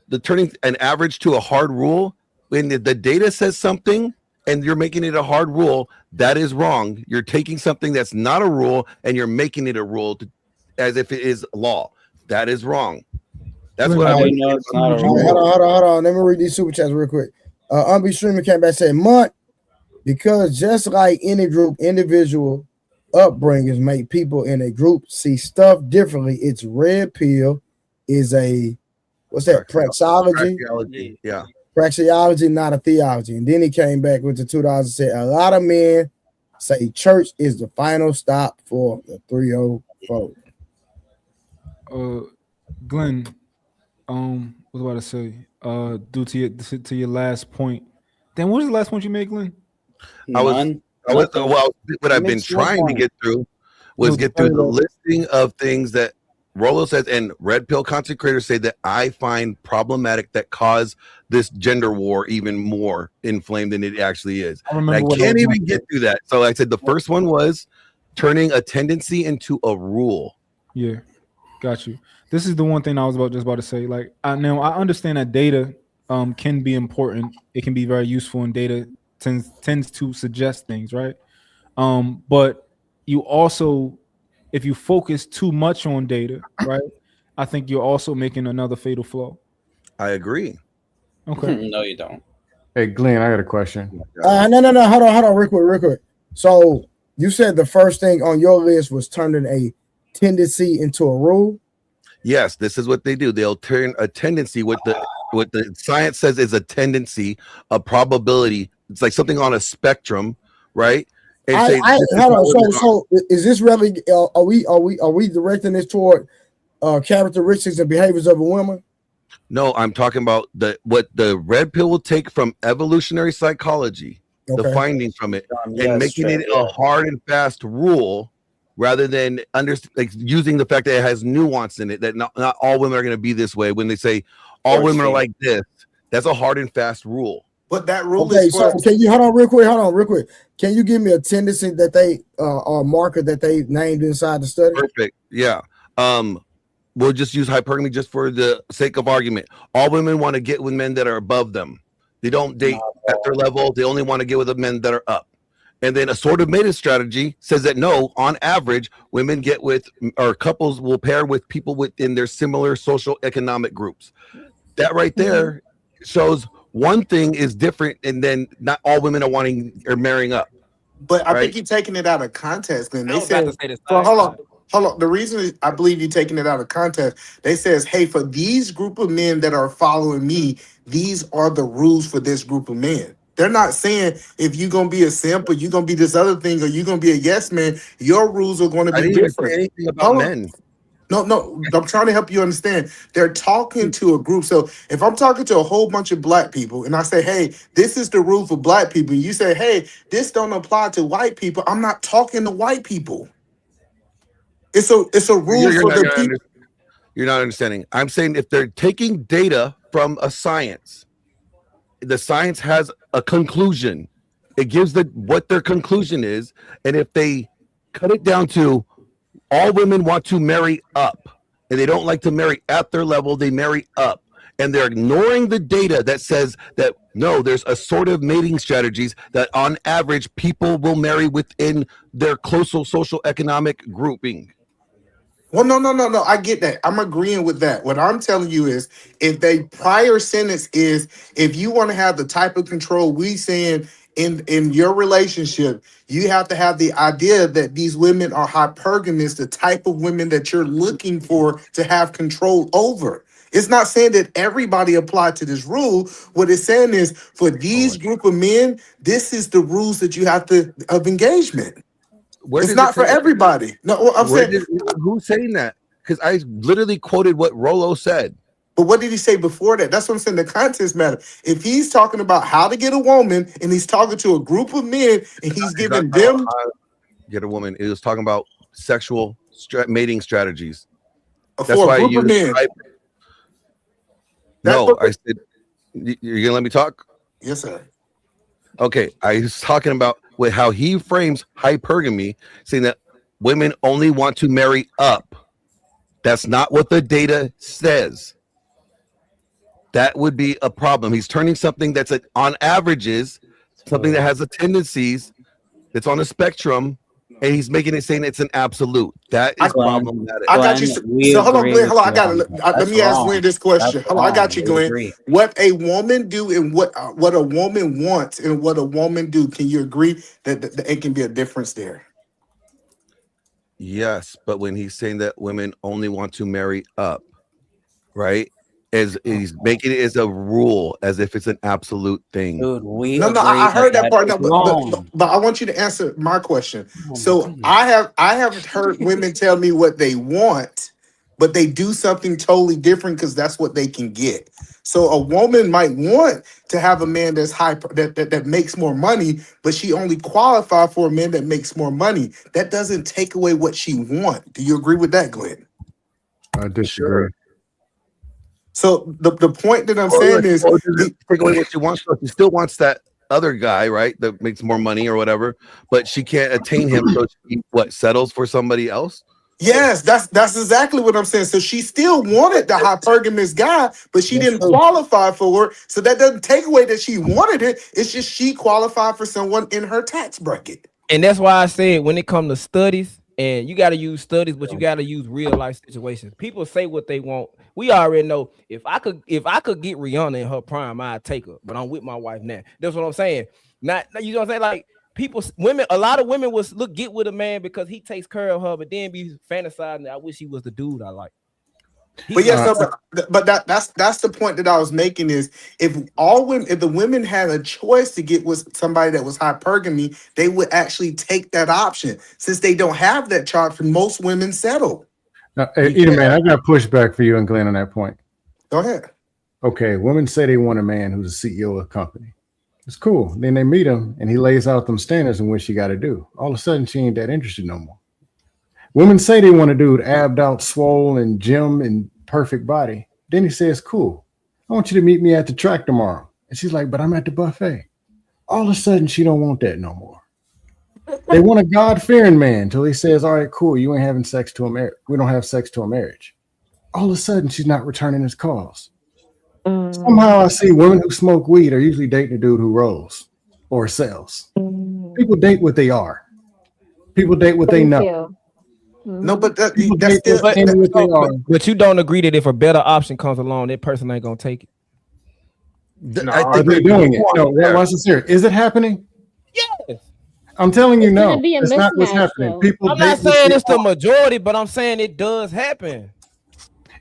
the turning an average to a hard rule, when the data says something and you're making it a hard rule, that is wrong. You're taking something that's not a rule and you're making it a rule as if it is law. That is wrong. That's what I mean. Hold on. Let me read these super chats real quick. Unbe Streamer came back and said, "Month, because just like any group, individual upbringings make people in a group see stuff differently. It's red pill is a praxeology? Yeah. Praxeology, not a theology." And then he came back with the $2 and said, "A lot of men say church is the final stop for the 304." Glenn, what was I about to say? Due to your last point. Then what was the last point you made, Glenn? What I've been trying to get through was get through the listing of things that Rolo says and Red Pill Content Creators say that I find problematic that cause this gender war even more inflamed than it actually is. I can't even get through that. So I said the first one was turning a tendency into a rule. Yeah, got you. This is the one thing I was just about to say. Like, I understand that data can be important. It can be very useful, and data tends to suggest things, right? But you also, if you focus too much on data, right, I think you're also making another fatal flaw. I agree. Okay. No, you don't. Hey, Glenn, I got a question. No. Hold on, real quick. So you said the first thing on your list was turning a tendency into a rule. Yes, this is what they do. They'll turn a tendency, what the science says is a tendency, a probability. It's like something on a spectrum, right? And hold on. So is this really? Are we directing this toward characteristics and behaviors of a woman? No, I'm talking about what the red pill will take from evolutionary psychology, the findings from it, and making it a hard and fast rule, rather than using the fact that it has nuance in it, that not all women are going to be this way. When they say all women are like this, that's a hard and fast rule. But that rule Okay, is so for. can you hold on real quick? Can you give me a tendency that they or marker that they named inside the study? Perfect. Yeah. We'll just use hypergamy just for the sake of argument. All women want to get with men that are above them. They don't date at their level. They only want to get with the men that are up. And then assorted mating strategy says that no, on average, women get with, or couples will pair with people within their similar social economic groups. That right there shows one thing is different, and then not all women are wanting or marrying up. But I right? think you're taking it out of context. Then I they was about said, to say the well, same hold on. The reason is I believe you're taking it out of context. They says, hey, for these group of men that are following me, these are the rules for this group of men. They're not saying if you're gonna be a simp or you're gonna be this other thing or you're gonna be a yes man, your rules are going to I be didn't even say different. anything about Hold on. men. No, I'm trying to help you understand. They're talking to a group. So if I'm talking to a whole bunch of black people and I say, hey, this is the rule for black people, and you say, hey, this don't apply to white people, I'm not talking to white people. It's a rule for the people. You're not understanding. I'm saying if they're taking data from a science, the science has a conclusion. It gives what their conclusion is, and if they cut it down to all women want to marry up, and they don't like to marry at their level, they marry up, and they're ignoring the data that says that no, there's assorted mating strategies that on average people will marry within their close social economic grouping. Well, no. I get that. I'm agreeing with that. What I'm telling you is, if the prior sentence is, if you want to have the type of control we saying in your relationship, you have to have the idea that these women are hypergamous, the type of women that you're looking for to have control over. It's not saying that everybody applied to this rule. What it's saying is, for these group of men, this is the rules that you have to of engagement. Where It's does it not say for that? everybody. No, well, I'm saying. Who's saying that? Because I literally quoted what Rollo said. But what did he say before that? That's what I'm saying. The context matter. If he's talking about how to get a woman and he's talking to a group of men and he's giving them Get a woman. It was talking about sexual mating strategies. That's for why a group of men. No, I said, you're gonna let me talk? Yes, sir. Okay, I was talking about with how he frames hypergamy, saying that women only want to marry up. That's not what the data says. That would be a problem. He's turning something that's on averages, something that has a tendencies, that's on a spectrum, and he's making it saying it's an absolute. That is problematic. I got you. So hold on, Glenn. Hold on. I got it. Let me ask Glenn this question. Hold on, I got you, Glenn. What a woman do and what a woman wants and what a woman do. Can you agree that it can be a difference there? Yes, but when he's saying that women only want to marry up, right? As he's making it as a rule, as if it's an absolute thing. Dude, No, I heard that part. No, but I want you to answer my question. So I have heard women tell me what they want, but they do something totally different because that's what they can get. So a woman might want to have a man that's that makes more money, but she only qualify for a man that makes more money. That doesn't take away what she wants. Do you agree with that, Glenn? I disagree. So the point that I'm saying is, take away what she wants. She still wants that other guy, right? That makes more money or whatever, but she can't attain him. So she settles for somebody else. Yes, that's exactly what I'm saying. So she still wanted the hypergamous guy, but she didn't qualify for it. So that doesn't take away that she wanted it. It's just she qualified for someone in her tax bracket. And that's why I said when it comes to studies, and you got to use studies, but you got to use real life situations. People say what they want. We already know if I could get Rihanna in her prime, I'd take her. But I'm with my wife now. That's what I'm saying. Not you know what I'm saying? Like a lot of women was get with a man because he takes care of her, but then be fantasizing. I wish he was the dude I like. But yes, but that's the point that I was making is if the women had a choice to get with somebody that was hypergamy, they would actually take that option. Since they don't have that choice, most women settle. Now, man, I got pushback for you and Glenn on that point. Go ahead. Okay, women say they want a man who's a CEO of a company. It's cool. Then they meet him and he lays out them standards and what she got to do. All of a sudden, she ain't that interested no more. Women say they want a dude abbed out, swole, and gym and perfect body. Then he says, cool. I want you to meet me at the track tomorrow. And she's like, but I'm at the buffet. All of a sudden, she don't want that no more. They want a God-fearing man until he says, all right, cool, you ain't having sex to a marriage. We don't have sex to a marriage. All of a sudden, she's not returning his calls. Somehow I see women who smoke weed are usually dating a dude who rolls or sells. People date what they are. People date what they know. No, but that's still what they are. But you don't agree that if a better option comes along, that person ain't gonna take it. No, I think they're doing it. No, watch this here. Is it happening? Yes. I'm telling you, It's no. gonna be a It's not what's mismatch, happening. though. People I'm date not what saying they it's the are. majority, but I'm saying it does happen.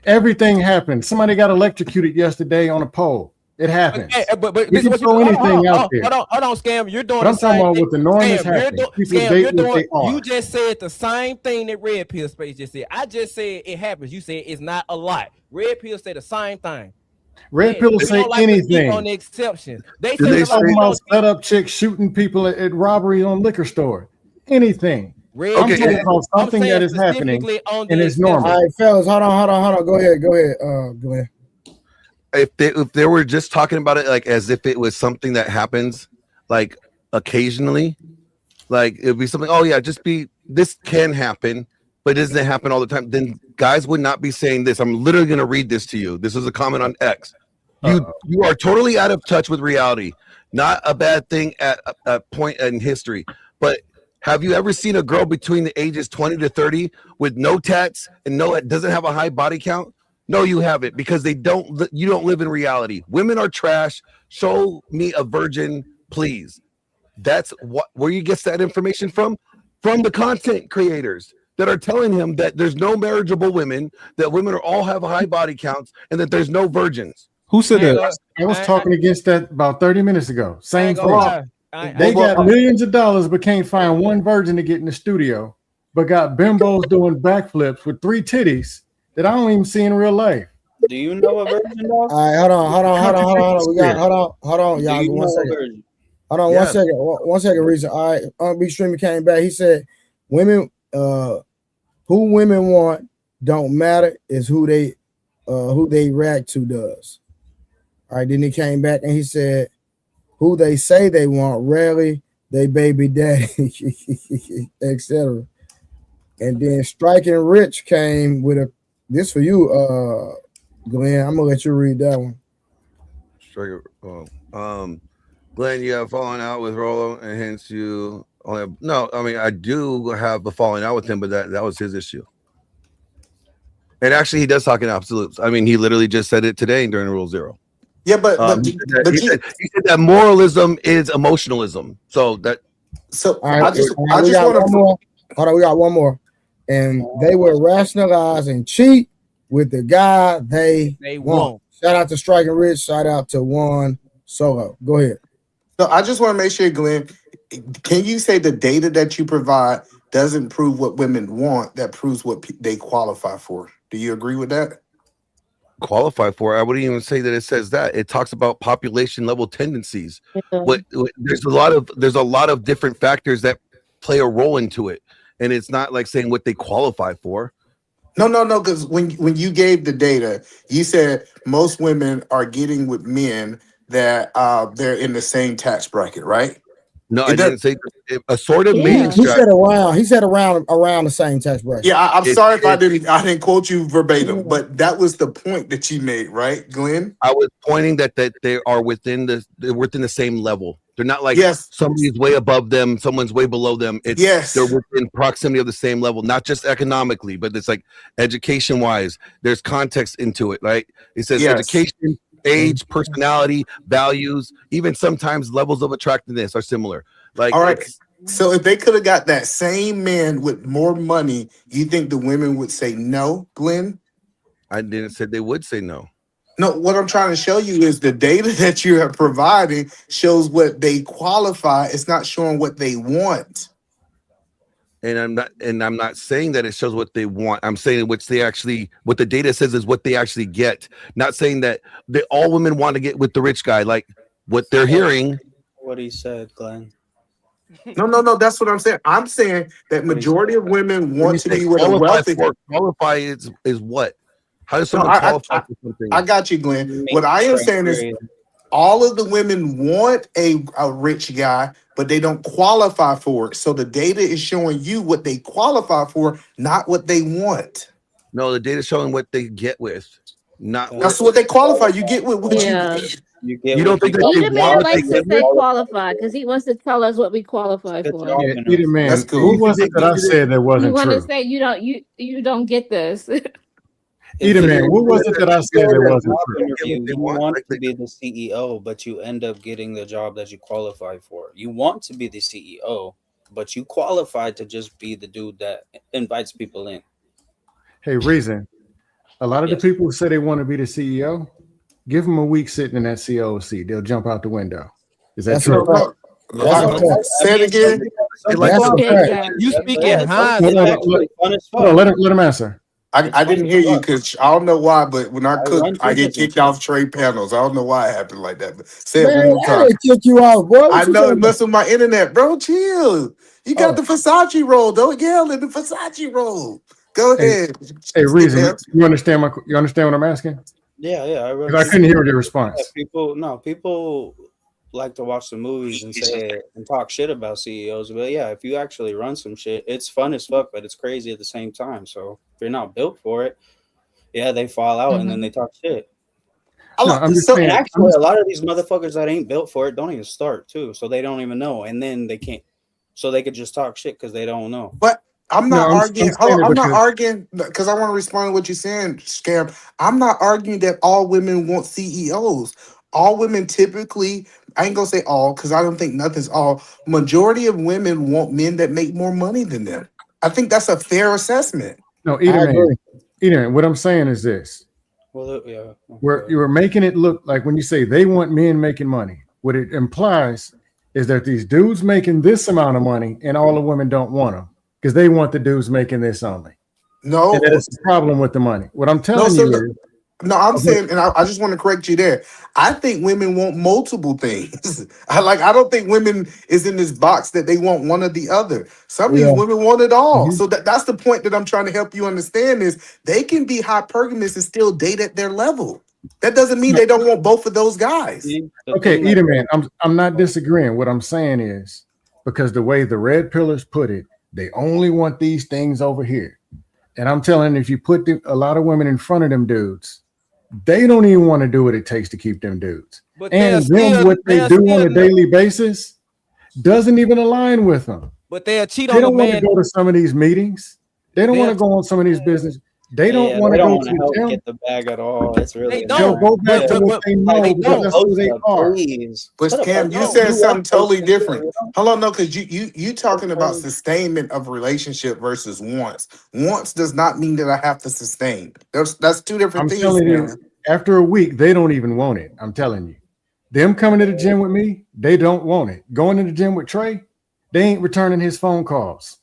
Everything happened. Somebody got electrocuted yesterday on a pole. It happens. Hey, but You can throw anything out there. Hold on, Scam. You're doing But I'm the talking same about thing. what the norm is Scam, you're happening. People Scam, date you're what they doing. are. You just said the same thing that Red Pill Space just said. I just said it happens. You said it's not a lot. Red Pill say the same thing. Red Pill say don't like to speak anything. on the exceptions. They They say talking about set up chicks shooting people at robbery on liquor store. Anything. Red I'm Pill- talking about I'm something saying that is happening specifically on and the it's normal. All right, fellas, hold on. Go ahead, Glenn. If they were just talking about it like as if it was something that happens like occasionally, like it'd be something, oh yeah, this can happen, but it doesn't happen all the time, then guys would not be saying this. I'm literally going to read this to you. This is a comment on X. You are totally out of touch with reality. Not a bad thing at a point in history, but have you ever seen a girl between the ages 20 to 30 with no tats and doesn't have a high body count? No, you haven't, because you don't live in reality. Women are trash. Show me a virgin, please. That's where you get that information from the content creators that are telling him that there's no marriageable women, that women all have high body counts, and that there's no virgins. Who said that? I was talking against that about 30 minutes ago. Same fraud. They got millions of dollars but can't find one virgin to get in the studio, but got bimbos doing backflips with 3 titties that I don't even see in real life. Do you know a virgin, dog? All right, hold on. We got hold on, y'all. Do you know One a second. virgin? Hold on, 1 second. 1 second, Reason. All right, Big Streamer came back. He said, "Women, who women want don't matter. Is who they react to does." All right. Then he came back and he said, "Who they say they want, rarely they baby daddy, etc." And then Striking Rich came with this for you, Glenn. I'm gonna let you read that one. Glenn, you have fallen out with Rolo, and hence you only have, no. I mean, I do have a falling out with him, but that was his issue. And actually, he does talk in absolutes. I mean, he literally just said it today during Rule 0. Yeah, but he said that moralism is emotionalism. So that. So All right, we got one more. Hold on, we got one more. And they will rationalize and cheat with the guy they want. Shout out to Striking Rich. Shout out to Juan Solo. Go ahead. So I just want to make sure, Glenn, can you say the data that you provide doesn't prove what women want, that proves what they qualify for? Do you agree with that? Qualify for it. I wouldn't even say that it says that. It talks about population level tendencies. There's a lot of different factors that play a role into it, and it's not like saying what they qualify for. No, because when you gave the data, you said most women are getting with men that they're in the same tax bracket, right? No, I didn't say a sort of mating He strategy. said around the same tax bracket. Yeah, I'm sorry if I didn't quote you verbatim, but that was the point that you made, right, Glenn? I was pointing that they are within the same level. They're not like somebody's way above them, someone's way below them. They're within proximity of the same level, not just economically, but it's like education wise. There's context into it, right? It says education, age, personality, values, even sometimes levels of attractiveness are similar. Like, all right. So if they could have got that same man with more money, you think the women would say no, Glenn? I didn't say they would say no. No, what I'm trying to show you is the data that you are providing shows what they qualify. It's not showing what they want. And I'm not saying that it shows what they want. I'm saying what the data says is what they actually get. Not saying that all women want to get with the rich guy. Like what they're hearing. What he said, Glenn. No. That's what I'm saying. I'm saying that majority of women want to be with a wealthy. Qualify is what? How does someone qualify for something? I got you, Glenn. What I am saying is, All of the women want a rich guy, but they don't qualify for it. So the data is showing you what they qualify for, not what they want. No, the data's showing what they get with, not That's what they qualify. You get with what you Yeah. get. You don't think that they Eda want Man what they likes to get say with? qualified because he wants to tell us what we qualify for. Yeah, Eda Man, That's cool. what was it that I said that You wasn't want to true? say you don't get this. Eda Man, what was it that I said that wasn't true? You want to be the CEO, but you end up getting the job that you qualify for. You want to be the CEO, but you qualify to just be the dude that invites people in. Hey, Reason, a lot of the people who say they want to be the CEO, give them a week sitting in that CEO seat. They'll jump out the window. Is that That's true? a fact. That's a fact. Say it again. That's a fact. You speaking high. Hold on, let him answer. I didn't hear you because I don't know why, but when I cook, I get kicked off trade panels. I don't know why it happened like that. But say it one Man, more I time. didn't kick you off, boy. What I you know it talking messed with my internet, bro. Chill. You got Oh. the Versace roll. Don't yell at the Versace roll. Go Hey, ahead. hey, Reason, you understand what I'm asking? Yeah, I really. Because I couldn't hear your response. People like to watch the movies and say and talk shit about CEOs, but yeah, if you actually run some shit, it's fun as fuck, but it's crazy at the same time. So if you're not built for it, yeah, they fall out and then they talk shit. No, I'm just saying. And actually, a lot of these motherfuckers that ain't built for it don't even start too, so they don't even know, and then they can't, so they could just talk shit because they don't know. But I'm not arguing. I'm saying it I'm not because- arguing because I want to respond to what you're saying, Scam. I'm not arguing that all women want CEOs. All women typically, I ain't gonna say all because I don't think nothing's all. Majority of women want men that make more money than them. I think that's a fair assessment. No, Eda Man, what I'm saying is this. Well, yeah. Where you were making it look like when you say they want men making money, what it implies is that these dudes making this amount of money and all the women don't want them because they want the dudes making this only. No, and that is the problem with the money. What I'm telling so you no, is, I'm saying, and I just want to correct you there. I think women want multiple things. I don't think women is in this box that they want one or the other. Some of these women want it all. So that's the point that I'm trying to help you understand is they can be hypergamous and still date at their level. That doesn't mean they don't want both of those guys. okay, Eda Man, I'm not disagreeing. What I'm saying is because the way the red pillars put it, they only want these things over here. And I'm telling you, if you put a lot of women in front of them dudes, they don't even want to do what it takes to keep them dudes. But and them, what they do on a daily basis doesn't even align with them. But they'll cheat They on a don't want to man. go to some of these meetings. They don't want to go on some of these business. They don't want to go to the help gym. get the bag at all. It's really They'll go back to what they know because that's who they are. But Cam, you said something totally different. Hold on, no, because you talking about sustainment of relationship versus wants. Wants does not mean that I have to sustain. That's two different I'm things. telling you, man. after a week, they don't even want it. I'm telling you. Them coming to the gym with me, they don't want it. Going to the gym with Trey, they ain't returning his phone calls.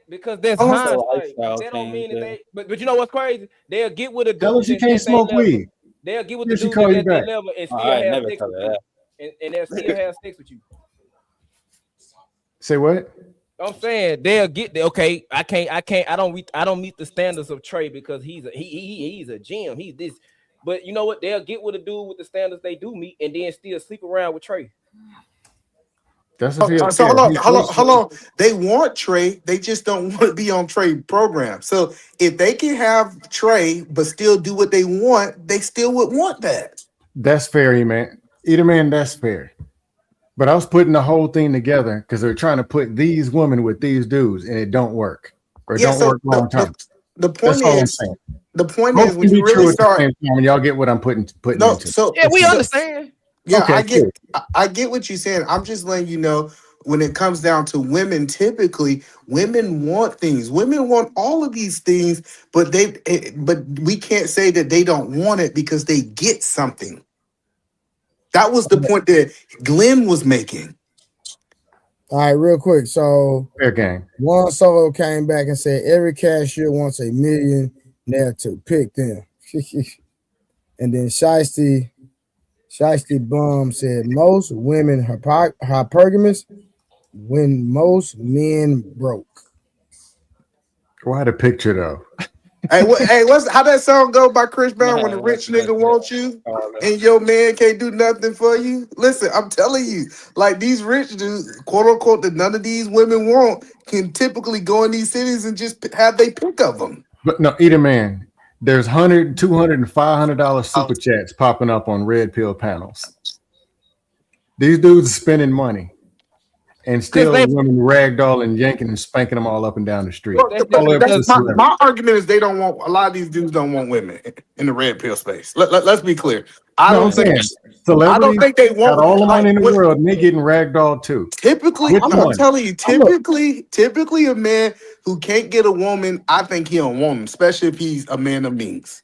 Because that's hindsight. That don't mean that they. But you know what's crazy? They'll get with a dude. Tell us you that's can't at their smoke level. weed. They'll get with Here the she dude call that's you at their back. level and still I have never sex tell with her you. And they'll still have sex with you. Say what? I'm saying they'll get there. Okay, I don't meet the standards of Trey because he's a gym. He's this. But you know what? They'll get with a dude with the standards they do meet and then still sleep around with Trey. That's So hold on. They want Trey, they just don't want to be on Trey program. So if they can have Trey but still do what they want, they still would want that. That's fair, man. Eda Man, that's fair. But I was putting the whole thing together because they're trying to put these women with these dudes and it don't work. Or it Yeah, don't so work long term. the point That's all I'm is saying. the point Both is when can you be true really at the start. same time, and y'all get what I'm putting No, into. so Yeah, we so- understand. Yeah, Okay, I get what you're saying. I'm just letting you know when it comes down to women, typically women want things. Women want all of these things, but but we can't say that they don't want it because they get something. That was the point that Glenn was making. All right, real quick. So fair game. One Solo came back and said every cashier wants a millionaire to pick them. And then Shiesty Bum said most women hypergamous when most men broke. Well, I had a picture though. Hey, what's how that song go by Chris Brown? When the rich nigga wants you and your man can't do nothing for you. Listen, I'm telling you, like these rich dudes, quote unquote, that none of these women want, can typically go in these cities and just have they pick of them. But no, either man, there's $100, $200, and $500 super chats popping up on red pill panels. These dudes are spending money. And still women ragdoll and yanking and spanking them all up and down the street. My argument is they don't want, a lot of these dudes don't want women in the red pill space. Let's be clear. I don't think they want all the money in the world and they getting ragdolled too. Typically, I'm telling you, typically a man who can't get a woman, I think he don't want him, especially if he's a man of means.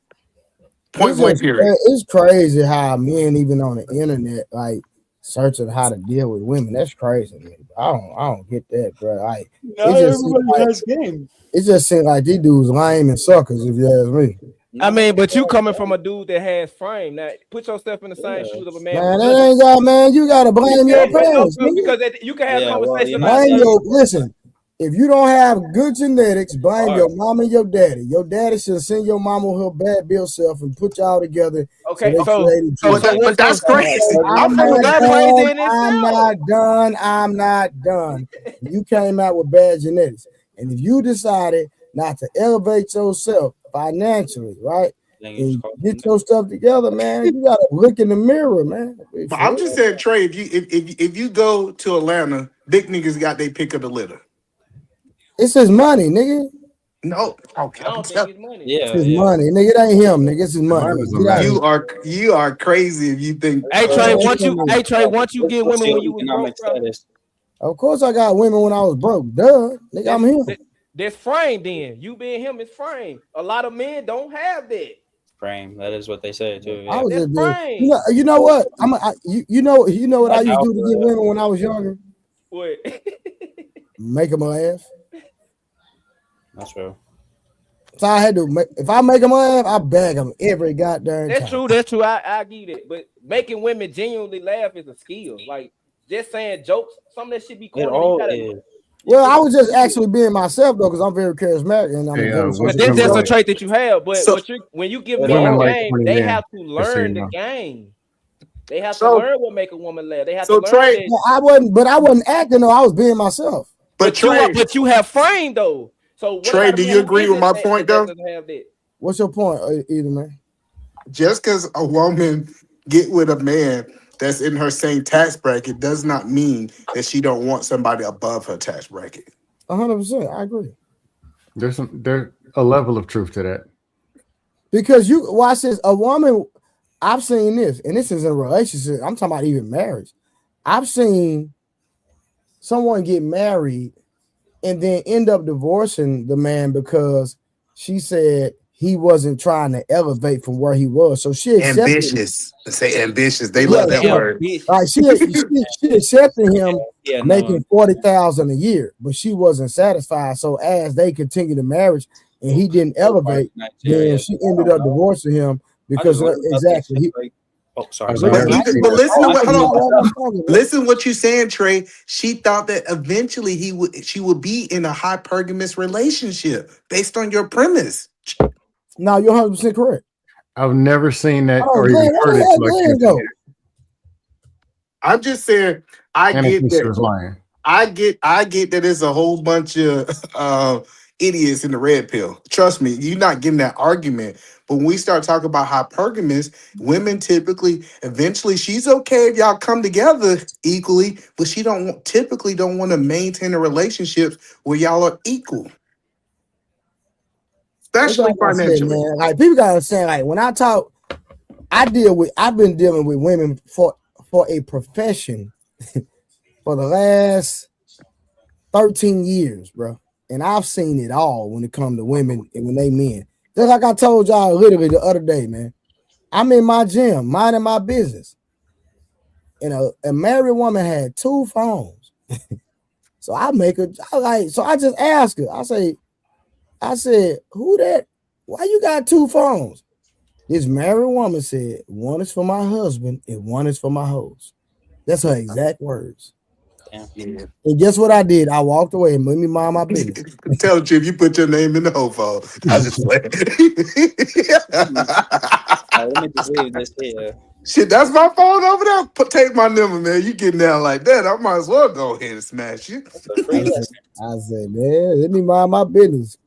Point blank period. It's crazy how men even on the internet like searching how to deal with women. That's crazy, man. I don't get that, bro. Like, it just seems like these dudes lame and suckers, if you ask me. I mean, but you coming from a dude that has frame. Now, put yourself in the same shoes of a man. Man, that ain't got, man. You gotta blame your parents. Because you can have conversation. Listen, if you don't have good genetics, blame your mom and your daddy. Your daddy should send your mama her bad bill self and put y'all together. Okay, but that's crazy. I'm not done. You came out with bad genetics, and if you decided not to elevate yourself financially, right, and get your stuff together, man, you gotta look in the mirror, man. But I'm just saying, Trey, if you go to Atlanta, big niggas got their pick of the litter. It's his money, nigga. No, okay. It's his money, nigga. It ain't him, nigga. It's his money. You are crazy if you think. Hey Trey, once you get women when you was broke, of course I got women when I was broke. Duh, nigga, I'm him. That's frame. Then you being him is frame. A lot of men don't have that. Frame. That is what they say too. Yeah. I was just doing, you know what? You know what I used to do to get women when I was younger? What? Make them laugh. That's true. So I had to if I make them laugh, I bag them every goddamn time. That's true. I get it. But making women genuinely laugh is a skill. Like just saying jokes, some of that shit be corny. Well, I was just actually being myself though, because I'm very charismatic and I'm that's a trait that you have. But when you give men a game, they have to learn the game. They have to learn what make a woman laugh. They have to learn that. I wasn't acting though. I was being myself. But you have frame though. So Trey, do you agree with my point though? What's your point, either man? Just because a woman get with a man that's in her same tax bracket does not mean that she don't want somebody above her tax bracket. 100%, I agree. There's a level of truth to that. Because you watch this, a woman. I've seen this, and this is in a relationship. I'm talking about even marriage. I've seen someone get married and then end up divorcing the man because she said he wasn't trying to elevate from where he was. So she accepted ambitious. Say ambitious. They love that word. Like she accepted him making $40,000 a year, but she wasn't satisfied. So as they continued the marriage and he didn't elevate, then she ended up divorcing him because exactly. But listen what you're saying, Trey. She thought that eventually she would be in a hypergamous relationship based on your premise. No, you're 100% correct. I've never seen that or even heard it like I'm just saying I get that. I get that there's a whole bunch of idiots in the red pill. Trust me, you're not getting that argument. But when we start talking about hypergamous, women typically, eventually, she's okay if y'all come together equally, but she typically don't want to maintain a relationship where y'all are equal, especially financially. Like people gotta understand, like when I talk, I've been dealing with women for a profession for the last 13 years, bro, and I've seen it all when it comes to women and when they men. Just like I told y'all literally the other day, man. I'm in my gym, minding my business. And a married woman had 2 phones. So I just asked her. I said, who that? Why you got 2 phones? This married woman said, one is for my husband and one is for my hoes. That's her exact words. Yeah. And guess what I did? I walked away and made me mind my business. Tell the truth, you put your name in the whole phone. I just play. Let me just leave this here. Shit, that's my phone over there. Take my number, man. You getting down like that? I might as well go ahead and smash you. I said, man, let me mind my business.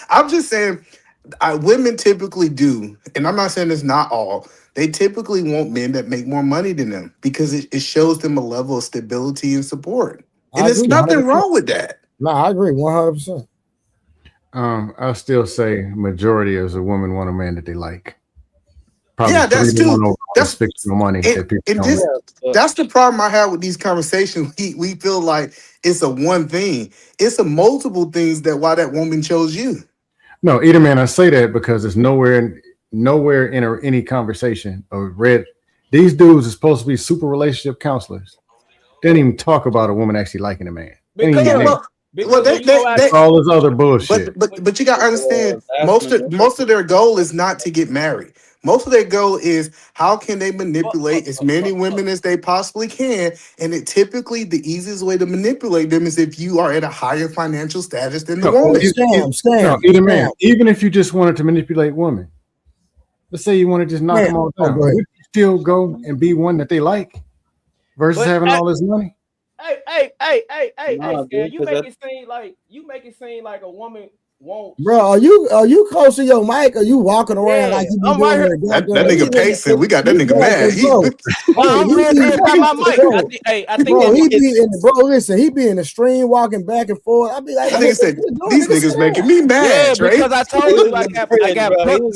I'm just saying, women typically do, and I'm not saying it's not all. They typically want men that make more money than them because it shows them a level of stability and support. And there's nothing wrong with that. No, I agree 100%. I'll still say majority as a woman want a man that they like. Probably Yeah, that's 3 to 1 too. over That's fictional money that people don't this, like. that's the problem I have with these conversations. We feel like it's a one thing. It's a multiple things that why that woman chose you. No, either man, I say that because it's nowhere in any conversation or read. These dudes are supposed to be super relationship counselors. They didn't even talk about a woman actually liking a man. All this other bullshit. But you gotta understand, most of their goal is not to get married. Most of their goal is how can they manipulate as many women as they possibly can, and typically the easiest way to manipulate them is if you are at a higher financial status than the woman. Either man, even if you just wanted to manipulate women, let's say you want to just knock them all down, would you still go and be one that they like versus having all this money? Hey, Nah, Stan, dude, you 'cause make it seem like a woman won't. Bro, are you close to your mic? Or you walking around like you be I'm doing right that? That nigga pacing. We got that nigga mad. I'm real clear about my mic. I think bro, he be in bro. Listen, he be in the stream walking back and forth. I be like, That nigga said, these niggas making me mad. Yeah, Trey. because I told you I got bro.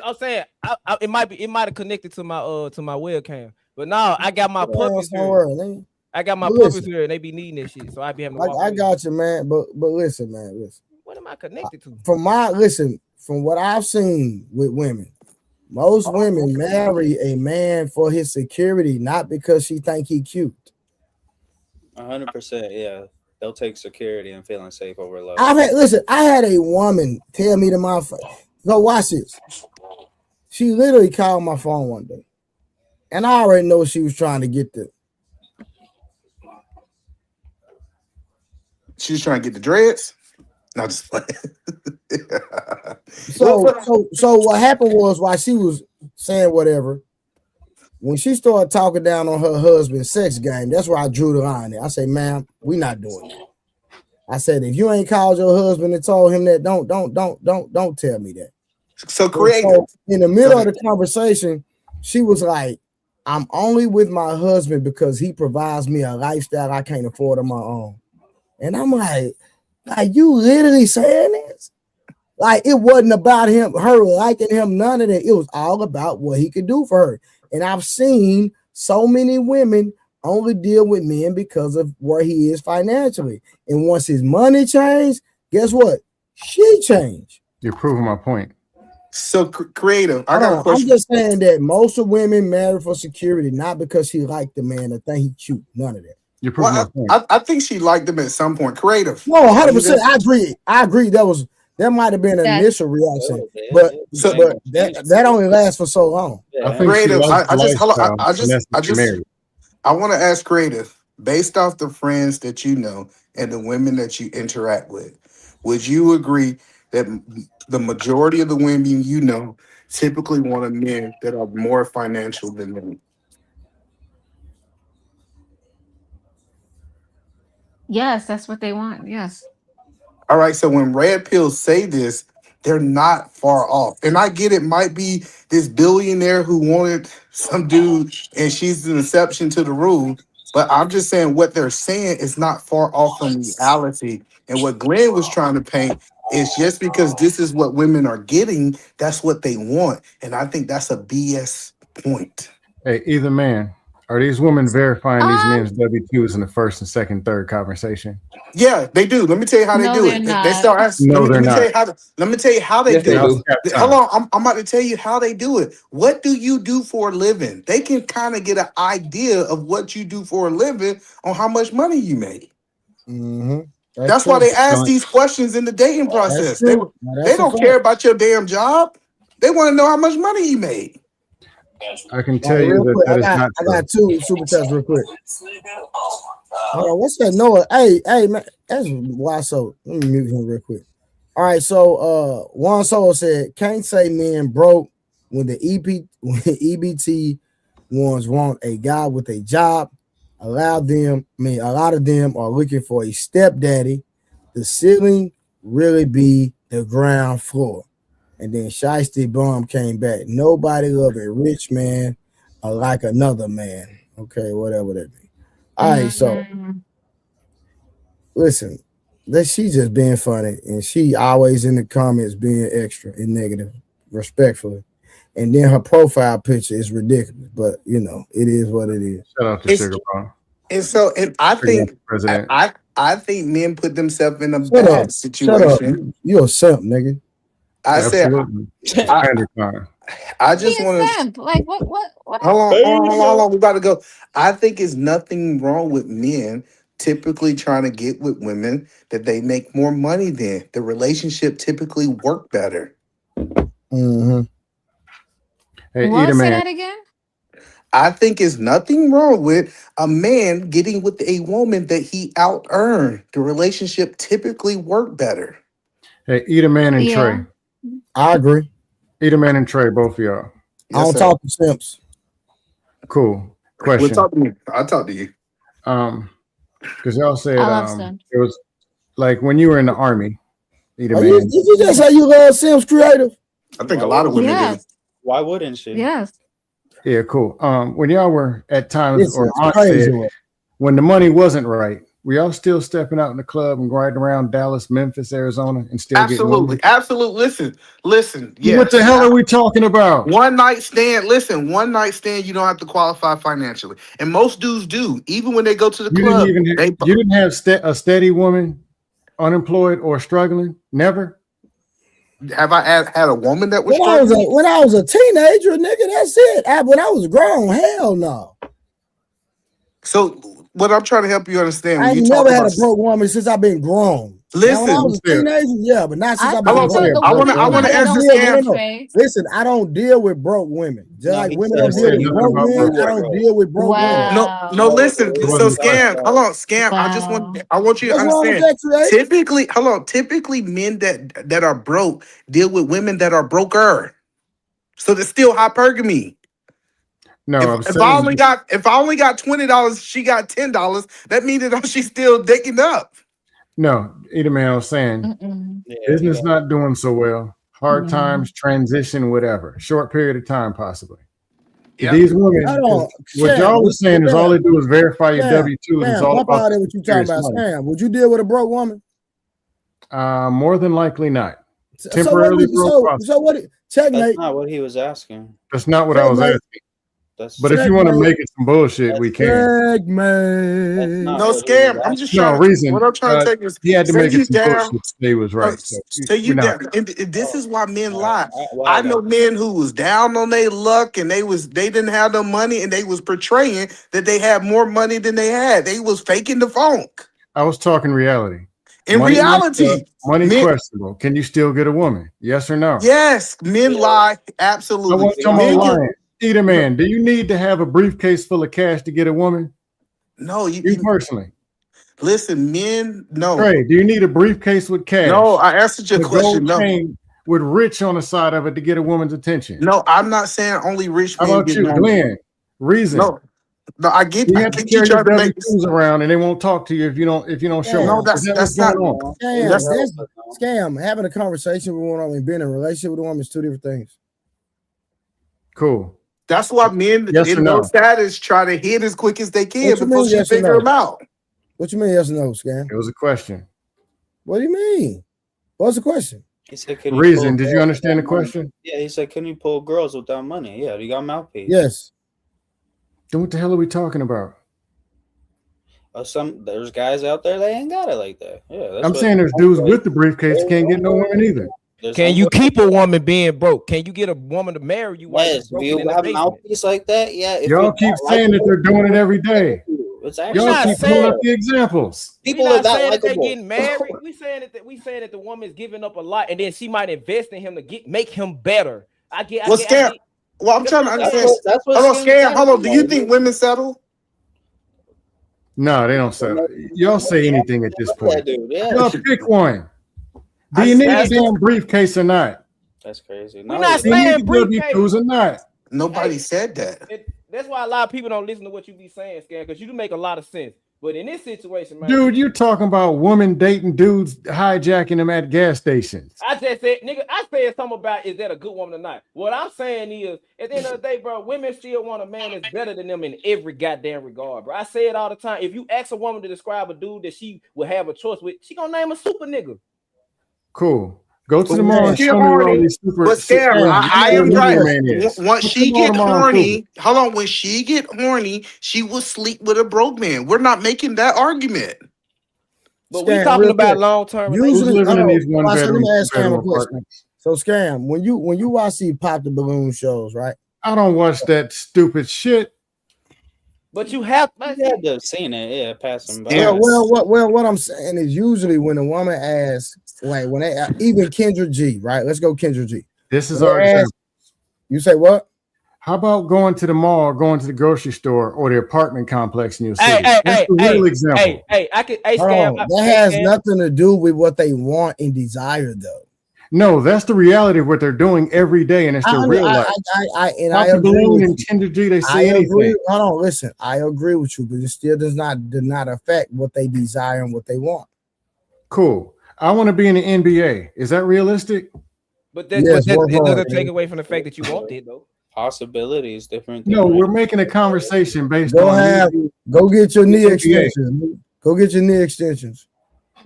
I'm saying it might have connected to my webcam, but now I got my puppies here. I got my puppies here and they be needing this shit, so I be having to walk I got you, man. But listen, man, listen. What am I connected to? From what I've seen with women, most women marry a man for his security, not because she think he cute. 100%. Yeah, they'll take security and feeling safe over love. I had a woman tell me to my face, go watch this. She literally called my phone one day, and I already know she was trying to get the. She's trying to get the dreads. No, just playing. So what happened was while she was saying whatever, when she started talking down on her husband's sex game, that's where I drew the line there. I say, ma'am, we not doing that. I said, if you ain't called your husband and told him that, don't tell me that. So creative. So in the middle of the conversation, she was like, I'm only with my husband because he provides me a lifestyle I can't afford on my own. And I'm like you literally saying this? Like it wasn't about her liking him, none of that. It was all about what he could do for her. And I've seen so many women only deal with men because of where he is financially. And once his money changed, guess what? She changed. You're proving my point. So creative. I got a question. I'm just saying that most of women marry for security, not because she liked the man or think he cute. None of that. You're proving my point. I think she liked him at some point. Creative. No, 100%. I agree. That might have been an initial reaction, but that only lasts for so long. I think creative. I want to ask creative, based off the friends that you know and the women that you interact with, would you agree that the majority of the women you know typically want a men that are more financial than them? Yes, that's what they want. Yes. All right. So when red pills say this, they're not far off. And I get it might be this billionaire who wanted some dude and she's an exception to the rule. But I'm just saying what they're saying is not far off from reality. And what Glenn was trying to paint is just because this is what women are getting, that's what they want. And I think that's a BS point. Hey, either man, are these women verifying these men's W-2s in the first and second, third conversation? Yeah, they do. Let me tell you how they do it. They start asking. No, let me they're tell you how they do it. Hold on, I'm about to tell you how they do it. What do you do for a living? They can kind of get an idea of what you do for a living on how much money you make. Mm-hmm. That's why they ask these questions in the dating process. They don't care about your damn job. They want to know how much money you made. I can All tell right, you real that quick, that I is got not I true. got 2 super chats real quick. Hold on, what's that Noah? Hey, man, that's why. So let me mute him real quick. All right, so Juan Solo said, can't say men broke when the EBT ones want a guy with a job. A lot of them are looking for a stepdaddy. The ceiling really be the ground floor. And then Shiesty Bum came back. Nobody love a rich man like another man. Okay, whatever that means. All right, so listen, she just being funny, and she always in the comments being extra and negative, respectfully. And then her profile picture is ridiculous, but you know, it is what it is. Shout out to Sugar Bomb. And I think President. I think men put themselves in a Shut bad up. situation. You a simp, nigga. I said I just He a want to simp. Like what? hold on. We about to go. I think it's nothing wrong with men typically trying to get with women that they make more money than. The relationship typically work better. Mm-hmm. Hey, What? Say that again. I think it's nothing wrong with a man getting with a woman that he out earned. The relationship typically work better. Hey, Eater Man and Trey. I agree. Eater Man and Trey, both of y'all. I don't talk to simps. Cool. Question. Talk to me. I'll talk to you. Because y'all said I love simps. it was like when you were in the army, Eater Did Man. you just say you love Sims Creative? I think a lot of women do. Why wouldn't she? Yes. Yeah, cool. When y'all were at times, This or is Aunt crazy said, work. when the money wasn't right, were y'all still stepping out in the club and riding around Dallas, Memphis, Arizona, and still Absolutely. getting Absolutely. Listen. Yes. What the hell are we talking about? One night stand. Listen, one night stand, you don't have to qualify financially. And most dudes do. Even when they go to the You club. you didn't have a steady woman, unemployed or struggling? Never? Have I had a woman that was When I was a teenager, nigga, that's it. When I was grown, hell no. So what I'm trying to help you understand, I when you ain't talk never had about a broke woman since I've been grown. Now, when I was a teenager, yeah, but not since I've been grown. I want to answer Scam. Listen, I don't deal with broke women. Just like women don't deal with broke men, I don't deal with broke women. No, listen. So Scam, hold on, Scam. I want you to What's wrong with understand. that, Trey? Typically men that are broke deal with women that are broker. So there's still hypergamy. No, if I only got $20, she got $10. That means that she's still digging up. No, Eater Man was saying business not doing so well. Hard times, transition, whatever. Short period of time, possibly. Yeah. These women, what y'all was saying is all they do is verify your W-2s. It's all about what you talking about, Sam. Would you deal with a broke woman? More than likely not. So Temporarily broke. So what? Checkmate. That's not what he was asking. That's not what I was asking. But if you want to make it some bullshit, we can. No Scam. I'm just trying. Reason. What I'm trying to take is he had to make it some down. bullshit. He was right. So Say you down. And this is why men lie. I know men who was down on their luck and they didn't have the money and they was portraying that they had more money than they had. They was faking the funk. I was talking reality. In reality, money questionable. Can you still get a woman? Yes or no? Yes, men lie. Absolutely. I want someone lying. Eater Man, do you need to have a briefcase full of cash to get a woman? No, you personally. Listen, men, no. Trey, do you need a briefcase with cash? No, I answered your question. No. Chain with rich on the side of it to get a woman's attention. No, I'm not saying only rich men. How about you, Glenn? Reason. No, I get. You have to carry your W-2s around, and they won't talk to you if you don't show. No, that's not. Scam. Having a conversation with one woman and being in a relationship with a woman is two different things. Cool. That's why men in those status try to hit as quick as they can before she figure them out. What you mean, yes or no, Scam? It was a question. What do you mean? What's the question? He said, Reason. Did you understand the question? Yeah, he said, can you pull girls without money? Yeah, you got mouthpiece. Yes. Then what the hell are we talking about? There's guys out there they ain't got it like that. Yeah, I'm saying there's dudes with the briefcase can't get no women either. Can you keep a woman being broke? Can you get a woman to marry you? Yes, do you have a mouthpiece like that? Yeah. Y'all keep saying that they're doing it every day. Y'all keep pulling up the examples. People are not saying that they're getting married. We saying that the woman's giving up a lot, and then she might invest in him to make him better. Well, I'm trying to understand. That's what Hold on, Skinny Scam. Hold on. Do you said. think women settle? No, they don't settle. Y'all say anything at this point. Dude, yeah. Y'all pick one. Do you need a damn briefcase or not? That's crazy. We're not Do you need saying to go to briefcase. cruise or not? Nobody said that. That's why a lot of people don't listen to what you be saying, Scam, because you do make a lot of sense. But in this situation, man, Dude, you talking about women dating dudes hijacking them at gas stations. I just said, nigga, I said something about is that a good woman or not? What I'm saying is, at the end of the day, bro, women still want a man that's better than them in every goddamn regard, bro. I say it all the time. If you ask a woman to describe a dude that she would have a choice with, she gonna name a super nigga. Cool. Go to the mall and Get show me where all horny. these super. But Scam, I am right. Once Go to she the mall get tomorrow and prove horny, hold on. When she get horny, she will sleep with a broke man. We're not making that argument. But we talking about long-term Usually, living in these one let bedroom, me ask Scam a two-bedroom question. apartments. So, Scam, when you watch these pop the balloon shows, right? I don't watch that stupid shit. But you have to have seen it, yeah, passing by. What I'm saying is usually when a woman asks, like when they even Kendra G, right? Let's go Kendra G. This is When our they ask- example. You say what? How about going to the mall, going to the grocery store, or the apartment complex in your city? Hey, That's the real example. I could, hey, Hold Scam. on. That has nothing to do with what they want and desire, though. No, that's the reality of what they're doing every day, and it's their real life. I Pop the agree balloon with and you. Tinder G, they I say anything. agree. Hold on, listen. I agree with you, but it still did not affect what they desire and what they want. Cool. I want to be in the NBA. Is that realistic? But that, Yes, it work doesn't hard, take man. away from the fact that you want it, though. Possibilities different. No, we're making a conversation based Go on go get your knee NBA. extensions. Go get your knee extensions.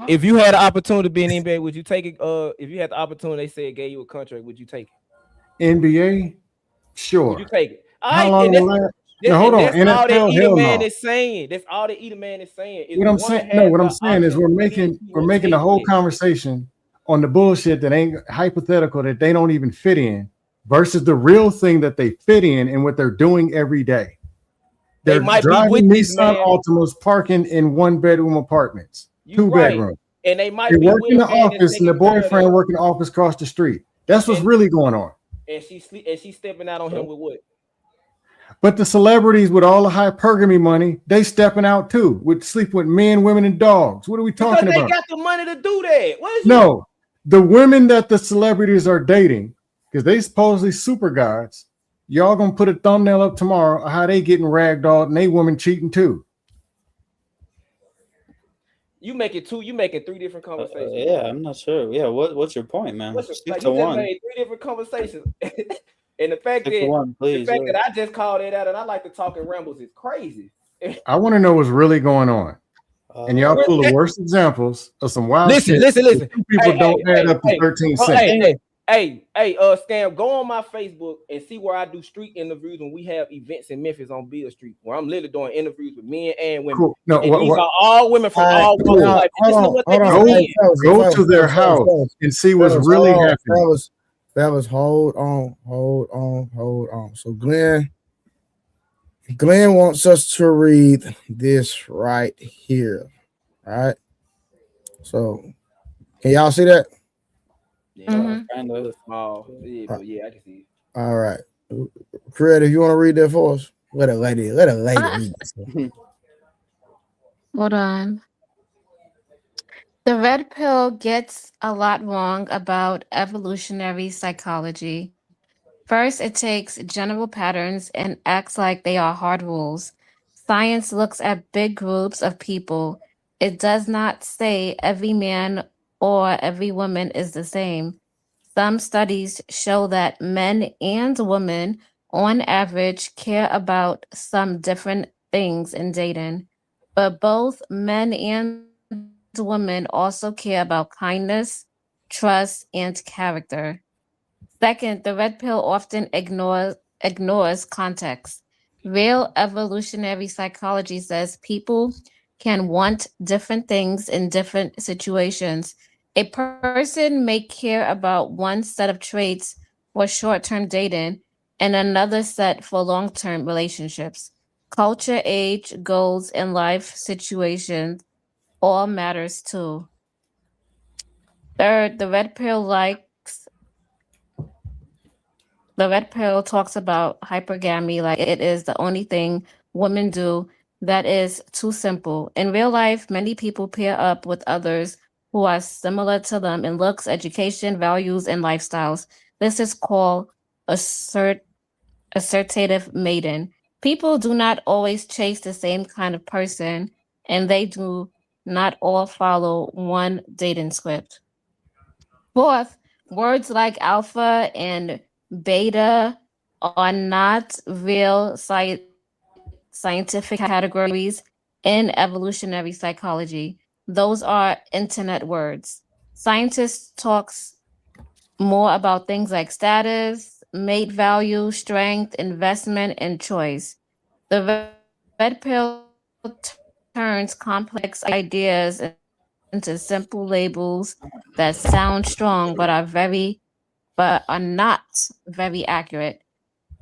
If you had the opportunity to be in NBA, would you take it? If you had the opportunity, they said gave you a contract, would you take it? NBA? Sure. Would you take it? All How right, long and will that? that's, No, hold on. that's all that NFL, either hell man no. is saying. That's all that either man is saying. Is What the I'm woman saying, has no, what I'm the saying is option we're making the whole conversation on the bullshit that ain't hypothetical, that they don't even fit in, versus the real thing that they fit in and what they're doing every day. They They're might be driving with this Nissan man. Altimas, parking in 1-bedroom apartments, You right. 2-bedroom. And they might They be work with in a the man that's office, and the taking care of boyfriend them. working the office across the street. That's what's really going on. And she's stepping out on him with what? But the celebrities with all the hypergamy money, they stepping out too, with sleep with men, women, and dogs. What are we talking Because they about? got the money to do that. What is No, the women that the celebrities are dating, because they supposedly super gods, y'all gonna put a thumbnail up tomorrow of how they getting ragdolled and they women cheating too. You making three different conversations. Yeah, I'm not sure. Yeah, what's your point, man? What's your, Stick like, to you just one. made three different conversations. And the fact Stick to one, please, that I just called it out and I like to talk in rambles is crazy. I want to know what's really going on. And y'all pull the worst examples of some wild Listen. shit. Two people don't add up to 13 cents. Scam, go on my Facebook and see where I do street interviews when we have events in Memphis on Beale Street, where I'm literally doing interviews with men and women. Cool. No, and these are all women from all walks of life. And listen to what they be saying. Go to their house and see what's really happening. Fellas, hold on. So Glenn wants us to read this right here. All right. So can y'all see that? Yeah, kind of small. Yeah, but yeah, I can see it. All right. Creative, you want to read that for us? Let a lady read this. Hold on. The red pill gets a lot wrong about evolutionary psychology. First, it takes general patterns and acts like they are hard rules. Science looks at big groups of people. It does not say every man or every woman is the same. Some studies show that men and women, on average, care about some different things in dating, but both men and women also care about kindness, trust, and character. Second, the red pill often ignores context. Real evolutionary psychology says people can want different things in different situations. A person may care about one set of traits for short-term dating and another set for long-term relationships. Culture, age, goals, and life situations all matters too. Third, the red pill likes The red pill talks about hypergamy like it is the only thing women do that is too simple. In real life, many people pair up with others who are similar to them in looks, education, values, and lifestyles. This is called assertive mating. People do not always chase the same kind of person, and they do not all follow one dating script. Fourth, words like alpha and beta are not real scientific categories in evolutionary psychology. Those are internet words. Scientists talks more about things like status, mate value, strength, investment, and choice. The red pill turns complex ideas into simple labels that sound strong but are not very accurate.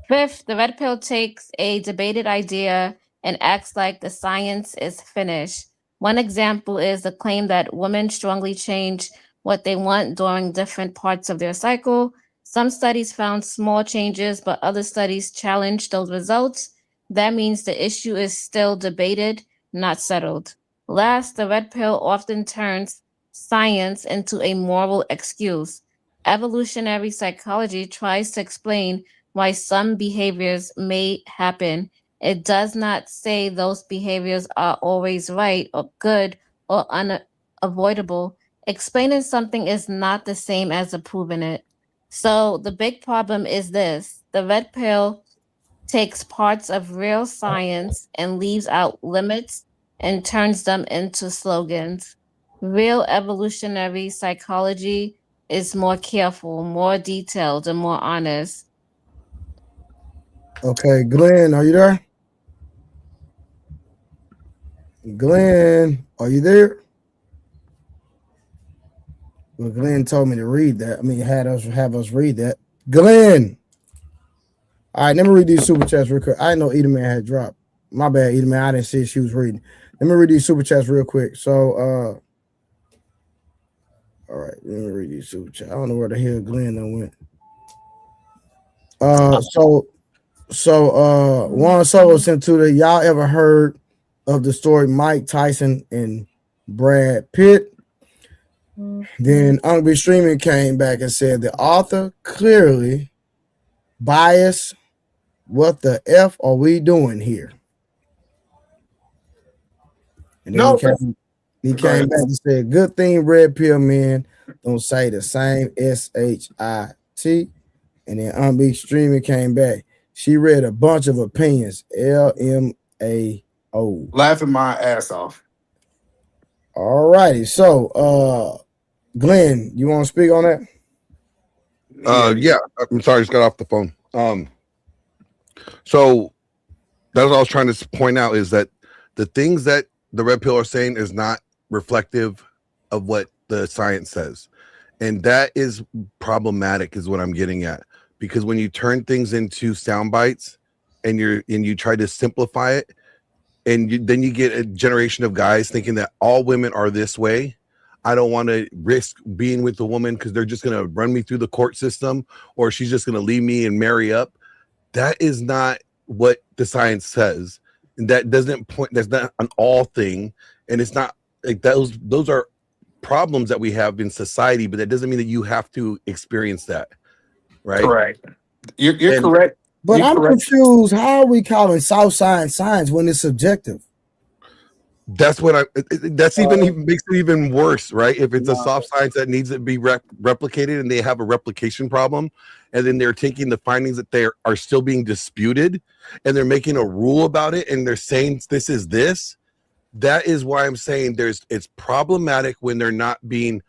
Fifth, the red pill takes a debated idea and acts like the science is finished. One example is the claim that women strongly change what they want during different parts of their cycle. Some studies found small changes, but other studies challenged those results. That means the issue is still debated, not settled. Last, the red pill often turns science into a moral excuse. Evolutionary psychology tries to explain why some behaviors may happen. It does not say those behaviors are always right or good or unavoidable. Explaining something is not the same as approving it. So the big problem is this: the red pill takes parts of real science and leaves out limits and turns them into slogans. Real evolutionary psychology is more careful, more detailed, and more honest. Okay, Glenn, are you there? Glenn, are you there? Well, Glenn told me to read that. I mean, have us read that. Glenn. All right, let me read these super chats real quick. I didn't know Edelman had dropped. My bad, Edelman. I didn't see she was reading. Let me read these super chats real quick. So, all right, let me read these super chats. I don't know where the hell Glenn done went. Juan Solo sent to the y'all ever heard of the story Mike Tyson and Brad Pitt? Then Unbe Streaming came back and said the author clearly biased. What the F are we doing here? And then he came back and said, good thing red pill men don't say the same SHIT. And then Unbe Streaming came back. She read a bunch of opinions. LMAO. Laughing my ass off. All righty. So Glenn, you want to speak on that? Yeah. I'm sorry, I just got off the phone. So that's what I was trying to point out is that the things that the red pill are saying is not reflective of what the science says. And that is problematic is what I'm getting at. Because when you turn things into sound bites and you try to simplify it, and then you get a generation of guys thinking that all women are this way. I don't want to risk being with a woman because they're just going to run me through the court system, or she's just going to leave me and marry up. That is not what the science says. And that doesn't point, that's not an all thing. And it's not like those are problems that we have in society, but that doesn't mean that you have to experience that. Right. Correct. You're correct. But You're I'm correct. confused. How are we calling soft science science when it's subjective? That's what that's even makes it even worse, right? If it's a soft science that needs to be replicated and they have a replication problem, and then they're taking the findings that they are still being disputed and they're making a rule about it and they're saying this is this. That is why I'm saying it's problematic when they're not being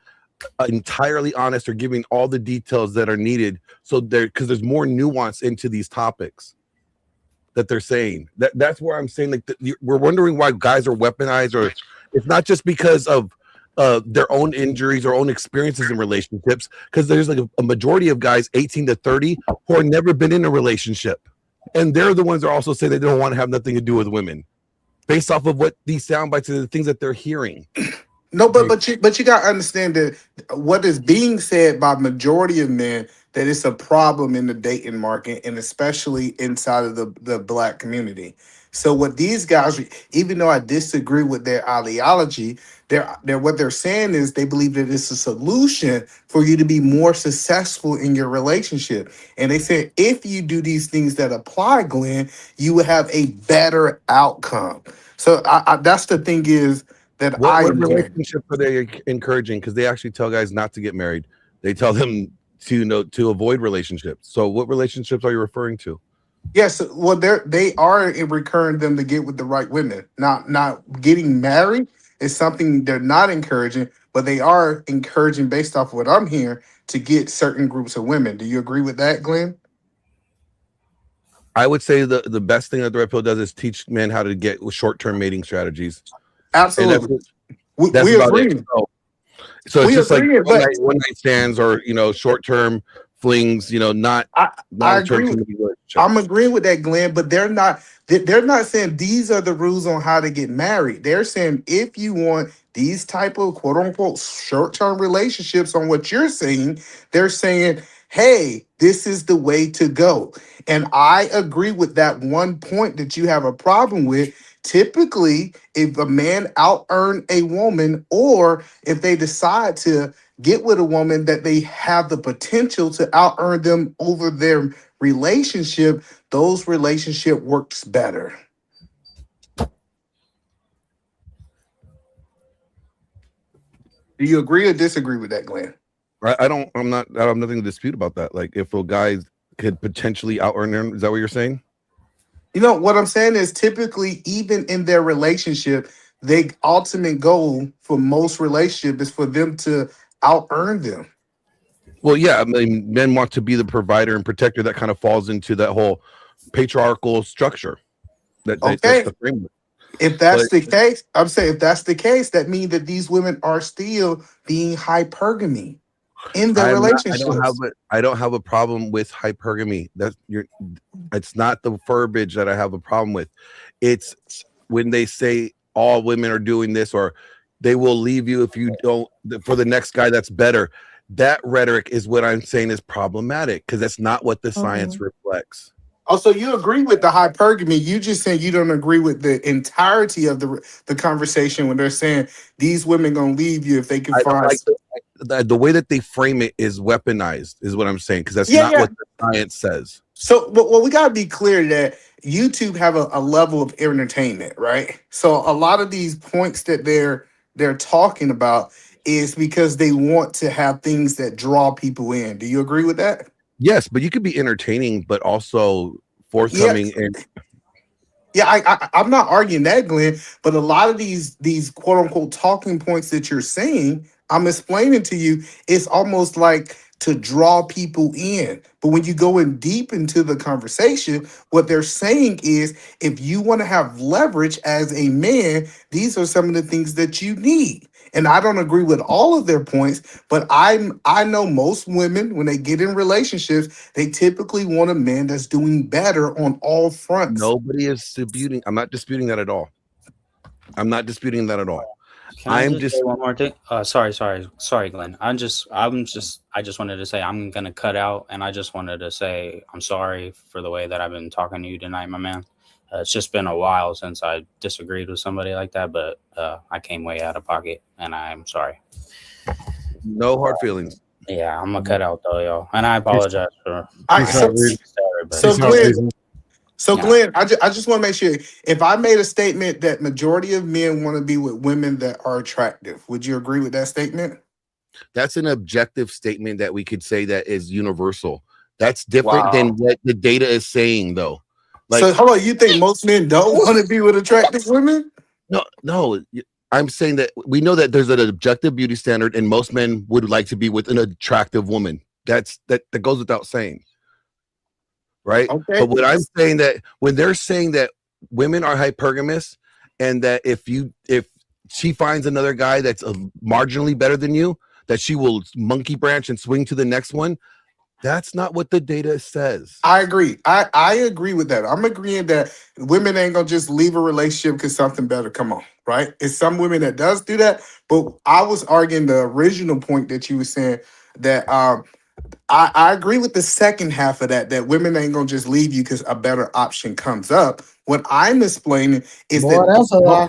entirely honest or giving all the details that are needed. So because there's more nuance into these topics that they're saying. That's where I'm saying like we're wondering why guys are weaponized, or it's not just because of their own injuries or own experiences in relationships, because there's like a majority of guys 18 to 30 who have never been in a relationship, and they're the ones that also say they don't want to have nothing to do with women based off of what these sound bites and the things that they're hearing. No, but you gotta understand that what is being said by majority of men, that it's a problem in the dating market and especially inside of the black community. So what these guys, even though I disagree with their ideology, they're what they're saying is they believe that it's a solution for you to be more successful in your relationship. And they said if you do these things that apply, Glenn, you will have a better outcome. So that's the thing is that I What am saying. relationship are they encouraging? Because they actually tell guys not to get married. They tell them to avoid relationships. So what relationships are you referring to? Yes, well, they are recurring them to get with the right women. Not getting married is something they're not encouraging, but they are encouraging, based off of what I'm hearing, to get certain groups of women. Do you agree with that, Glenn? I would say the best thing that the Red Pill does is teach men how to get short-term mating strategies. Absolutely, And that's we about agree. it. So it's We just like agree, but one night stands or short-term flings. Not I long-term agree. relationships. I'm agreeing with that, Glenn, but they're not saying these are the rules on how to get married. They're saying if you want these type of quote unquote short-term relationships on what you're saying, they're saying, hey, this is the way to go. And I agree with that one point that you have a problem with. Typically, if a man out-earn a woman, or if they decide to get with a woman that they have the potential to out-earn them over their relationship, those relationship works better. Do you agree or disagree with that, Glenn? I have nothing to dispute about that. Like if a guy could potentially out-earn them, is that what you're saying? You know what I'm saying is typically even in their relationship, the ultimate goal for most relationship is for them to out-earn them. Well, yeah, I mean, men want to be the provider and protector. That kind of falls into that whole patriarchal structure. That's the framework. If that's the case, I'm saying if that's the case, that means that these women are still being hypergamy in their relationships. I don't have a problem with hypergamy. It's not the verbiage that I have a problem with. It's when they say all women are doing this, or they will leave you if you don't for the next guy that's better. That rhetoric is what I'm saying is problematic because that's not what the science reflects. Oh, so you agree with the hypergamy? You just saying you don't agree with the entirety of the conversation when they're saying these women gonna leave you if they can find. The way that they frame it is weaponized, is what I'm saying, because that's not what the science says. So, well, we gotta be clear that YouTube have a level of entertainment, right? So a lot of these points that they're talking about is because they want to have things that draw people in. Do you agree with that? Yes, but you could be entertaining, but also forthcoming and. Yeah, I'm not arguing that, Glenn, but a lot of these quote unquote talking points that you're saying, I'm explaining to you, it's almost like to draw people in. But when you go in deep into the conversation, what they're saying is if you want to have leverage as a man, these are some of the things that you need. And I don't agree with all of their points, but I know most women, when they get in relationships, they typically want a man that's doing better on all fronts. Nobody is disputing. I'm not disputing that at all. I'm not disputing that at all. I'm just say one more thing. Sorry, Glenn. I just wanted to say I'm gonna cut out, and I just wanted to say I'm sorry for the way that I've been talking to you tonight, my man. It's just been a while since I disagreed with somebody like that, but I came way out of pocket, and I'm sorry. No hard feelings. Yeah, I'm gonna cut out though, y'all, and I apologize for. So Glenn, I just want to make sure, if I made a statement that majority of men want to be with women that are attractive, would you agree with that statement? That's an objective statement that we could say that is universal. That's different than what the data is saying, though. So how about you think most men don't want to be with attractive women? No. I'm saying that we know that there's an objective beauty standard, and most men would like to be with an attractive woman. That goes without saying. Right. Okay. But what I'm saying that when they're saying that women are hypergamous and that if she finds another guy that's marginally better than you, that she will monkey branch and swing to the next one. That's not what the data says. I agree. I agree with that. I'm agreeing that women ain't gonna just leave a relationship because something better come on, right? It's some women that does do that, but I was arguing the original point that you were saying that I agree with the second half of that women ain't gonna just leave you because a better option comes up. What I'm explaining is Boy, that's a lie.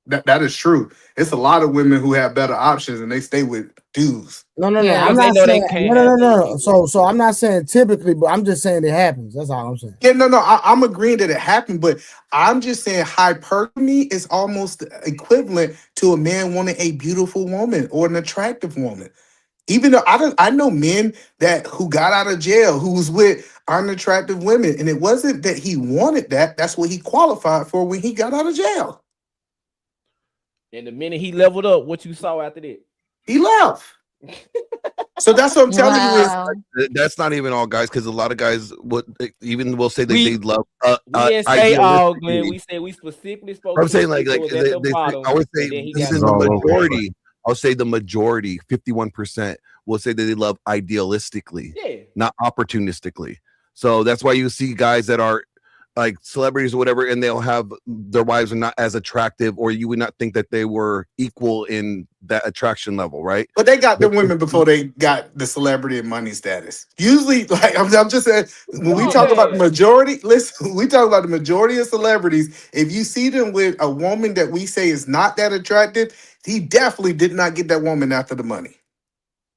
that is true. It's a lot of women who have better options and they stay with dudes. No. Yeah, I'm they not know they saying can't no. have No. So I'm not saying typically, but I'm just saying it happens. That's all I'm saying. Yeah, no. I'm agreeing that it happened, but I'm just saying hypergamy is almost equivalent to a man wanting a beautiful woman or an attractive woman. Even though I know men that who got out of jail who was with unattractive women, and it wasn't that he wanted that. That's what he qualified for when he got out of jail. And the minute he leveled up, what you saw after that? He left. So that's what I'm telling you is That's not even all guys, because a lot of guys will say that they love. We didn't say all, Glenn. idealistically. We said we specifically spoke. I'm to saying the like people at the bottom, I would say and then he this got is the majority. I'll say the majority, 51%, will say that they love idealistically, not opportunistically. So that's why you see guys that are like celebrities or whatever, and they'll have their wives are not as attractive, or you would not think that they were equal in that attraction level, right? But they got the women before they got the celebrity and money status. Usually, like I'm just saying, when we talk about the majority, listen, we talk about the majority of celebrities. If you see them with a woman that we say is not that attractive, he definitely did not get that woman after the money.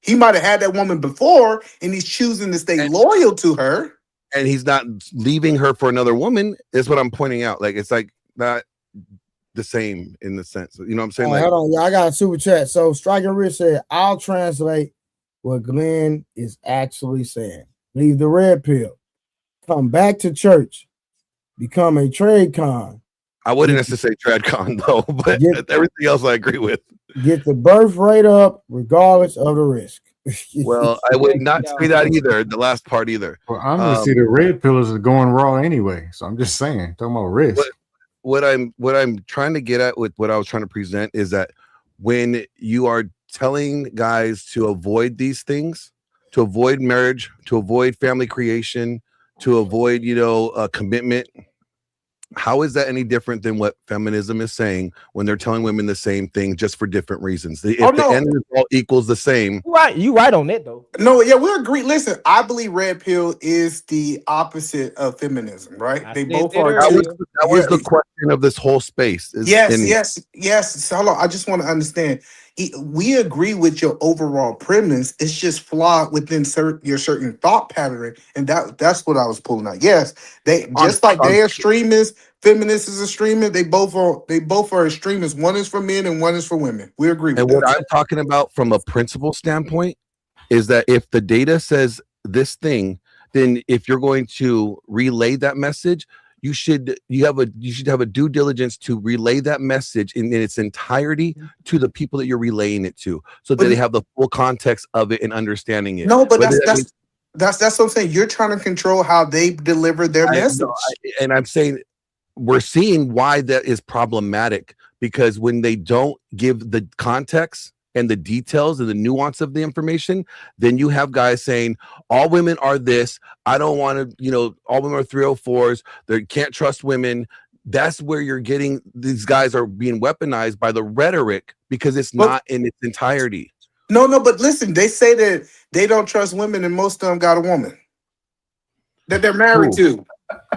He might have had that woman before, and he's choosing to stay loyal to her. And he's not leaving her for another woman, is what I'm pointing out. Like, it's like not the same in the sense, you know what I'm saying? Right, Like, hold on, y'all. I got a super chat. So Striking Rich said, I'll translate what Glenn is actually saying. Leave the red pill. Come back to church. Become a trade con. I wouldn't necessarily say tradcon though, but everything else I agree with. Get the birth rate up regardless of the risk. Well, I would not say that either. The last part either. Well, I'm gonna see the red pillars are going raw anyway. So I'm just saying, talking about risk. What I'm trying to get at with what I was trying to present is that when you are telling guys to avoid these things, to avoid marriage, to avoid family creation, to avoid, commitment, how is that any different than what feminism is saying when they're telling women the same thing just for different reasons? If the end result equals the same. Right, you right on that though. No, yeah, we agree. Listen, I believe red pill is the opposite of feminism, right? They both are. That was the question of this whole space. Yes. So hold on, I just want to understand. We agree with your overall premise. It's just flawed within your certain thought pattern, and that's what I was pulling out. Yes, they just like they are extremists. Feminists is extremist. They both are extremists. One is for men and one is for women. We agree with and that. what I'm talking about from a principle standpoint is that if the data says this thing, then if you're going to relay that message, you should have a due diligence to relay that message in its entirety to the people that you're relaying it to, so that they have the full context of it and understanding it. No, but that's what I'm saying. You're trying to control how they deliver their message. And I'm saying we're seeing why that is problematic, because when they don't give the context and the details and the nuance of the information, then you have guys saying all women are this. I don't want to, all women are 304s. They can't trust women. That's where you're getting these guys are being weaponized by the rhetoric, because it's not in its entirety. No, but listen, they say that they don't trust women, and most of them got a woman that they're married to.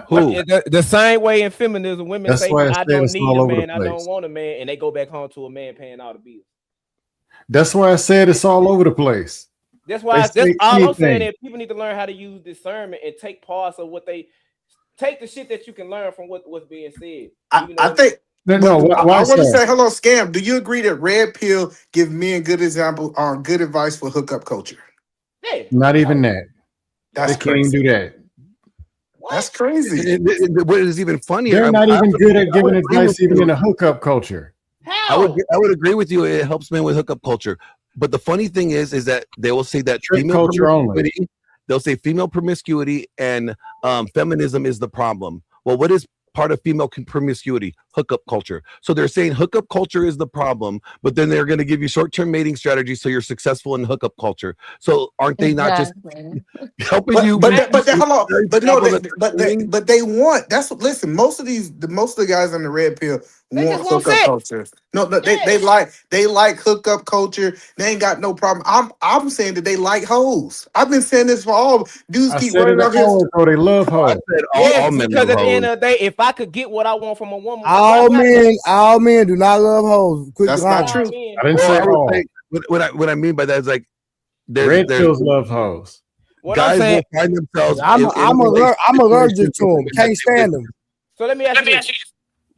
Who? The same way in feminism, women say, I don't need a man, I place. don't want a man, and they go back home to a man paying all the bills. That's why I said it's all over the place. That's why that's all I'm saying, that people need to learn how to use discernment and take parts of what they take the shit that you can learn from what's being said. I think I want to say, hello, Scam. Do you agree that red pill give men good advice for hookup culture? Yeah. Not even that. That's they can't even do that. That's crazy. What is even funnier? They're not even good at giving advice even in a hookup culture. I would agree with you. It helps men with hookup culture. But the funny thing is that they will say that female promiscuity, they'll say female promiscuity and feminism is the problem. Well, what is part of female promiscuity? hookup culture. So they're saying hookup culture is the problem, but then they're going to give you short-term mating strategies so you're successful in hookup culture. So aren't they not just helping you? But hold on. But no, problem they want. That's what. Listen, most of the guys on the red pill want hookup culture. No, they like hookup culture. They ain't got no problem. I'm saying that they like hoes. I've been saying this for all dudes. I Keep said it running out here. before, so they love hoes. Yes, because at the end of the day, if I could get what I want from a woman, All men do not love hoes. Quick That's not true. I didn't say all. What I mean by that is like Red pills love hoes. Guys will find themselves. I'm allergic to them. Can't stand them. So let me ask you this.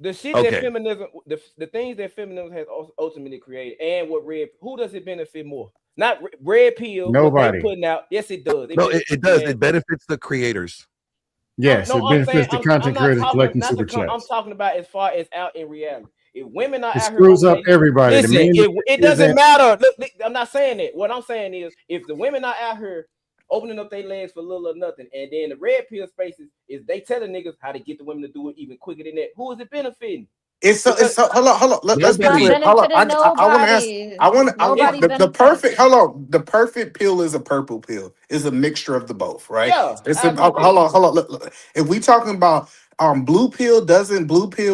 The shit Okay. that feminism, the things that feminism has ultimately created, and what who does it benefit more? Not red pill. Nobody. What they putting out. Yes, it does. No, it does. It benefits the creators. Yes, No, it I'm benefits saying, the content creators talking, collecting not super the I'm chats. talking about as far as out in reality. If women are It out here, screws up everybody. The Listen, men it doesn't matter. Look, I'm not saying that. What I'm saying is, if the women are out here opening up their legs for little or nothing, and then the red pill spaces is they telling niggas how to get the women to do it even quicker than that. Who is it benefiting? It's so hold on. Let's be clear. Hold on. I want to ask. The perfect. Hold on. The perfect pill is a purple pill. Is a mixture of the both, right? Yeah. It's hold on. Look. If we talking about blue pill,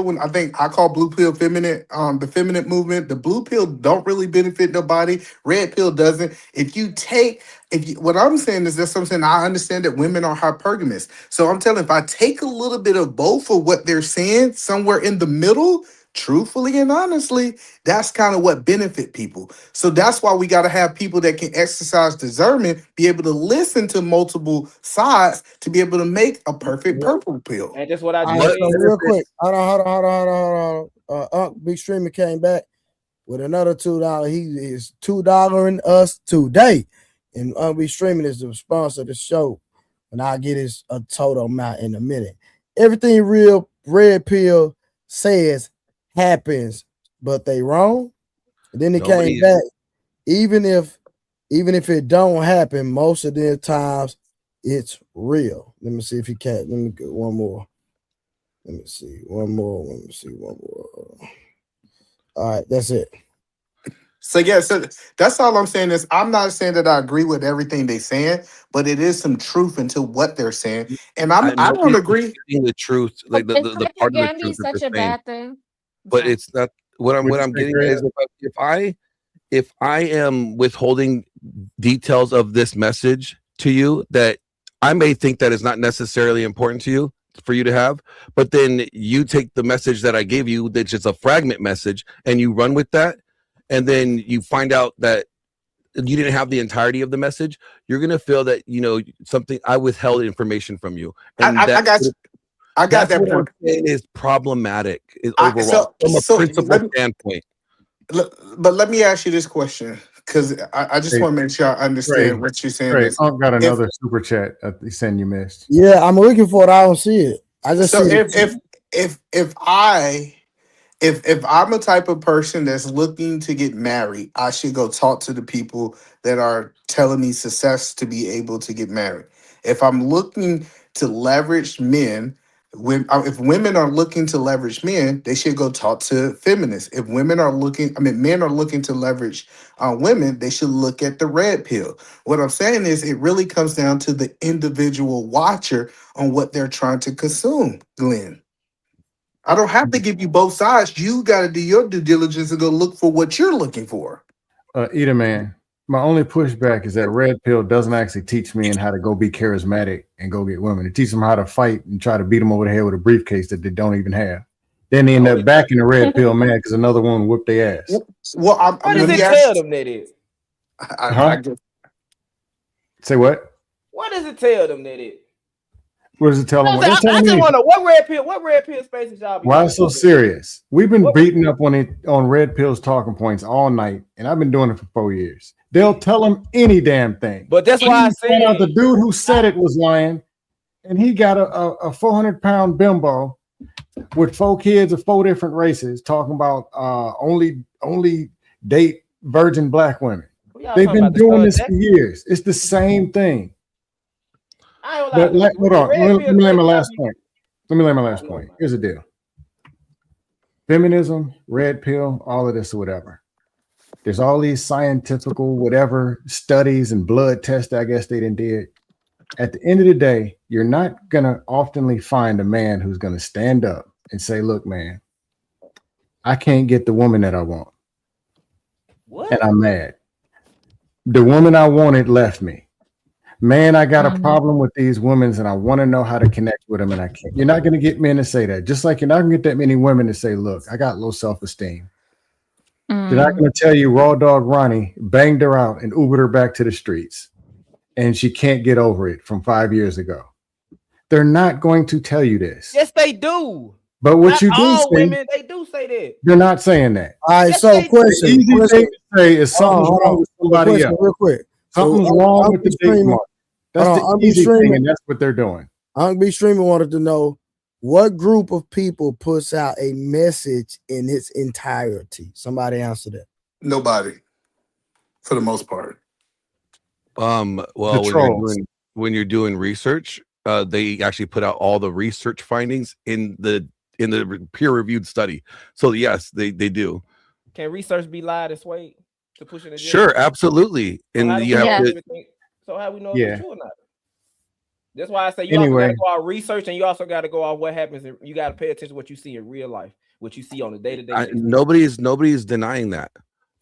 when I think I call blue pill feminine, the feminine movement, the blue pill don't really benefit nobody. Red pill doesn't. What I'm saying is that something I understand that women are hypergamous. So I'm telling, if I take a little bit of both of what they're saying, somewhere in the middle, truthfully and honestly, that's kind of what benefit people. So that's why we got to have people that can exercise discernment, be able to listen to multiple sides to be able to make a perfect purple pill. And that's what I All right, so real quick. Hold on. Big Streamer came back with another $2. He is $2 us today. And Big Streaming is the sponsor of the show. And I'll get his a total amount in a minute. Everything real red pill says happens, but they wrong. And then he came back. Even if it don't happen, most of the times it's real. Let me see if he can. Let me get one more. Let me see one more. All right, that's it. So yeah, so that's all I'm saying is I'm not saying that I agree with everything they're saying, but it is some truth into what they're saying. And I don't agree. The truth, like the part of the Hypergamy truth that such they're a saying. bad thing. But it's not what I'm getting at is if I am withholding details of this message to you that I may think that is not necessarily important to you for you to have, but then you take the message that I gave you, that's just a fragment message, and you run with that, and then you find out that you didn't have the entirety of the message, you're gonna feel that something I withheld information from you. And I got you. I got that what point. I'm saying is problematic overall from a principle standpoint. But let me ask you this question, because I just want to make sure I understand what you're saying. Right, Unc got another super chat he said you missed. Yeah, I'm looking for it. I don't see it. I just see if I'm a type of person that's looking to get married, I should go talk to the people that are telling me success to be able to get married. If I'm looking to leverage men, if women are looking to leverage men, they should go talk to feminists. If men are looking to leverage women, they should look at the red pill. What I'm saying is it really comes down to the individual watcher on what they're trying to consume, Glenn. I don't have to give you both sides. You got to do your due diligence and go look for what you're looking for. Eater man, my only pushback is that red pill doesn't actually teach men how to go be charismatic and go get women. It teaches them how to fight and try to beat them over the head with a briefcase that they don't even have. Then they end up back in the red pill mad because another one whipped their ass. Well, what does it tell them that is? Say what? What does it tell them that is? What does it tell them? I just want to know what red pill spaces y'all be. Why it's so serious? We've been beating up on red pills talking points all night, and I've been doing it for 4 years. They'll tell them any damn thing. But that's why I said the dude who said it was lying, and he got a 400-pound bimbo with 4 kids of 4 different races talking about only date virgin black women. They've been doing this for years. It's the same thing. But hold on. Let me lay my last point. Here's the deal. Feminism, red pill, all of this or whatever. There's all these scientific whatever studies and blood tests I guess they did. At the end of the day, you're not going to oftenly find a man who's going to stand up and say, look, man, I can't get the woman that I want. What? And I'm mad. The woman I wanted left me. Man, I got a problem with these women and I want to know how to connect with them and I can't. You're not going to get men to say that. Just like you're not going to get that many women to say, look, I got low self-esteem. They're not going to tell you Raw Dog Ronnie banged her out and Ubered her back to the streets and she can't get over it from 5 years ago. They're not going to tell you this. Yes, they do. But what Not you do all say, women, they do say that. they're not saying that. All right, Yes, so they do. question. The easy question. thing to say is something's wrong with somebody Question, else. real quick. Something's So, wrong I'll with be the big streaming- mark. That's Hold the on, I'll be easy thing, streaming- and that's what they're doing. B Streamer wanted to know what group of people puts out a message in its entirety. Somebody answer that. Nobody, for the most part. Well, when you're doing research, they actually put out all the research findings in the peer-reviewed study. So yes, they do. Can research be lied and swayed to push an agenda? Sure, absolutely. And how do you we have know to. everything? So how we know if Yeah. it's true or not? That's why I say you also got to go out research and you also got to go out what happens. You got to pay attention to what you see in real life, what you see on a day-to-day basis. Nobody's denying that.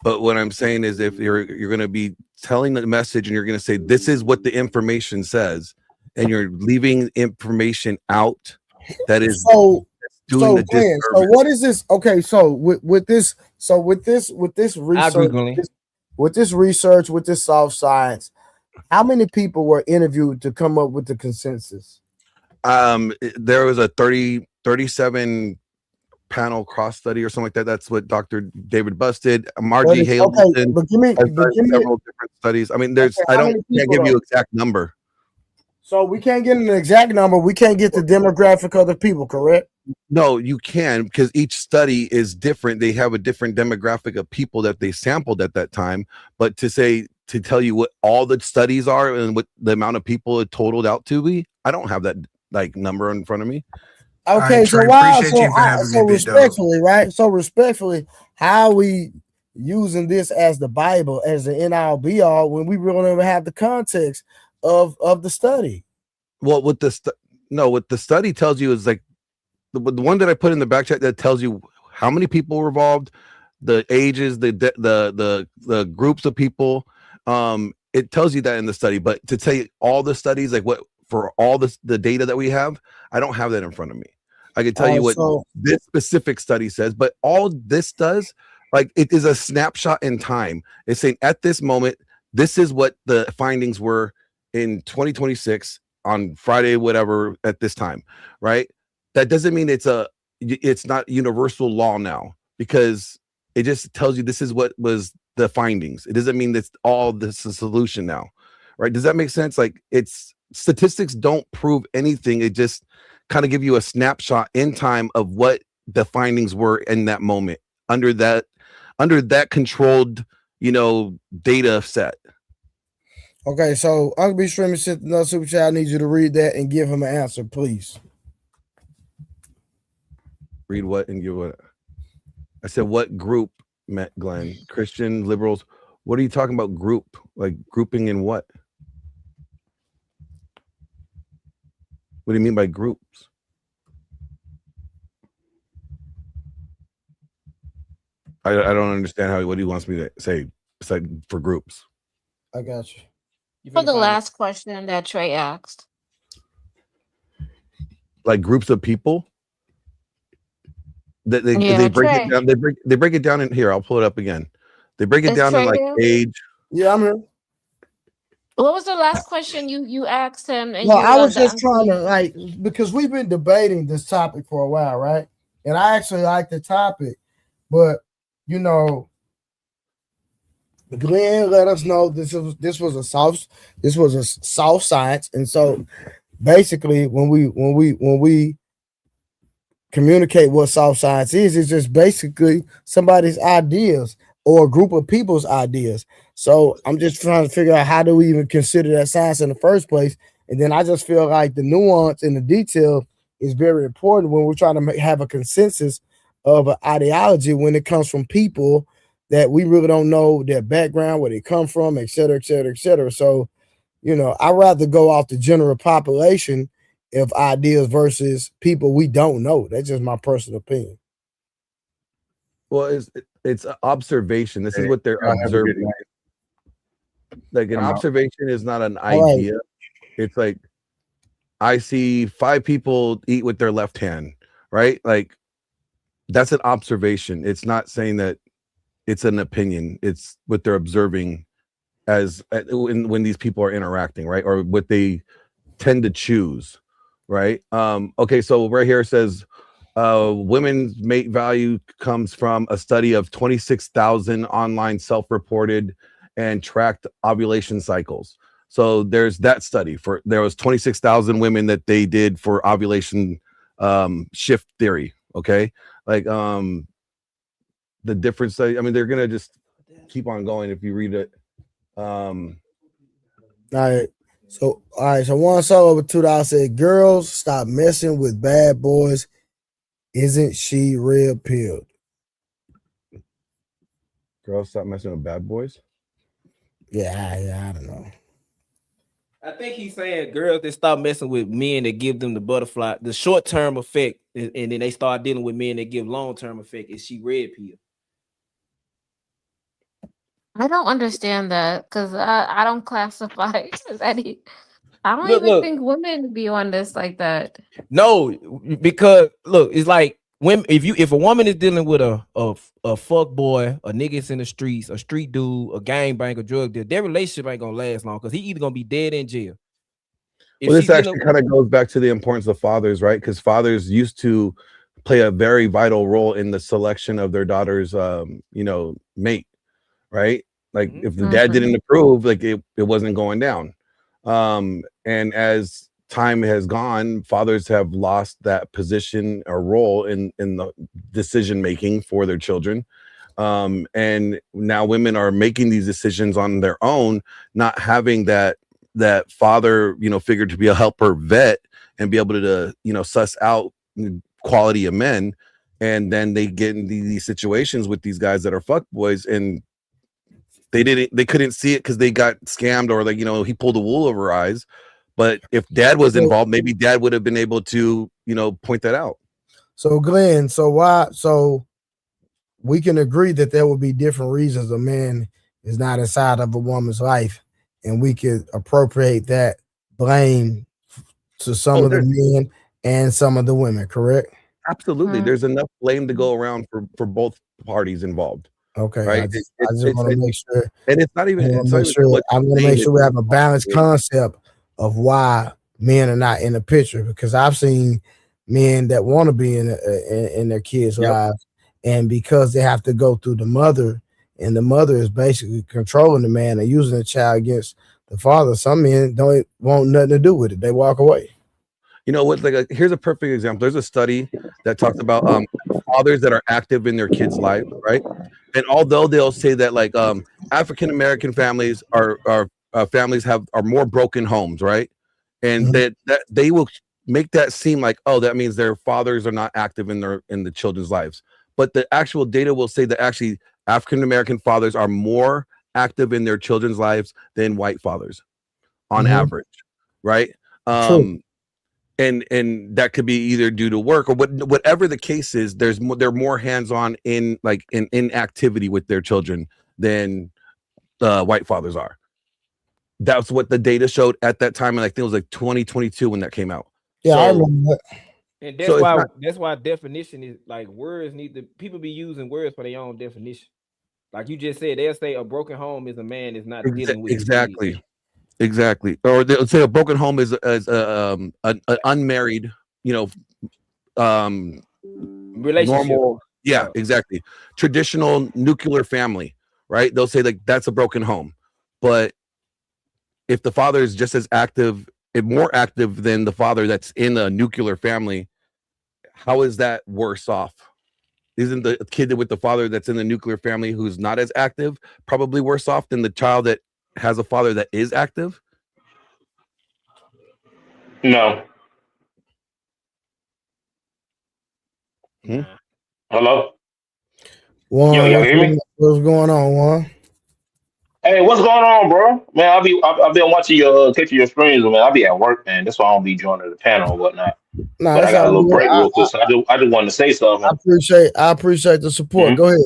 But what I'm saying is, if you're going to be telling the message and you're going to say this is what the information says, and you're leaving information out, that is doing the Glenn, disservice. so what is this? Okay, so with this research, with this research, with this soft science, how many people were interviewed to come up with the consensus? There was a 37 panel cross study or something like that. That's what Dr. David busted. Margie Hale but give me several different studies. I mean, there's how I many can't people give you though? exact number. So we can't get an exact number. We can't get the demographic of the people, correct? No, you can, because each study is different. They have a different demographic of people that they sampled at that time. But to tell you what all the studies are and what the amount of people it totaled out to be, I don't have that number in front of me. Okay, so why? So respectfully, right? So respectfully, how are we using this as the Bible, as the end all be all, when we really don't even have the context of the study? Well, what the study tells you is like the one that I put in the back chat that tells you how many people were involved, the ages, the groups of people. It tells you that in the study, but to tell you all the studies, like what for all the data that we have, I don't have that in front of me. I can tell you what this specific study says, but all this does, like, it is a snapshot in time. It's saying at this moment, this is what the findings were in 2026 on Friday, whatever, at this time, right? That doesn't mean it's not universal law now, because it just tells you this is what was the findings. It doesn't mean that's all this is a solution now, right? Does that make sense? Like, it's statistics don't prove anything. It just kind of give you a snapshot in time of what the findings were in that moment under that controlled, data set. Okay, so Uncle B Streamer sent another super chat. I need you to read that and give him an answer, please. Read what and give what? I said what group, Matt Glenn? Christian, liberals. What are you talking about? Group? Like grouping in what? What do you mean by groups? I don't understand what he wants me to say. Besides for groups. I got you. For the last question that Trey asked. Like groups of people. They break it down. They break it down in here. I'll pull it up again. They break it down in like age. Yeah, I'm here. What was the last question you asked him? And No, I was just trying to because we've been debating this topic for a while, right? And I actually like the topic, but Glenn let us know this was a soft science, and so basically when we communicate what soft science is, it's just basically somebody's ideas or a group of people's ideas. So I'm just trying to figure out how do we even consider that science in the first place, and then I just feel like the nuance and the detail is very important when we're trying to have a consensus of an ideology when it comes from people that we really don't know their background, where they come from, et cetera, et cetera, et cetera. So, I'd rather go off the general population of ideas versus people we don't know. That's just my personal opinion. Well, it's an observation. This is what they're observing. Like an observation is not an idea. Right. It's like I see 5 people eat with their left hand, right? Like that's an observation. It's not saying that it's an opinion. It's what they're observing as when these people are interacting, right? Or what they tend to choose, right? Okay, so right here it says women's mate value comes from a study of 26,000 online self-reported and tracked ovulation cycles. So there's that study there was 26,000 women that they did for ovulation shift theory. Okay, like the difference. I mean, they're gonna just keep on going if you read it. All right. So one soul over $2 said, "Girls, stop messing with bad boys. Isn't she red pilled?" Girls, stop messing with bad boys. Yeah, I don't know. I think he's saying girls that stop messing with men that give them the butterfly, the short-term effect, and then they start dealing with men that give long-term effect. Is she red pill? I don't understand that because I don't classify as any. I don't even think women be on this like that. No, because look, it's like if a woman is dealing with a fuck boy, a niggas in the streets, a street dude, a gangbang, a drug dealer, their relationship ain't gonna last long because he either gonna be dead in jail. Well, this actually kind of goes back to the importance of fathers, right? Because fathers used to play a very vital role in the selection of their daughter's, mate, right? Like if the dad didn't approve, like it wasn't going down. And as time has gone, fathers have lost that position or role in the decision making for their children. And now women are making these decisions on their own, not having that father, figure to be a helper vet and be able to, suss out quality of men. And then they get in these situations with these guys that are fuck boys, and they couldn't see it because they got scammed, or like, he pulled the wool over our eyes. But if dad was involved, maybe dad would have been able to, point that out. So Glenn, so we can agree that there will be different reasons a man is not inside of a woman's life, and we could appropriate that blame to some of the men and some of the women, correct? Absolutely. There's enough blame to go around for both parties involved. Okay, right? I just want to make sure, and it's not even. I want to make sure we have a balanced concept of why men are not in the picture, because I've seen men that want to be in their kids' lives, and because they have to go through the mother, and the mother is basically controlling the man and using the child against the father. Some men don't want nothing to do with it; they walk away. You know what? Here's a perfect example. There's a study that talks about fathers that are active in their kids' lives, right? And although they'll say that African American families are families are more broken homes, right? And that they will make that seem like, oh, that means their fathers are not active in the children's lives. But the actual data will say that actually African American fathers are more active in their children's lives than white fathers on average, right? And that could be either due to work or whatever the case is. They're more hands-on in activity with their children than white fathers are. That's what the data showed at that time, and I think it was like 2022 when that came out. Yeah, I remember that. And that's why definition is like words people be using words for their own definition. Like you just said, they'll say a broken home is a man is not dealing with exactly. Or they'll say a broken home is an unmarried, relationship. Normal, exactly. Traditional nuclear family, right? They'll say like that's a broken home. But if the father is just as active and more active than the father that's in a nuclear family, how is that worse off? Isn't the kid with the father that's in the nuclear family who's not as active probably worse off than the child that has a father that is active? No. Hmm? Hello? Juan, Yo, y'all hear me? what's going on, Juan? Hey, what's going on, bro? Man, I've been watching your catching your streams, man. I'll be at work, man. That's why I don't be joining the panel or whatnot. No, But I it's got a all little good. break real quick, so I just wanted to say something. I appreciate the support. Mhm. Go ahead.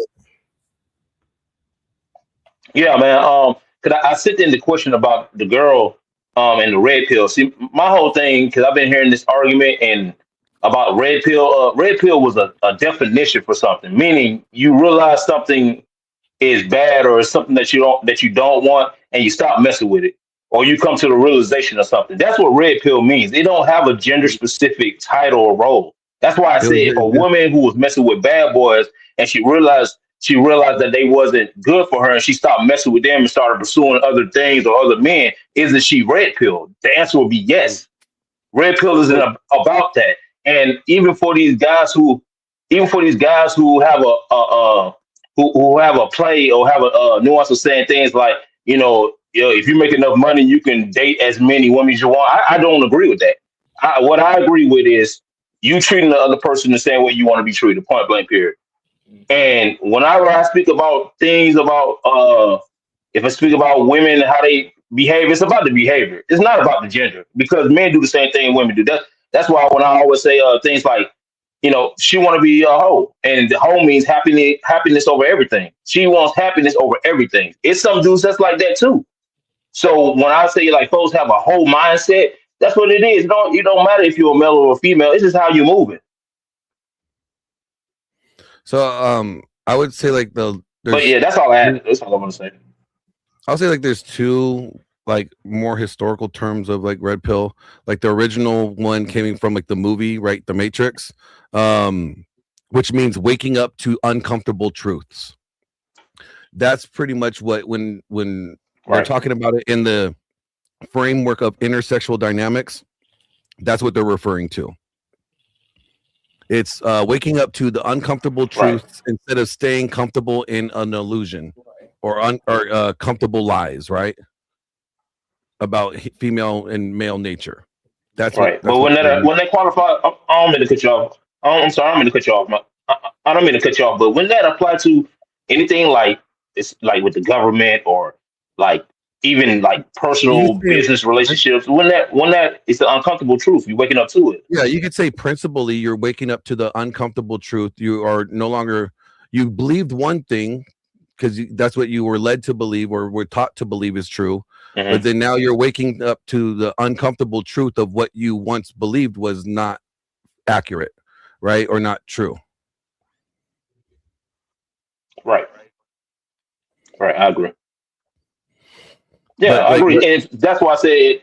Yeah, man. Cause I sent in the question about the girl and the red pill. See, my whole thing, because I've been hearing this argument and about red pill. Red pill was a definition for something, meaning you realize something is bad or it's something that you don't want and you stop messing with it, or you come to the realization of something. That's what red pill means. They don't have a gender specific title or role. That's why I It was, say if a woman who was messing with bad boys and she realized that they wasn't good for her and she stopped messing with them and started pursuing other things or other men, isn't she red pill? The answer would be yes. Red pill isn't about that. And even for these guys who have who have a play or have a nuance of saying things like, if you make enough money, you can date as many women as you want. I don't agree with that. What I agree with is you treating the other person the same way you want to be treated. Point blank. Period. And whenever I speak about things about if I speak about women and how they behave, it's about the behavior. It's not about the gender because men do the same thing women do. That's why when I always say things like, she want to be a hoe, and the hoe means happiness over everything. She wants happiness over everything. It's some dudes that's like that too. So when I say like folks have a whole mindset, that's what it is. It don't matter if you're a male or a female. It's just how you move it. So I would say like But yeah, that's all I had. That's all I want to say. I'll say like there's two like more historical terms of like red pill. Like the original one came from like the movie, right? The Matrix, which means waking up to uncomfortable truths. That's pretty much what when they're Right. talking about it in the framework of intersexual dynamics, that's what they're referring to. It's waking up to the uncomfortable truths instead of staying comfortable in an illusion or comfortable lies, right? About female and male nature. That's Right. what. But when they qualify, I don't mean to cut you off. I'm sorry, I don't mean to cut you off. I don't mean to cut you off. But when that apply to anything like it's like with the government or like even like personal business relationships, when that it's the uncomfortable truth, you're waking up to it. Yeah, you could say principally you're waking up to the uncomfortable truth. You are no longer, you believed one thing because that's what you were led to believe or were taught to believe is true. Mm-hmm. But then now you're waking up to the uncomfortable truth of what you once believed was not accurate, right? Or not true. Right. I agree. Yeah, I agree. And that's why I said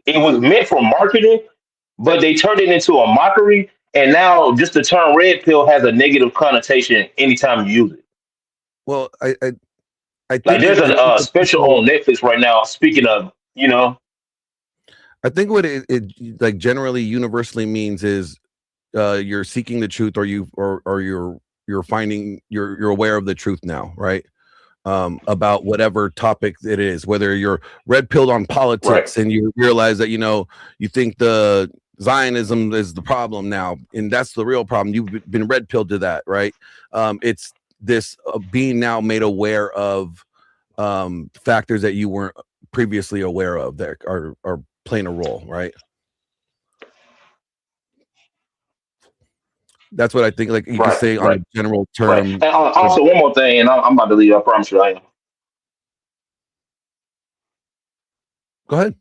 it was meant for marketing, but they turned it into a mockery. And now just the term red pill has a negative connotation anytime you use it. Well, I think like there's a special on Netflix right now. Speaking of, I think what it like generally universally means is you're seeking the truth, or you're finding you're aware of the truth now, right? About whatever topic it is, whether you're red pilled on politics and you realize that you think the Zionism is the problem now, and that's the real problem. You've been red pilled to that, right? It's this being now made aware of factors that you weren't previously aware of that are playing a role, right? That's what I think. Like you could say on a general term. And also, one more thing, and I'm about to leave. I promise you, I am. Go ahead.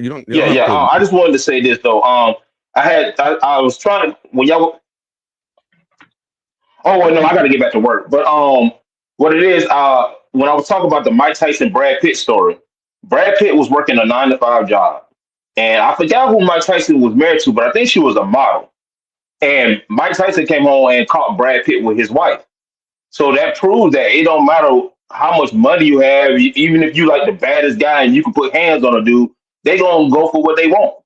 You don't. I just wanted to say this though. I was trying to when y'all. Oh well, no, I got to get back to work. But what it is, when I was talking about the Mike Tyson Brad Pitt story, Brad Pitt was working a 9-to-5 job, and I forgot who Mike Tyson was married to, but I think she was a model. And Mike Tyson came home and caught Brad Pitt with his wife. So that proves that it don't matter how much money you have, even if you like the baddest guy and you can put hands on a dude, they gonna go for what they want.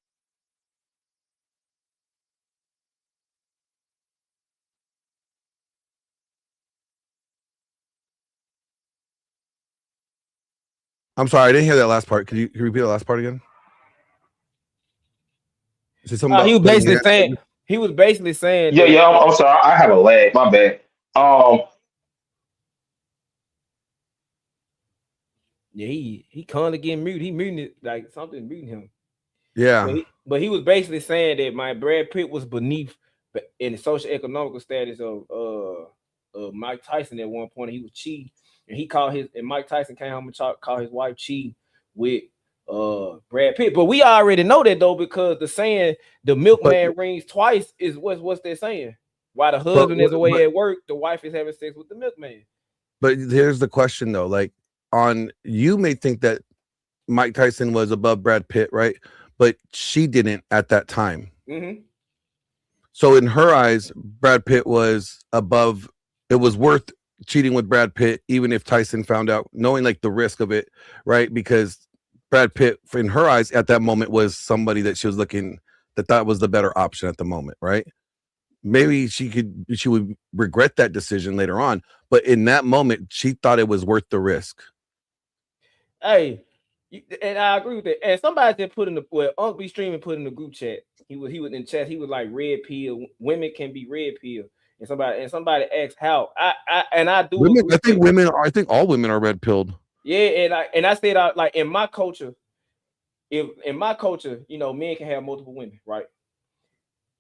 I'm sorry, I didn't hear that last part. Could you repeat the last part again? He was basically saying He was basically saying Yeah, that. yeah. I'm sorry. I have a lag. My bad. Yeah, he constantly getting muted. He muting it like something muting him. Yeah. But he was basically saying that my Brad Pitt was beneath in the social economical status of Mike Tyson at one point. He was cheating, and Mike Tyson came home and called his wife cheating with Brad Pitt. But we already know that though, because the saying the milkman rings twice is what's they saying. While the husband is away at work, the wife is having sex with the milkman. But here's the question though, like you may think that Mike Tyson was above Brad Pitt, right? But she didn't at that time. Mm-hmm. So in her eyes, Brad Pitt was above. It was worth cheating with Brad Pitt, even if Tyson found out, knowing like the risk of it, right? Because Brad Pitt, in her eyes, at that moment, was somebody that she was looking that was the better option at the moment, right? Maybe she would regret that decision later on, but in that moment, she thought it was worth the risk. Hey, and I agree with that. And somebody just put in the Unc B Streaming put in the group chat. He was in chat. He was like red pill. Women can be red pill. And somebody asked how. I do. Women, I think all women are red pilled. Yeah, and I said like in my culture, you know, men can have multiple women, right?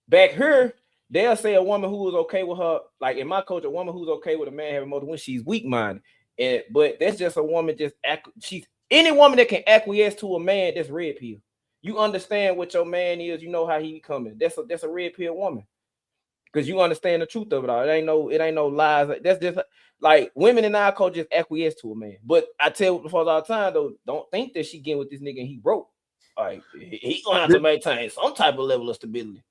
Back here, they'll say a woman who is okay with her, like in my culture, a woman who's okay with a man having multiple women, she's weak minded. But that's just a woman she's any woman that can acquiesce to a man that's red pill. You understand what your man is, you know how he coming. That's a red pill woman. Because you understand the truth of it all. It ain't no lies. That's just like women in our culture just acquiesce to a man. But I tell before all the time though, don't think that she getting with this nigga and he broke. Like he gonna have to maintain some type of level of stability.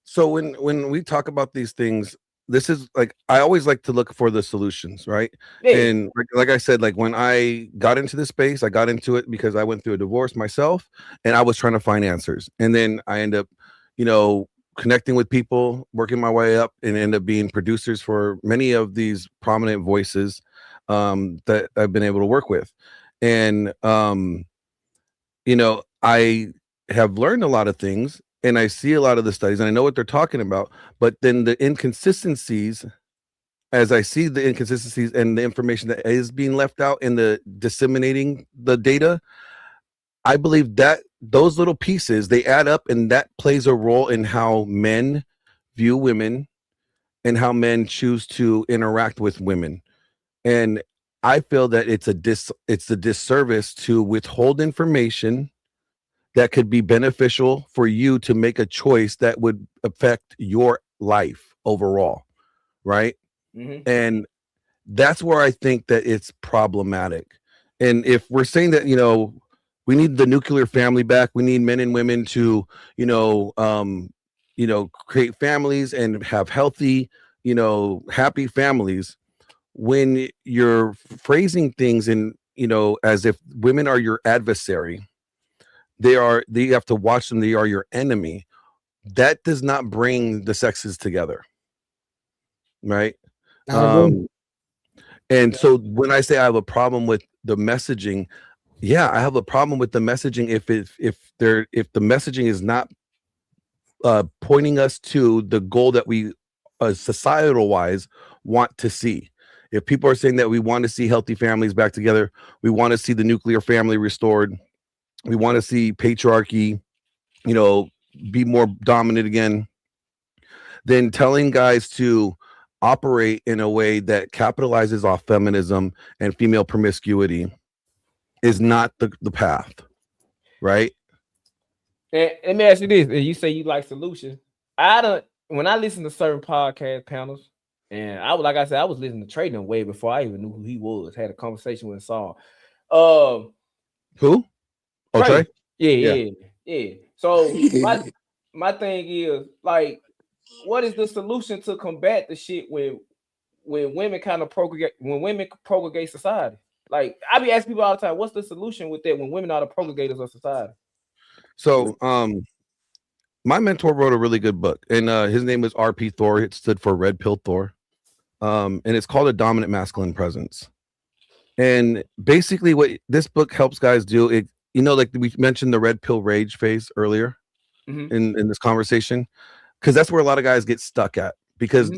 So when we talk about these things, this is like I always like to look for the solutions, right? Yeah. And like I said, like when I got into this space, I got into it because I went through a divorce myself, and I was trying to find answers. And then I end up, you know, connecting with people, working my way up, and end up being producers for many of these prominent voices that I've been able to work with. And you know, I have learned a lot of things. And I see a lot of the studies and I know what they're talking about, but then the inconsistencies, as I see the inconsistencies and the information that is being left out in the disseminating the data, I believe that those little pieces, they add up, and that plays a role in how men view women and how men choose to interact with women. And I feel that it's a disservice to withhold information that could be beneficial for you to make a choice that would affect your life overall, right? Mm-hmm. And that's where I think that it's problematic. And if we're saying that, you know, we need the nuclear family back, we need men and women to, create families and have healthy, happy families. When you're phrasing things in, as if women are your adversary, they have to watch them, they are your enemy. That does not bring the sexes together, right? And so when I say I have a problem with the messaging, yeah, I have a problem with the messaging if the messaging is not pointing us to the goal that we societal wise want to see. If people are saying that we want to see healthy families back together, we want to see the nuclear family restored, we want to see patriarchy, be more dominant again, then telling guys to operate in a way that capitalizes off feminism and female promiscuity is not the path, right? And let me ask you this: you say you like solutions. When I listen to certain podcast panels, and I was listening to Trading way before I even knew who he was. Had a conversation with Saul. Who? Oh, Trey? Yeah. So my thing is like, what is the solution to combat the shit when women kind of propagate society? Like I be asking people all the time, what's the solution with that when women are the propagators of society? So my mentor wrote a really good book, and his name was R.P. Thor. It stood for Red Pill Thor. And it's called A Dominant Masculine Presence. And basically what this book helps guys do, like we mentioned the red pill rage phase earlier in this conversation. because that's where a lot of guys get stuck at, because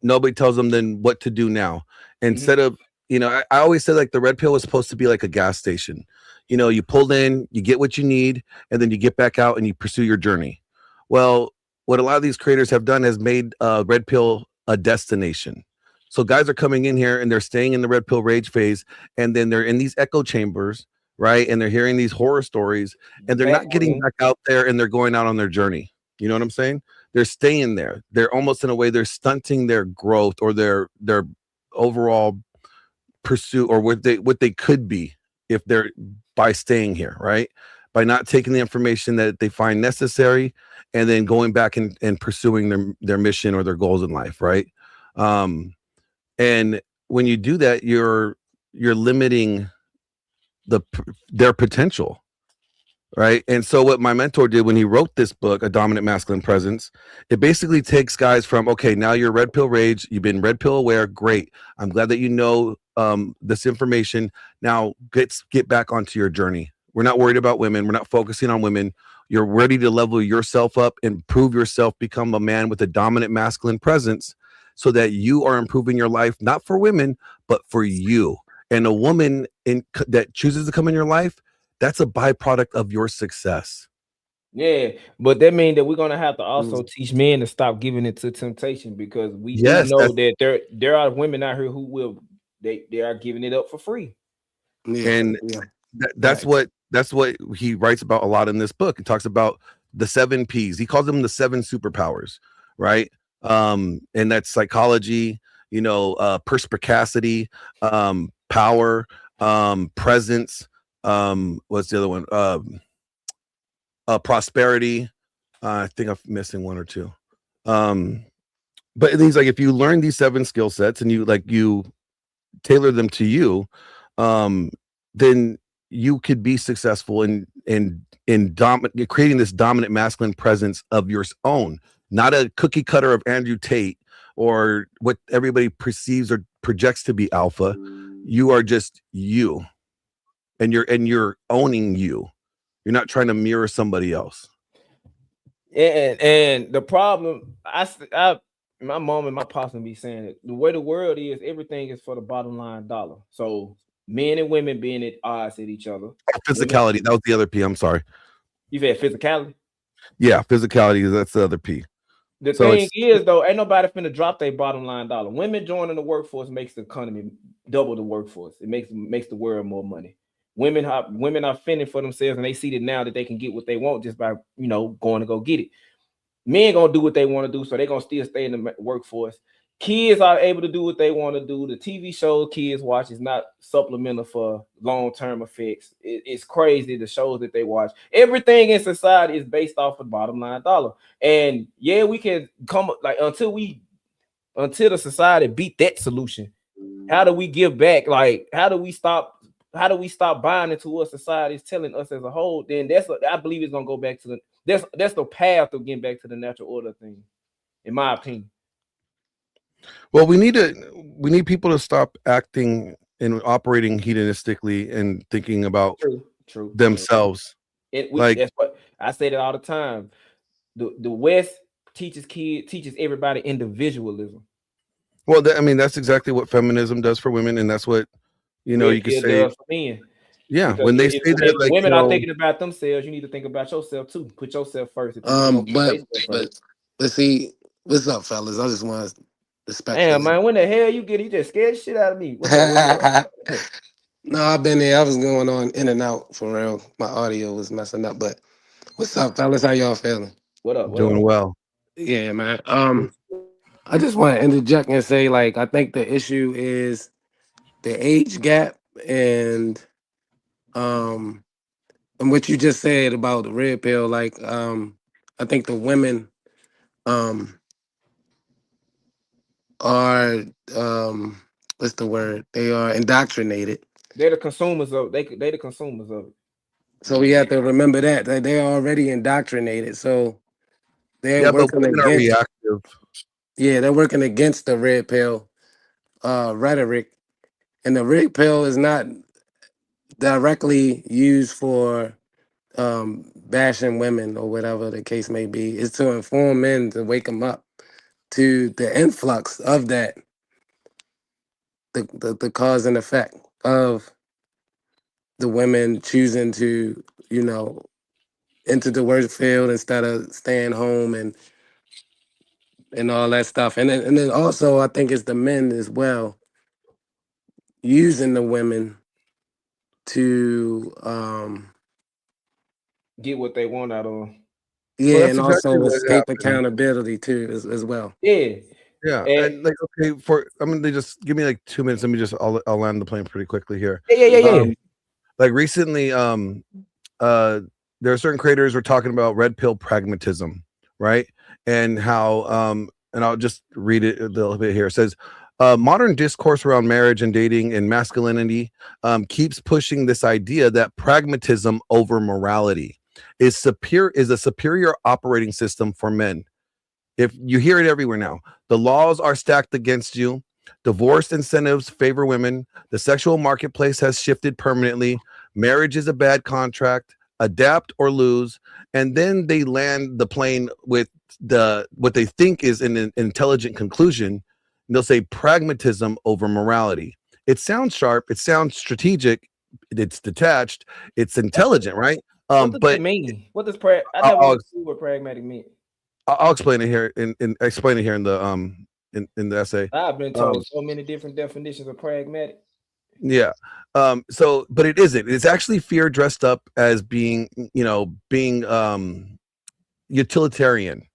nobody tells them then what to do now. Instead of, you know, I always said like the red pill was supposed to be like a gas station. You know, you pull in, you get what you need, and then you get back out and you pursue your journey. Well, what a lot of these creators have done has made red pill a destination. So guys are coming in here and they're staying in the red pill rage phase, and then they're in these echo chambers, right? And they're hearing these horror stories, and they're not getting back out there, and they're going out on their journey. You know what I'm saying? They're staying there. They're almost, in a way, they're stunting their growth or their overall pursuit, or what they could be if they're, by staying here, right? By not taking the information that they find necessary and then going back and pursuing their mission or their goals in life, right? And when you do that, you're limiting their potential, right? And so what my mentor did when he wrote this book, A Dominant Masculine Presence, it basically takes guys from, okay, now you're red pill rage, you've been red pill aware, great. I'm glad that you know this information. Now get back onto your journey. We're not worried about women. We're not focusing on women. You're ready to level yourself up, improve yourself, become a man with a dominant masculine presence, so that you are improving your life, not for women, but for you. And a woman that chooses to come in your life, that's a byproduct of your success. Yeah, but that means that we're gonna have to also teach men to stop giving it to temptation, because we do know that there are women out here who they are giving it up for free. And that's what he writes about a lot in this book. He talks about the 7 P's. He calls them the 7 superpowers, right? And that's psychology, you know, perspicacity, power, presence, what's the other one? Prosperity. I think I'm missing 1 or 2. But he's like, if you learn these 7 skill sets and you tailor them to you, then you could be successful in creating this dominant masculine presence of your own, not a cookie cutter of Andrew Tate or what everybody perceives or projects to be alpha. You are just you, and you're owning you. You're not trying to mirror somebody else. And the problem, my mom and my pops be saying it, the way the world is, everything is for the bottom line dollar. So men and women being at odds at each other. Physicality, that was the other P. I'm sorry. You said physicality? Yeah, physicality, that's the other P. The thing is, though, ain't nobody finna drop their bottom line dollar. Women joining the workforce makes the economy double the workforce. It makes the world more money. Women are fending for themselves, and they see that now that they can get what they want just by, you know, going to go get it. Men gonna do what they want to do, so they're gonna still stay in the workforce. Kids are able to do what they want to do. The TV shows kids watch is not supplemental for long-term effects. It's crazy, the shows that they watch. Everything in society is based off of bottom line dollar. And yeah, we can come like until the society beat that solution. How do we give back? Like, how do we stop buying into what society is telling us as a whole? Then I believe it's gonna go back to that's the path of getting back to the natural order thing, in my opinion. Well, we need people to stop acting and operating hedonistically and thinking about themselves. That's what I say that all the time. The West teaches everybody individualism. Well, I mean, that's exactly what feminism does for women, and that's what, you know, you could say does for men. Yeah, Because when they say that, like, women are thinking about themselves, you need to think about yourself too. Put yourself first. But see, what's up, fellas? I just want to respect. Damn, man, when the hell you just scared the shit out of me? What's up? No, I've been there. I was going on in and out for real. My audio was messing up. But what's up, fellas? How y'all feeling? What up? Doing well. Yeah, man. I just want to interject and say, like, I think the issue is the age gap and what you just said about the red pill. Like, I think the women are what's the word? They are indoctrinated. They're the consumers of they the consumers of it. So we have to remember that they're already indoctrinated. So they're working against. Yeah, they're working against the red pill rhetoric, and the red pill is not directly used for bashing women or whatever the case may be. It's to inform men to wake them up to the influx of that, the cause and effect of the women choosing to, you know, enter the work field instead of staying home and all that stuff. And then also I think it's the men as well using the women to Get what they want out of them. yeah, that's and exactly also what escape happened. accountability too as well. Yeah. Yeah, and like okay, I'm gonna just give me like 2 minutes. Let me just I'll land the plane pretty quickly here. Yeah. Like recently, there are certain creators who are talking about red pill pragmatism, right? And how and I'll just read it a little bit here. It says modern discourse around marriage and dating and masculinity keeps pushing this idea that pragmatism over morality is a superior operating system for men. If you hear it everywhere now, the laws are stacked against you. Divorce incentives favor women. The sexual marketplace has shifted permanently. Marriage is a bad contract. Adapt or lose. And then they land the plane with what they think is an intelligent conclusion. They'll say pragmatism over morality. It sounds sharp. It sounds strategic. It's detached. It's intelligent, right? What does But it mean? What does I never understood what pragmatic meant. I'll explain it here explain it here in the essay. I've been told so many different definitions of pragmatic. Yeah. So but it isn't. It's actually fear dressed up as being utilitarian,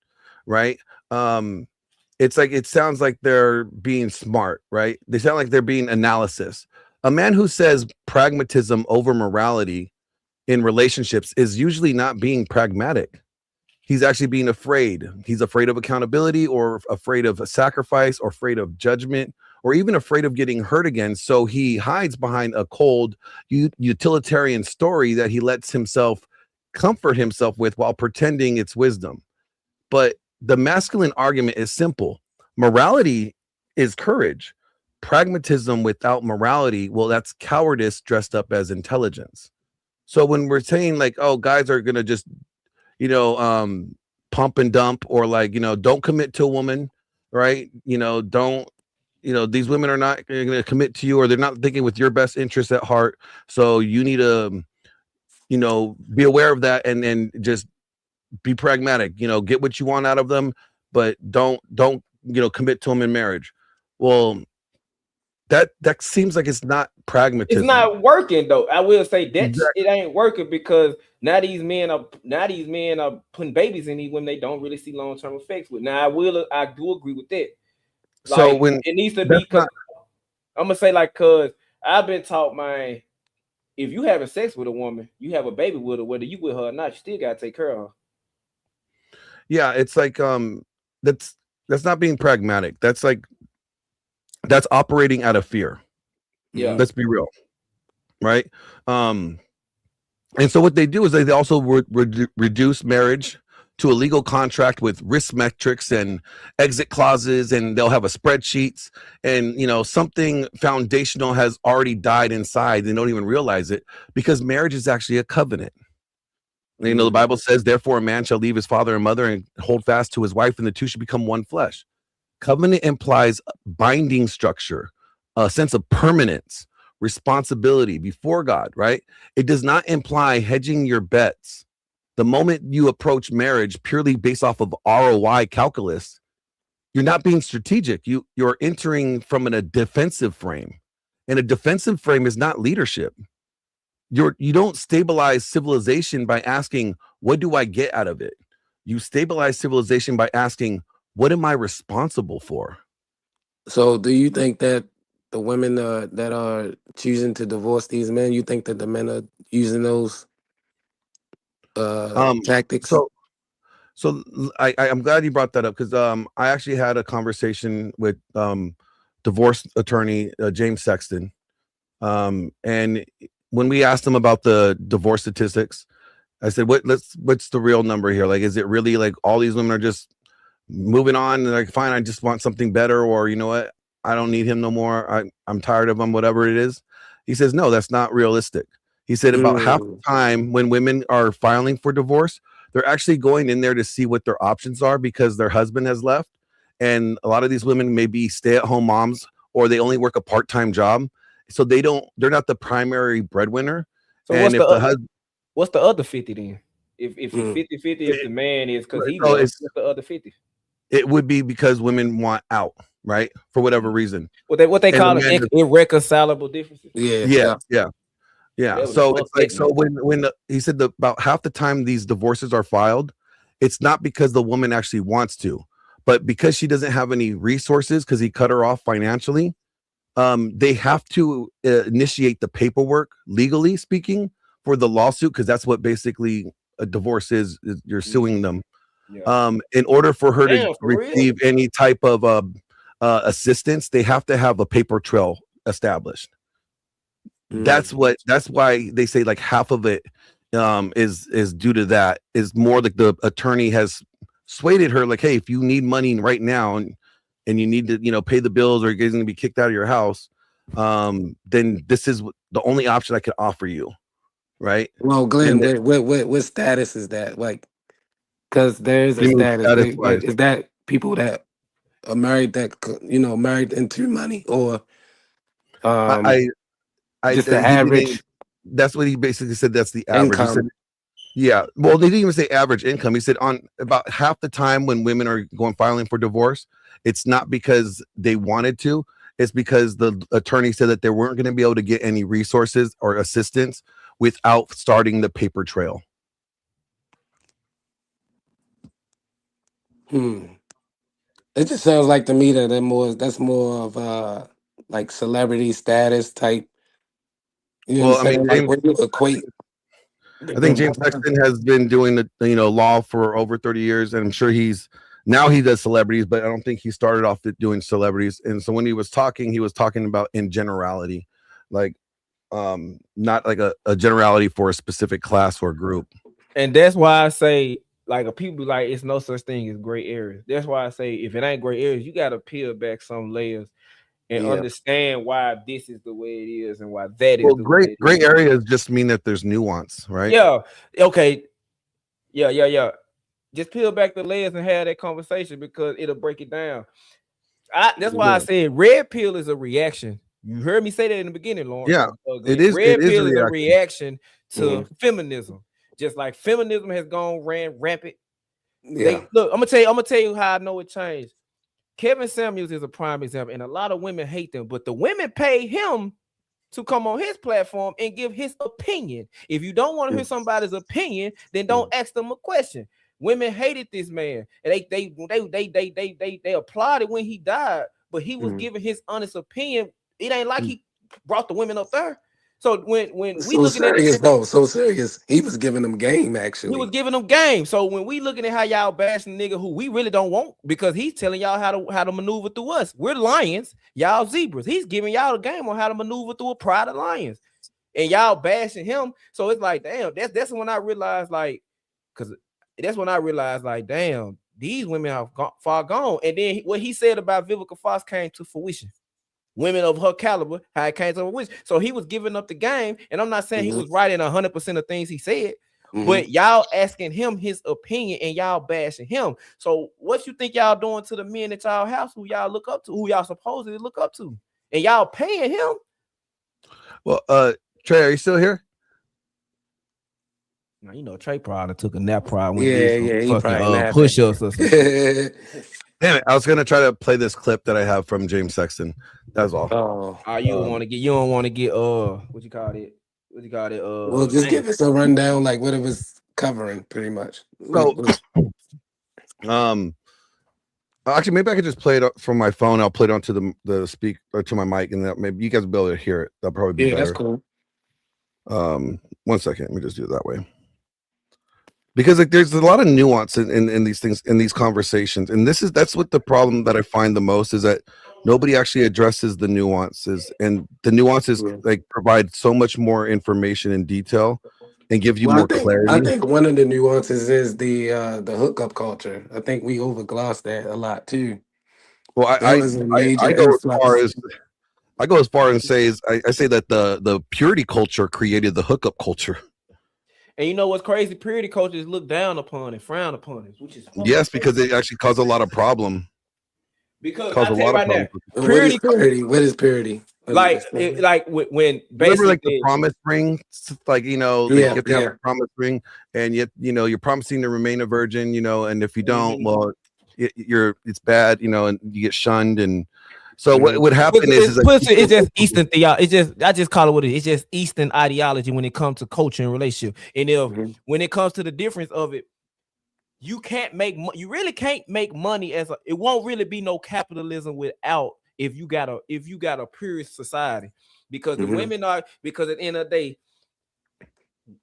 right? It's like it sounds like they're being smart, right? They sound like they're being analysis. A man who says pragmatism over morality in relationships is usually not being pragmatic. He's actually being afraid. He's afraid of accountability or afraid of a sacrifice or afraid of judgment or even afraid of getting hurt again. So he hides behind a cold utilitarian story that he lets himself comfort himself with while pretending it's wisdom. But the masculine argument is simple. Morality is courage. Pragmatism without morality, well, that's cowardice dressed up as intelligence. So when we're saying like, oh, guys are going to just pump and dump or like, don't commit to a woman, right? Don't, these women are not going to commit to you or they're not thinking with your best interest at heart. So you need to, be aware of that and just be pragmatic, get what you want out of them, but don't, commit to them in marriage. Well, that seems like it's not pragmatism. It's not working though. I will say that exactly. It ain't working because now these men are putting babies in these women they don't really see long-term effects with. Now I do agree with that. Like, so when it needs to be, because I'm gonna say like, cause I've been taught, man, if you having sex with a woman, you have a baby with her, whether you with her or not, you still gotta take care of her. Yeah, it's like that's not being pragmatic. That's operating out of fear. Yeah, let's be real, right? And so what they do is they also reduce marriage to a legal contract with risk metrics and exit clauses, and they'll have a spreadsheets, and something foundational has already died inside. They don't even realize it because marriage is actually a covenant. The Bible says, therefore a man shall leave his father and mother and hold fast to his wife, and the two should become one flesh. Covenant implies binding structure, a sense of permanence, responsibility before God, right? It does not imply hedging your bets. The moment you approach marriage purely based off of ROI calculus, you're not being strategic. You're entering from a defensive frame, and a defensive frame is not leadership. You don't stabilize civilization by asking, what do I get out of it? You stabilize civilization by asking, what am I responsible for? So do you think that the women that are choosing to divorce these men, you think that the men are using those tactics? So I'm glad you brought that up because I actually had a conversation with divorce attorney James Sexton, and when we asked him about the divorce statistics, I said, what's the real number here? Like, is it really like all these women are just moving on and like, fine, I just want something better, or you know what, I don't need him no more, I'm tired of him, whatever it is? He says, no, that's not realistic. He said about half the time when women are filing for divorce, they're actually going in there to see what their options are because their husband has left. And a lot of these women may be stay-at-home moms, or they only work a part-time job. So they're not the primary breadwinner. So and what's the other 50 then? If it's 50-50, if the man is because he so wants, what's the other 50? It would be because women want out, right? For whatever reason. What they call it, irreconcilable differences. Yeah. That was So the it's like, fuck so when he said about half the time these divorces are filed, it's not because the woman actually wants to, but because she doesn't have any resources because he cut her off financially. They have to initiate the paperwork, legally speaking, for the lawsuit, because that's what basically a divorce is you're suing them. In order for her to receive any type of assistance, they have to have a paper trail established. That's why they say like half of it is due to that. Is more like the attorney has swayed her, like, hey, if you need money right now and you need to pay the bills, or you're going to be kicked out of your house, then this is the only option I can offer you, right? Well, Glenn, what status is that? Like, because there's a status. Like, is that people that are married that married into money, or just the average? That's what he basically said. That's the average. Income. He said, yeah. Well, they didn't even say average income. He said on about half the time when women are filing for divorce, it's not because they wanted to. It's because the attorney said that they weren't going to be able to get any resources or assistance without starting the paper trail. It just sounds like to me that that's more of like celebrity status type. You know what I'm saying? Like when you equate. I think James Sexton has been doing the law for over 30 years, and I'm sure he does celebrities, but I don't think he started off doing celebrities. And so when he was talking about in generality, like not like a generality for a specific class or group. And that's why I say, like, people like, it's no such thing as gray areas. That's why I say, if it ain't gray areas, you got to peel back some layers and understand why this is the way it is and why that is the way it is. Gray areas just mean that there's nuance, right? Yeah. Okay. Yeah. Just peel back the layers and have that conversation, because it'll break it down. That's why I said red pill is a reaction. You heard me say that in the beginning, Lauren. Yeah, it is. Red it pill is is a reaction to feminism. Just like feminism has ran rampant. Yeah. Look, I'm gonna tell you how I know it changed. Kevin Samuels is a prime example, and a lot of women hate them, but the women pay him to come on his platform and give his opinion. If you don't want to hear somebody's opinion, then don't ask them a question. Women hated this man, and they applauded when he died, but he was giving his honest opinion. It ain't like he brought the women up there. So when we looking serious, so serious, he was giving them game. Actually, he was giving them game. So when we looking at how y'all bashing the nigga who we really don't want, because he's telling y'all how to maneuver through us. We're lions, y'all zebras. He's giving y'all the game on how to maneuver through a pride of lions, and y'all bashing him. So it's like, damn, that's when I realized, like, because that's when I realized, like, damn, these women are far gone. And then what he said about Vivica Fox came to fruition. Women of her caliber, how it came to fruition. So he was giving up the game, and I'm not saying he was right in 100% of things he said, but y'all asking him his opinion and y'all bashing him. So what you think y'all doing to the men at y'all house who y'all look up to, who y'all supposedly look up to, and y'all paying him? Well, Trey, are you still here? Now, you know, Trey probably took a nap. He probably push-ups or something. Damn it! I was gonna try to play this clip that I have from James Sexton. That's all. You don't want to get what you call it? Well, just give us a rundown, like what it was covering, pretty much. Actually, maybe I could just play it from my phone. I'll play it onto the speak or to my mic, and that maybe you guys will be able to hear it. That'll probably be better. That's cool. 1 second. Let me just do it that way. Because like there's a lot of nuance in these things, in these conversations, and that's what the problem that I find the most is that nobody actually addresses the nuances, and the nuances like provide so much more information and detail and give you more clarity. I think one of the nuances is the hookup culture. I think we overgloss that a lot too. Well, I go as far as I go as far and say I say that the purity culture created the hookup culture. And you know what's crazy? Purity culture is looked down upon and frowned upon, which is Yes, because it actually caused a lot of problem. because Caused I a tell you lot of right now, problems. What is purity? What is purity? like when Remember, like the basically promise ring, like you have to have a promise ring, and yet you're promising to remain a virgin, and if you don't, well, it's bad, and you get shunned, and so what would happen is it's just Eastern theology. It's just I just call it what it is. It's just Eastern ideology when it comes to culture and relationship. And if when it comes to the difference of it, you really can't make money it won't really be no capitalism without if you got a purist society, because the women are, because at the end of the day,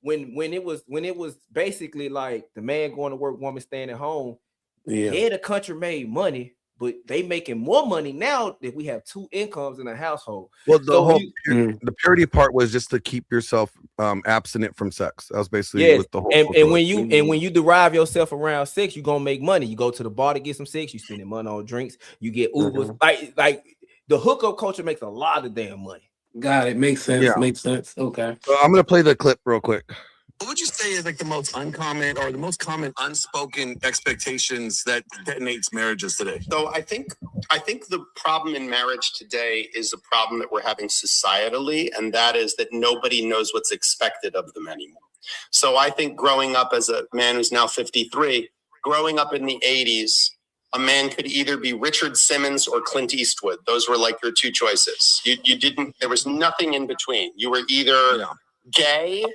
when it was basically like the man going to work, woman staying at home, the country made money, but they making more money now that we have two incomes in a household. Well, the purity part was just to keep yourself abstinent from sex. That was basically what the whole and when you derive yourself around sex, you're gonna make money. You go to the bar to get some sex, you spending money on drinks, you get Ubers. Like the hookup culture makes a lot of damn money. Got it. Makes sense. Makes sense. Okay. So I'm gonna play the clip real quick. What would you say is like the most uncommon or the most common unspoken expectations that detonates marriages today? So I think the problem in marriage today is a problem that we're having societally, and that is that nobody knows what's expected of them anymore. So I think growing up as a man who's now 53, growing up in the 80s, a man could either be Richard Simmons or Clint Eastwood. Those were like your two choices. There was nothing in between. You were either gay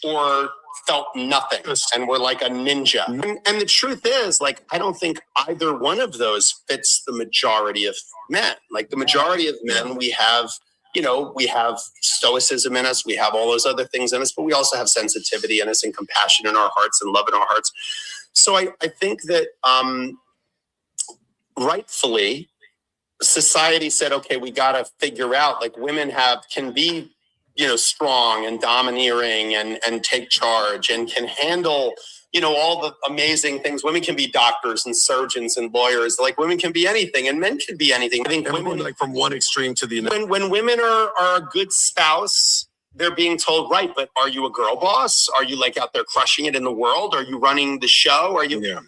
or felt nothing and were like a ninja. And the truth is, like, I don't think either one of those fits the majority of men. Like the majority of men, we have stoicism in us, we have all those other things in us, but we also have sensitivity in us and compassion in our hearts and love in our hearts. So I think that rightfully, society said, okay, we got to figure out, like, women can be strong and domineering and take charge and can handle, all the amazing things. Women can be doctors and surgeons and lawyers. Like, women can be anything and men can be anything. I think women, like from one extreme to the next. When women are a good spouse, they're being told, right, but are you a girl boss? Are you like out there crushing it in the world? Are you running the show? Are you... Yeah.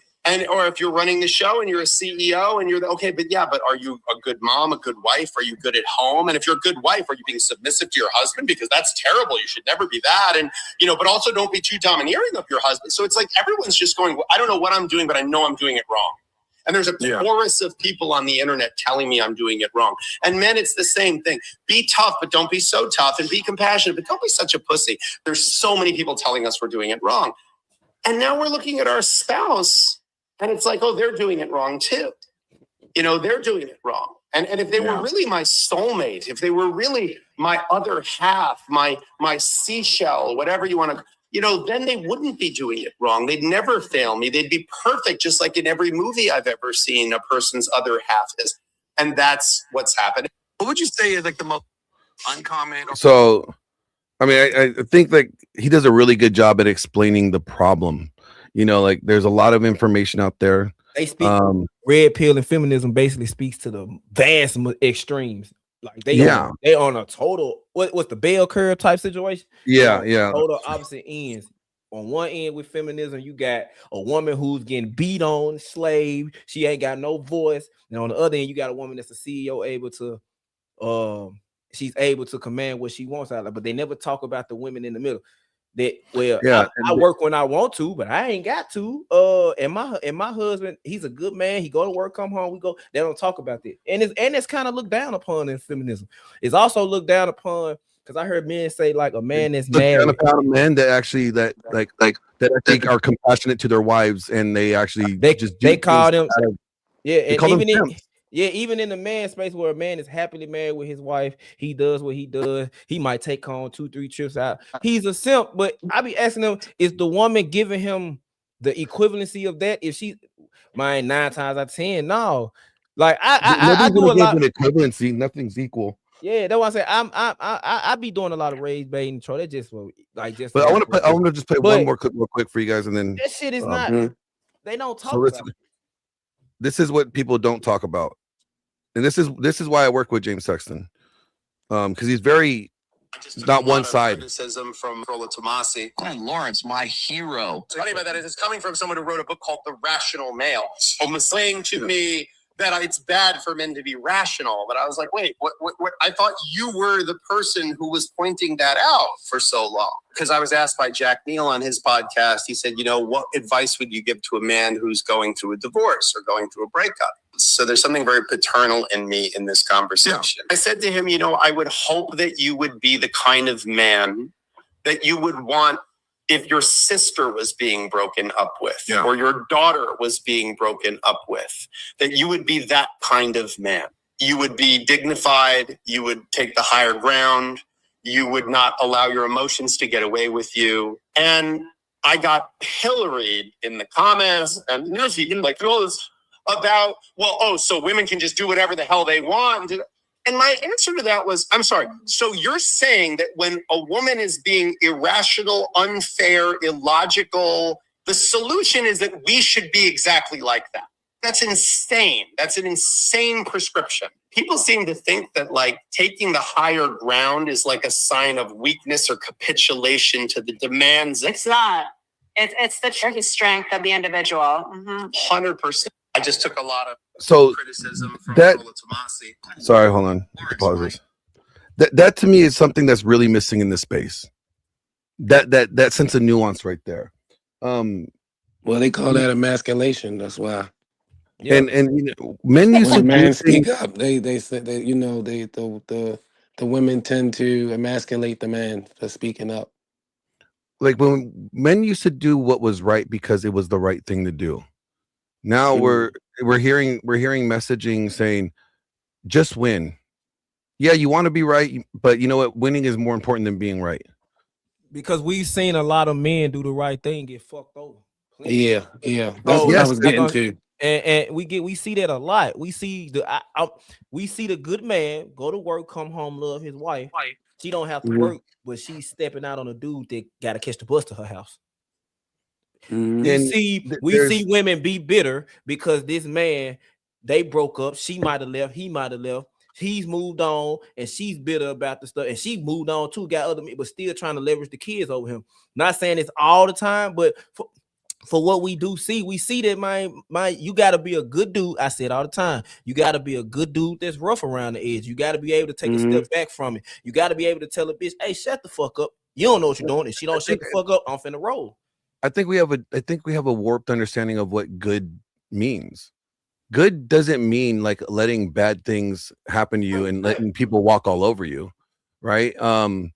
Or if you're running the show and you're a CEO and but are you a good mom, a good wife? Are you good at home? And if you're a good wife, are you being submissive to your husband? Because that's terrible. You should never be that. And, but also don't be too domineering of your husband. So it's like everyone's just going, I don't know what I'm doing, but I know I'm doing it wrong. And there's a chorus of people on the internet telling me I'm doing it wrong. And men, it's the same thing. Be tough, but don't be so tough, and be compassionate, but don't be such a pussy. There's so many people telling us we're doing it wrong. And now we're looking at our spouse, and it's like, oh, they're doing it wrong too. They're doing it wrong. And if they were really my soulmate, if they were really my other half, my seashell, whatever you want to, then they wouldn't be doing it wrong. They'd never fail me. They'd be perfect, just like in every movie I've ever seen, a person's other half is. And that's what's happening. What would you say is like the most uncommon? So, I mean, I think like he does a really good job at explaining the problem. Like there's a lot of information out there. They speak red pill and feminism basically speaks to the vast extremes. Like they on a total what's the bell curve type situation? Total opposite ends. On one end with feminism, you got a woman who's getting beat on, slave. She ain't got no voice. And on the other end, you got a woman that's a CEO, able to she's able to command what she wants out of it. But they never talk about the women in the middle. I work when I want to, but I ain't got to. And my husband, he's a good man. He go to work, come home, we go. They don't talk about that. And it's kind of looked down upon in feminism. It's also looked down upon because I heard men say like a man is married. About men that actually that actually are compassionate to their wives, and they actually they call them even in the man space where a man is happily married with his wife, he does what he does. He might take on 2-3 trips out. He's a simp, but I be asking him, is the woman giving him the equivalency of that? If she, 9 times out of 10, no. Like I do a lot of equivalency. Nothing's equal. Yeah, that's why I say I be doing a lot of rage baiting. Troll. That just just. But I want to just play one more clip real quick for you guys, and then that shit is not. They don't talk about it. This is what people don't talk about, and this is why I work with James Sexton. because he's very not one side. Criticism from Rolla Tomasi. Glenn Lawrence, my hero. What's funny about that is it's coming from someone who wrote a book called The Rational Male. Almost saying to me that it's bad for men to be rational. But I was like, wait, what? I thought you were the person who was pointing that out for so long. Because I was asked by Jack Neal on his podcast, he said, what advice would you give to a man who's going through a divorce or going through a breakup? So there's something very paternal in me in this conversation. Yeah. I said to him, I would hope that you would be the kind of man that you would want if your sister was being broken up with, or your daughter was being broken up with, that you would be that kind of man. You would be dignified. You would take the higher ground. You would not allow your emotions to get away with you. And I got pilloried in the comments and like all this about, so women can just do whatever the hell they want. And my answer to that was, I'm sorry. So you're saying that when a woman is being irrational, unfair, illogical, the solution is that we should be exactly like that. That's insane. That's an insane prescription. People seem to think that taking the higher ground is like a sign of weakness or capitulation to the demands. It's not. It's the tricky strength of the individual. 100%. I just took a lot of criticism from that. Rolla Tomasi. Sorry, hold on. Apologies. That to me is something that's really missing in this space. That sense of nuance right there. Well, they call that emasculation. That's why. Yeah. And men used to men speak up. They say that the women tend to emasculate the man for speaking up. Like when men used to do what was right because it was the right thing to do. Now we're hearing messaging saying, just win. Yeah, you want to be right, but you know what? Winning is more important than being right. Because we've seen a lot of men do the right thing get fucked over. Yeah. That's what I was getting to. And we see that a lot. We see the good man go to work, come home, love his wife. She don't have to work, but she's stepping out on a dude that got to catch the bus to her house. We see women be bitter because this man, they broke up. She might have left. He might have left. He's moved on, and she's bitter about the stuff. And she moved on too, got other men, but still trying to leverage the kids over him. Not saying it's all the time, but for what we do see, we see that you got to be a good dude. I said all the time, you got to be a good dude that's rough around the edge. You got to be able to take a step back from it. You got to be able to tell a bitch, hey, shut the fuck up. You don't know what you're doing. If she don't shut the fuck up, I'm finna roll. I think we have a warped understanding of what good means. Good doesn't mean like letting bad things happen to you and letting people walk all over you, right? I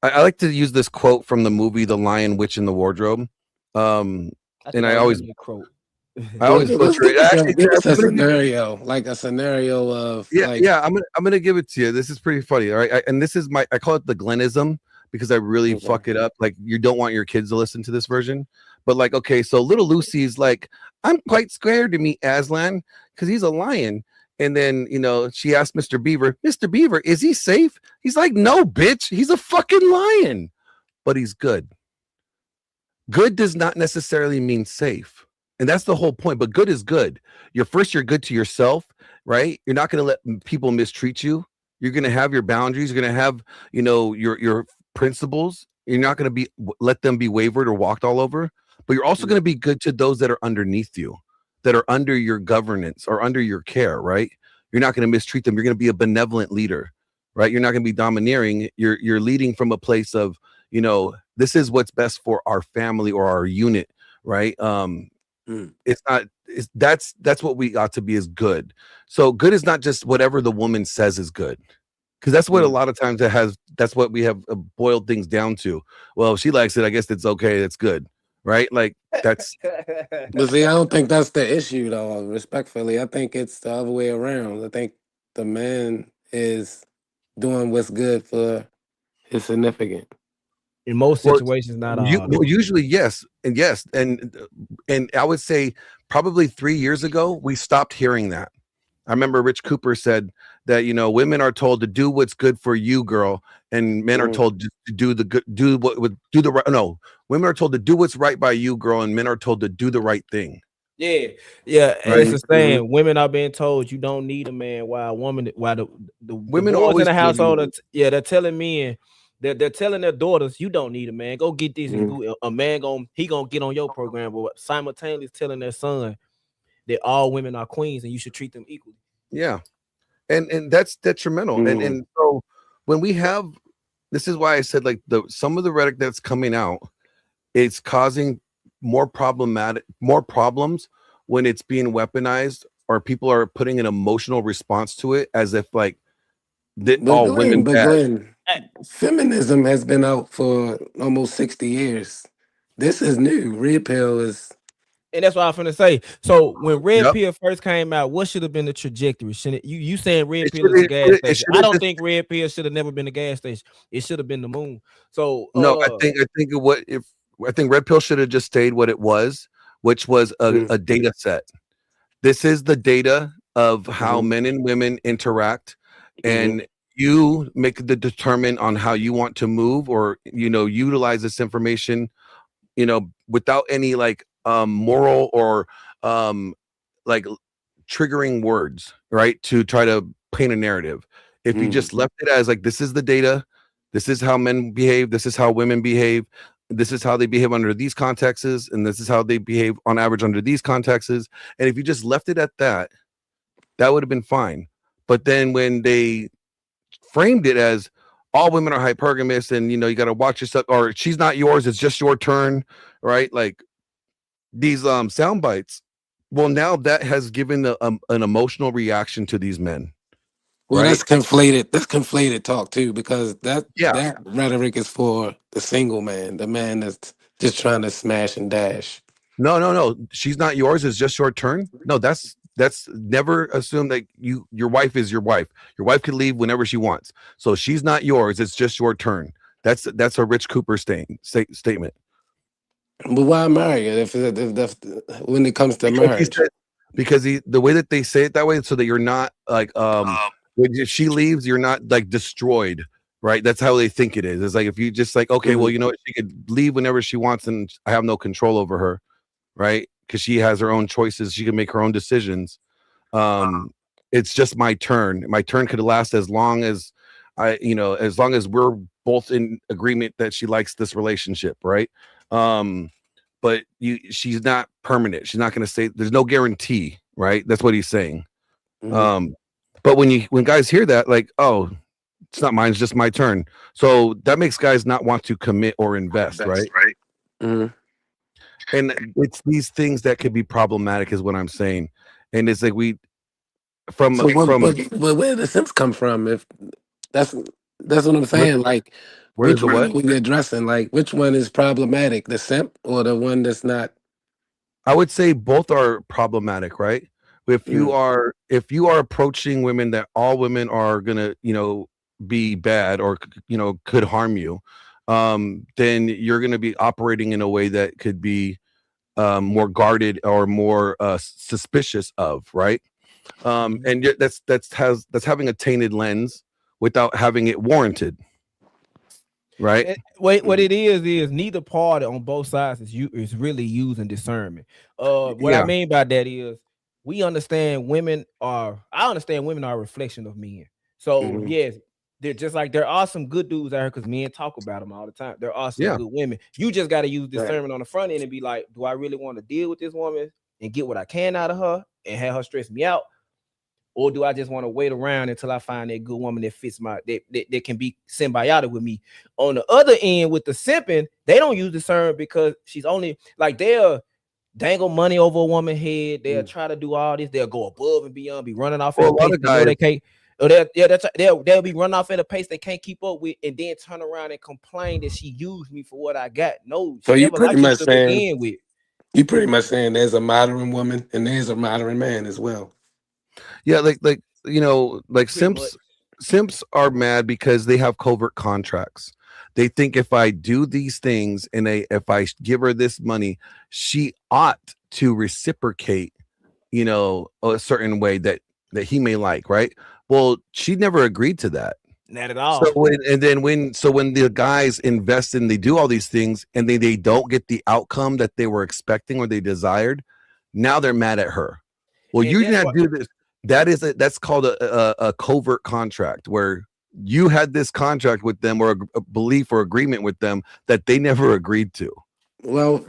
like to use this quote from the movie The Lion, Witch, and the Wardrobe. And I always butcher it. Actually, it's a scenario, like a scenario of I'm gonna give it to you. This is pretty funny, all right? And this is I call it the Glennism because I really fuck it up. Like, you don't want your kids to listen to this version, but like, okay, so little Lucy's like, I'm quite scared to meet Aslan because he's a lion. And then, she asked Mr. Beaver, Mr. Beaver, is he safe? He's like, no, bitch, he's a fucking lion, but he's good. Good does not necessarily mean safe. And that's the whole point. But good is good. You're good to yourself, right? You're not going to let people mistreat you. You're going to have your boundaries. You're going to have, your principles. You're not going to let them be wavered or walked all over. But you're also going to be good to those that are underneath you, that are under your governance or under your care, right? You're not going to mistreat them. You're going to be a benevolent leader, right? You're not going to be domineering. You're leading from a place of, this is what's best for our family or our unit, right? That's what we ought to be, is good. So good is not just whatever the woman says is good, because that's what a lot of times that's what we have boiled things down to. Well, if she likes it, I guess it's okay. That's good, right? Like that's. But see, I don't think that's the issue, though. Respectfully, I think it's the other way around. I think the man is doing what's good for his significant. In most situations, not all. Usually, yes. And I would say probably 3 years ago, we stopped hearing that. I remember Rich Cooper said that, women are told to do what's good for you, girl, and men are told to do the right. No, women are told to do what's right by you, girl, and men are told to do the right thing. Yeah, and Right. it's the saying. Women are being told you don't need a man, while the Women boys in always the feel household, needed. they're telling men, they're telling their daughters, you don't need a man. Go get this, and a man gonna get on your program, but simultaneously telling their son that all women are queens and you should treat them equally. Yeah, and that's detrimental. And so when we have, this is why I said like some of the rhetoric that's coming out, it's causing more problems when it's being weaponized, or people are putting an emotional response to it as if like all women bad. Glenn, feminism has been out for almost 60 years. This is new. Red pill is. And that's what I'm finna say. So when Red Pill first came out, what should have been the trajectory? Shouldn't you saying Red Pill is a gas station? I don't think Red Pill should have never been a gas station. It should have been the moon. So no, I think Red Pill should have just stayed what it was, which was a data set. This is the data of how men and women interact, and you make the determine on how you want to move, or utilize this information, without any like moral or like triggering words, right, to try to paint a narrative. If you just left it as like, this is the data, this is how men behave, this is how women behave, this is how they behave under these contexts, and this is how they behave on average under these contexts, and if you just left it at that, that would have been fine. But then when they framed it as all women are hypergamous, and you got to watch yourself, or she's not yours, it's just your turn, right? Like these sound bites. Well, now that has given an emotional reaction to these men. Well, right? that's conflated. That's conflated talk too, because that rhetoric is for the single man, the man that's just trying to smash and dash. No. She's not yours. It's just your turn. No, that's never assume that your wife is your wife. Your wife can leave whenever she wants. So she's not yours. It's just your turn. That's a Rich Cooper statement. But why marry it if when it comes to marriage? Because the way that they say it that way, so that you're not like if she leaves, you're not like destroyed, right? That's how they think it is. It's like if you just like, okay, well, she could leave whenever she wants, and I have no control over her, right? Because she has her own choices, she can make her own decisions. It's just my turn. My turn could last as long as as long as we're both in agreement that she likes this relationship, right? But she's not permanent. She's not going to stay. There's no guarantee, right? That's what he's saying. But when guys hear that, like, oh, it's not mine, it's just my turn. So that makes guys not want to commit or invest, right? And it's these things that could be problematic, is what I'm saying. And it's like but where the simps come from? If that's what I'm saying. Like, which one are we addressing? Like, which one is problematic? The simp or the one that's not? I would say both are problematic, right? If you are approaching women that all women are gonna be bad, or could harm you, then you're gonna be operating in a way that could be more guarded or more suspicious of, right? And that's having a tainted lens without having it warranted, right? What it is neither party on both sides is really using discernment. What I mean by that is, I understand women are a reflection of men. So yes, they're just like, there are some good dudes out here, because men talk about them all the time. There are some good women. You just got to use discernment on the front end and be like, do I really want to deal with this woman and get what I can out of her and have her stress me out? Or do I just want to wait around until I find that good woman that fits that can be symbiotic with me? On the other end, with the simping, they don't use discernment, because she's only like, they'll dangle money over a woman's head. They'll try to do all this. They'll go above and beyond, be running off at a pace they know they can't. Or they'll be running off at a pace they can't keep up with, and then turn around and complain that she used me for what I got. No, so you pretty much saying there's a modern woman and there's a modern man as well. Yeah, like simps are mad because they have covert contracts. They think if I do these things and if I give her this money, she ought to reciprocate, a certain way that he may like, right? Well, she never agreed to that. Not at all. So when the guys invest and they do all these things and they don't get the outcome that they were expecting or they desired, Now they're mad at her. Well, And you did that's not do this. That's called a covert contract, where you had this contract with them, or a belief or agreement with them that they never agreed to. Well,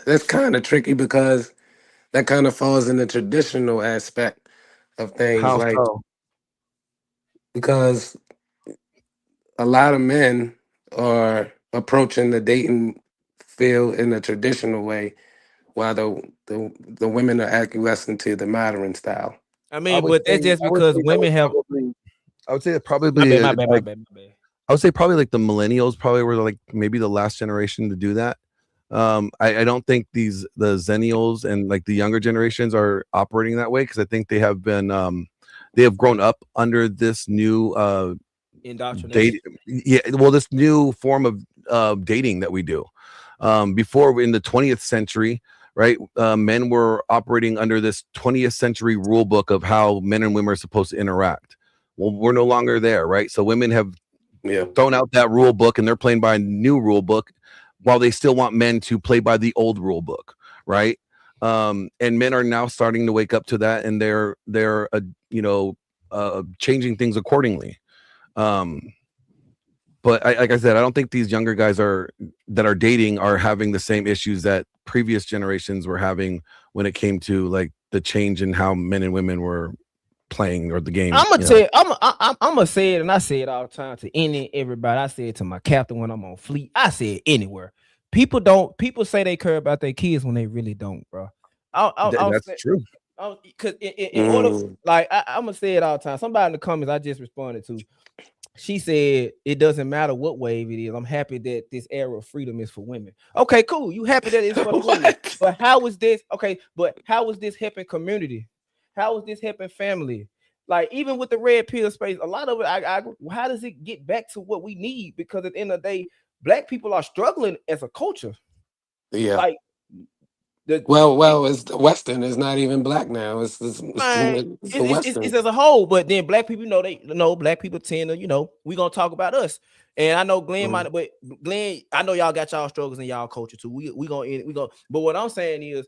that's kind of tricky because that kind of falls in the traditional aspect of things, How like so? because a lot of men are approaching the dating field in a traditional way, while the women are acquiescing to the modern style. I mean, but that's just because women have. I would say that probably My bad. I would say probably like the millennials probably were like maybe the last generation to do that. I don't think the Zennials and like the younger generations are operating that way, because I think they have been they have grown up under this new indoctrination. This new form of dating that we do. Before, in the 20th century, right, men were operating under this 20th century rule book of how men and women are supposed to interact. Well, we're no longer there, right? So women have thrown out that rule book and they're playing by a new rule book, while they still want men to play by the old rule book, right? And men are now starting to wake up to that, and they're changing things accordingly. But like I said, I don't think these younger guys that are dating are having the same issues that previous generations were having when it came to like the change in how men and women were playing or the game. I'm gonna tell you, I'm gonna say it, and I say it all the time to everybody. I say it to my captain when I'm on fleet. I say it anywhere. People say they care about their kids when they really don't, bro. That's true. Because in order, like I'm gonna say it all the time. Somebody in the comments I just responded to, she said it doesn't matter what wave it is. I'm happy that this era of freedom is for women. Okay, cool. You happy that it's for the women? But how is this? Okay, but how is this helping community? How is this helping family? Like, even with the red pill space, a lot of it, how does it get back to what we need? Because at the end of the day, Black people are struggling as a culture. Yeah. Like, it's the Western. It's not even Black now. It's the Western. It's as a whole. But then Black people Black people tend to, we gonna talk about us. And I know Glenn might, but Glenn, I know y'all got y'all struggles in y'all culture too. We gonna. But what I'm saying is,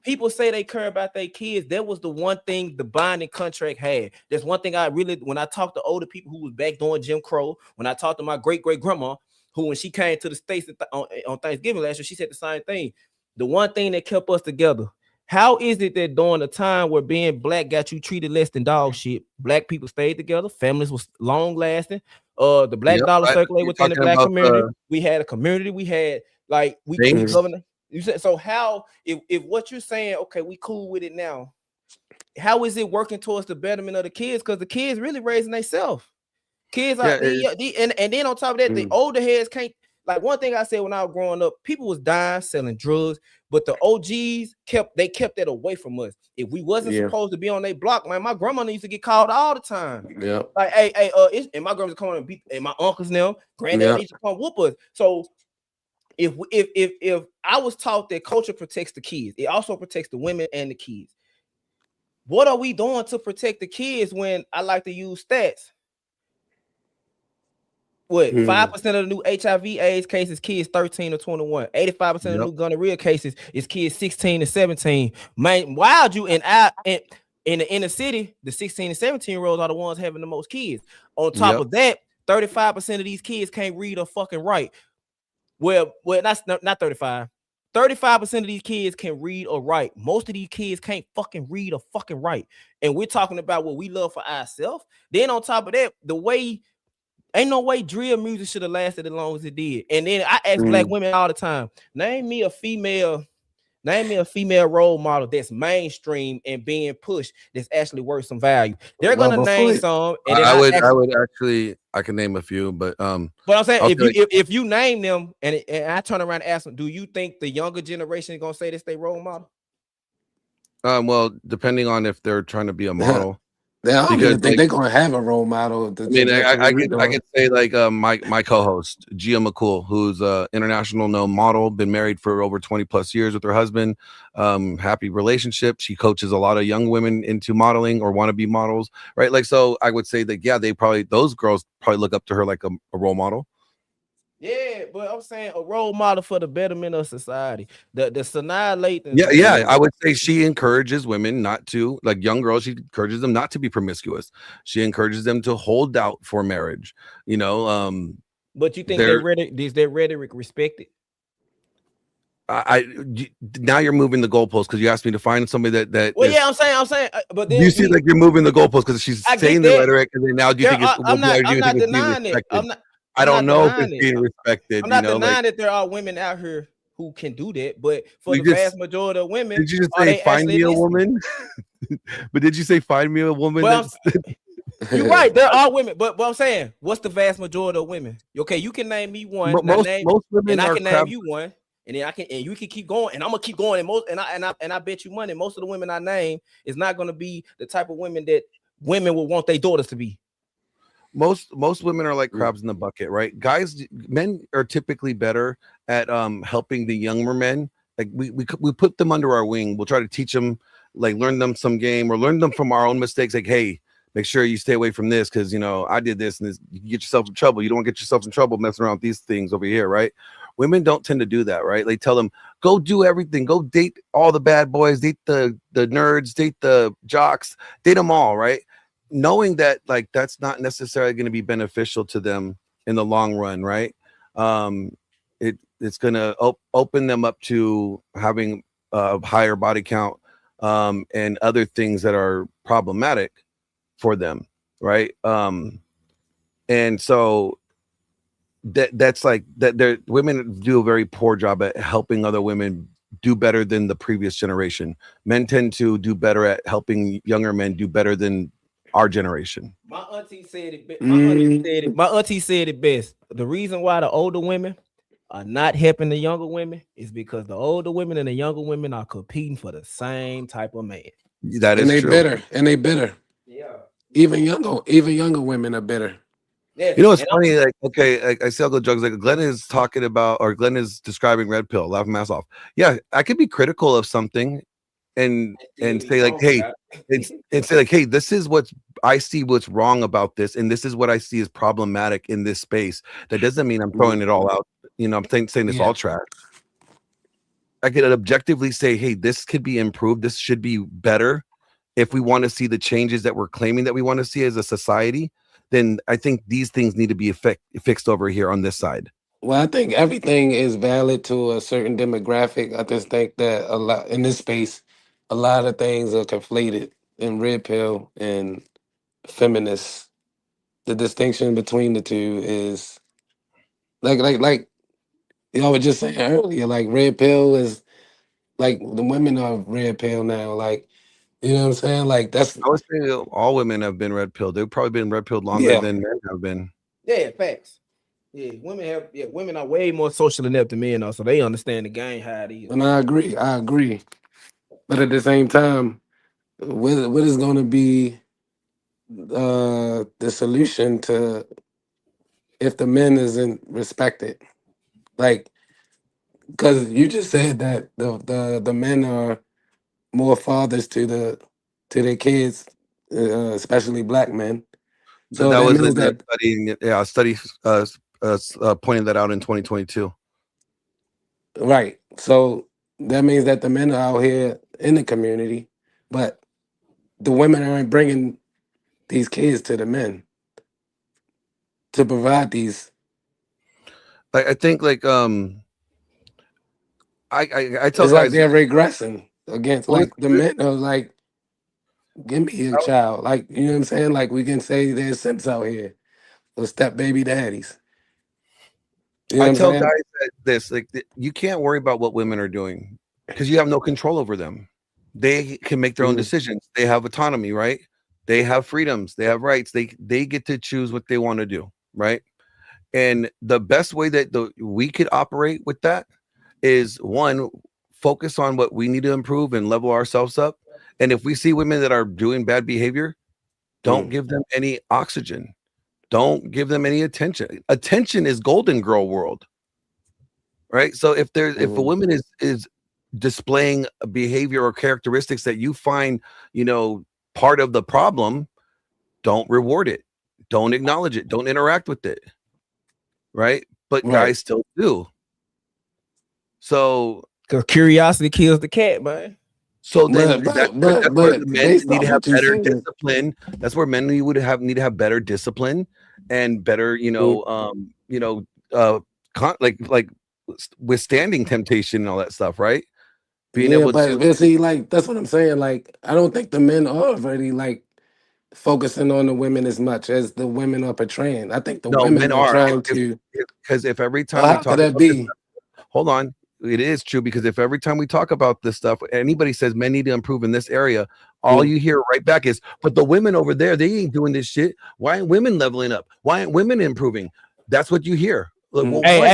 people say they care about their kids. That was the one thing the binding contract had. There's one thing when I talk to older people who was back during Jim Crow, when I talked to my great grandma, who when she came to the States on Thanksgiving last year, she said the same thing. The one thing that kept us together. How is it that during a time where being Black got you treated less than dog shit, Black people stayed together, families was long lasting, the Black dollar circulated within the Black community. We had a community. We had we governor. You said, so how, if what you're saying, okay, we cool with it now, how is it working towards the betterment of the kids? Because the kids really raising themselves. Kids are and then on top of that, the older heads can't. Like, one thing I said when I was growing up, people was dying, selling drugs, but the OGs kept that away from us. If we wasn't supposed to be on their block, man, my grandma used to get called all the time. Yeah. Like, and my grandma's coming and beat, and my uncles now, granddad used to come whoop us. So if I was taught that culture protects the kids, it also protects the women and the kids. What are we doing to protect the kids when I like to use stats? What 5% of the new HIV/AIDS cases kids 13 or 21. 85% of the new gonorrhea cases is kids 16 to 17. Man, why you in the inner city, the 16 and 17-year-olds are the ones having the most kids. On top of that, 35% of these kids can't read or fucking write. Well, that's not 35. 35% of these kids can read or write. Most of these kids can't fucking read or fucking write. And we're talking about what we love for ourselves. Then on top of that, ain't no way drill music should have lasted as long as it did. And then I ask Black women all the time, name me a female role model that's mainstream and being pushed that's actually worth some value. They're gonna name some. And then I can name a few, but I'm saying, if you name them and I turn around and ask them, do you think the younger generation is gonna say this they role model? Well, depending on if they're trying to be a model. I don't even think they're gonna have a role model. I could say like my co-host Gia McCool, who's an international known model, been married for over 20 plus years with her husband. Happy relationship. She coaches a lot of young women into modeling or want to be models, right? Like, so I would say that those girls probably look up to her like a role model. Yeah, but I'm saying a role model for the betterment of society. The Sanaa Lathan. Yeah, I would say she encourages women not to, like young girls, she encourages them not to be promiscuous. She encourages them to hold out for marriage. But you think they're is that rhetoric respected? now you're moving the goalposts because you asked me to find somebody that Well, is, yeah, I'm saying, but then you see like you're moving the goalposts because she's I get saying the that. rhetoric, and then now do you think it's I'm do you not think it's being denying it. respected? I I'm don't not know if denying it's it. being respected. I'm not like denying that there are women out here who can do that, but for you the just vast majority of women, did you just are say they find actually me a listening? woman? But did you say find me a woman? Well, That's you're right. There are women, but I'm saying, what's the vast majority of women? Okay, you can name me one. Now most women and I are can crap. name you one, and then you can keep going, and I'm gonna keep going. And I bet you money, most of the women I name is not gonna be the type of women that women would want their daughters to be. Most women are like crabs in the bucket, right? Men are typically better at helping the younger men. Like we put them under our wing. We'll try to teach them, like learn them some game or learn them from our own mistakes. Like, hey, make sure you stay away from this because I did this and this. You get yourself in trouble. You don't want to get yourself in trouble messing around with these things over here, right? Women don't tend to do that, right? They tell them, go do everything, go date all the bad boys, date the nerds, date the jocks, date them all, right? Knowing that like that's not necessarily going to be beneficial to them in the long run, right? It's going to open them up to having a higher body count and other things that are problematic for them, right? And so that's like that. Women do a very poor job at helping other women do better than the previous generation. Men tend to do better at helping younger men do better than our generation. My auntie said it. My auntie said it best. The reason why the older women are not helping the younger women is because the older women and the younger women are competing for the same type of man. That is true. And they bitter. Yeah. Even younger women are bitter. Yeah. It's funny. Like, okay, like I say I'll go drugs. Like Glenn is talking about, or Glenn is describing red pill. Laugh my ass off. Yeah, I could be critical of something, and say like, hey, and say like, hey, this is what I see what's wrong about this, and this is what I see as problematic in this space. That doesn't mean I'm throwing it all out. I'm saying it's all trash. I could objectively say, hey, this could be improved. This should be better. If we want to see the changes that we're claiming that we want to see as a society, then I think these things need to be fixed over here on this side. Well, I think everything is valid to a certain demographic. I just think that a lot in this space, a lot of things are conflated in red pill and feminists. The distinction between the two is like y'all were just saying earlier, like red pill is like the women are red pill now. Like, you know what I'm saying? Like that's I would say all women have been red pilled. They've probably been red pilled longer than men have been. Yeah, facts. Yeah, women are way more social inept than men, so they understand the game how it is. And I agree. But at the same time, what is going to be the solution to if the men isn't respected? Like, because you just said that the men are more fathers to their kids, especially black men. So That that was means in a that study. Yeah, a study pointed that out in 2022. right. So that means that the men are out here in the community, but the women aren't bringing these kids to the men to provide these. I think like I tell It's like guys, they're regressing against well, like the men are like, give me a child. Like, you know what I'm saying? Like we can say there's simps out here or step baby daddies. You know I what I'm tell saying? guys that this like you can't worry about what women are doing because you have no control over them. They can make their own decisions. They have autonomy, right? They have freedoms. They have rights. They get to choose what they want to do, right? And the best way that we could operate with that is one, focus on what we need to improve and level ourselves up. And if we see women that are doing bad behavior, don't give them any oxygen. Don't give them any attention. Attention is golden girl world, right? So if if a woman is displaying a behavior or characteristics that you find, part of the problem, don't reward it. Don't acknowledge it. Don't interact with it. Right? but Right. guys still do. So Because curiosity kills the cat, man. So then But that's where the men based need to off have what you better said, discipline. That's where men need to have better discipline and better, like withstanding temptation and all that stuff, right? Being Yeah, able to but see, like that's what I'm saying. Like, I don't think the men are already like focusing on the women as much as the women are portraying. I think the no women men are are trying to. because if every Well, time we how could talk that about this be? stuff, hold on, it is true because if every time we talk about this stuff, anybody says men need to improve in this area, all you hear right back is, but the women over there, they ain't doing this shit. Why aren't women leveling up? Why aren't women improving? That's what you hear. Like, well, Hey, what?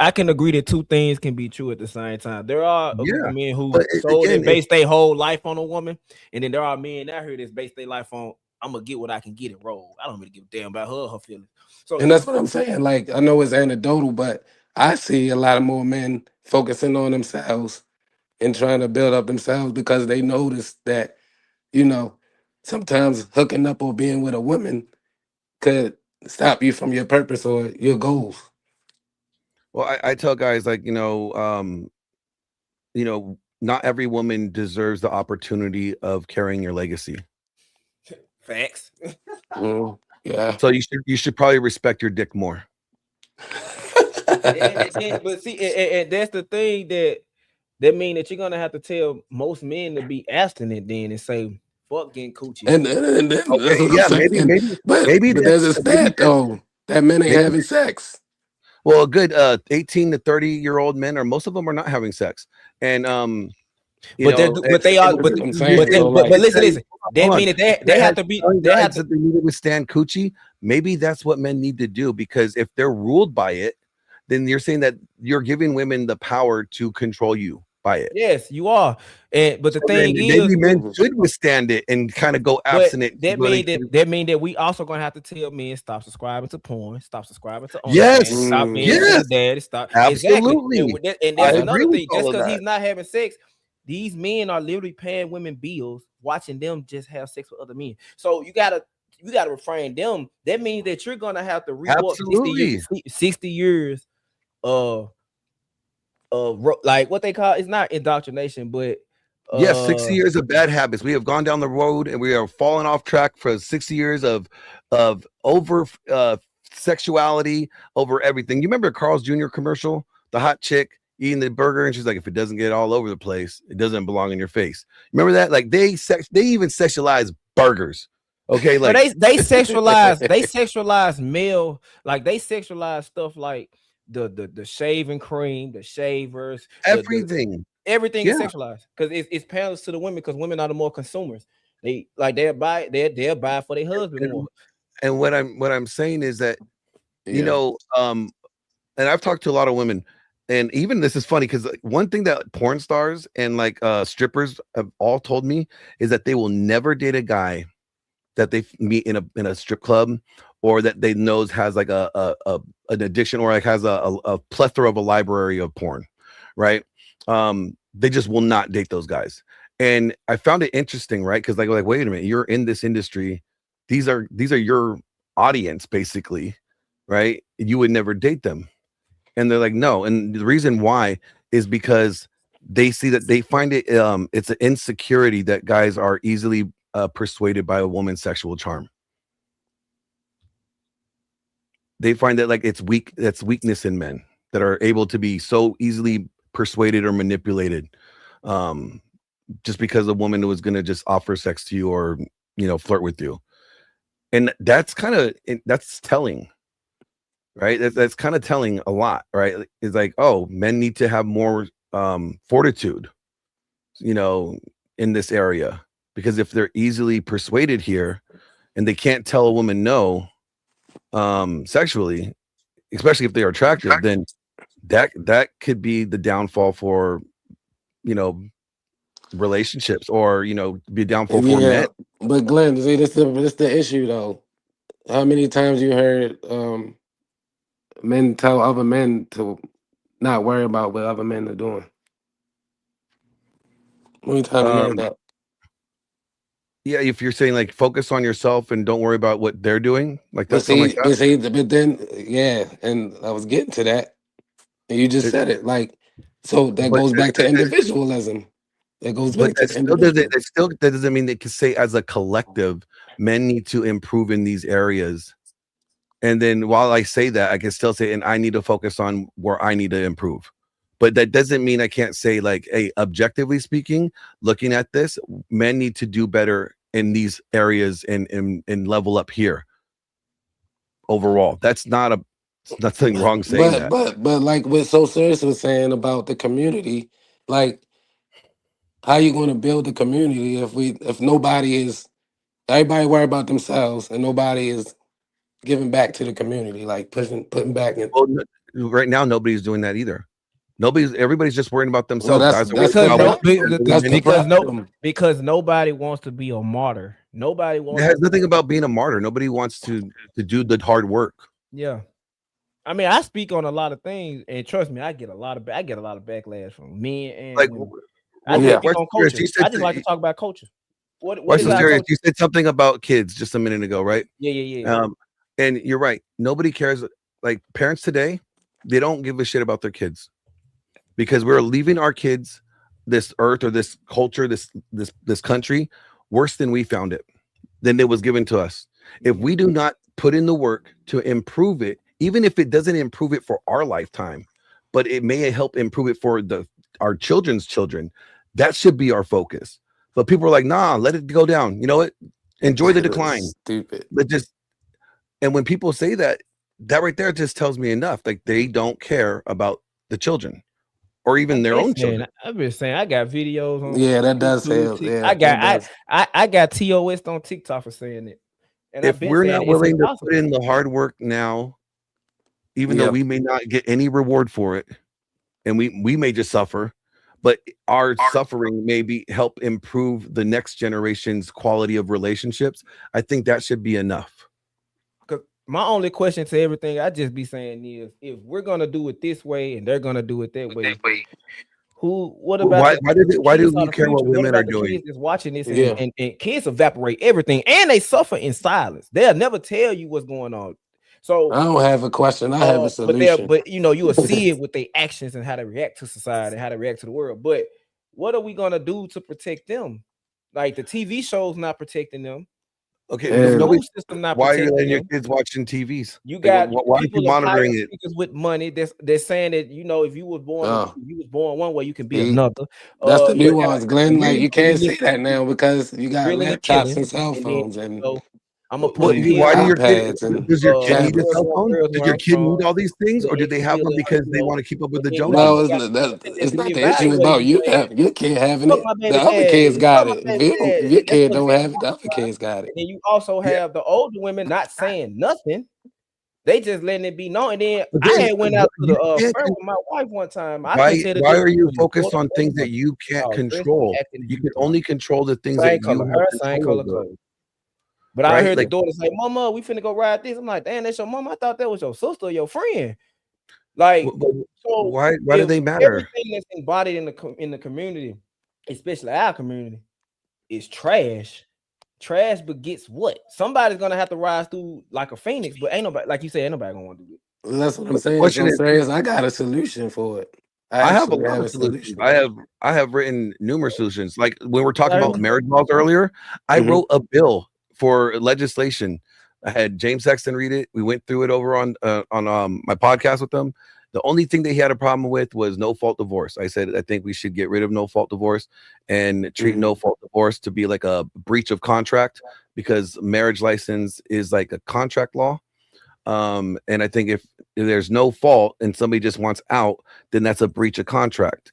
I can agree that two things can be true at the same time. There are a group Yeah, of men who but sold and again, base their whole life on a woman, and then there are men out here that's base their life on I'm gonna get what I can get and roll. I don't really give a damn about her or her feelings. So And that's what I'm saying. Like, I know it's anecdotal, but I see a lot of more men focusing on themselves and trying to build up themselves because they notice that, you know, sometimes hooking up or being with a woman could stop you from your purpose or your goals. well, I tell guys like, not every woman deserves the opportunity of carrying your legacy. facts. Yeah. So you should probably respect your dick more. But see, and that's the thing that mean that you're gonna have to tell most men to be abstinent then and say fuck getting coochie. And then that's what I'm Yeah, saying. But there's a stat though that men ain't having sex. Well, a good 18 to 30-year-old men, or most of them are not having sex. And listen. That mean that they have to be that they need to withstand coochie. Maybe that's what men need to do, because if they're ruled by it, then you're saying that you're giving women the power to control you by it. Yes, you are. But the thing is, maybe men should withstand it and kind of go but abstinent. that mean that we also gonna have to tell men stop subscribing to porn, stop subscribing to Yes, stop being yes, sugar daddy, stop absolutely. exactly. And that's I another agree with thing. Just all of because that. he's not having sex, these men are literally paying women bills, watching them just have sex with other men. So you gotta refrain them. That means that you're gonna have to reward 60 years like what they call, it's not indoctrination, but Yes, 60 years of bad habits. We have gone down the road and we are falling off track for 60 years of over sexuality, over everything. You remember Carl's Jr. commercial, the hot chick eating the burger, and she's like, if it doesn't get all over the place, it doesn't belong in your face. Remember that? Like they even sexualize burgers. Okay, like they sexualize male, like they sexualize stuff like the shaving cream, the shavers, everything. Everything Yeah. is sexualized because it's parallel to the women, because women are the more consumers. They'll buy for their husband more. And what I'm saying is that, and I've talked to a lot of women, and even this is funny because one thing that porn stars and like strippers have all told me is that they will never date a guy that they meet in a strip club, or that they knows has like an addiction, or like has a plethora of a library of porn, right? They just will not date those guys. And I found it interesting, right? Because like, wait a minute, you're in this industry. These are your audience, basically, right? You would never date them. And they're like, no. And the reason why is because they see that they find it, it's an insecurity that guys are easily persuaded by a woman's sexual charm. They find that like that's weakness in men that are able to be so easily persuaded or manipulated, just because a woman was going to just offer sex to you or flirt with you. And that's telling, right? That's kind of telling a lot, right? It's like, oh, men need to have more fortitude, in this area, because if they're easily persuaded here and they can't tell a woman no sexually, especially if they are attractive, then that could be the downfall for relationships, or be a downfall for men. But Glenn, see, this the issue though. How many times you heard men tell other men to not worry about what other men are doing? How many times you heard that? Yeah, if you're saying like focus on yourself and don't worry about what they're doing, like But that's something see, like that. but see, but then yeah, and I was getting to that. And you just It, said it. Like, so that but goes back to individualism. That goes but back to that the still doesn't. individual. That still that doesn't mean they can say as a collective, men need to improve in these areas. And then while I say that, I can still say, and I need to focus on where I need to improve. But that doesn't mean I can't say, like, hey, objectively speaking, looking at this, men need to do better in these areas and level up here overall. That's not a nothing wrong saying that. But like what So Serious was saying about the community, like how you going to build the community if nobody is everybody worry about themselves and nobody is giving back to the community, like putting back in. Well, right now, nobody's doing that either. Everybody's just worrying about Well, themselves. Guys are worried Because about what that's the problem. because nobody wants to be a martyr. Nobody it wants. has nothing about being a martyr. Nobody wants to do the hard work. Yeah, I mean, I speak on a lot of things, and trust me, I get a lot of backlash from men and Like, women. well, I yeah. speak on culture. You said I just like to talk about culture. What Why is so our serious? culture? You said something about kids just a minute ago, right? Yeah. And you're right. Nobody cares. Like parents today, they don't give a shit about their kids because we're leaving our kids this earth or this culture, this country worse than we found it, than it was given to us. If we do not put in the work to improve it, even if it doesn't improve it for our lifetime, but it may help improve it for our children's children, that should be our focus. But people are like, nah, let it go down. You know what? Enjoy the decline. Stupid. But and when people say that, that right there just tells me enough. Like they don't care about the children or even their own children. I've been saying I got videos on. Yeah, that does YouTube, help. Yeah, I got TOS on TikTok for saying it. And If we're not willing to put in the hard work now, even though we may not get any reward for it, and we may just suffer, but our suffering maybe help improve the next generation's quality of relationships, I think that should be enough. My only question to everything I just be saying is, if we're gonna do it this way and they're gonna do it that way, what about why do we care what women are doing? Kids that's watching this and kids evaporate everything and they suffer in silence. They'll never tell you what's going on. So I don't have a question. I have a solution. But you know, you will see it with their actions and how they react to society, how they react to the world. But what are we gonna do to protect them? Like the TV shows not protecting them. Okay, not why are you letting your them. kids watching TVs? You got why are you monitoring it? With money, they're saying that, you know, if you was born one way, you can be another. That's the nuance, Glenn. Like you can't say that now because you got laptops and cell phones and I'm gonna put why do your iPads kid, does your kid need a cell phone? Does your kid need all these things, or do they have them because they want to keep up with the Joneses? No, it's not the issue about you your kid having it. The other kids got it. If your kid don't have it, the other kids got it. And you also have the older women not saying nothing. They just letting it be known. And then I had went out to the fair with my wife one time. Why are you focused on things that you can't control? You can only control the things that you have control over. But I heard the daughter say, "Mama, we finna go ride this." I'm like, "Damn, that's your mama. I thought that was your sister, or your friend." Like, so why do they matter? Everything that's embodied in the community, especially our community, is trash. Trash begets what? Somebody's gonna have to rise through like a phoenix, but ain't nobody, like you said, ain't nobody gonna want to do it. Well, that's what I'm saying. I got a solution for it. I have a lot of solutions. I have written numerous solutions. Like when we're talking about marriage laws earlier, I wrote a bill for legislation. I had James Sexton read it. We went through it over on my podcast with them. The only thing that he had a problem with was no fault divorce. I said, I think we should get rid of no fault divorce and treat no fault divorce to be like a breach of contract, because marriage license is like a contract law. And I think if there's no fault and somebody just wants out, then that's a breach of contract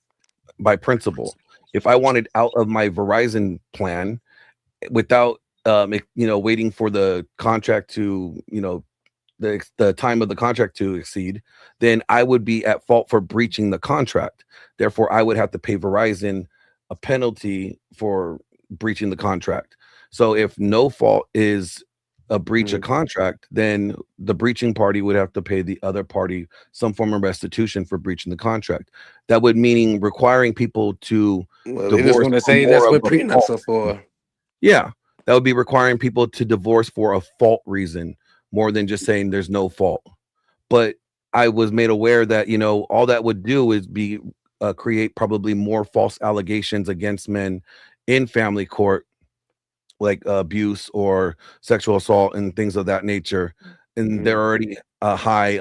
by principle. If I wanted out of my Verizon plan without waiting for the contract to, the time of the contract to exceed, then I would be at fault for breaching the contract. Therefore, I would have to pay Verizon a penalty for breaching the contract. So if no fault is a breach of contract, then the breaching party would have to pay the other party some form of restitution for breaching the contract. That would mean requiring people to divorce. They just want to say that's what prenups are for. Yeah. That would be requiring people to divorce for a fault reason more than just saying there's no fault. But I was made aware that, you know, all that would do is be create probably more false allegations against men in family court, like abuse or sexual assault and things of that nature. And there are already high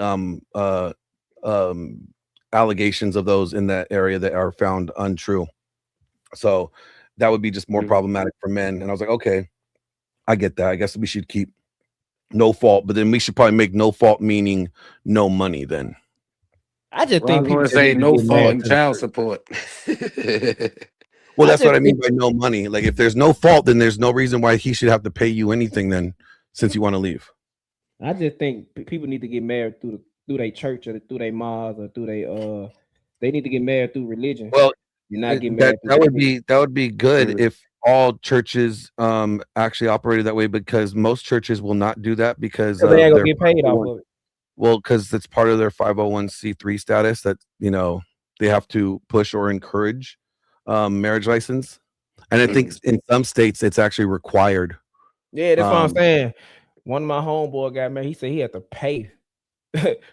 allegations of those in that area that are found untrue. So that would be just more problematic for men. And I was like, okay, I get that. I guess we should keep no fault, but then we should probably make no fault meaning no money then. I just Well, I think was people going to say need to no get fault married in to the child church. support. Well, I that's what just I mean think by no money. Like if there's no fault, then there's no reason why he should have to pay you anything then, since you want to leave. I just think people need to get married through their church or through their mosque or through they need to get married through religion. Well, You're not getting that married through commitment. would be good if all churches actually operated that way, because most churches will not do that because So they ain't of gonna their get paid off of it. well, because it's part of their 501c3 status that, you know, they have to push or encourage marriage license. And I think in some states it's actually required. Yeah, that's what I'm saying. One of my homeboy got married. He said he had to pay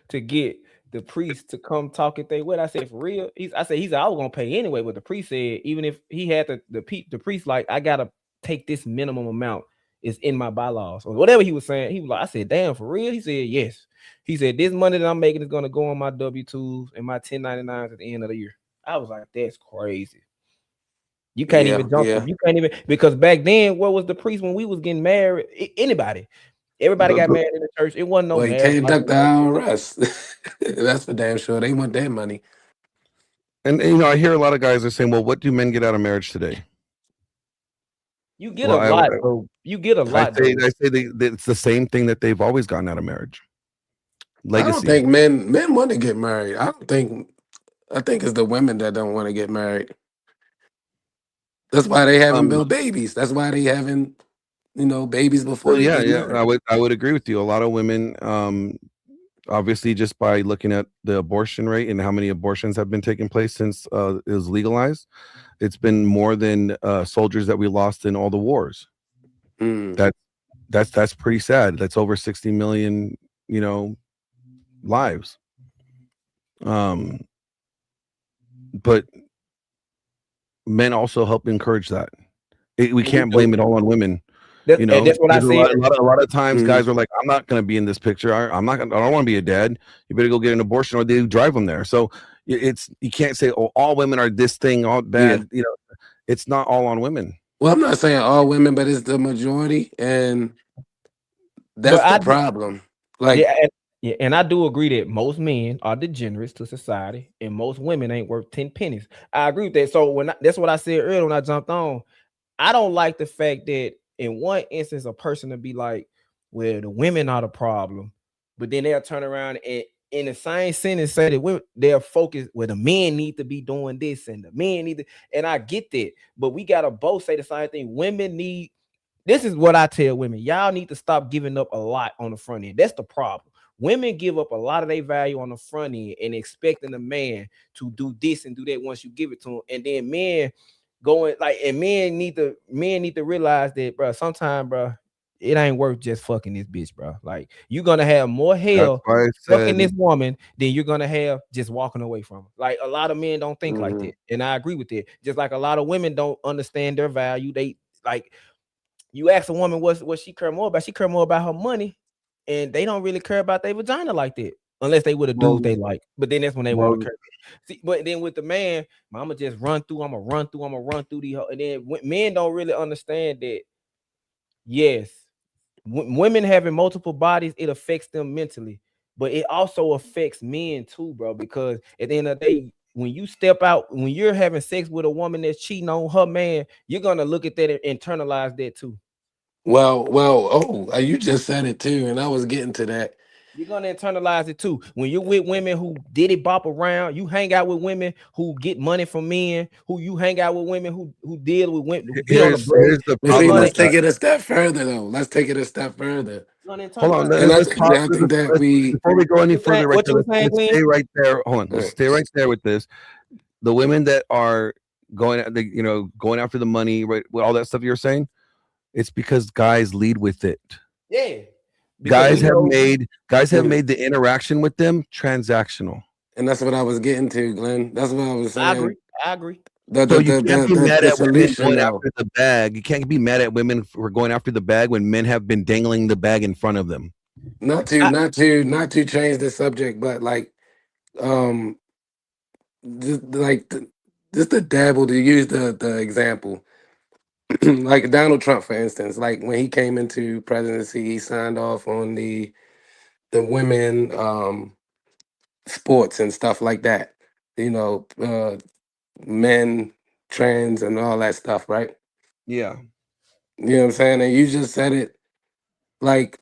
to get the priest to come talk at they what. I said, for real? I said I was gonna pay anyway, but the priest said even if he had the priest like, I gotta take this minimum amount is in my bylaws or whatever he was saying. He was like, I said, damn, for real? He said, yes. He said, this money that I'm making is gonna go on my W-2s and my 1099s at the end of the year. I was like, that's crazy. You can't even jump. You can't even, because back then, what was the priest when we was getting married? Anybody, everybody got married in the church. It wasn't no Well, you marriage. can't duck the IRS. That's for damn sure. They want their money. And you know, I hear a lot of guys are saying, well, what do men get out of marriage today? You get a lot, bro. You get a lot. I say it's the same thing that they've always gotten out of marriage. Legacy. I don't think men want to get married. I think it's the women that don't want to get married. That's why they haven't built babies. That's why they haven't, babies before they get married. I would agree with you. A lot of women, obviously, just by looking at the abortion rate and how many abortions have been taking place since it was legalized, it's been more than soldiers that we lost in all the wars. That's pretty sad. That's over 60 million, lives. But men also help encourage that. We can't blame it all on women. And that's what I said. A lot of times guys are like, I'm not going to be in this picture. I don't want to be a dad. You better go get an abortion, or they drive them there. So you can't say, oh, all women are this thing, all bad. It's not all on women. Well, I'm not saying all women, but it's the majority, and that's the problem. Like, and I do agree that most men are degenerates to society, and most women ain't worth 10 pennies. I agree with that. So that's what I said earlier when I jumped on. I don't like the fact that in one instance a person to be like, well, the women are the problem, but then they'll turn around and in the same sentence say that they're focused where the men need to be doing this and the men need to, and I get that, but we gotta both say the same thing. Women need, this is what I tell women, y'all need to stop giving up a lot on the front end. That's the problem. Women give up a lot of their value on the front end and expecting the man to do this and do that once you give it to him, and then men going like, and men need to realize that, bro, sometimes, bro, it ain't worth just fucking this bitch, bro. Like, you're gonna have more hell fucking this woman than you're gonna have just walking away from her. Like, a lot of men don't think like that, and I agree with that. Just like a lot of women don't understand their value. They like, you ask a woman what she care more about. She care more about her money, and they don't really care about their vagina like that, unless they would have dudes they like. But then that's when they want to care. See, but then with the man, I'ma just run through these, and then men don't really understand that. Yes, women having multiple bodies, it affects them mentally, but it also affects men too, bro. Because at the end of the day, when you step out, when you're having sex with a woman that's cheating on her man, you're gonna look at that and internalize that too. Well, you just said it too, and I was getting to that. You're gonna internalize it too. When you're with women who did it bop around, you hang out with women who get money from men, you hang out with women who deal with women. Here's the problem. Let's take it a step further, though. Let's take it a step further. Hold on. Before we go any further, let's stay right there. Hold on. Let's stay right there with this. The women that are going after the money, right, with all that stuff you're saying, It's because guys lead with it. Yeah. Guys have made the interaction with them transactional. And that's what I was getting to, Glenn. That's what I was saying. I agree. So you can't be mad at women solution, going though. after the bag. You can't be mad at women for going after the bag when men have been dangling the bag in front of them. Not to change the subject, but like, just to dabble, to use the example, like Donald Trump, for instance, like when he came into presidency, he signed off on the women sports and stuff like that. Men, trans, and all that stuff, right? Yeah. You know what I'm saying? And you just said it, like,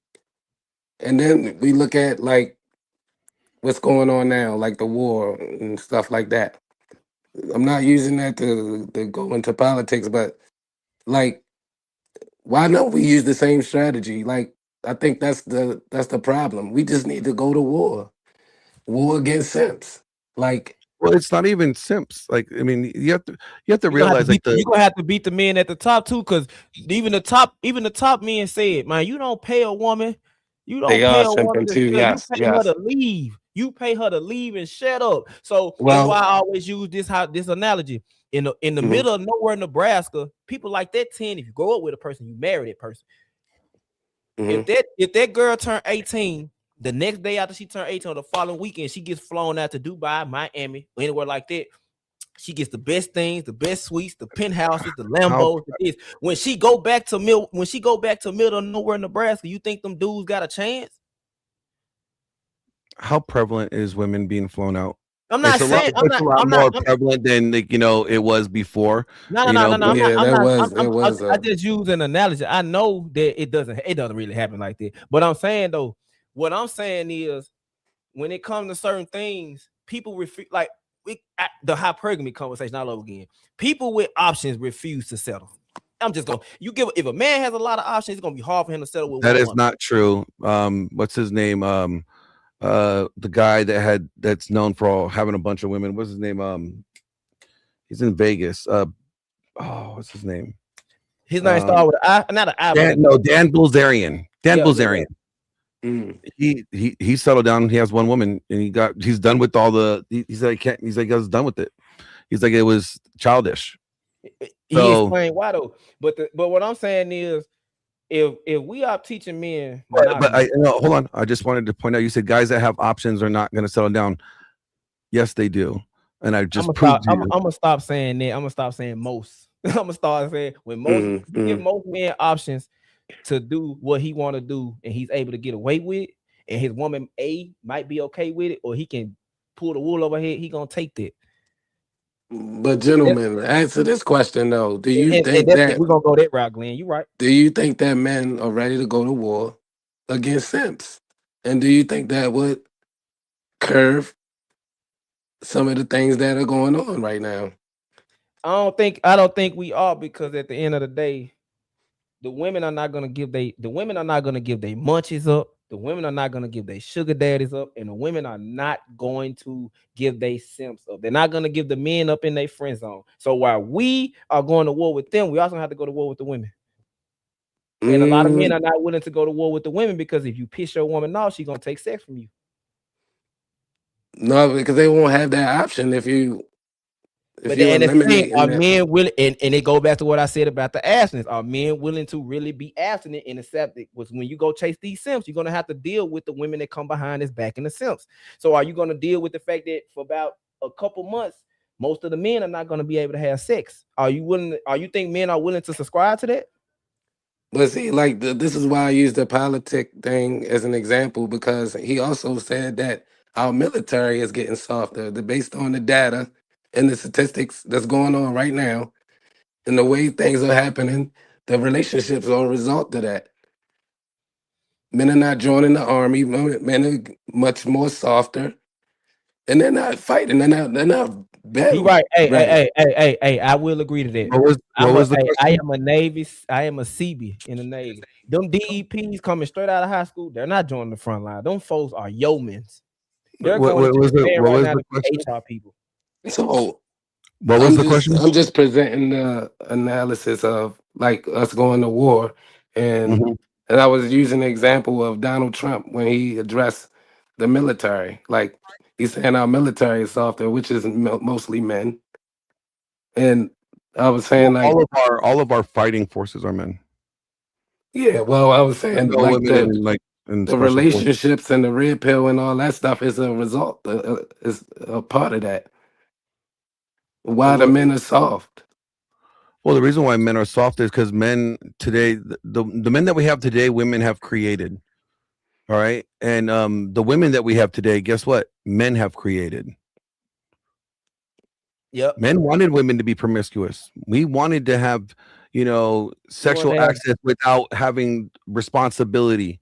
and then we look at like what's going on now, like the war and stuff like that. I'm not using that to go into politics, but like, why don't we use the same strategy? Like, I think that's the problem. We just need to go to war against simps. Like, well, it's not even simps. Like, I mean, you have to realize you're gonna have to beat the men at the top too, because even the top men said, man, you don't pay a woman. You don't they pay are a woman simping to too. shut- Yes, you pay her yes. to leave. You pay her to leave and shut up. So Well- that's why I always use this analogy. In the Mhm. middle of nowhere, Nebraska, people like that 10. If you grow up with a person, you marry that person. Mhm. If that girl turned 18, the next day after she turned 18 or the following weekend, she gets flown out to Dubai, Miami, or anywhere like that. She gets the best things, the best suites, the penthouses, the Lambos. The this. When she go back to middle of nowhere, Nebraska, you think them dudes got a chance? How prevalent is women being flown out? I'm not It's a saying lot more prevalent than it was before. No. I just use an analogy. I know that it doesn't really happen like that. But I'm saying though, what I'm saying is, when it comes to certain things, people refuse. Like the hypergamy conversation all over again. People with options refuse to settle. I'm just going. If a man has a lot of options, it's gonna be hard for him to settle with. That one is woman. not true. What's his name? The guy that's known for having a bunch of women. What's his name? He's in Vegas. What's his name? His name started with an I, not an I. Dan Bilzerian. Dan Bilzerian. He settled down. He has one woman, and he's done with all the. He said he can't. He's like, I was done with it. He's like, it was childish. He explained why though. But what I'm saying is, if we are teaching men, hold on. I just wanted to point out. You said guys that have options are not going to settle down. Yes, they do. And I just proved I'm gonna stop saying that. I'm gonna stop saying most. I'm gonna start saying when most give most men options to do what he want to do, and he's able to get away with it, and his woman might be okay with it, or he can pull the wool over her head. He gonna take that. But gentlemen, answer this question though. Do you think that we're gonna go that route, Glenn? You right? Do you think that men are ready to go to war against simps? And do you think that would curve some of the things that are going on right now? I don't think we are, because at the end of the day, the women are not gonna give their munchies up. The women are not gonna give their sugar daddies up, and the women are not going to give their simps up. They're not gonna give the men up in their friend zone. So while we are going to war with them, we also have to go to war with the women. And a lot of men are not willing to go to war with the women, because if you piss your woman off, she's gonna take sex from you. No, because they won't have that option if you. But then are men willing? And it go back to what I said about the abstinence. Are men willing to really be abstinent and accept it? Was when you go chase these simps, you're gonna have to deal with the women that come behind his back in the simps. So are you gonna deal with the fact that for about a couple months, most of the men are not gonna be able to have sex? Are you think men are willing to subscribe to that? But see, like this is why I use the politic thing as an example, because he also said that our military is getting softer. Based on the data and the statistics that's going on right now, and the way things are happening, the relationships are a result of that. Men are not joining the army. Men are much more softer, and they're not fighting. They're not battle. You right. Hey, I will agree to that. I am a Navy. I am a CB in the Navy. Them DEPs coming straight out of high school, they're not joining the front line. Them folks are yeomans. They're going to Japan right now to be HR people. So what was the question? I'm just presenting the analysis of like us going to war, and Mhm. and I was using the example of Donald Trump when he addressed the military. Like he's saying our military is softer, which is mostly men. And I was saying like, all of our fighting forces are men. yeah, well, I was saying No like women in the special forces. relationships and the red pill and all that stuff is a result, is a part of that. Why the men are soft. Well, the reason why men are soft is because men today, the men that we have today, women have created. All right. And the women that we have today, guess what? Men have created. Yep. Men wanted women to be promiscuous. We wanted to have, sexual access without having responsibility.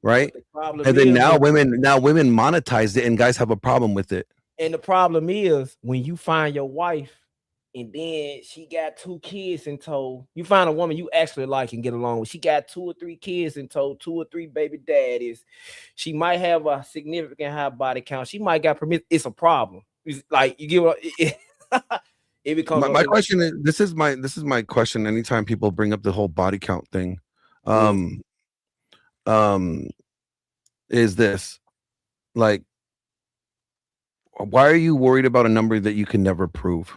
Right. Problem And then is now women monetize it and guys have a problem with it. And the problem is when you find your wife and then she got 2 kids in tow, you find a woman you actually like and get along with. She got 2 or 3 kids in tow, 2 or 3 baby daddies. She might have a significant high body count. She might got permit. It's a problem. It's like you give her it becomes My question is this is my question. Anytime people bring up the whole body count thing, is this like, why are you worried about a number that you can never prove?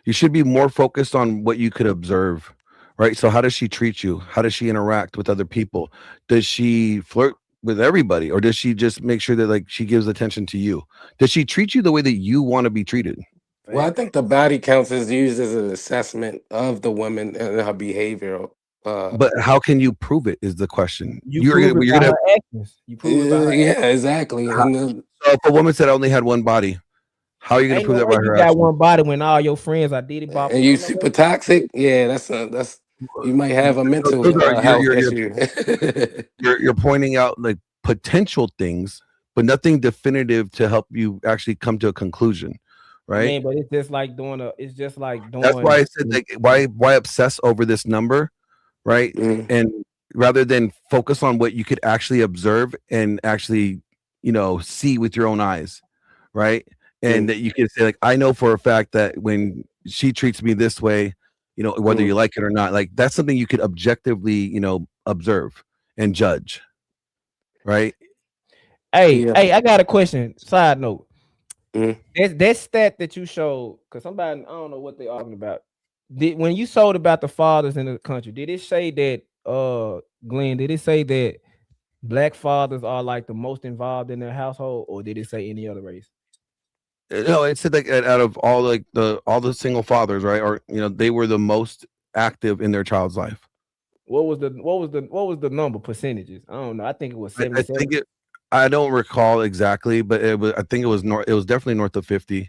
You should be more focused on what you could observe, right? So how does she treat you? How does she interact with other people? Does she flirt with everybody, or does she just make sure that like she gives attention to you? Does she treat you the way that you want to be treated? Well, I think the body counts is used as an assessment of the woman and her behavior. But how can you prove it is the question. You prove it by her actions. You prove it by her yeah, actions. exactly. So if a woman said I only had one body, how are you going to Ain't prove no that way by you her got actions? one body when all your friends are diddy bop. And you super toxic, yeah, that's you might have a mental Those are, health issue. you're pointing out like potential things, but nothing definitive to help you actually come to a conclusion, I right? mean, but it's just like doing That's why I said like why obsess over this number, right? And rather than focus on what you could actually observe and actually, see with your own eyes, right? And that you can say like, I know for a fact that when she treats me this way, whether you like it or not, like that's something you could objectively, observe and judge, right? Hey, I got a question. Side note. That stat that you showed, because somebody, I don't know what they're arguing about. When you showed about the fathers in the country, did it say that, Glenn, did it say that black fathers are like the most involved in their household, or did it say any other race? No, it said like out of all the single fathers, right? Or they were the most active in their child's life. What was the number percentages? I don't know. I think it was 77. I don't recall exactly, but I think it was definitely north of 50%.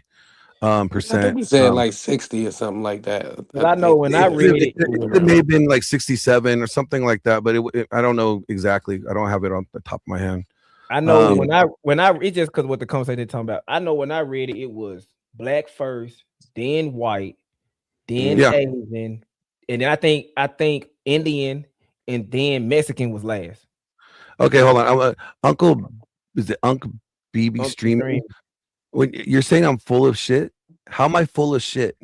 I think we said like 60 or something like that. But I know when I read it, it may have been like 67 or something like that, but I don't know exactly. I don't have it on the top of my hand. I know when I it's just because what the conversation they're talking about. I know when I read it, it was black first, then white, then Asian, and then I think Indian, and then Mexican was last. Okay, hold on. Is it Uncle BB streaming? When you're saying I'm full of shit, how am I full of shit?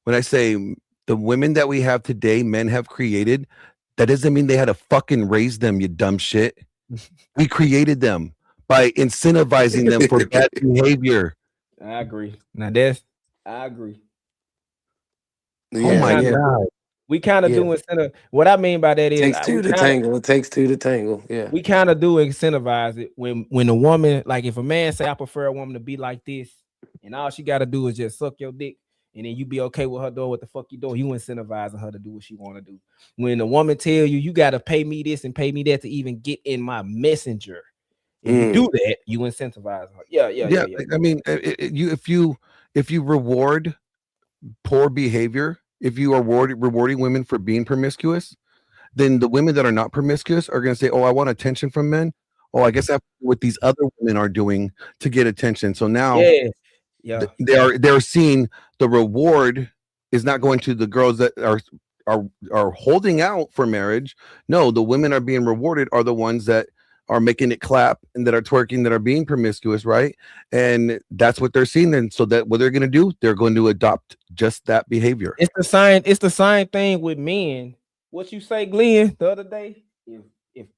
When I say the women that we have today, men have created, that doesn't mean they had to fucking raise them, you dumb shit. We created them by incentivizing them for bad behavior. I agree. I agree. Oh my God. We kind of do incentive. What I mean by that is It takes two to tangle. Yeah. We kind of do incentivize it when a woman, like if a man say I prefer a woman to be like this, and all she got to do is just suck your dick, and then you be okay with her doing what the fuck you doing. You incentivizing her to do what she want to do. When a woman tell you got to pay me this and pay me that to even get in my messenger, and you do that, you incentivize her. Yeah. I mean, if you reward poor behavior, if you are rewarding women for being promiscuous, then the women that are not promiscuous are going to say, "Oh, I want attention from men. Oh, I guess that's what these other women are doing to get attention." So now, they're seeing the reward is not going to the girls that are holding out for marriage. No, the women are being rewarded are the ones that are making it clap and that are twerking, that are being promiscuous, right? And that's what they're seeing. And so that what they're going to do, they're going to adopt just that behavior. It's the same thing with men. What you say, Glenn, the other day?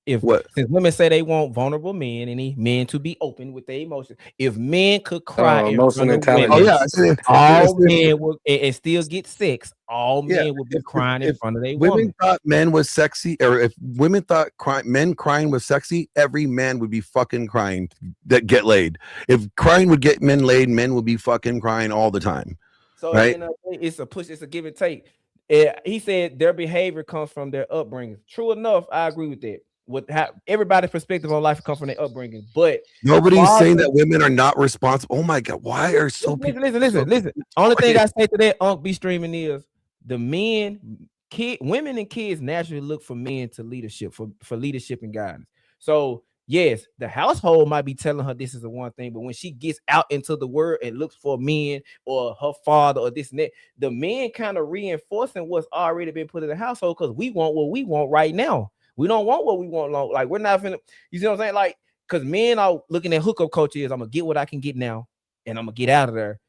If what? Since women say they want vulnerable men and men to be open with their emotions, if men could cry in front of women, all men would and still get sex. All men would be crying in front of their women woman. thought men was sexy, or if women thought men crying was sexy, every man would be fucking crying that get laid. If crying would get men laid, men would be fucking crying all the time. So right? It's a push, it's a give and take. He said their behavior comes from their upbringing. True enough, I agree with that. With how everybody's perspective on life comes from their upbringing, but Nobody's saying that women are not responsible. Oh my god, why are so people? Listen. Only thing I say to that be streaming is the women and kids naturally look for men to leadership for leadership and guidance. So yes, the household might be telling her this is the one thing, but when she gets out into the world and looks for men or her father or this and that, the men kind of reinforcing what's already been put in the household because we want what we want right now. We don't want what we want long. Like we're not finna, you see what I'm saying? Like, because men are looking at hookup culture is I'm gonna get what I can get now and I'm gonna get out of there.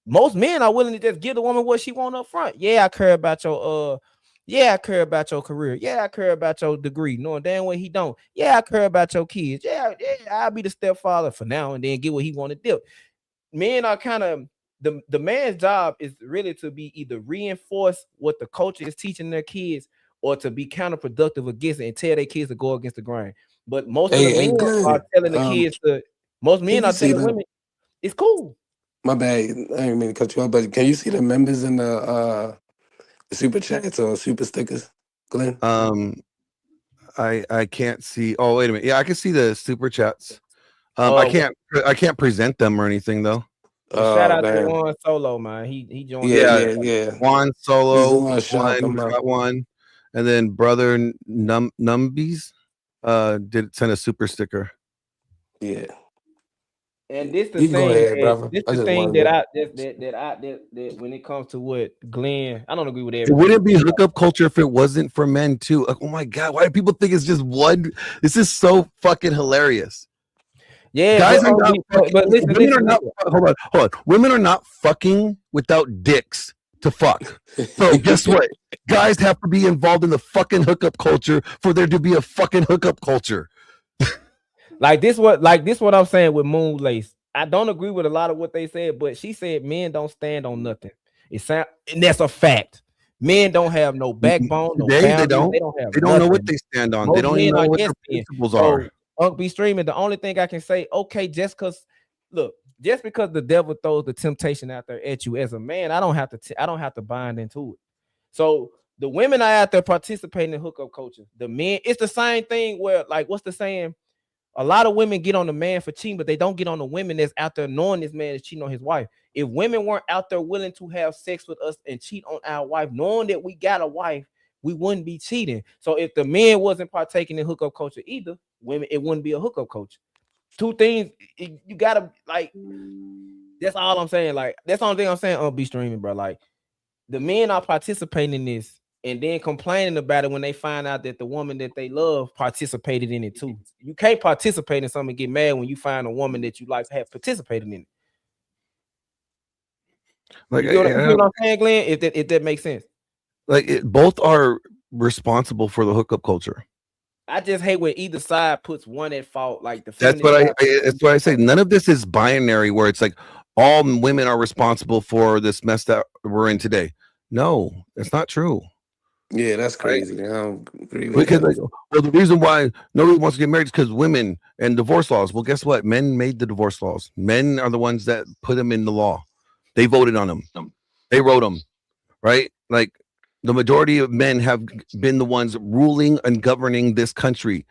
Most men are willing to just give the woman what she want up front. Yeah, I care about your I care about your career. Yeah, I care about your degree. Knowing damn well he don't. Yeah, I care about your kids. Yeah, I'll be the stepfather for now and then get what he want to do. Men are kind of the man's job is really to be either reinforce what the culture is teaching their kids or to be counterproductive against it and tell their kids to go against the grain. But most of the men are telling the kids to. Most men are telling women, it's cool. My bad. I didn't mean to cut you off, but can you see the members in the super chats or super stickers, Glenn? I can't see. Oh, wait a minute. Yeah, I can see the super chats. I can't present them or anything though. Shout out to Juan Solo, man. He joined. Yeah. Juan Solo one, got one, and then brother Numbies did send a super sticker. Yeah. And this the You thing. go ahead, brother. This the thing that when it comes to what Glenn, I don't agree with everything. It wouldn't be hookup culture if it wasn't for men too. Like, oh my god, why do people think it's just one? This is so fucking hilarious. Yeah, guys but, are not. but listen, women are not. Hold on. Women are not fucking without dicks to fuck. So guess what? Guys have to be involved in the fucking hookup culture for there to be a fucking hookup culture. Like this what I'm saying with Moon Lace. I don't agree with a lot of what they said, but she said men don't stand on nothing. And that's a fact. Men don't have no backbone, no Today, boundaries. they don't know what they stand on. They don't even know what their principles are. Be streaming. The only thing I can say, okay, just because the devil throws the temptation out there at you as a man, I don't have to bind into it. So the women are out there participating in hookup culture. The men, it's the same thing where, like, what's the saying? A lot of women get on the man for cheating, but they don't get on the women that's out there knowing this man is cheating on his wife. If women weren't out there willing to have sex with us and cheat on our wife, knowing that we got a wife, we wouldn't be cheating. So if the men wasn't partaking in hookup culture either, women, it wouldn't be a hookup culture. Two things you gotta like. That's all I'm saying. Like that's the only thing I'm saying. Be streaming, bro. Like the men are participating in this and then complaining about it when they find out that the woman that they love participated in it too. You can't participate in something and get mad when you find a woman that you like to have participated in it. Like, you know what I'm saying, Glenn? If that makes sense. Like both are responsible for the hookup culture. I just hate when either side puts one at fault. Like the that's what I say. None of this is binary where it's like all women are responsible for this mess that we're in today. No, it's not true. Yeah, that's crazy. I don't agree with because that. Well, the reason why nobody wants to get married is because women and divorce laws. Well, guess what? Men made the divorce laws. Men are the ones that put them in the law. They voted on them. They wrote them, right? Like the majority of men have been the ones ruling and governing this country.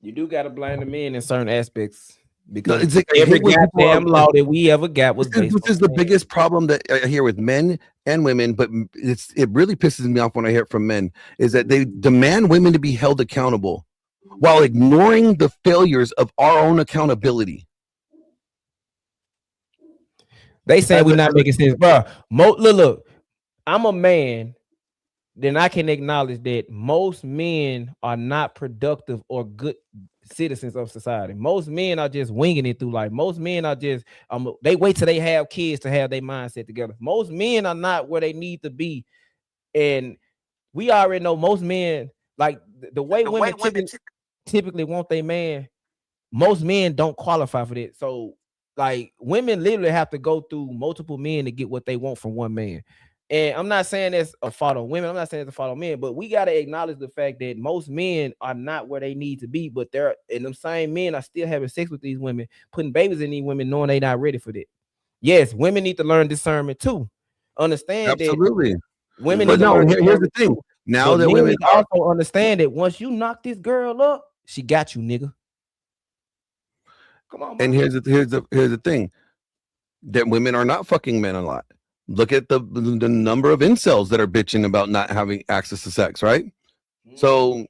You do got to blame the men in certain aspects. Because it's like, every goddamn law that we ever got was based this is the biggest problem that I hear with men and women, but it really pisses me off when I hear it from men, is that they demand women to be held accountable while ignoring the failures of our own accountability. They say we're not making sense, bro. Look, I'm a man then I can acknowledge that most men are not productive or good citizens of society. Most men are just winging it through life. Most men are just they wait till they have kids to have their mindset together. Most men are not where they need to be, and we already know most men, like the way women typically want their man. Most men don't qualify for that. So like women literally have to go through multiple men to get what they want from one man. And I'm not saying that's a fault on women. I'm not saying it's a fault on men, but we got to acknowledge the fact that most men are not where they need to be, but they're, and them same men are still having sex with these women, putting babies in these women, knowing they're not ready for that. Yes, women need to learn discernment too. Understand Absolutely. that women But need to no, learn here's the discernment thing. too. Now But that men women need to also understand that once you knock this girl up, she got you, nigga. Come on, and man. here's the thing, that women are not fucking men a lot. Look at the number of incels that are bitching about not having access to sex, right? So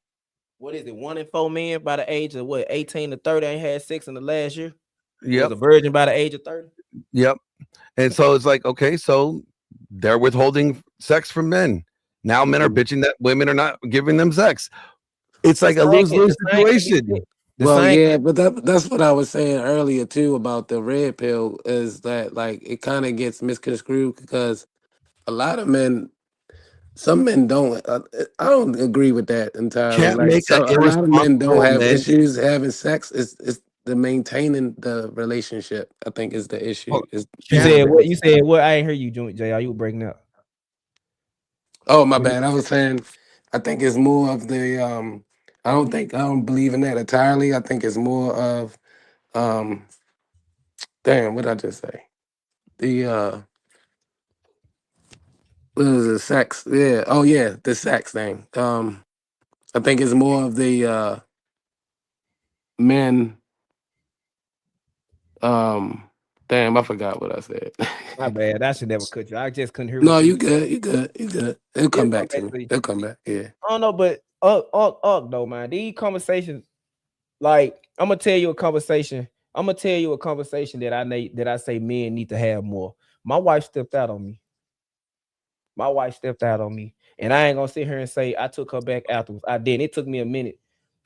What is it? 1 in 4 men by the age of what, 18 to 30 ain't had sex in the last year? Yep. Was a virgin by the age of 30? Yep. And so it's like, okay, so they're withholding sex from men. Now men are bitching that women are not giving them sex. It's like a lose-lose situation. Well, yeah, but that's what I was saying earlier too about the red pill, is that like it kind of gets misconstrued because a lot of men, some men don't. I don't agree with that entirely. Can't Like, make so an a lot of men don't irresponsible have man. issues having sex. It's the maintaining the relationship, I think, is the issue. Is You said what? You said what? I ain't hear you, JR. You were breaking up. Oh, my bad. I was saying, I think it's more of the I don't believe in that entirely. I think it's more of damn, what did I just say? The what was it, sex? Yeah. Oh yeah, the sex thing. I think it's more of the men damn, I forgot what I said. My bad. I should never cut you. I just couldn't hear No, what you you good, you good, you good. It'll come back to me. you. It'll come back, yeah. I don't know, but though, man. These conversations, like, I'm gonna tell you a conversation. I'm gonna tell you a conversation that I say men need to have more. My wife stepped out on me. My wife stepped out on me, and I ain't gonna sit here and say I took her back afterwards. I didn't. It took me a minute,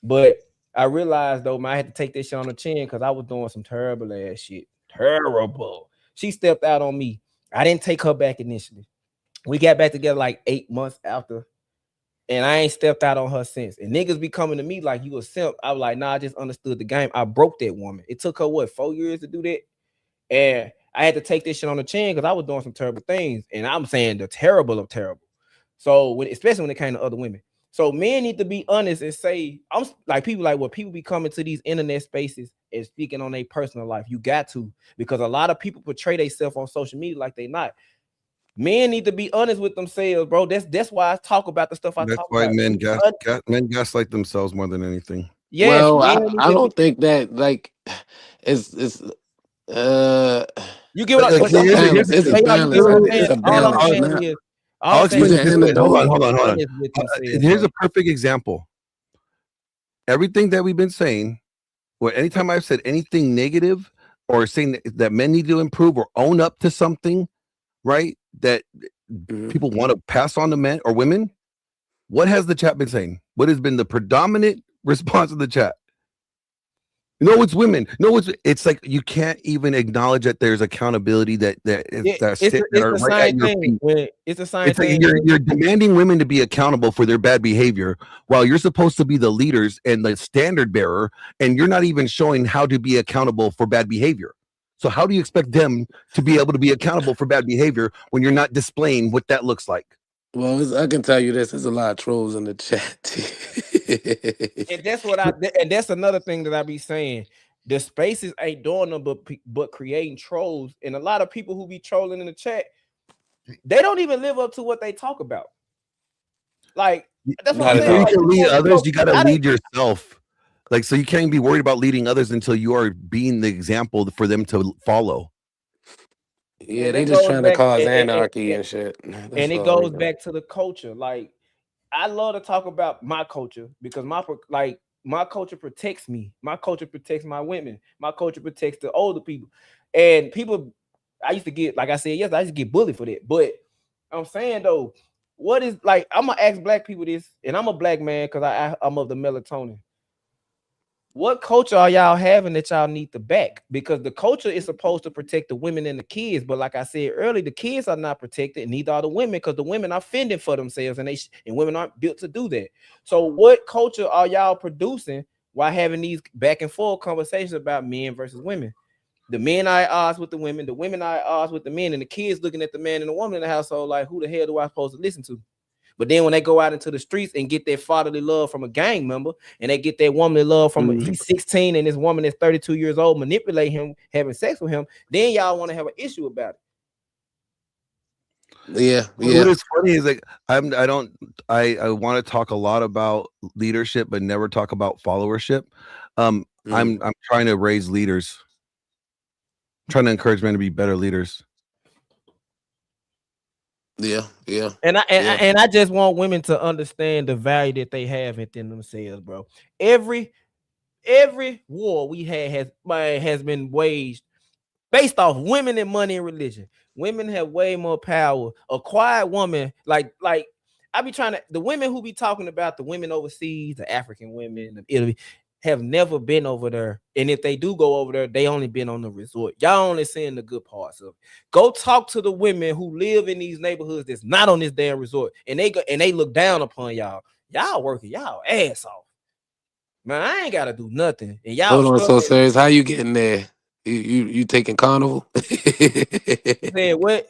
but I realized though, man, I had to take this shit on the chin because I was doing some terrible ass shit. Terrible. She stepped out on me. I didn't take her back initially. We got back together like 8 months after, and I ain't stepped out on her since. And niggas be coming to me like, you a simp. I was like, nah, I just understood the game. I broke that woman. It took her what, 4 years to do that, and I had to take this shit on the chin because I was doing some terrible things, and I'm saying the terrible of terrible. So especially when it came to other women. So men need to be honest and say, I'm like, people like, well, people be coming to these internet spaces and speaking on their personal life. You got to, because a lot of people portray themselves on social media like they not. Men need to be honest with themselves, bro. That's why I talk about the stuff I That's talk why about. men gaslight themselves more than anything. Yes, Well, I don't think that like it's you get what it's a balance. It's a balance. It's a all I'm balance. saying Not, is, I'll explain it this way. Hold on. with themselves, Here's bro. a perfect example. Everything that we've been saying, or anytime I've said anything negative or saying that men need to improve or own up to something, right? That people want to pass on to men or women. What has the chat been saying? What has been the predominant response of the chat? No, it's women. No, it's like you can't even acknowledge that there's accountability It's the same thing. It's the same It's like thing. you're demanding women to be accountable for their bad behavior while you're supposed to be the leaders and the standard bearer, and you're not even showing how to be accountable for bad behavior. So how do you expect them to be able to be accountable for bad behavior when you're not displaying what that looks like? well, I can tell you this: there's a lot of trolls in the chat. And that's what and that's another thing that I be saying. The spaces ain't doing them but creating trolls. And a lot of people who be trolling in the chat, they don't even live up to what they talk about. Like, that's what I'm Before saying. you can lead others, you got to I lead yourself. Like, so you can't even be worried about leading others until you are being the example for them to follow. Yeah, they just trying to cause anarchy and shit. And it goes back to the culture. Like, I love to talk about my culture because my culture protects me. My culture protects my women. My culture protects the older people. And people, I used to get, like I said, yes, I used to get bullied for that. But I'm saying though, what is like? I'm gonna ask black people this, and I'm a black man because I'm of the melatonin. What culture are y'all having that y'all need to back? Because the culture is supposed to protect the women and the kids, but like I said earlier, the kids are not protected, and neither are the women, because the women are fending for themselves, and women aren't built to do that. So, what culture are y'all producing while having these back and forth conversations about men versus women? The men are at odds with the women are at odds with the men, and the kids looking at the man and the woman in the household like, who the hell do I supposed to listen to? But then when they go out into the streets and get that fatherly love from a gang member, and they get that womanly love from he's 16 and this woman is 32 years old, manipulate him, having sex with him, then y'all want to have an issue about it. Yeah. What is funny is like I want to talk a lot about leadership, but never talk about followership. I'm trying to raise leaders, trying to encourage men to be better leaders. Yeah. And I just want women to understand the value that they have within themselves, bro. Every war we had has been waged based off women and money and religion. Women have way more power. A quiet woman, like I be trying to, the women who be talking about the women overseas, the African women, the Italy, have never been over there. And if they do go over there, they only been on the resort. Y'all only seeing the good parts of it. Go talk to the women who live in these neighborhoods that's not on this damn resort, and they look down upon y'all. Y'all working y'all ass off. Man, I ain't gotta do nothing. And y'all Hold on, so serious. How you getting there? You taking Carnival? Said what?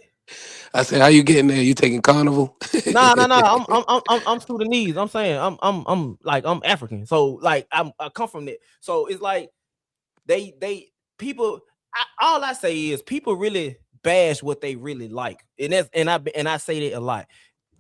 I said, how you getting there? You taking Carnival? No. I'm Sudanese. I'm saying I'm African. So like I come from it. So it's like people. All I say is people really bash what they really like, and I say that a lot.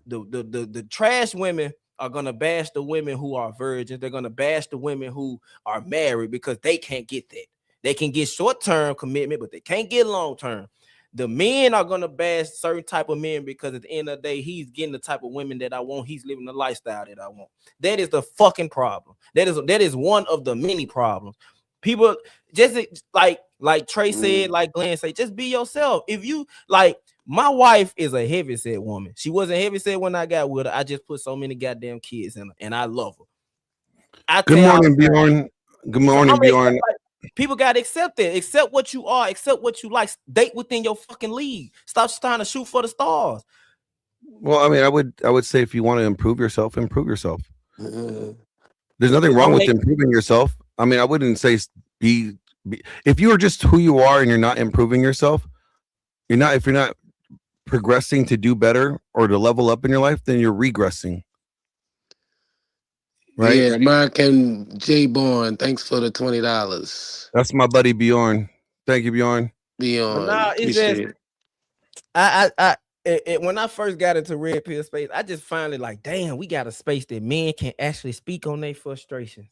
The trash women are gonna bash the women who are virgins. They're gonna bash the women who are married because they can't get that. They can get short-term commitment, but they can't get long-term. The men are gonna bash certain type of men because at the end of the day, he's getting the type of women that I want. He's living the lifestyle that I want. That is the fucking problem. That is one of the many problems. People just like Trey said, like Glenn said, just be yourself. If you like, my wife is a heavyset woman. She wasn't heavyset when I got with her. I just put so many goddamn kids in her, and I love her. Good morning, Bjorn. Good morning, Bjorn. People gotta accept it. Accept what you are. Accept what you like. Date within your fucking league. Stop trying to shoot for the stars. Well, I mean, I would say if you want to improve yourself, improve yourself. There's nothing wrong with improving yourself. I mean, I wouldn't say be if you are just who you are and you're not improving yourself, if you're not progressing to do better or to level up in your life, then you're regressing. Right? Yeah, American J Born, thanks for the $20. That's my buddy Bjorn. Thank you, Bjorn. Bjorn. Nah, it's just when I first got into Red Pill space, I just finally like, damn, we got a space that men can actually speak on their frustration.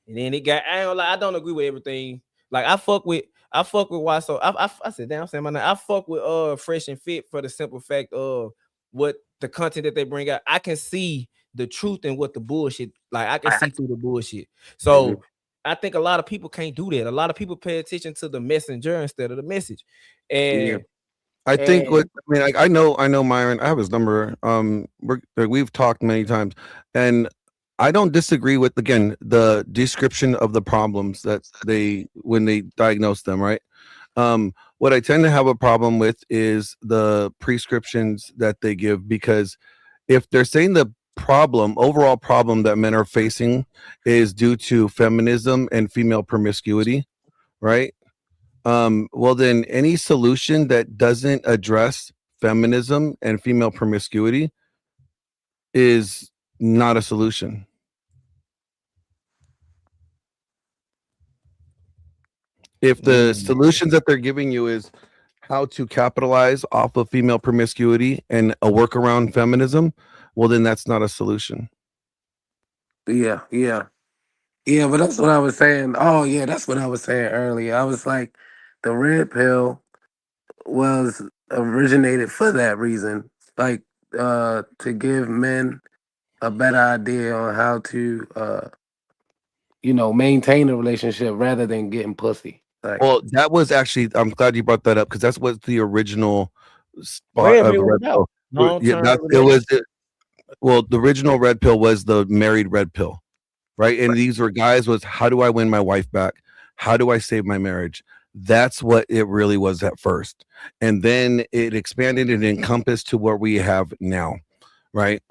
And then I don't agree with everything. Like I fuck with why so I said, damn, I'm saying my name. I fuck with Fresh and Fit for the simple fact of what the content that they bring out. I can see the truth in what the bullshit, like I can see through the bullshit. So I think a lot of people can't do that. A lot of people pay attention to the messenger instead of the message. And I know Myron. I have his number. We've talked many times, and I don't disagree with, again, the description of the problems that when they diagnose them, right? What I tend to have a problem with is the prescriptions that they give, because if they're saying the overall problem that men are facing is due to feminism and female promiscuity, right? Well, then any solution that doesn't address feminism and female promiscuity is not a solution. If the solutions that they're giving you is how to capitalize off of female promiscuity and a workaround feminism, well, then that's not a solution. Yeah, but that's what I was saying. Oh, yeah, that's what I was saying earlier. I was like, the red pill was originated for that reason, like to give men a better idea on how to maintain a relationship rather than getting pussy. Like, well, that was actually, I'm glad you brought that up, because that's what the original spot of red pill. Well, the original red pill was the married red pill, right? And these were guys was, how do I win my wife back? How do I save my marriage? That's what it really was at first. And then it expanded and encompassed to what we have now, right?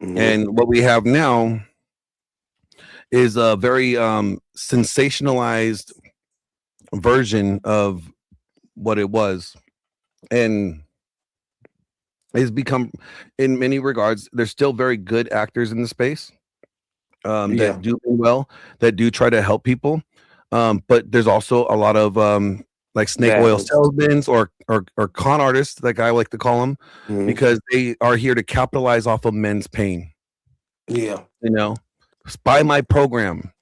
And what we have now is a very sensationalized version of what it was. And it's become, in many regards, there's still very good actors in the space that do well, that do try to help people. But there's also a lot of like snake oil salesmen or con artists, like I like to call them, because they are here to capitalize off of men's pain. Yeah. You know, buy my program,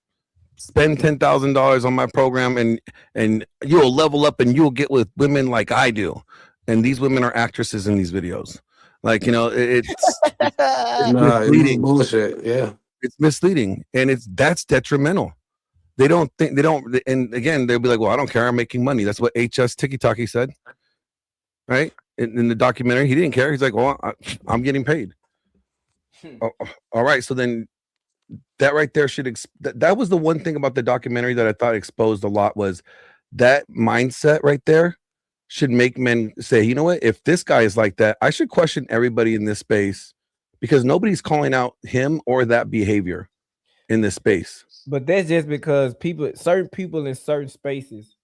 spend $10,000 on my program, and you'll level up and you'll get with women like I do. And these women are actresses in these videos. Like, you know, it's misleading. Bullshit. Yeah. It's misleading, and that's detrimental. They don't, and again, they'll be like, well, I don't care, I'm making money. That's what HS Tiki Taki said, right? In the documentary, he didn't care. He's like, well, I'm getting paid. All right, so then that right there should that was the one thing about the documentary that I thought exposed a lot, was that mindset right there should make men say, you know what, if this guy is like that, I should question everybody in this space, because nobody's calling out him or that behavior in this space. But that's just because certain people in certain spaces,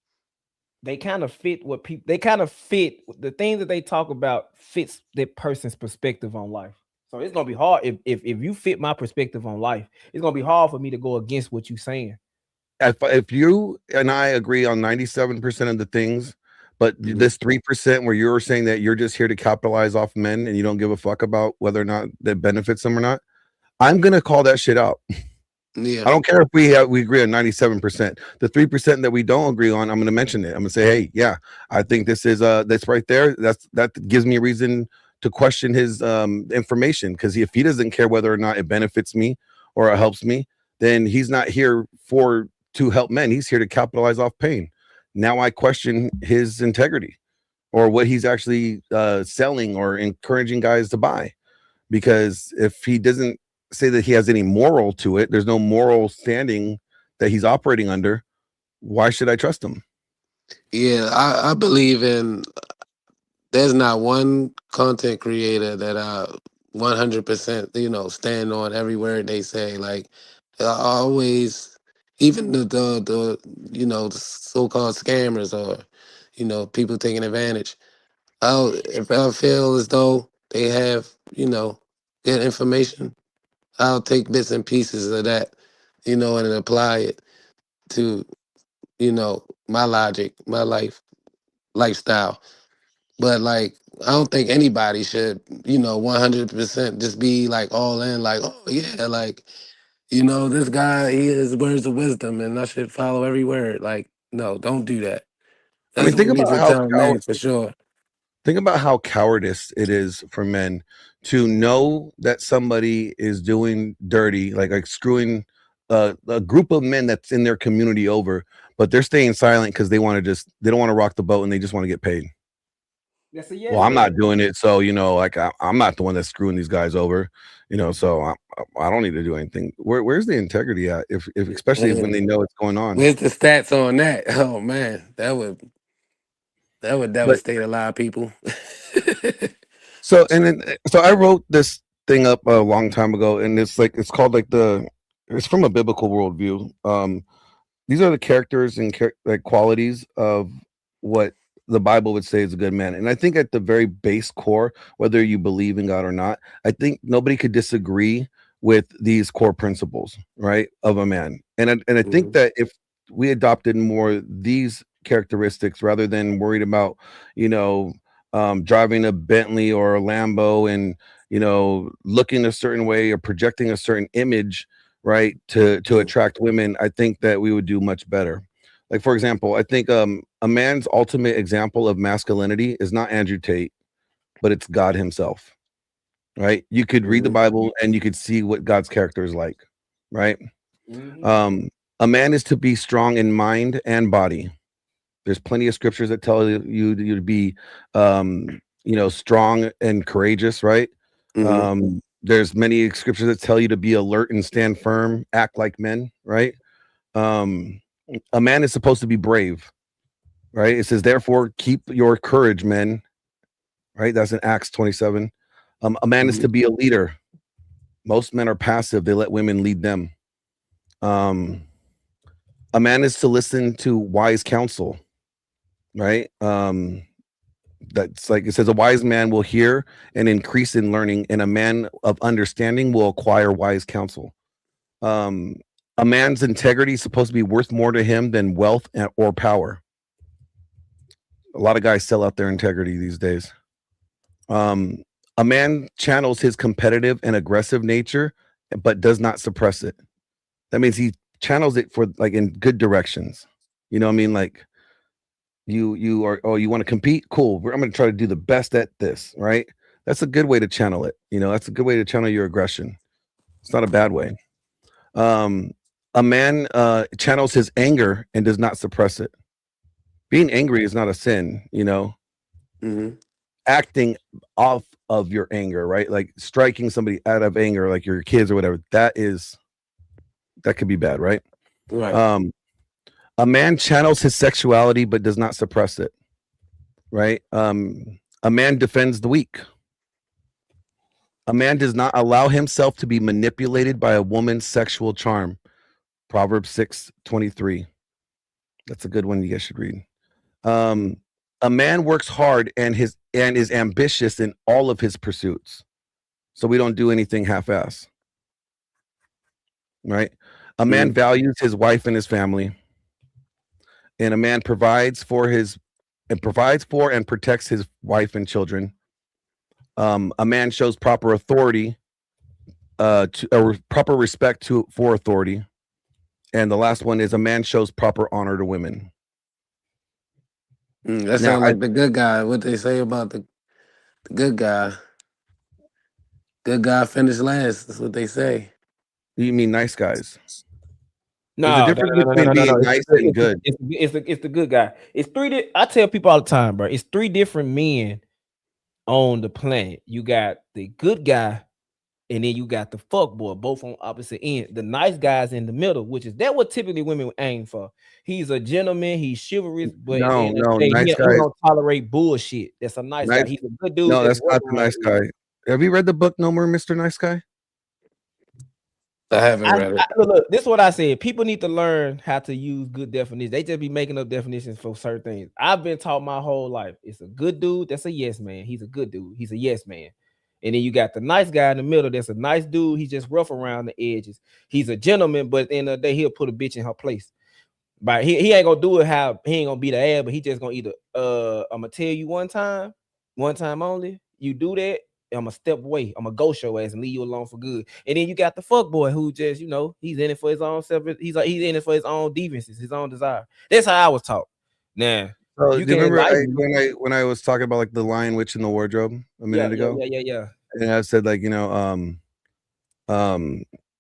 they kind of fit what people, they kind of fit the things that they talk about fits that person's perspective on life. So it's gonna be hard if you fit my perspective on life, it's gonna be hard for me to go against what you're saying. If you and I agree on 97% of the things, but this 3% where you're saying that you're just here to capitalize off men and you don't give a fuck about whether or not that benefits them or not, I'm gonna call that shit out. Yeah. I don't care if we agree on 97%. The 3% that we don't agree on, I'm gonna mention it. I'm gonna say, hey, yeah, I think this is that's right there. That gives me a reason to question his information, because if he doesn't care whether or not it benefits me or it helps me, then he's not here to help men. He's here to capitalize off pain. Now I question his integrity or what he's actually selling or encouraging guys to buy, because if he doesn't say that he has any moral to it, there's no moral standing that he's operating under, why should I trust him? Yeah, I believe in, there's not one content creator that I 100% stand on every word they say. Like, I always, even the the so-called scammers or people taking advantage, if I feel as though they have good information, I'll take bits and pieces of that and apply it to my logic, my lifestyle. But like, I don't think anybody should 100% just be like all in, like, oh yeah, like this guy, he has words of wisdom and I should follow every word. Like, no, don't do that. I mean, That's what we should tell men for sure. Think about how cowardice it is for men to know that somebody is doing dirty, like screwing a group of men that's in their community over, but they're staying silent because they don't want to rock the boat and they just want to get paid. Well, I'm not doing it, so like I'm not the one that's screwing these guys over, so I don't need to do anything. Where's the integrity at? If especially when they know what's going on. Where's the stats on that? Oh man, that would devastate a lot of people. So I wrote this thing up a long time ago, and it's called it's from a biblical worldview. These are the characters and qualities of what the Bible would say is a good man. And I think at the very base core, whether you believe in God or not, I think nobody could disagree with these core principles, right, of a man. And I think that if we adopted more these characteristics rather than worried about driving a Bentley or a Lambo and looking a certain way or projecting a certain image, right, to attract women, I think that we would do much better. Like, for example, I think a man's ultimate example of masculinity is not Andrew Tate, but it's God himself, right? You could read the Bible and you could see what God's character is like, right? A man is to be strong in mind and body. There's plenty of scriptures that tell you to be strong and courageous, right? There's many scriptures that tell you to be alert and stand firm, act like men, right? A man is supposed to be brave, right? It says, therefore, keep your courage, men, right? That's in Acts 27. A man is to be a leader. Most men are passive. They let women lead them. A man is to listen to wise counsel, right? That's like, it says, a wise man will hear and increase in learning, and a man of understanding will acquire wise counsel. A man's integrity is supposed to be worth more to him than wealth or power. A lot of guys sell out their integrity these days. A man channels his competitive and aggressive nature, but does not suppress it. That means he channels it for like in good directions. You know what I mean? Like you want to compete? Cool. I'm going to try to do the best at this, right? That's a good way to channel it. You know, that's a good way to channel your aggression. It's not a bad way. A man channels his anger and does not suppress it. Being angry is not a sin, you know. Acting off of your anger, right? Like striking somebody out of anger, like your kids or whatever, that could be bad, right? Right. A man channels his sexuality but does not suppress it, right? A man defends the weak. A man does not allow himself to be manipulated by a woman's sexual charm. Proverbs 6:23. That's a good one you guys should read. A man works hard and is ambitious in all of his pursuits. So we don't do anything half-ass. Right? A man values his wife and his family. And a man provides for and protects his wife and children. A man shows proper authority proper respect for authority. And the last one is a man shows proper honor to women. That sounds like the good guy. What they say about the good guy. Good guy finished last. That's what they say. You mean nice guys? No, there's a difference between being nice and good. It's the good guy. It's three. I tell people all the time, bro. It's three different men on the planet. You got the good guy, and then you got the fuck boy, both on opposite ends. The nice guy's in the middle, which is that what typically women aim for. He's a gentleman, he's chivalrous, but nice he guy don't tolerate bullshit. That's a nice guy. He's a good dude. No, that's not the nice guy. Have you read the book No More Mr. Nice Guy? I haven't read it. Look, this is what I said. People need to learn how to use good definitions. They just be making up definitions for certain things. I've been taught my whole life. It's a good dude. That's a yes man. He's a good dude. He's a yes man. And then you got the nice guy in the middle. That's a nice dude. He's just rough around the edges. He's a gentleman, but at the end of the day, he'll put a bitch in her place. But he ain't gonna do it how he ain't gonna beat the ass, but he just gonna either I'm gonna tell you one time only. You do that, I'm gonna step away. I'm gonna ghost your ass and leave you alone for good. And then you got the fuck boy who just, you know, he's in it for his own self. He's in it for his own deviances, his own desire. That's how I was taught. Now, do you remember when I was talking about like the Lion, Witch, and the Wardrobe a minute ago? Yeah. And I said, like, you know,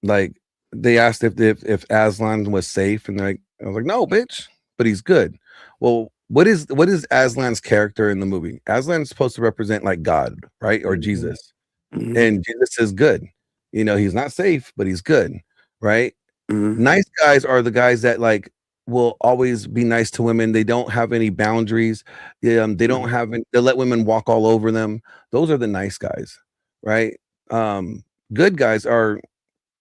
like they asked if Aslan was safe, and I was like, no, bitch, but he's good. Well, what is Aslan's character in the movie? Aslan's supposed to represent like God, right, or Jesus, and Jesus is good. You know, he's not safe, but he's good, right? Nice guys are the guys that like will always be nice to women. They don't have any boundaries. They don't have they let women walk all over them. Those are the nice guys, right? Good guys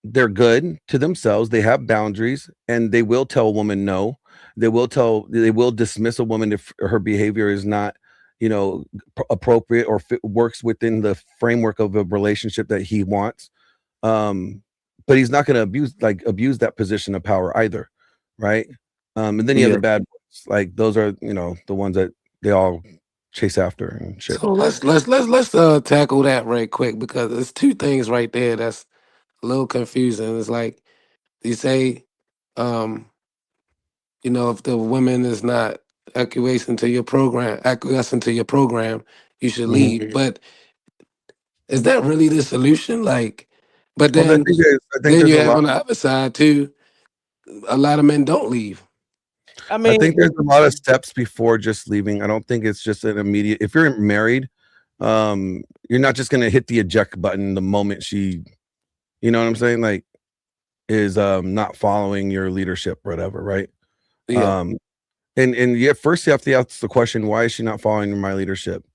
they're good to themselves. They have boundaries, and they will tell a woman no. They will dismiss a woman if her behavior is not, you know, appropriate or works within the framework of a relationship that he wants. But he's not going to abuse that position of power either, right? And then you have the bad boys. Like those are, you know, the ones that they all chase after and shit. So let's tackle that right quick, because there's two things right there that's a little confusing. It's like you say, you know, if the woman is not acquiescing to your program, you should leave. But is that really the solution? Like, but then, then you have on the other side too, a lot of men don't leave. I mean, I think there's a lot of steps before just leaving. I don't think it's just an immediate. If you're married, you're not just gonna hit the eject button the moment she, you know what I'm saying, like, is not following your leadership or whatever, right? Yeah. And yeah, first you have to ask the question, why is she not following my leadership?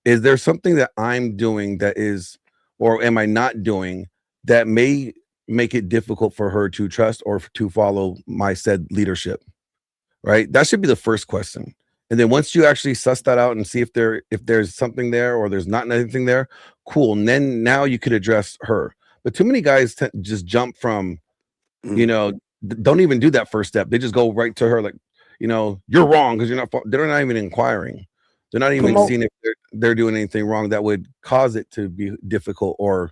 Is there something that I'm doing that is, or am I not doing that may make it difficult for her to trust or to follow my said leadership? Right? That should be the first question. And then once you actually suss that out and see if there's something there or there's not anything there, cool. And then now you could address her. But too many guys just jump from, you know, don't even do that first step. They just go right to her like, you know, you're wrong because they're not even inquiring. They're not even seeing if they're doing anything wrong that would cause it to be difficult or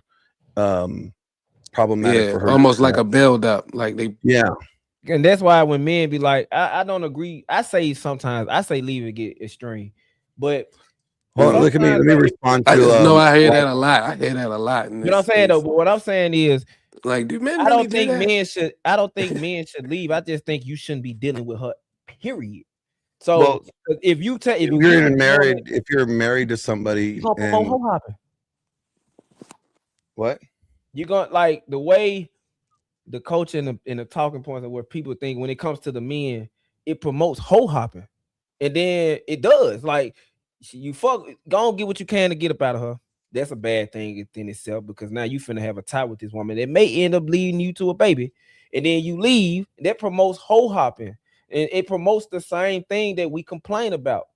problematic for her. Almost like a build up. Like they And that's why when men be like, I don't agree. I say sometimes I say leave it get extreme. But hold on, let me respond to I just know I hear that a lot. I hear that a lot. You know what I'm saying though, but what I'm saying is like, do men I really don't think do that? men should leave. I just think you shouldn't be dealing with her, period. So if you're married to somebody and what you're gonna like the way the culture and the talking points of where people think when it comes to the men, it promotes hoe hopping, and then it does. Like you go and get what you can to get up out of her. That's a bad thing within itself because now you finna have a tie with this woman that may end up leading you to a baby, and then you leave. That promotes hoe hopping, and it promotes the same thing that we complain about.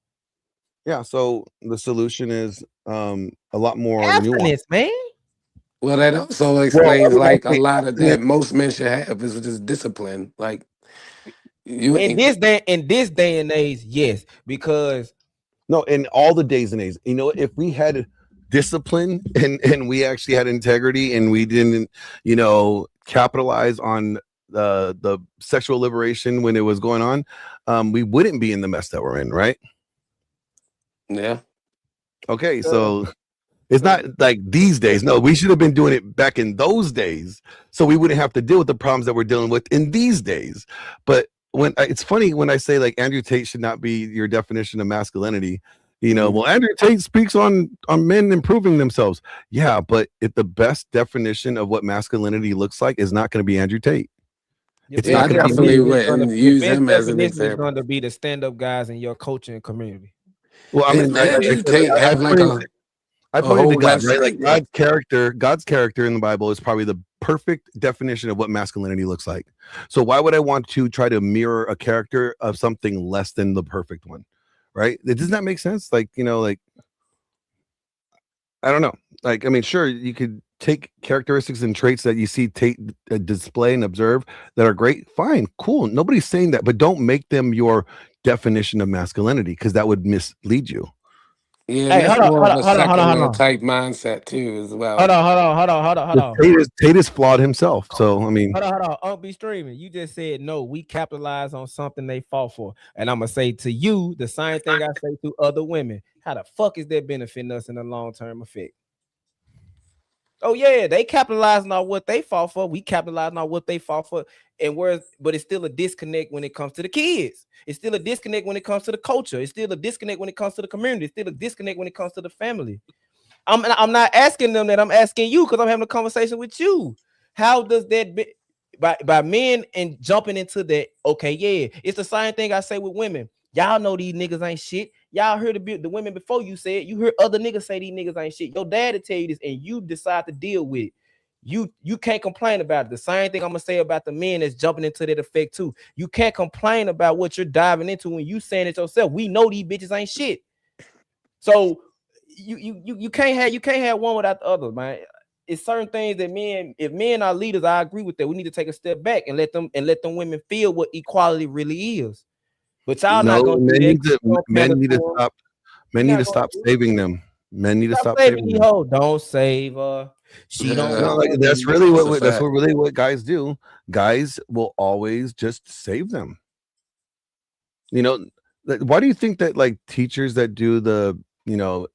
Yeah, so the solution is a lot more nuanced, man. Well, that also explains like a lot of that most men should have is just discipline. Like you in this day and age, yes, because no, in all the days and age, you know, if we had discipline and we actually had integrity and we didn't, you know, capitalize on the sexual liberation when it was going on, we wouldn't be in the mess that we're in, right? Yeah. Okay, so it's not like these days. No, we should have been doing it back in those days, so we wouldn't have to deal with the problems that we're dealing with in these days. But when it's funny when I say like Andrew Tate should not be your definition of masculinity, you know, well, Andrew Tate speaks on men improving themselves. Yeah, but if the best definition of what masculinity looks like is not going to be Andrew Tate. It's not going to be use him as an It's example. going to be the stand-up guys in your coaching community. Well, I mean, I pointed to God, right? Like God's character in the Bible is probably the perfect definition of what masculinity looks like. So why would I want to try to mirror a character of something less than the perfect one? Right? Does that make sense? Like, you know, like, I don't know. Like, I mean, sure, you could take characteristics and traits that you see Tate display and observe that are great. Fine, cool. Nobody's saying that, but don't make them your definition of masculinity because that would mislead you. Yeah, hey, that's more of a secular type mindset too, as well. Hold on. Tate is flawed himself, so I mean. Hold on. Don't be streaming. You just said no. We capitalize on something they fought for, and I'm gonna say to you the same thing I say to other women. How the fuck is that benefiting us in the long term effect? Oh yeah, they capitalizing on what they fought for. We capitalizing on what they fought for, but it's still a disconnect when it comes to the kids. It's still a disconnect when it comes to the culture. It's still a disconnect when it comes to the community. It's still a disconnect when it comes to the family. I'm not asking them that. I'm asking you because I'm having a conversation with you. How does that be by men and jumping into that? Okay, yeah, it's the same thing I say with women. Y'all know these niggas ain't shit. Y'all heard the women before you said. You heard other niggas say these niggas ain't shit. Your dad will tell you this, and you decide to deal with it. You can't complain about it. The same thing I'm gonna say about the men that's jumping into that effect too. You can't complain about what you're diving into when you saying it yourself. We know these bitches ain't shit. So you can't have one without the other, man. It's certain things that if men are leaders, I agree with that. We need to take a step back and let them women feel what equality really is. But y'all not gonna men need to stop. Men need to stop saving them. Men need to stop saving them. Don't save her. She don't. No, like, that's really what guys do. Guys will always just save them. You know, why do you think that like teachers that do the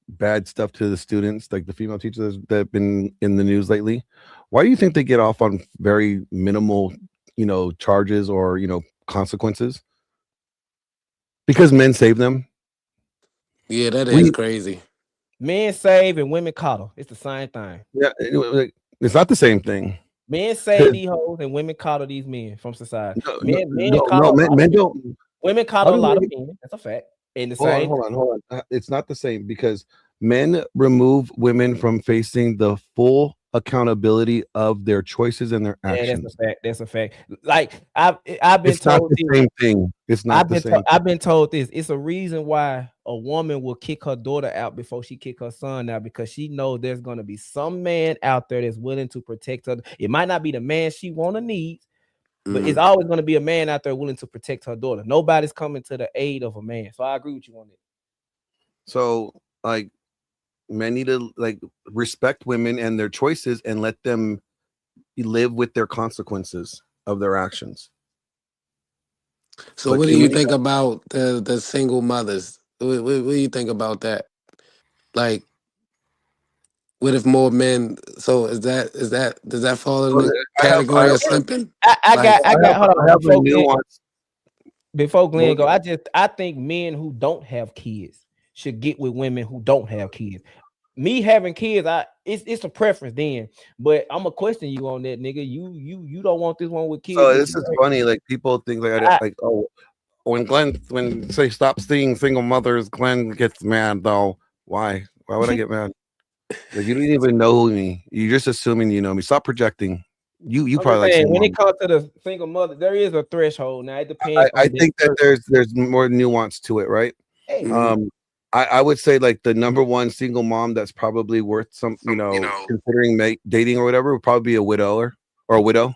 bad stuff to the students, like the female teachers that have been in the news lately, why do you think they get off on very minimal, charges or consequences? Because men save them. Yeah, that is crazy. Men save and women coddle. It's the same thing. Yeah, it's not the same thing. Men save these hoes and women coddle these men from society. Men coddle a lot men of don't. women How coddle a do lot of they- men. That's a fact. And the Hold same. on. It's not the same because men remove women from facing the full accountability of their choices and their Yeah, actions. that's a fact. That's a fact. Like I've been It's not told the this. same thing. It's not the same. I've been told this. It's a reason why a woman will kick her daughter out before she kick her son out, because she knows there's gonna be some man out there that's willing to protect her. It might not be the man she wanna need, but it's always gonna be a man out there willing to protect her daughter. Nobody's coming to the aid of a man. So I agree with you on that. So like men need to like respect women and their choices and let them live with their consequences of their actions. So But what do too you many think about the single mothers? What do you think about that? Like, what if more men? So does that fall in Well, the I have category of simping? I Like, got hold on I have a before Glenn, nuance. before Glenn Well, go. I think men who don't have kids should get with women who don't have kids. Me having kids, it's a preference then, but I'm gonna question you on that, nigga. You don't want this one with kids, So but this is funny. Like people think like oh, when say stop seeing single mothers, Glenn gets mad though. Why? Why would I get mad? Like you don't even know me. You're just assuming you know me. Stop projecting. You I'm just probably like saying, single when it moms. comes to the single mother, there is a threshold. Now it depends I on the think that person. there's more nuance to it, right? Hey. I would say like the number one single mom that's probably worth some, considering dating or whatever would probably be a widower or a widow,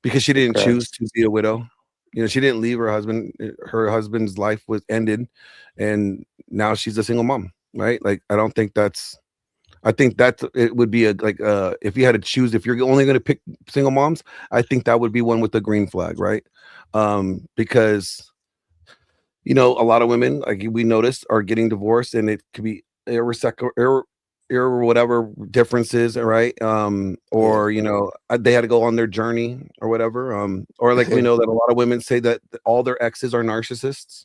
because she didn't okay. choose to be a widow. You know, she didn't leave her husband. Her husband's life was ended, and now she's a single mom, right? Like I don't think that's. I think that it would be if you had to choose, if you're only going to pick single moms, I think that would be one with the green flag, right? Because a lot of women, like we noticed, are getting divorced, and it could be whatever differences, right? Or they had to go on their journey or whatever. Or like we know that a lot of women say that all their exes are narcissists.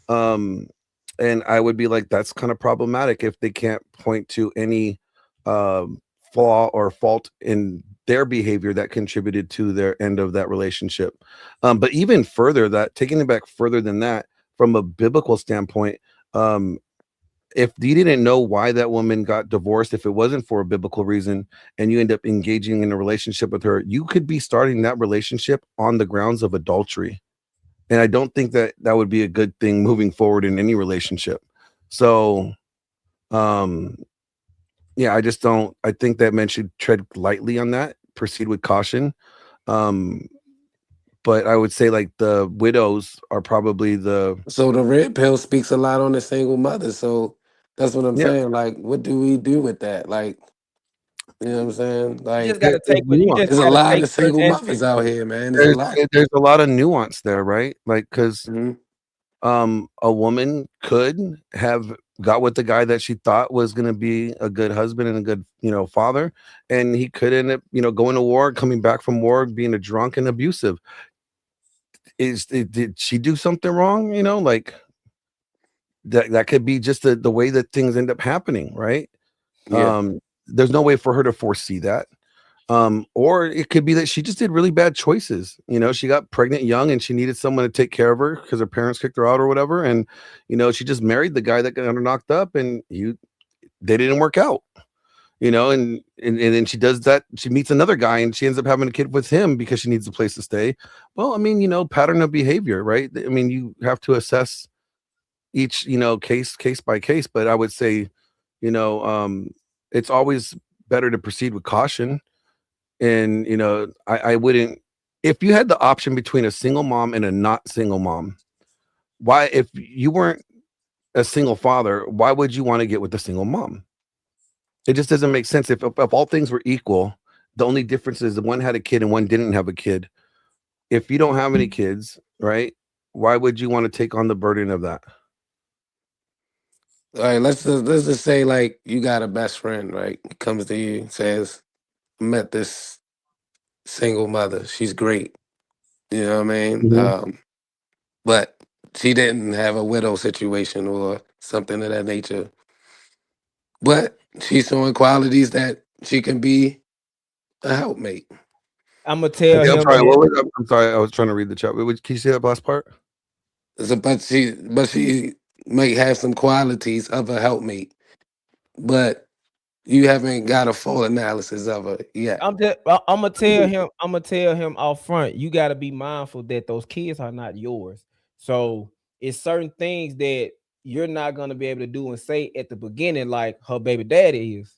And I would be like, that's kind of problematic if they can't point to any flaw or fault in their behavior that contributed to their end of that relationship. But even further, that taking it back further than that, from a biblical standpoint, if you didn't know why that woman got divorced, if it wasn't for a biblical reason, and you end up engaging in a relationship with her, you could be starting that relationship on the grounds of adultery. And I don't think that that would be a good thing moving forward in any relationship. So, yeah, I think that men should tread lightly on that, proceed with caution. But I would say like the widows are probably So the red pill speaks a lot on the single mother. So that's what I'm yeah. saying. Like, what do we do with that? Like, you know what I'm saying? You Like, just gotta take what you just there's a gotta lot take of certain single mothers aspects. out here, man. There's a lot. There's a lot of nuance there, right? Like because a woman could have got with the guy that she thought was going to be a good husband and a good father, and he could end up going to war, coming back from war, being a drunk and abusive. Did she do something wrong? Like that could be just the way that things end up happening, right? Yeah. There's no way for her to foresee that. Or it could be that she just did really bad choices. She got pregnant young and she needed someone to take care of her because her parents kicked her out or whatever. And, she just married the guy that got her knocked up, and they didn't work out, and then she does that. She meets another guy and she ends up having a kid with him because she needs a place to stay. Well, I mean, pattern of behavior, right? I mean, you have to assess each, case by case, but I would say, it's always better to proceed with caution. And I wouldn't, if you had the option between a single mom and a not single mom, why, if you weren't a single father, why would you want to get with the single mom? It just doesn't make sense. If all things were equal, the only difference is that one had a kid and one didn't have a kid. If you don't have any kids, right, why would you want to take on the burden of that? All right, let's just say like you got a best friend, right? Comes to you, says, "I met this single mother. She's great." You know what I mean? But she didn't have a widow situation or something of that nature. but she's showing qualities that she can be a helpmate. I'm gonna tell Okay, I'm him sorry. that. I'm sorry. I was trying to read the chat. Can you see that last part? So, but she might have some qualities of a helpmate, but you haven't got a full analysis of her yet. I'm gonna tell him out front. You got to be mindful that those kids are not yours. So it's certain things that you're not gonna be able to do and say at the beginning, like her baby daddy is.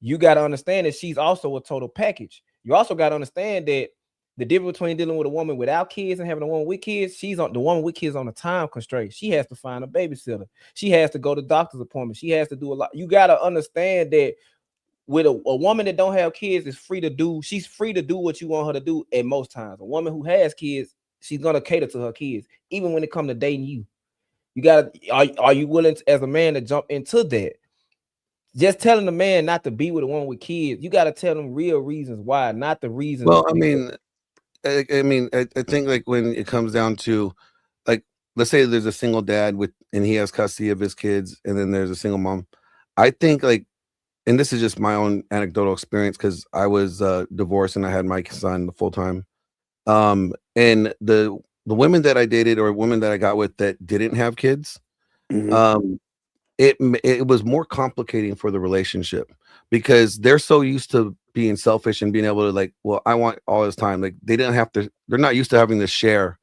You got to understand that she's also a total package. You also got to understand that the difference between dealing with a woman without kids and having a woman with kids, she's on the woman with kids on a time constraint. She has to find a babysitter. She has to go to doctor's appointments. She has to do a lot. You got to understand that with a woman that don't have kids is free to do. She's free to do what you want her to do at most times. A woman who has kids, she's gonna cater to her kids, even when it comes to dating you. You gotta are you willing to, as a man to jump into that? Just telling the man not to be with a woman with kids, you got to tell them real reasons why, not the reasons. Well, I think like when it comes down to, like, let's say there's a single dad and he has custody of his kids, and then there's a single mom. I think like, and this is just my own anecdotal experience because I was divorced and I had my son the full time. And the women that I dated or women that I got with that didn't have kids, it was more complicating for the relationship because they're so used to being selfish and being able to like, well, I want all this time. Like they're not used to having to share.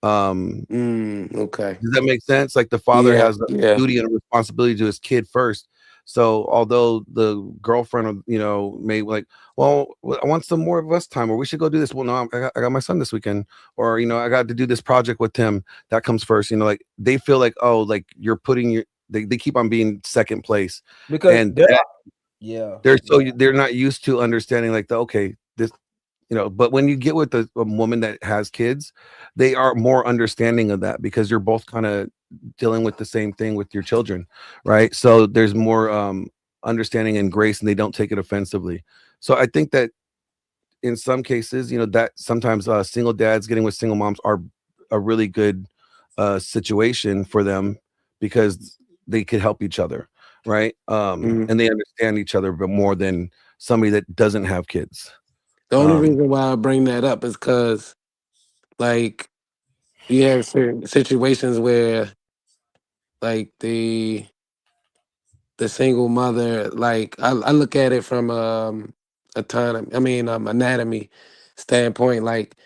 Okay. Does that make sense? Like the father has the duty and responsibility to his kid first. So although the girlfriend, may like, well, I want some more of us time, or we should go do this. Well, no, I got my son this weekend, or I got to do this project with him. That comes first. Like they feel like, oh, like you're putting they keep on being second place because and they're not used to understanding like this. But when you get with a woman that has kids, they are more understanding of that because you're both kind of dealing with the same thing with your children, right? So there's more understanding and grace, and they don't take it offensively. So I think that in some cases, that sometimes single dads getting with single moms are a really good situation for them because they could help each other, right? And they understand each other, but more than somebody that doesn't have kids. The only reason why I bring that up is because, like, you have certain situations where, like, the single mother, like, I look at it from anatomy standpoint. Like,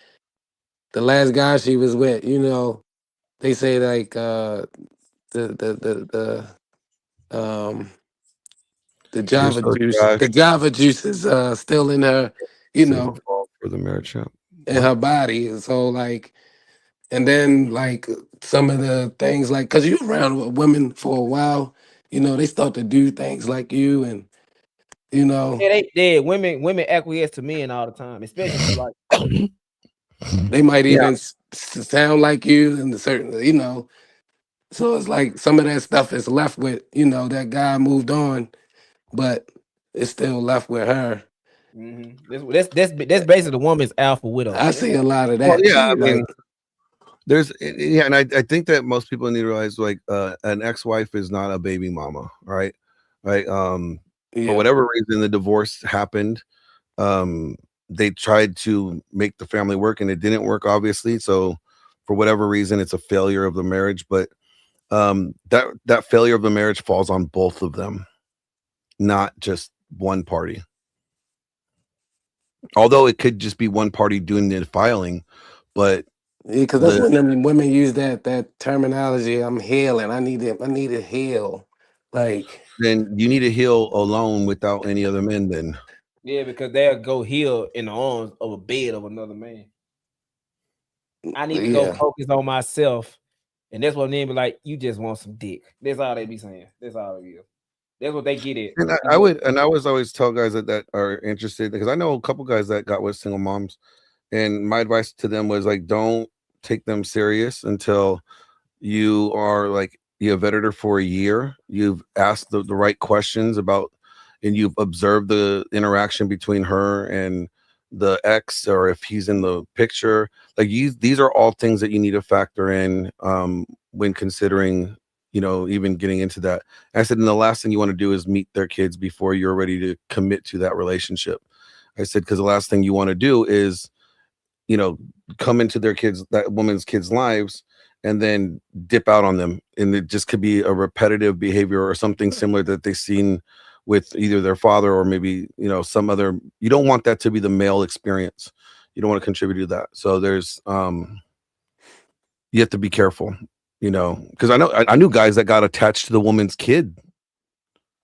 the last guy she was with, they say like the You're Java so juice, trash. the Java juice is still in her, For the marriage shop. in her body. So like, and then like some of the things like, cause you're around with women for a while, they start to do things like you, and women acquiesce to men all the time, especially if you like. they might even sound like you and certain, So it's like some of that stuff is left with, that guy moved on, but it's still left with her. That's basically the woman's alpha widow. I see a lot of that. Well, yeah, too, I mean, and I think that most people need to realize like an ex-wife is not a baby mama, right? Right. For whatever reason the divorce happened. They tried to make the family work and it didn't work, obviously. So for whatever reason, it's a failure of the marriage. But that failure of the marriage falls on both of them, not just one party. Although it could just be one party doing the filing, but because that's when women use that terminology. I'm healing. I need to heal. Like then you need to heal alone without any other men. Then because they'll go heal in the arms of a bed of another man. I need to go focus on myself, and that's what men be like. You just want some dick. That's all they be saying. That's all it is. That's what they get it. And I was always tell guys that are interested, because I know a couple guys that got with single moms, and my advice to them was like, don't take them serious until you are like, you have vetted her for a year, you've asked the right questions about, and you've observed the interaction between her and the ex, or if he's in the picture. Like these are all things that you need to factor in when considering, you know, even getting into that. I said, and the last thing you want to do is meet their kids before you're ready to commit to that relationship. I said, because the last thing you want to do is, you know, come into their kids, that woman's kids' lives, and then dip out on them. And it just could be a repetitive behavior or something similar that they've seen with either their father or maybe, you know, some other. You don't want that to be the male experience. You don't want to contribute to that. So there's, you have to be careful, you know, because I knew guys that got attached to the woman's kid.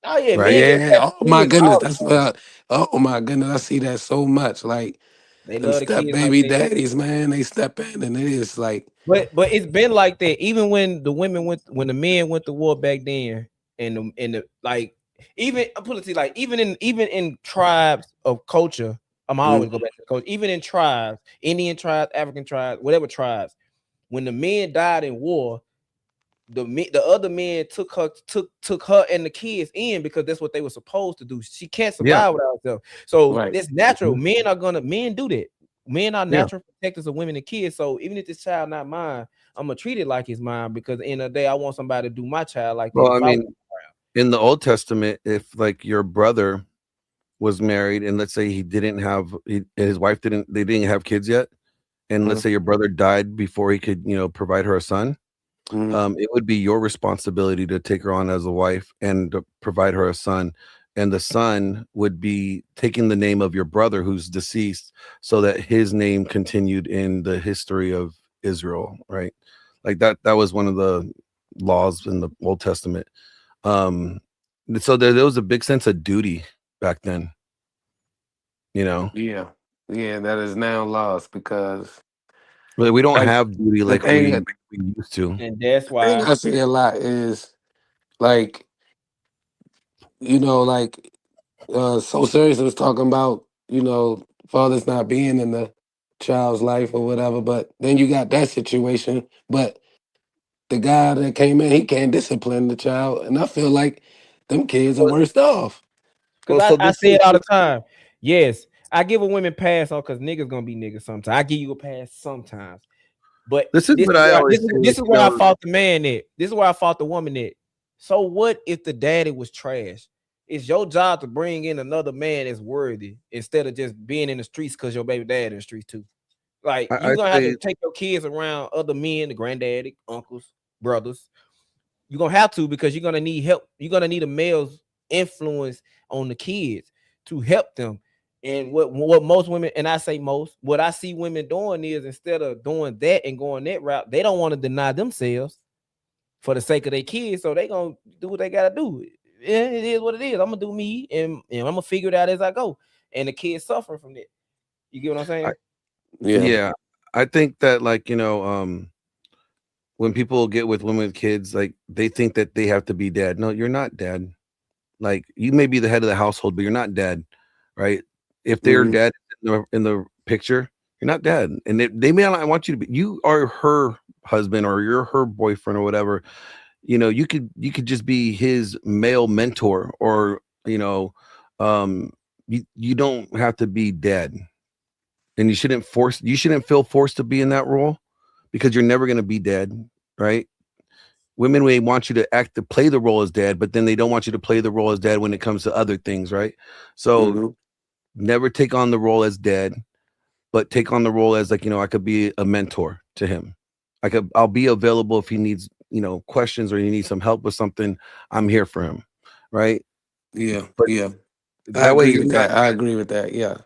Oh yeah, Right? men get Yeah. attached Oh to my kids goodness. all the That's time. what. Oh my goodness. I see that so much. Like They them love the step kids like baby they own. daddies, man. They step in and it is like. But it's been like that even when the women went, when the men went to war back then, and the like, even I put it to you, like even in tribes of culture, I'm always go back to the culture. Even in tribes, Indian tribes, African tribes, whatever tribes, when the men died in war, the other men took her and the kids in because that's what they were supposed to do. She can't survive without them. So Right. that's natural. Men do that. Men are Yeah. natural protectors of women and kids. So even if this child not mine, I'm gonna treat it like it's mine, because in the day I want somebody to do my child like that. Well, I If I mean, was around. in the Old Testament, if like your brother was married and let's say he didn't have his wife they didn't have kids yet, and let's say your brother died before he could, you know, provide her a son, it would be your responsibility to take her on as a wife and to provide her a son, and the son would be taking the name of your brother who's deceased so that his name continued in the history of Israel, right? Like that was one of the laws in the Old Testament. So there was a big sense of duty back then, you know. Yeah. Yeah. That is now lost because But we don't like have duty the like thing we that used to. And that's the thing why I see a lot is like, you know, like so serious was talking about, you know, fathers not being in the child's life or whatever, but then you got that situation, but the guy that came in, he can't discipline the child, and I feel like them kids are worse off. because so I this say is it all the time. Yes, I give a women pass on because niggas gonna be niggas sometimes. I give you a pass sometimes. But this is what I always say, this is you where I know, fought the man at. This is where I fought the woman at. So what if the daddy was trash? It's your job to bring in another man that's worthy instead of just being in the streets because your baby dad in the streets too. Like I you're gonna have to say take your kids around other men, the granddaddy, uncles, brothers. You're gonna have to, because you're gonna need help. You're gonna need a male's influence on the kids to help them. And what most women, and I say most, what I see women doing is, instead of doing that and going that route, they don't want to deny themselves for the sake of their kids. So they gonna do what they gotta do. It is what it is. I'm gonna do me, and I'm gonna figure it out as I go. And the kids suffer from that. You get what I'm saying? yeah, I think that, like, you know, when people get with women with kids, like they think that they have to be dad. No, you're not dad. Like you may be the head of the household, but you're not dad, right? If they're dad in the picture, you're not dad, and they may not want you to be. You are her husband or you're her boyfriend or whatever. You know, you could just be his male mentor, or you know, you don't have to be dad, and you shouldn't feel forced to be in that role, because you're never going to be dad, right? Women may want you to play the role as dad, but then they don't want you to play the role as dad when it comes to other things, right? So never take on the role as dad, but take on the role as, like, you know, I could be a mentor to him. I'll be available if he needs, you know, questions or he needs some help with something. I'm here for him, right? Yeah, But yeah. I that way agree you're with not, that. I agree with that. Yeah.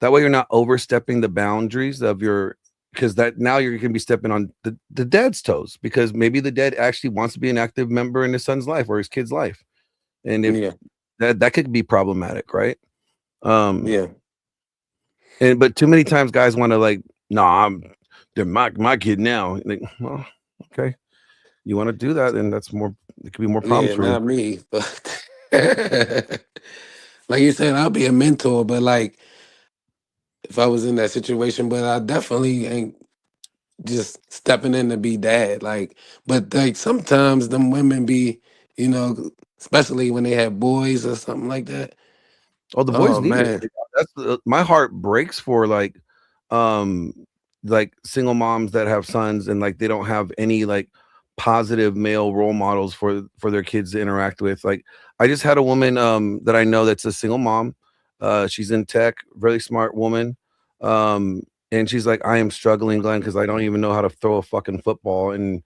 that way you're not overstepping the boundaries of your, because that now you're going to be stepping on the dad's toes, because maybe the dad actually wants to be an active member in his son's life or his kid's life. And if that could be problematic, right? But too many times guys want to, like, no, they're my kid now. Like, well, okay. You want to do that, and it could be more problems Yeah, for you. not me. But like you said, I'll be a mentor, but like if I was in that situation, but I definitely ain't just stepping in to be dad. Like, but like sometimes them women be, you know, especially when they have boys or something like that. Oh, the boys Oh need it. man. My heart breaks for like single moms that have sons and like they don't have any like positive male role models for their kids to interact with. Like I just had a woman that I know that's a single mom. She's in tech, really smart woman. And she's like, I am struggling, Glenn, because I don't even know how to throw a fucking football. And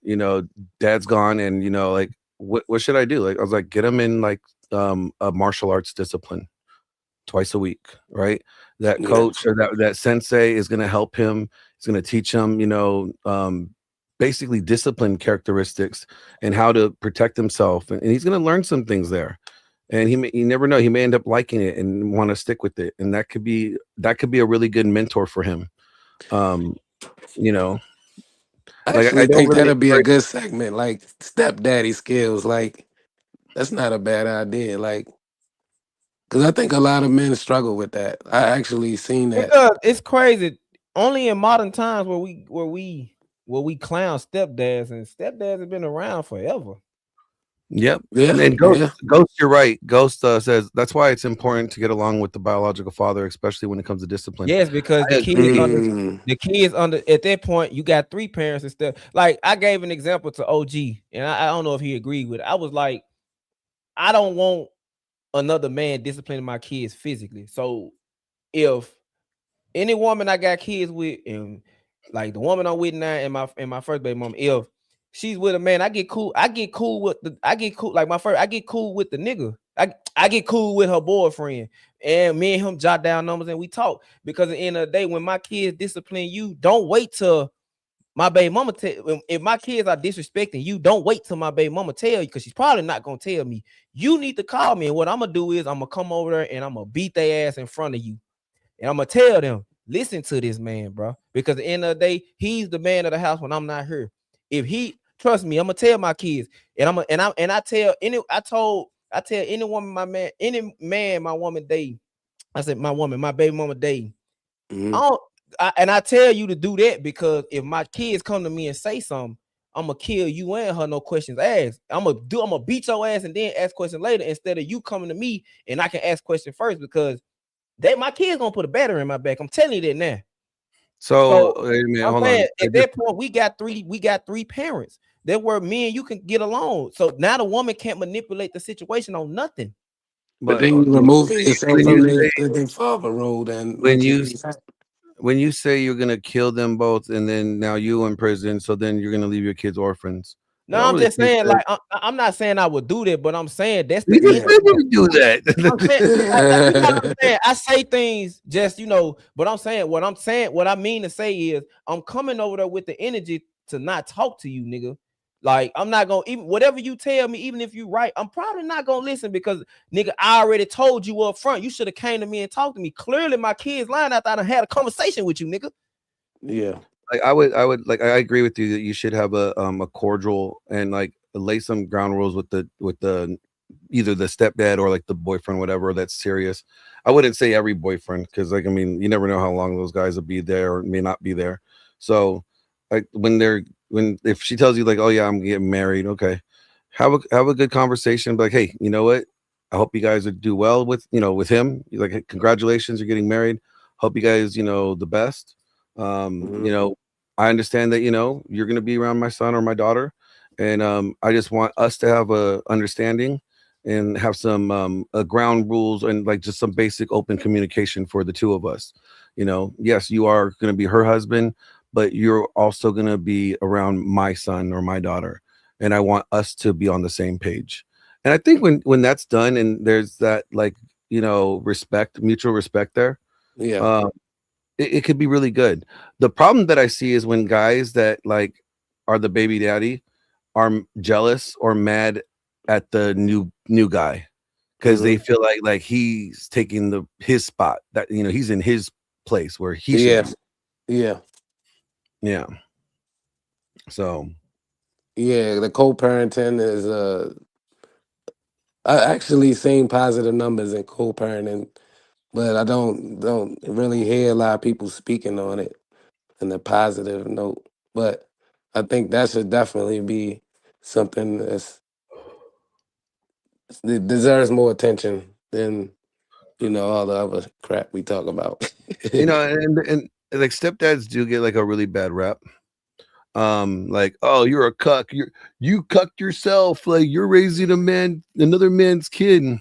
you know, dad's gone, and you know, like what should I do? Like I was like, get him in like a martial arts discipline twice a week, right? That coach or that sensei is going to help him. It's going to teach him, you know, basically discipline characteristics and how to protect himself, and he's going to learn some things there. And you never know, he may end up liking it and want to stick with it, and that could be a really good mentor for him. You know, I actually think that'd be a good segment, like stepdaddy skills. Like that's not a bad idea. Like, because I think a lot of men struggle with that. I actually seen that. It's crazy. Only in modern times where we clown stepdads, and stepdads have been around forever. Yep. Yeah. And Ghost, you're right. Ghost says that's why it's important to get along with the biological father, especially when it comes to discipline. Yes, because the kids under at that point, you got 3 parents and stuff. Like I gave an example to OG, and I don't know if he agreed with it. I was like, I don't want another man disciplining my kids physically. So if any woman I got kids with, and like the woman I'm with now and my first baby mom, if she's with a man, I get cool with the nigga. I get cool with her boyfriend, and me and him jot down numbers and we talk. Because at the end of the day, when my kids discipline you, don't wait till my baby mama if my kids are disrespecting you, don't wait till my baby mama tell you, because she's probably not gonna tell me. You need to call me, and what I'm gonna do is I'm gonna come over there and I'm gonna beat their ass in front of you. And I'm gonna tell them, listen to this man, bro. Because at the end of the day, he's the man of the house when I'm not here. If he trust me, I'm gonna tell my kids, and I tell any woman, my woman dating. I said my woman, my baby mama dating. I tell you to do that, because if my kids come to me and say something, I'm gonna kill you and her, no questions asked. I'm gonna beat your ass and then ask questions later, instead of you coming to me and I can ask questions first, because my kids gonna put a battery in my back. I'm telling you that now. So man, hold on. At that point, we got three parents that where me and you can get along. So now the woman can't manipulate the situation on nothing. But then you remove yourself from the father role. Then when you say you're gonna kill them both, and then now you in prison, so then you're gonna leave your kids orphans. No, I'm just saying, like, I'm not saying I would do that, but I'm saying that's the do that. I say things just, you know, but I'm saying what I mean to say is I'm coming over there with the energy to not talk to you, nigga. Like, I'm not gonna, even whatever you tell me, even if you right, I'm probably not gonna listen, because nigga, I already told you up front. You should have came to me and talked to me. Clearly, my kids lying after I done had a conversation with you, nigga. Yeah. Like I would like, I agree with you that you should have a cordial and like lay some ground rules with the either the stepdad or like the boyfriend, whatever, that's serious. I wouldn't say every boyfriend, because like, I mean, you never know how long those guys will be there or may not be there. So like if she tells you like, oh yeah, I'm getting married, okay, have a good conversation, but like, hey, you know what, I hope you guys would do well with him. You're like, hey, congratulations, you're getting married, hope you guys, the best. I understand that you're going to be around my son or my daughter, and I just want us to have a understanding and have some ground rules and like just some basic open communication for the two of us. Yes, you are going to be her husband, but you're also going to be around my son or my daughter, and I want us to be on the same page. And I think when that's done and there's that like respect, mutual respect there, it could be really good. The problem that I see is when guys that like are the baby daddy are jealous or mad at the new guy, because they feel like he's taking his spot, that he's in his place where he should be. Yeah. So the co-parenting is I actually seen positive numbers in co-parenting, but I don't really hear a lot of people speaking on it in a positive note. But I think that should definitely be something that deserves more attention than all the other crap we talk about. and like stepdads do get like a really bad rep. Like, oh, you're a cuck, you cucked yourself, like you're raising another man's kid.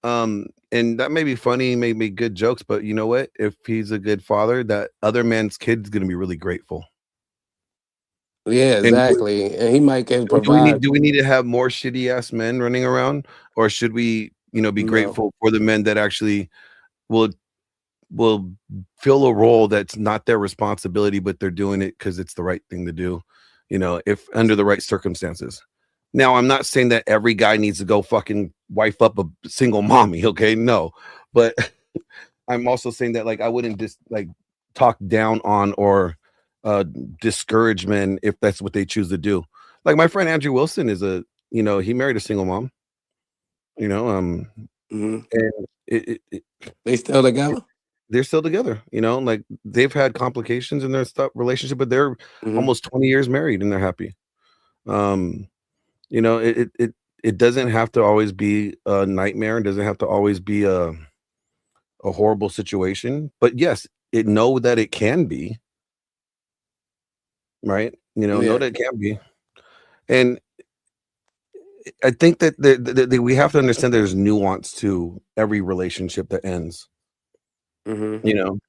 And that may be funny, may be good jokes, but you know what? If he's a good father, that other man's kid's gonna be really grateful. Yeah, And exactly. And he might can provide. do we need to have more shitty ass men running around, or should we, be No. grateful for the men that actually will fill a role that's not their responsibility, but they're doing it because it's the right thing to do, if under the right circumstances. Now, I'm not saying that every guy needs to go fucking wife up a single mommy, okay? No, but I'm also saying that, like, I wouldn't just like talk down on or discourage men if that's what they choose to do. Like my friend Andrew Wilson is he married a single mom, Mhm. and They still together? they're still together, like they've had complications in their relationship, but they're almost 20 years married and they're happy. It doesn't have to always be a nightmare. It doesn't have to always be a horrible situation, but yes, know that it can be, right? Know that it can be. And I think that we have to understand there's nuance to every relationship that ends, Mhm.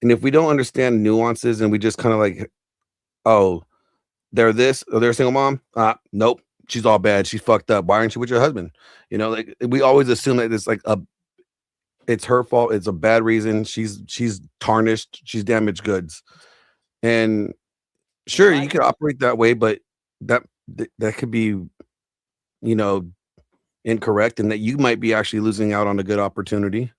and if we don't understand nuances and we just kind of like, oh, they're this, or they're a single mom, nope, she's all bad, she's fucked up, why aren't you with your husband? Like we always assume that it's like it's her fault, it's a bad reason, she's tarnished, she's damaged goods. And sure, you could operate that way, but that could be incorrect, and that you might be actually losing out on a good opportunity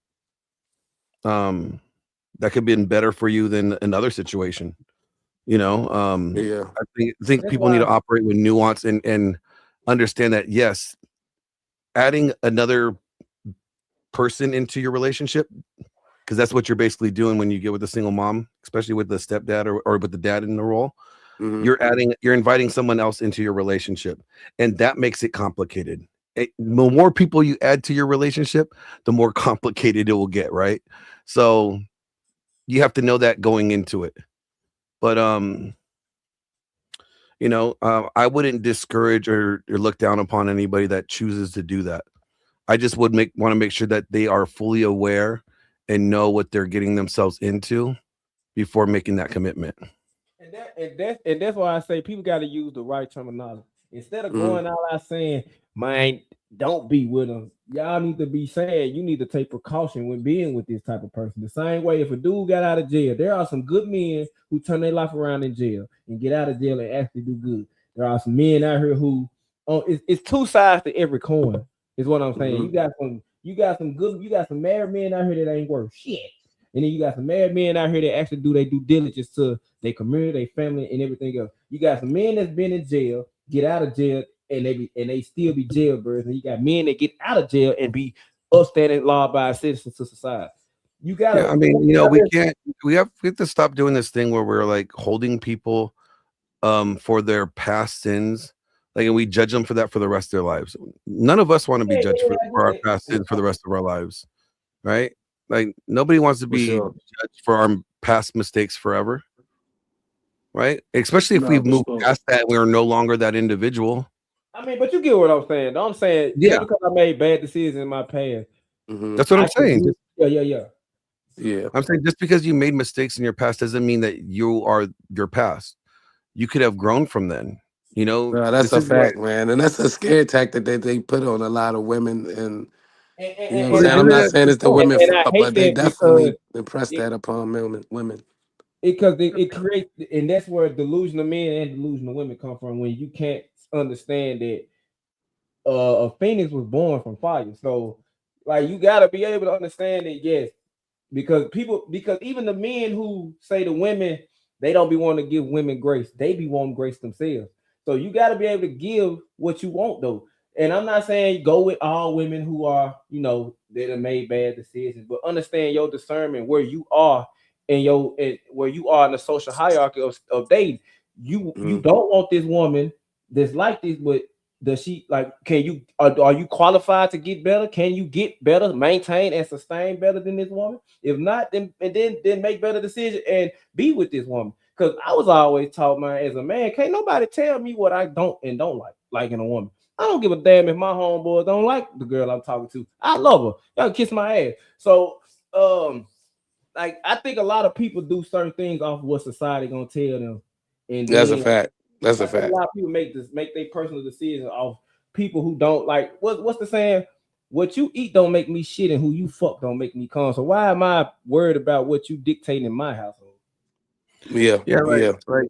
that could have been better for you than another situation. I think people need to operate with nuance and understand that, yes, adding another person into your relationship, because that's what you're basically doing when you get with a single mom, especially with the stepdad or with the dad in the role. You're inviting someone else into your relationship, and that makes it complicated. The more people you add to your relationship, the more complicated it will get, right? So you have to know that going into it. But I wouldn't discourage or look down upon anybody that chooses to do that. I just would want to make sure that they are fully aware and know what they're getting themselves into before making that commitment. And that's why I say people got to use the right terminology. Instead of going out saying, man, don't be with them. Y'all need to be saying, you need to take precaution when being with this type of person. The same way, if a dude got out of jail, there are some good men who turn their life around in jail and get out of jail and actually do good. There are some men out here who, it's two sides to every coin, is what I'm saying. You got some married men out here that ain't worth shit. And then you got some married men out here that actually do their due diligence to their community, their family, and everything else. You got some men that's been in jail, get out of jail, and they still be jailbirds. And you got men that get out of jail and be upstanding, law-abiding citizens to society. You gotta. Yeah, I mean, we have to stop doing this thing where we're like holding people for their past sins, like, and we judge them for that for the rest of their lives. None of us want to be judged for our past sins for the rest of our lives, right? Like nobody wants to be judged for our past mistakes forever, right? Especially if we've moved past that, we are no longer that individual. I mean, but you get what I'm saying. I'm saying, just because I made bad decisions in my past. That's what I'm saying. Yeah. I'm saying just because you made mistakes in your past doesn't mean that you are your past. You could have grown from then. No, that's a fact, man, and that's a scare tactic that they put on a lot of women. And you know what I'm saying? I'm not saying it's the women fault, but they definitely impress that upon women. Because it creates, and that's where delusional men and delusional women come from. When you can't understand that a phoenix was born from fire, so like you got to be able to understand it. Yes, because even the men who say to women they don't be wanting to give women grace, they be wanting grace themselves. So you got to be able to give what you want, though. And I'm not saying go with all women who are, that have made bad decisions, but understand your discernment where you are where you are in the social hierarchy of dating. You don't want this woman that's like this, but does she are you qualified to get better? Can you get better, maintain and sustain better than this woman? If not, then make better decisions and be with this woman. Because I was always taught, man, as a man, can't nobody tell me what I don't like in a woman. I don't give a damn if my homeboy don't like the girl I'm talking to. I love her. Y'all kiss my ass. So, like, I think a lot of people do certain things off what society gonna tell them, and That's a then fact. That's a I think fact. a lot of people make their personal decisions off people who don't like. What's the saying? What you eat don't make me shit, and who you fuck don't make me come. So why am I worried about what you dictate in my household? Yeah, like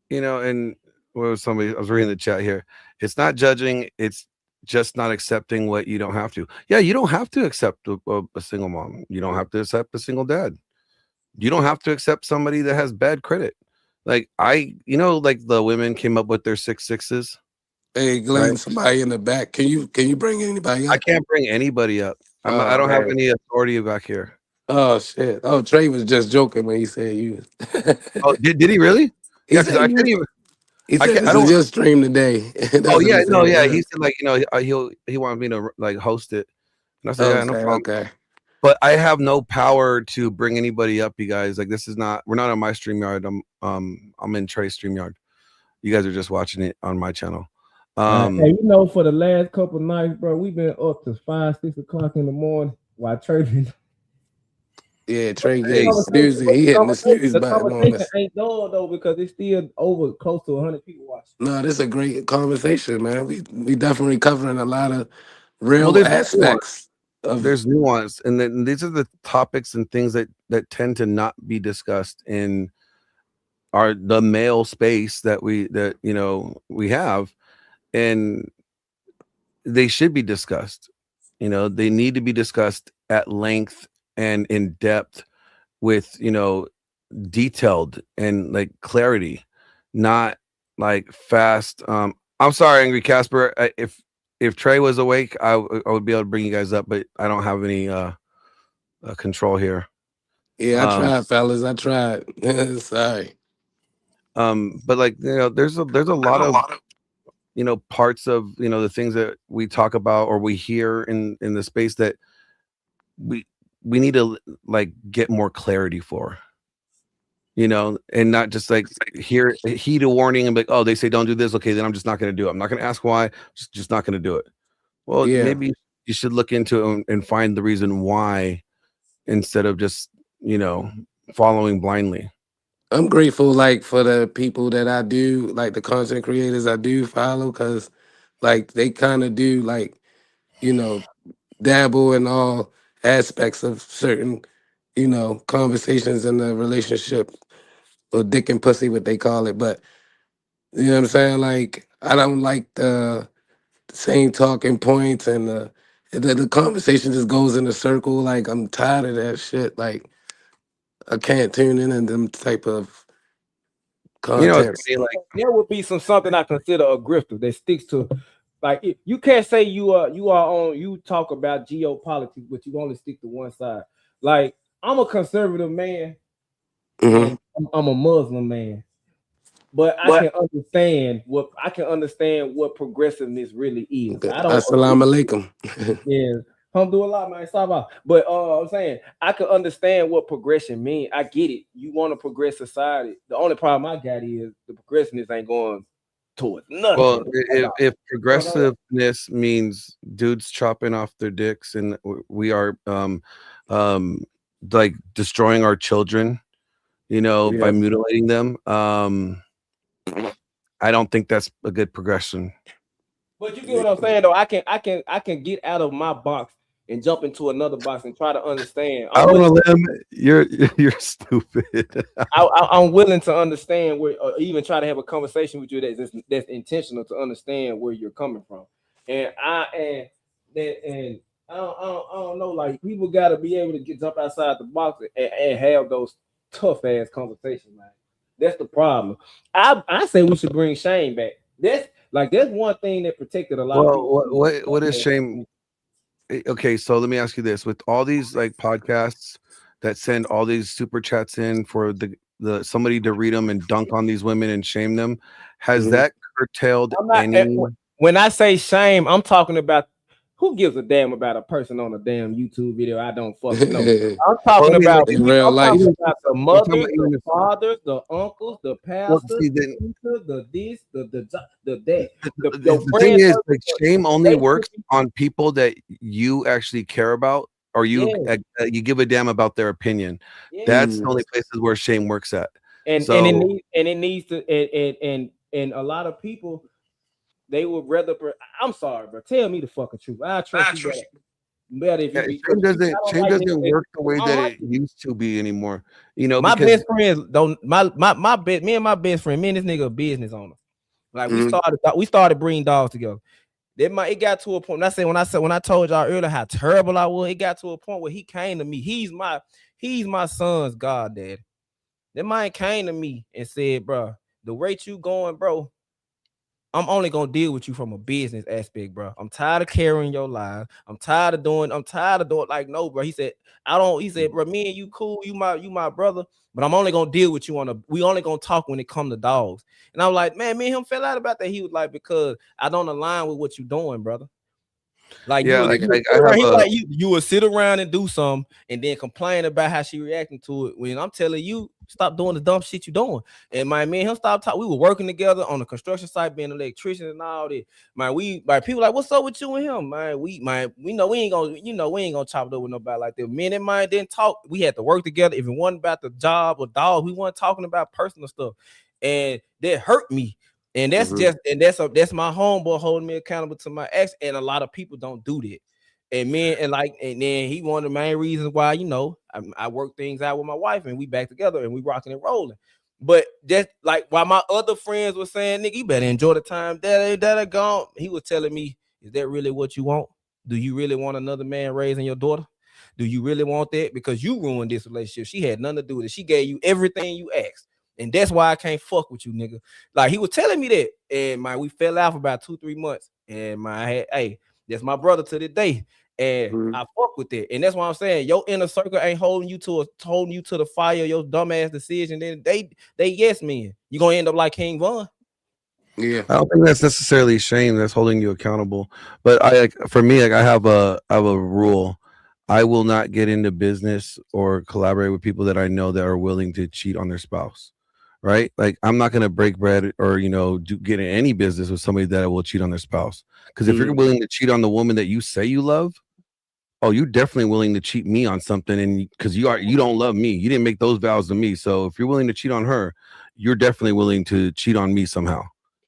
you know, and what was somebody? I was reading the chat here. It's not judging. It's just not accepting what you don't have to. Yeah, you don't have to accept a single mom. You don't have to accept a single dad. You don't have to accept somebody that has bad credit. Like like the women came up with their 6 6s. Hey, Glenn, Right? somebody in the back. Can you bring anybody I up? can't bring anybody up. I Oh don't have man. any authority back here. Oh shit. Oh, Trey was just joking when he said you. Oh, did he really? He Yeah, because said I you. can't even. He I said can't. I this is don't. your stream today. Oh That's what yeah, he no, said. yeah. He said like he wanted me to like host it, and I said yeah, no Okay, problem. okay. But I have no power to bring anybody up, you guys. Like this is not. We're not on my StreamYard. I'm in Trey's StreamYard. You guys are just watching it on my channel. Hey, for the last couple nights, bro, we've been up to 5, 6 o'clock in the morning while Trey been. Yeah, Trey getting snoozy. He hitting the snooze The button on conversation us. ain't done though because it's still over close to 100 people watching. No, this is a great conversation, man. We definitely covering a lot of Well, real there's aspects of. there's nuance, and then these are the topics and things that tend to not be discussed in the male space that we have, and they should be discussed. They need to be discussed at length and in depth with detailed and like clarity, not like fast. I'm sorry, Angry Casper. If Trey was awake, I would be able to bring you guys up, but I don't have any control here. Yeah, I tried, fellas. I tried. Sorry. But like there's a lot of parts of the things that we talk about or we hear in the space that we need to like get more clarity for, and not just like heed a warning and be like, oh, they say don't do this, okay, then I'm just not going to do it. I'm not going to ask why, just not going to do it. Well, Yeah. maybe you should look into it and find the reason why instead of just following blindly. I'm grateful, like, for the people that I do, like the content creators I do follow, because like they kind of do like, dabble in all aspects of certain, conversations in the relationship, or dick and pussy, what they call it. But you know what I'm saying? Like, I don't like the same talking points, and the conversation just goes in a circle. Like, I'm tired of that shit. Like, I can't tune in and them type of content. It's funny, like There would be something I consider a grifter that sticks to, like, you can't say you talk about geopolitics, but you only stick to one side. Like, I'm a conservative man, and I'm a Muslim man, but I can understand what progressiveness really is. I don't. Assalamu alaikum. Yeah. Do a lot, man. Stop out. But I'm saying I can understand what progression means. I get it. You want to progress society. The only problem I got is the progressiveness ain't going towards nothing. Well, if progressiveness means dudes chopping off their dicks and we are like destroying our children, by mutilating them, I don't think that's a good progression. But you get what I'm saying, though. I can get out of my box and jump into another box and try to understand. I don't know, you're stupid. I'm willing to understand where, or even try to have a conversation with you that's intentional to understand where you're coming from. And I don't know. Like, people got to be able to jump outside the box and have those tough ass conversations, man. That's the problem. I say we should bring shame back. That's one thing that protected a lot of people. What is shame? Okay, so let me ask you this: with all these like podcasts that send all these super chats in for the somebody to read them and dunk on these women and shame them, has that curtailed any? When I say shame, I'm talking about Who gives a damn about a person on a damn YouTube video? I don't fucking know. I'm talking about in real life. the mothers, the fathers, the uncles, the pastors, the this, the that. The thing is, like, shame only works on people that you actually care about, or you you give a damn about their opinion. That's the only places where shame works at. And it needs to and a lot of people, they would rather. I'm sorry, bro. Tell me the fucking truth. I trust you better if you be. Shame doesn't work the way that it used to be anymore. You know, my because best friends don't. My best, me and my best friend, me and this nigga a business owner. Like we started breeding dogs together. It got to a point. When I told y'all earlier how terrible I was, it got to a point where he came to me. He's my son's goddaddy. That man came to me and said, bro, the rate you going, bro, I'm only gonna deal with you from a business aspect, bro. I'm tired of carrying your lies. I'm tired of doing like, no, bro. He said, bro, me and you cool, you my brother, but I'm only gonna deal with you we only gonna talk when it come to dogs. And I'm like, man, me and him fell out about that. He was like, because I don't align with what you doing, brother. Like, you would sit around and do something and then complain about how she reacting to it when I'm telling you stop doing the dumb shit you doing. And me and him stopped talking. We were working together on the construction site, being electricians and all that. People like, what's up with you and him? We know we ain't gonna chop it up with nobody like that. Me and mine didn't talk. We had to work together. If it wasn't about the job or dog, we weren't talking about personal stuff. And that hurt me. And that's that's my homeboy holding me accountable to my ex, and a lot of people don't do that. And then he one of the main reasons why, you know, I work things out with my wife and we back together and we rocking and rolling. But just like while my other friends were saying, nigga, you better enjoy the time that are gone, he was telling me, is that really what you want? Do you really want another man raising your daughter? Do you really want that? Because you ruined this relationship. She had nothing to do with it. She gave you everything you asked. And that's why I can't fuck with you, nigga. Like, he was telling me that. And we fell out for about 2-3 months. And that's my brother to this day. And I fuck with that. And that's why I'm saying your inner circle ain't holding you to the fire, your dumbass decision. Then they yes men. You're gonna end up like King Von. Yeah, I don't think that's necessarily shame that's holding you accountable. But for me, I have a rule. I will not get into business or collaborate with people that I know that are willing to cheat on their spouse. Right? Like, I'm not going to break bread or, you know, get in any business with somebody that will cheat on their spouse. Because if you're willing to cheat on the woman that you say you love, oh, you're definitely willing to cheat me on something. And because you don't love me, you didn't make those vows to me. So if you're willing to cheat on her, you're definitely willing to cheat on me somehow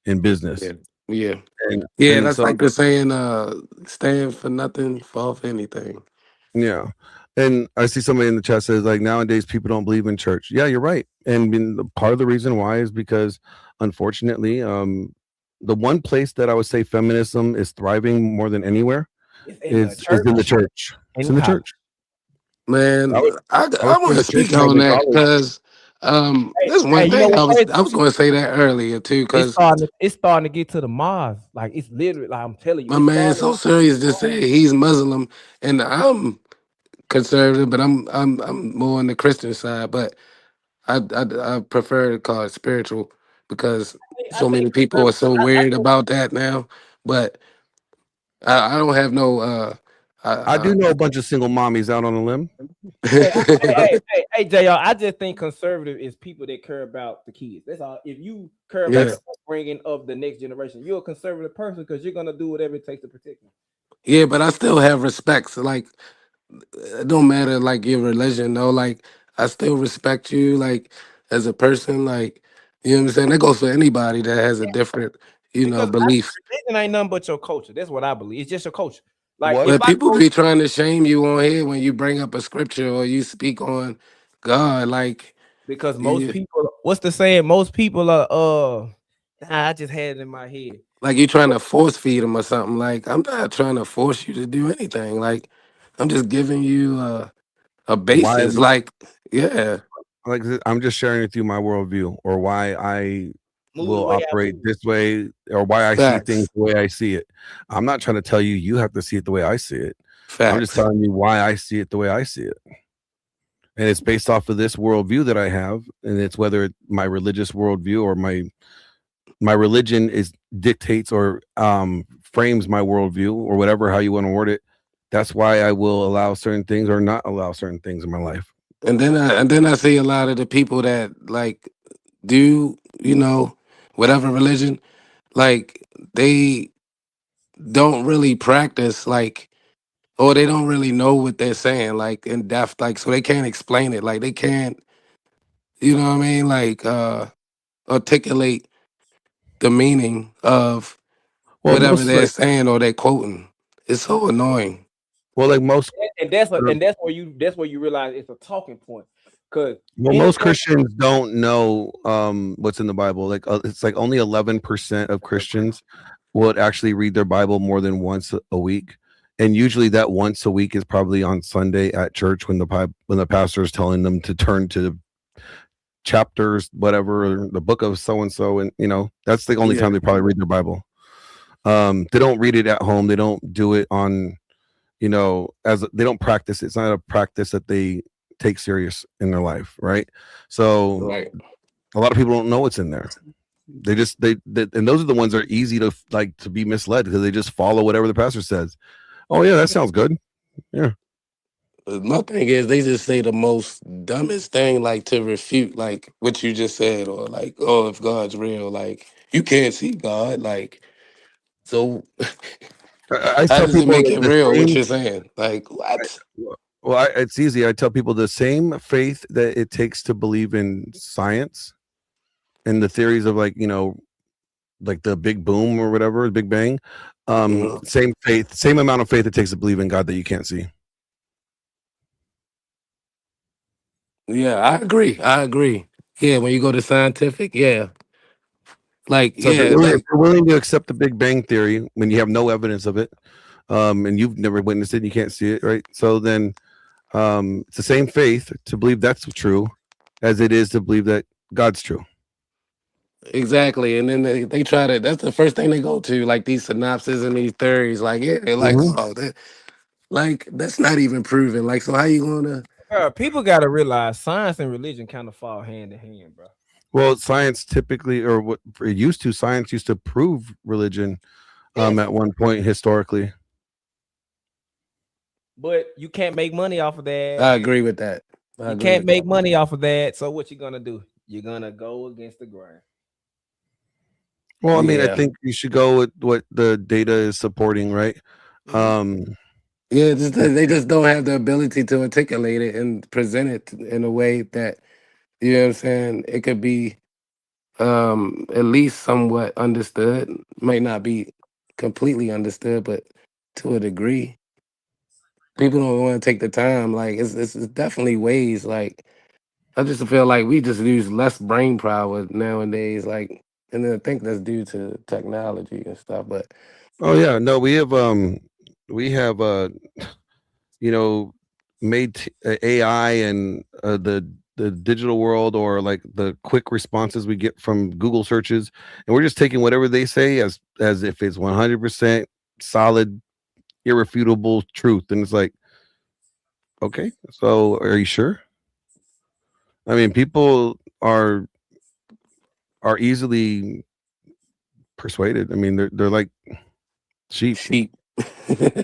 in business. Yeah. And That's so, like the saying, stand for nothing, fall for anything. Yeah. And I see somebody in the chat says, like, nowadays people don't believe in church. Yeah, you're right. And part of the reason why is because, unfortunately, the one place that I would say feminism is thriving more than anywhere is in the church. It's in the church. Man, I want to speak on that because that's one thing I was going to say that earlier too, because it's starting to get to the Mars. Like, it's literally, like, I'm telling you, my man so serious to say he's Muslim and I'm conservative, but I'm more on the Christian side, but I prefer to call it spiritual because so many people are so weird about that now. But I don't have no I do know a bunch of single mommies out on a limb. Hey, JR, I just think conservative is people that care about the kids. That's all. If you care about the upbringing of the next generation, you're a conservative person because you're gonna do whatever it takes to protect them. Yeah, but I still have respect. So, like, it don't matter like your religion, though. Like, I still respect you, like, as a person. Like, you know what I'm saying? That goes for anybody that has a different, belief. Religion ain't nothing but your culture. That's what I believe. It's just your culture. Like, But people be trying to shame you on here when you bring up a scripture or you speak on God, like, because most people, what's the saying? Most people are I just had it in my head. Like, you trying to force feed them or something. Like, I'm not trying to force you to do anything. Like, I'm just giving you a basis. Like, like, I'm just sharing with you my worldview or why I will operate this way or why I see things the way I see it. I'm not trying to tell you you have to see it the way I see it. I'm just telling you why I see it the way I see it. And it's based off of this worldview that I have, and it's whether my religious worldview or my religion dictates or frames my worldview or whatever, how you want to word it. That's why I will allow certain things or not allow certain things in my life. And then I see a lot of the people that like do, you know, whatever religion, like they don't really practice like, or they don't really know what they're saying like in depth, like so they can't explain it, like they can't, you know what I mean, like articulate the meaning of Well, whatever most they're like saying or they're quoting. It's so annoying. well, like most And that's where you realize it's a talking point. Because well, most Christians don't know what's in the Bible. Like it's like only 11% of Christians would actually read their Bible more than once a week, and usually that once a week is probably on Sunday at church when the pastor is telling them to turn to chapters, whatever, or the book of so and so, and you know that's the only time they probably read their Bible. They don't read it at home. They don't do it on, you know, they don't practice it. It's not a practice that they take serious in their life, right? So a lot of people don't know what's in there. They and those are the ones that are easy to like to be misled because they just follow whatever the pastor says. Oh yeah, that sounds good. Yeah. My thing is they just say the most dumbest thing like to refute like what you just said, or like, oh, if God's real, like you can't see God, like so I how tell does it people make that it the real what same. you're saying? Like what? Well, it's easy. I tell people the same faith that it takes to believe in science and the theories of like, you know, like the big boom or whatever, Big Bang. Same faith, same amount of faith it takes to believe in God that you can't see. Yeah, I agree. Yeah, when you go to scientific, yeah. Like, So yeah, if like you're willing to accept the Big Bang theory when you have no evidence of it, and you've never witnessed it, and you can't see it, right? So then it's the same faith to believe that's true as it is to believe that God's true. exactly. And then they try to, that's the first thing they go to, like these synopses and these theories, like, yeah, they're like, oh, like that's not even proven. Like, so how you gonna people got to realize science and religion kind of fall hand in hand, bro. Well, science typically, or what it used to, science used to prove religion at one point historically. But you can't make money off of that. I agree with that. You can't make money off of that. So what you gonna do? You're gonna go against the grain. Well, I mean, I think you should go with what the data is supporting, right? Yeah, they just don't have the ability to articulate it and present it in a way that, you know what I'm saying, it could be at least somewhat understood. Might not be completely understood, but to a degree. People don't want to take the time. Like it's definitely ways. Like I just feel like we just use less brain power nowadays. Like, and then I think that's due to technology and stuff. But oh yeah, no, we have you know, made AI and the digital world, or like the quick responses we get from Google searches, and we're just taking whatever they say as if it's 100% solid, irrefutable truth, and it's like, okay, so are you sure? I mean, people are easily persuaded. I mean, they're like sheep.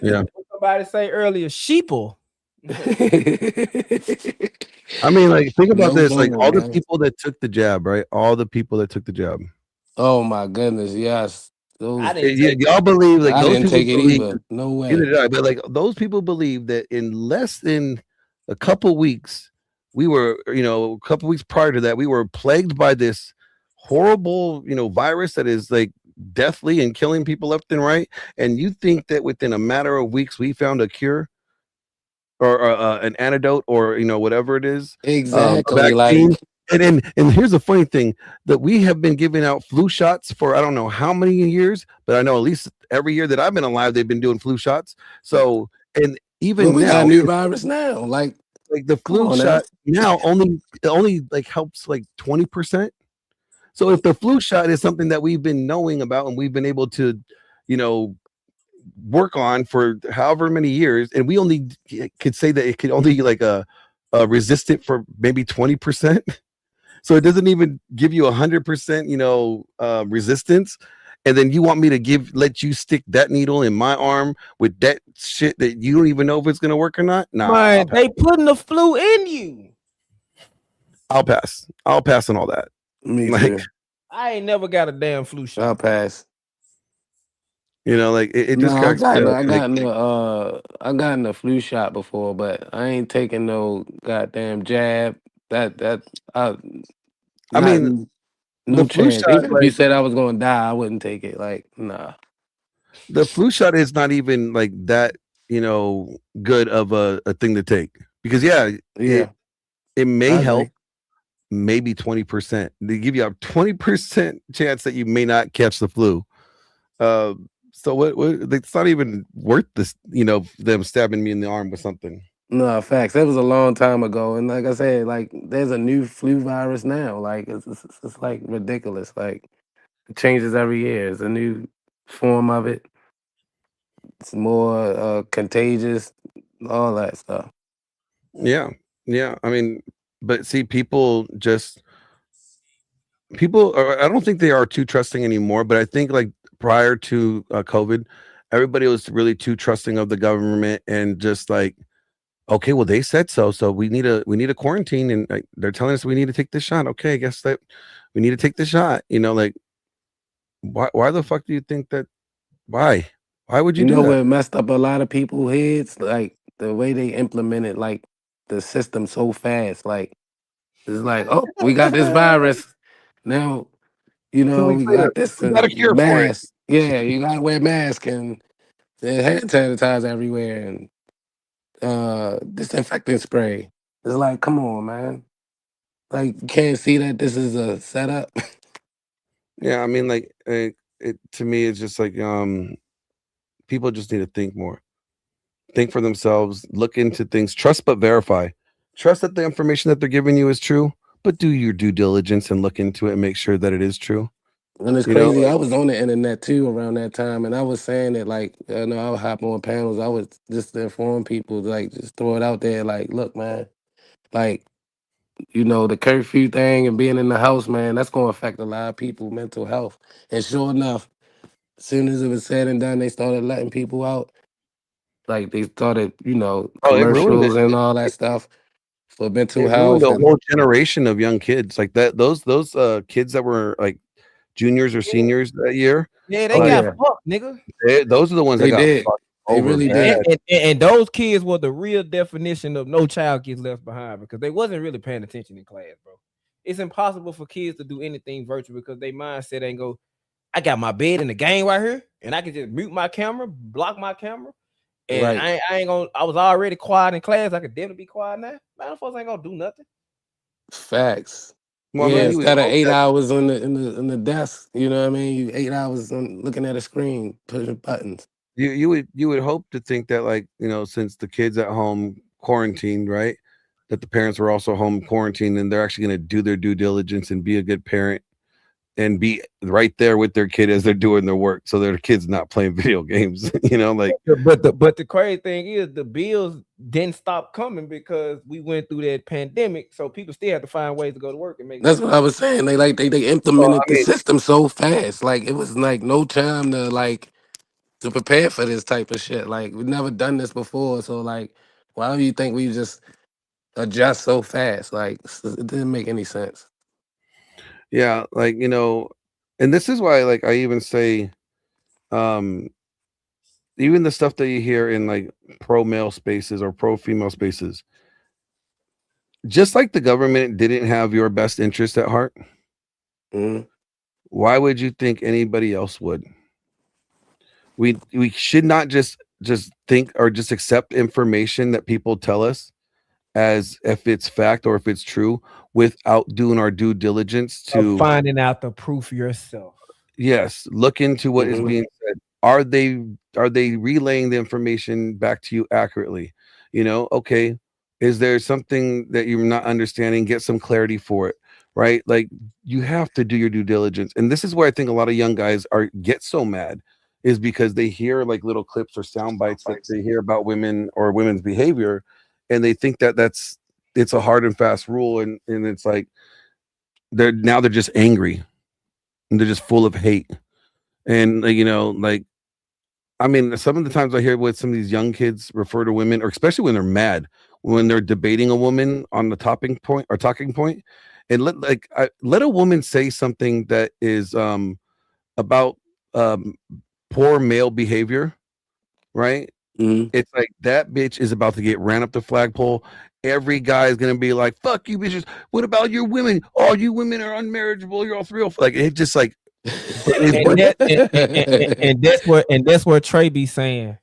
Yeah. Somebody say earlier, sheeple. I mean, like, think about No this. Like, bueno, all the guys. people that took the jab, right? All the people that took the jab. Oh my goodness, yes. Y'all believe, like, I those didn't people take it believe, either. No way. neither did I, but like those people believe that in less than a couple weeks, we were, you know, a couple weeks prior to that, we were plagued by this horrible, you know, virus that is like deathly and killing people left and right. And you think that within a matter of weeks we found a cure or an antidote, or, you know, whatever it is, a Exactly. vaccine. Like And here's the funny thing, that we have been giving out flu shots for I don't know how many years, but I know at least every year that I've been alive, they've been doing flu shots. So, and even we now, got a new virus now. Like the flu on shot now only like helps like 20%. So if the flu shot is something that we've been knowing about and we've been able to, you know, work on for however many years, and we only could say that it could only like resist it for maybe 20%. So it doesn't even give you 100%, you know, resistance. and then you want me to let you stick that needle in my arm with that shit that you don't even know if it's gonna work or not? Nah, Man, they putting the flu in you. I'll pass. I'll pass on all that. Me Like, too. I ain't never got a damn flu shot. I'll pass. you know, like it No, just cracks me up. I gotten the flu shot before, but I ain't taking no goddamn jab. I Not mean, the no flu chance. shot, Even if you like said I was gonna die, I wouldn't take it. Like, nah. the flu shot is not even like that, good of a thing to take because Yeah. it may I help agree. maybe 20%. They give you a 20% chance that you may not catch the flu. So what it's not even worth this, them stabbing me in the arm with something. No, facts. That was a long time ago, and like I said, like there's a new flu virus now. Like it's like ridiculous. Like it changes every year. It's a new form of it. It's more contagious. All that stuff. Yeah. Yeah. I mean, but see, people I don't think they are too trusting anymore, but I think like prior to COVID, everybody was really too trusting of the government and just like, okay, well they said so we need a quarantine and like, they're telling us we need to take this shot. Okay, I guess that we need to take the shot. Like why the fuck do you think that? Why would you You do know that? what messed up a lot of people's heads? Like the way they implemented like the system so fast. Like it's like, oh, we got this virus. Now, 2 weeks we later, got this we got a cure for it. mask. Yeah, you gotta wear mask and hand sanitizer everywhere and disinfectant spray. It's like, come on, man. Like you can't see that this is a setup. Yeah, I mean, like it to me, it's just like people just need to think more, think for themselves, look into things, trust but verify, trust that the information that they're giving you is true, but do your due diligence and look into it and make sure that it is true. And it's You know, crazy. like, I was on the internet too around that time, and I was saying that like, I would hop on panels. I was just to inform people, like, just throw it out there, like, look, man, like, the curfew thing and being in the house, man, that's going to affect a lot of people' mental health. And sure enough, as soon as it was said and done, they started letting people out. Like they started, oh, it ruined it. commercials and all that stuff for mental It ruined health a and whole generation of young kids. Like that, those kids that were like juniors or seniors that year. Yeah, they oh got yeah, fucked, nigga. Those are the ones that they got did. fucked They over really bad. did. And those kids were the real definition of no child gets left behind because they wasn't really paying attention in class, bro. It's impossible for kids to do anything virtual because their mindset ain't go, I got my bed in the game right here, and I can just mute my camera, block my camera, and Right. I ain't gonna. I was already quiet in class. I could definitely be quiet now. Man, folks ain't gonna do nothing. Facts. Well, I Yeah, mean, you would instead of hope 8 hours on the desk, you know what I mean? You 8 hours on looking at a screen, pushing buttons. you would hope to think that like since the kids at home quarantined, right, that the parents were also home quarantined and they're actually going to do their due diligence and be a good parent and be right there with their kid as they're doing their work so their kid's not playing video games. Like But the crazy thing is the bills didn't stop coming because we went through that pandemic, so people still have to find ways to go to work and make That's money. what I was saying. They implemented the system so fast. Like it was like no time to prepare for this type of shit. Like we've never done this before. So like why do you think we just adjust so fast? Like it didn't make any sense. yeah, like and this is why like I even say even the stuff that you hear in like pro male spaces or pro female spaces, just like the government didn't have your best interest at heart, why would you think anybody else would? We should not just think or just accept information that people tell us as if it's fact or if it's true without doing our due diligence to Finding out the proof yourself. yes, look into what is being said. Are they relaying the information back to you accurately? Okay, is there something that you're not understanding? Get some clarity for it, right? Like you have to do your due diligence. And this is where I think a lot of young guys get so mad is because they hear like little clips or sound bites that they hear about women or women's behavior and they think that it's a hard and fast rule and it's like they're just angry and they're just full of hate. And like, like, I mean, some of the times I hear what some of these young kids refer to women, or especially when they're mad, when they're debating a woman on the talking point, and let a woman say something that is about poor male behavior, right? It's like that bitch is about to get ran up the flagpole. Every guy is gonna be like, "Fuck you, bitches! What about your women? All you women are unmarriageable. You're all 305." Like it just like, and that's what Trey be saying.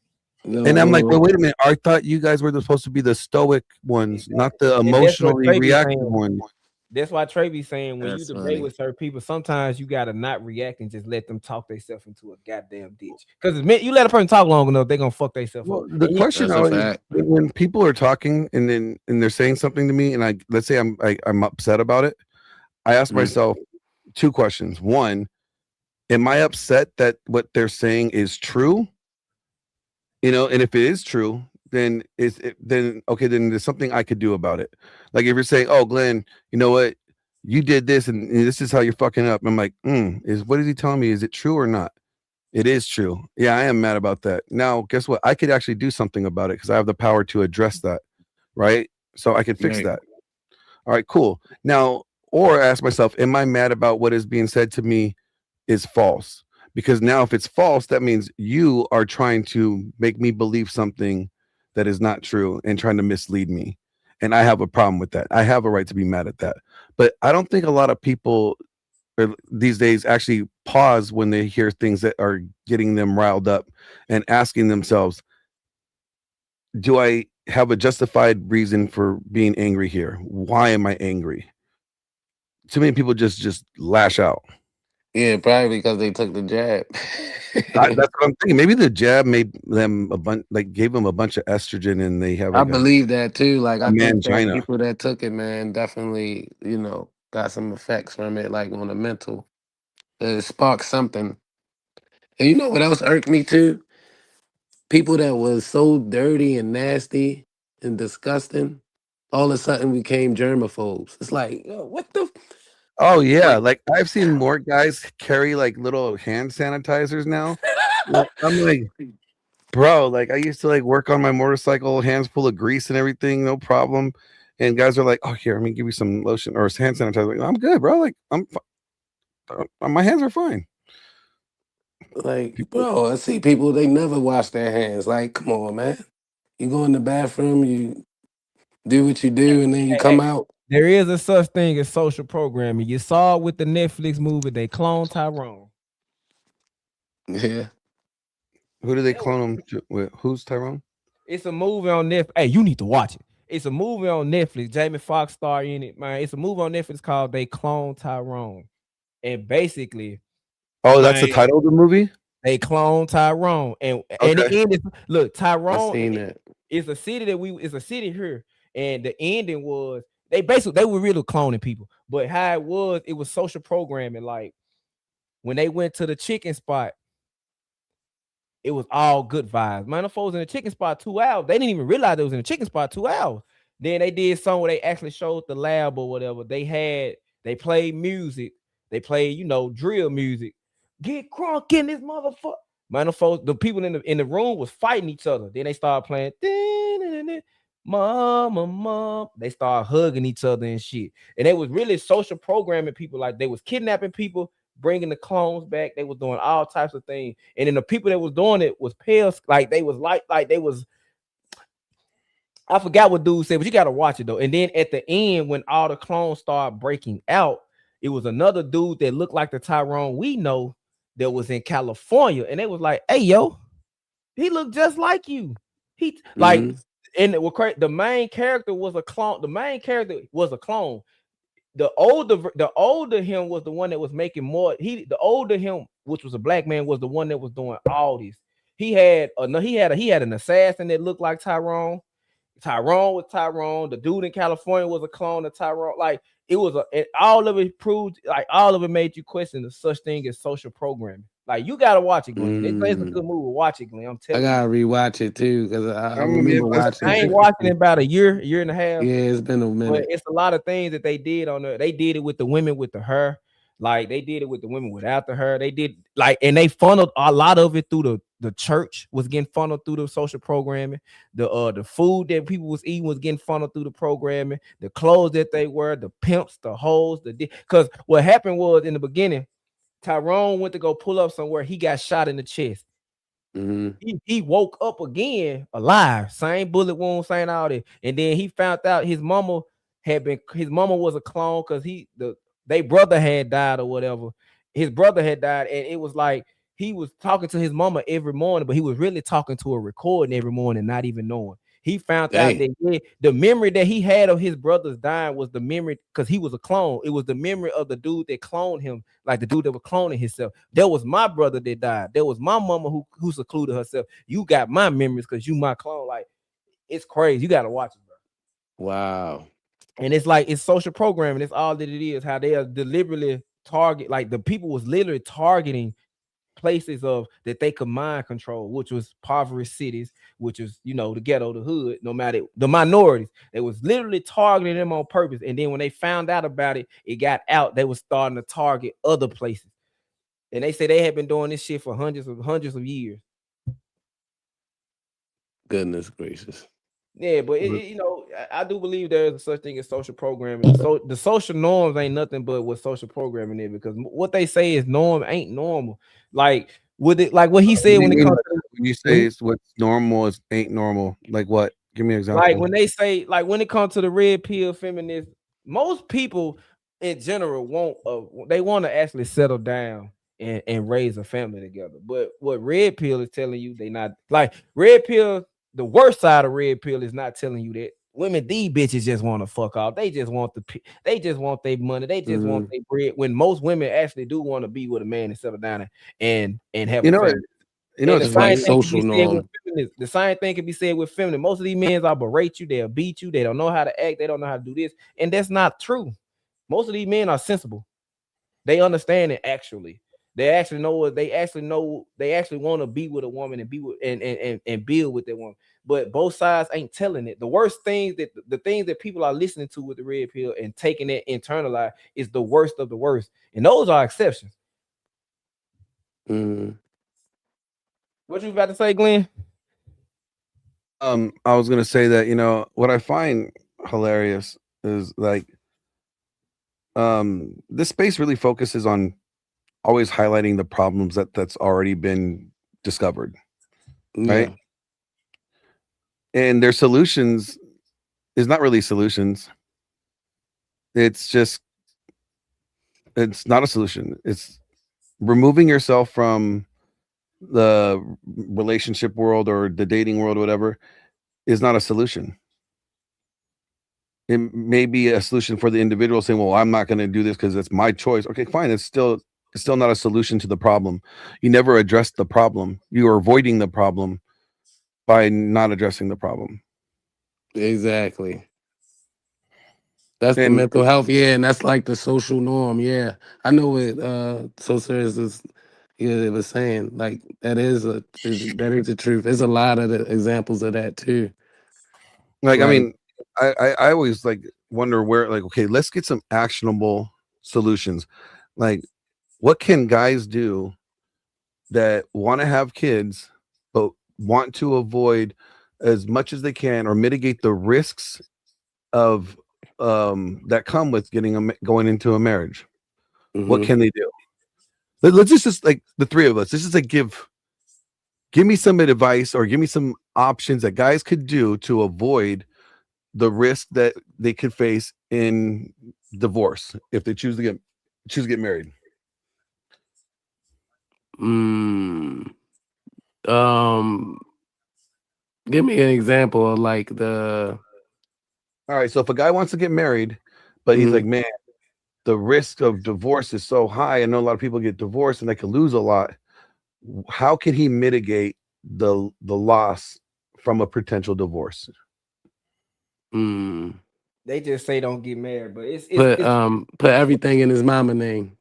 and I'm like, well, wait a minute. I thought you guys were supposed to be the stoic ones, not the And that's what emotionally Trey be reactive saying. ones. That's why Trey be saying when That's you debate funny. with certain people, sometimes you gotta not react and just let them talk themselves into a goddamn ditch. Because you let a person talk long enough, they're gonna fuck themselves up. Well, the question always, when people are talking and they're saying something to me, and let's say I'm upset about it, I ask myself two questions. One, am I upset that what they're saying is true? And if it is true, then okay, then there's something I could do about it. Like if you're saying, "Oh, Glenn, you know what? You did this, and this is how you're fucking up." I'm like, what is he telling me? Is it true or not? It is true. Yeah, I am mad about that. Now, guess what? I could actually do something about it because I have the power to address that, right? So I could fix Right. that. All right, cool. Now, or ask myself, am I mad about what is being said to me is false? Because now if it's false, that means you are trying to make me believe something that is not true and trying to mislead me. And I have a problem with that. I have a right to be mad at that. But I don't think a lot of people these days actually pause when they hear things that are getting them riled up and asking themselves, do I have a justified reason for being angry here? Why am I angry? Too many people just lash out. Yeah, probably because they took the jab. That's what I'm thinking. Maybe the jab made them gave them a bunch of estrogen, and they have I like believe that too. Like a I think that mangina. people that took it, man, definitely, got some effects from it, like on the mental. It sparked something. And you know what else irked me too? People that was so dirty and nasty and disgusting, all of a sudden became germaphobes. It's like, yo, what the? Oh yeah, like I've seen more guys carry like little hand sanitizers now. Like, I'm like, bro, like I used to like work on my motorcycle, hands full of grease and everything, no problem. And guys are like, "Oh, here, let me give you some lotion or hand sanitizer." Like, I'm good, bro. Like my hands are fine. Like, bro, I see people, they never wash their hands. Like, come on, man. You go in the bathroom, you do what you do, and then you come out. There is a such thing as social programming. You saw it with the Netflix movie, they cloned Tyrone. Yeah. Who do they clone him to? Who's Tyrone? It's a movie on Netflix. Hey, you need to watch it. It's a movie on Netflix. Jamie Foxx star in it, man. It's a movie on Netflix called They Clone Tyrone. And basically, oh, that's the title of the movie? They clone Tyrone. And the end is, look, Tyrone is a city it's a city here. And the ending was they were really cloning people. But how it was social programming. Like when they went to the chicken spot, it was all good vibes. Man, the folks in the chicken spot 2 hours. They didn't even realize they was in the chicken spot 2 hours. Then they did something where they actually showed the lab or whatever. They played music. They played, drill music. Get crunk in this motherfucker. Man, the people in the room was fighting each other. Then they started playing mom. They started hugging each other and shit. And they was really social programming people. Like they was kidnapping people, bringing the clones back. They was doing all types of things. And then the people that was doing it was pale. Like they was I forgot what dude said, but you got to watch it though. And then at the end, when all the clones started breaking out, it was another dude that looked like the Tyrone we know that was in California. And they was like, hey, yo, he looked just like you. He like, and it was crazy. The main character was a clone. The older him was the one that was making more. The older him, which was a black man, was the one that was doing all this. He had an assassin that looked like Tyrone. Tyrone was Tyrone. The dude in California was a clone of Tyrone. Like it was all of it proved, like all of it made you question the such thing as social programming. Like you gotta watch it, Glenn. It's a good movie. Watch it, Glenn. I'm telling you. I gotta rewatch it too because I remember watching. I ain't watching it in about a year and a half. Yeah, it's been a minute. But it's a lot of things that they did on there. They did it with the women with the hair. Like they did it with the women without the hair. They did like, and they funneled a lot of it through the church was getting funneled through the social programming. The food that people was eating was getting funneled through the programming. The clothes that they wear, the pimps, the hoes, because what happened was in the beginning, Tyrone went to go pull up somewhere. He got shot in the chest. He woke up again alive, same bullet wound, same all that, and then he found out his mama was a clone because they brother had died or whatever. His brother had died, and it was like he was talking to his mama every morning, but he was really talking to a recording every morning, not even knowing. He found out that the memory that he had of his brothers dying was the memory because he was a clone. It was the memory of the dude that cloned him, like the dude that was cloning himself. That was my brother that died. That was my mama who secluded herself. You got my memories because you my clone. Like, it's crazy. You got to watch it, bro. Wow. And it's like, it's social programming. That's all that it is. How they are deliberately like the people was literally targeting places of that they could mind control, which was impoverished cities, which is, the ghetto, the hood, no matter the minorities. They was literally targeting them on purpose. And then when they found out about it, it got out. They was starting to target other places. And they say they had been doing this shit for hundreds of years. Goodness gracious. Yeah, but I do believe there is such thing as social programming. So the social norms ain't nothing but what social programming is, because what they say is norm ain't normal. Like with it, like what he said when it comes to when you say it's what's normal is ain't normal. Like what? Give me an example. Like when they say, like when it comes to the red pill feminist, most people in general want to actually settle down and raise a family together. But what red pill is telling you, they not like red pill. The worst side of red pill is not telling you that women, these bitches just want to fuck off. They just want they just want their money. They just want their bread. When most women actually do want to be with a man and settle down and have a family. It's like social norm. The same thing can be said with feminine. Most of these men are berate you, they'll beat you, they don't know how to act, they don't know how to do this, and that's not true. Most of these men are sensible. They understand it actually. They actually know what they actually want to be with a woman and be with and build with that woman. But both sides ain't telling it. The worst things the things that people are listening to with the red pill and taking it internalized is the worst of the worst, and those are exceptions. What you about to say, Glenn? I was gonna say that what I find hilarious is like this space really focuses on always highlighting the problems that's already been discovered, right? And their solutions is not really solutions. It's not a solution. It's removing yourself from the relationship world or the dating world or whatever is not a solution. It may be a solution for the individual saying, well, I'm not going to do this because it's my choice. Okay, fine. It's still not a solution to the problem. You never addressed the problem. You are avoiding the problem by not addressing the problem. Exactly. That's the mental health. Yeah. And that's like the social norm. Yeah. I know what So Serious is it was saying. Like that is the truth. There's a lot of the examples of that too. Like, I mean, I always like wonder where, like, okay, let's get some actionable solutions. Like, what can guys do that want to have kids but want to avoid as much as they can or mitigate the risks of that come with going into a marriage? What can they do? Let's just like the three of us. This is like give me some advice or give me some options that guys could do to avoid the risk that they could face in divorce if they choose to get married. Give me an example of like the. All right, so if a guy wants to get married, but he's like, man, the risk of divorce is so high. I know a lot of people get divorced and they could lose a lot. How can he mitigate the loss from a potential divorce? They just say don't get married, but it's put everything in his mama name.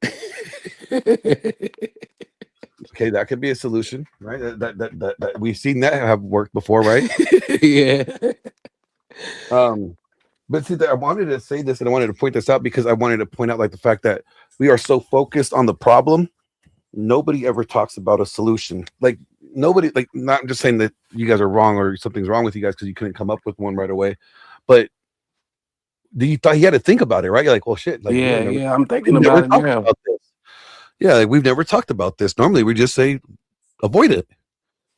Okay, that could be a solution, right? That we've seen that have worked before, right? Yeah. But see, I wanted to say this and I wanted to point this out because I wanted to point out like the fact that we are so focused on the problem. Nobody ever talks about a solution. Like nobody, like not just saying that you guys are wrong or something's wrong with you guys because you couldn't come up with one right away. But you thought you had to think about it, right? You're like, well, shit. Like, yeah, I'm thinking about it now. About this. Yeah, like we've never talked about this. Normally, we just say avoid it,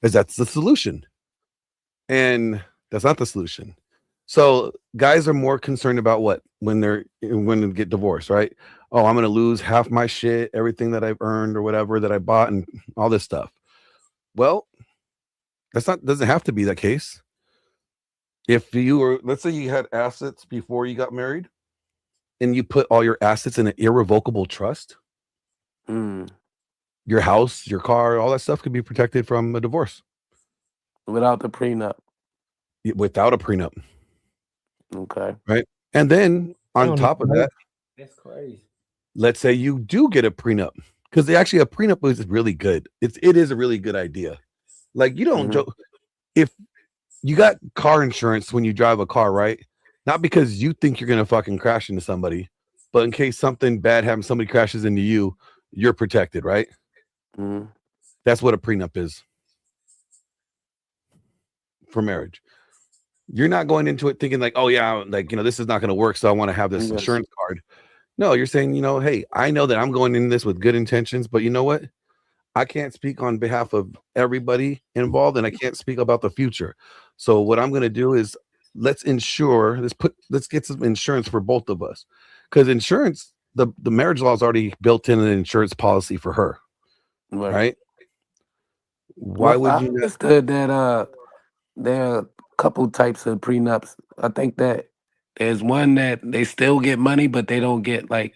because that's the solution, and that's not the solution. So guys are more concerned about what when they get divorced, right? Oh, I'm going to lose half my shit, everything that I've earned or whatever that I bought, and all this stuff. Well, doesn't have to be the case. If you were, let's say you had assets before you got married and you put all your assets in an irrevocable trust, your house, your car, all that stuff could be protected from a divorce. Without the prenup. Without a prenup. Okay. Right. And then on top of that, that's crazy. Let's say you do get a prenup, because actually a prenup is really good. It is a really good idea. Like you don't joke. If you got car insurance when you drive a car, right? Not because you think you're gonna fucking crash into somebody, but in case something bad happens, somebody crashes into you, you're protected, right? That's what a prenup is for marriage. You're not going into it thinking like, oh yeah, like this is not gonna work, so I want to have this insurance card. No, you're saying, hey, I know that I'm going in this with good intentions, but you know what? I can't speak on behalf of everybody involved, and I can't speak about the future. So what I'm going to do is let's get some insurance for both of us, because insurance, the marriage law is already built in an insurance policy for her, right? Why would you? I understood that there are a couple types of prenups. I think that there's one that they still get money, but they don't get like.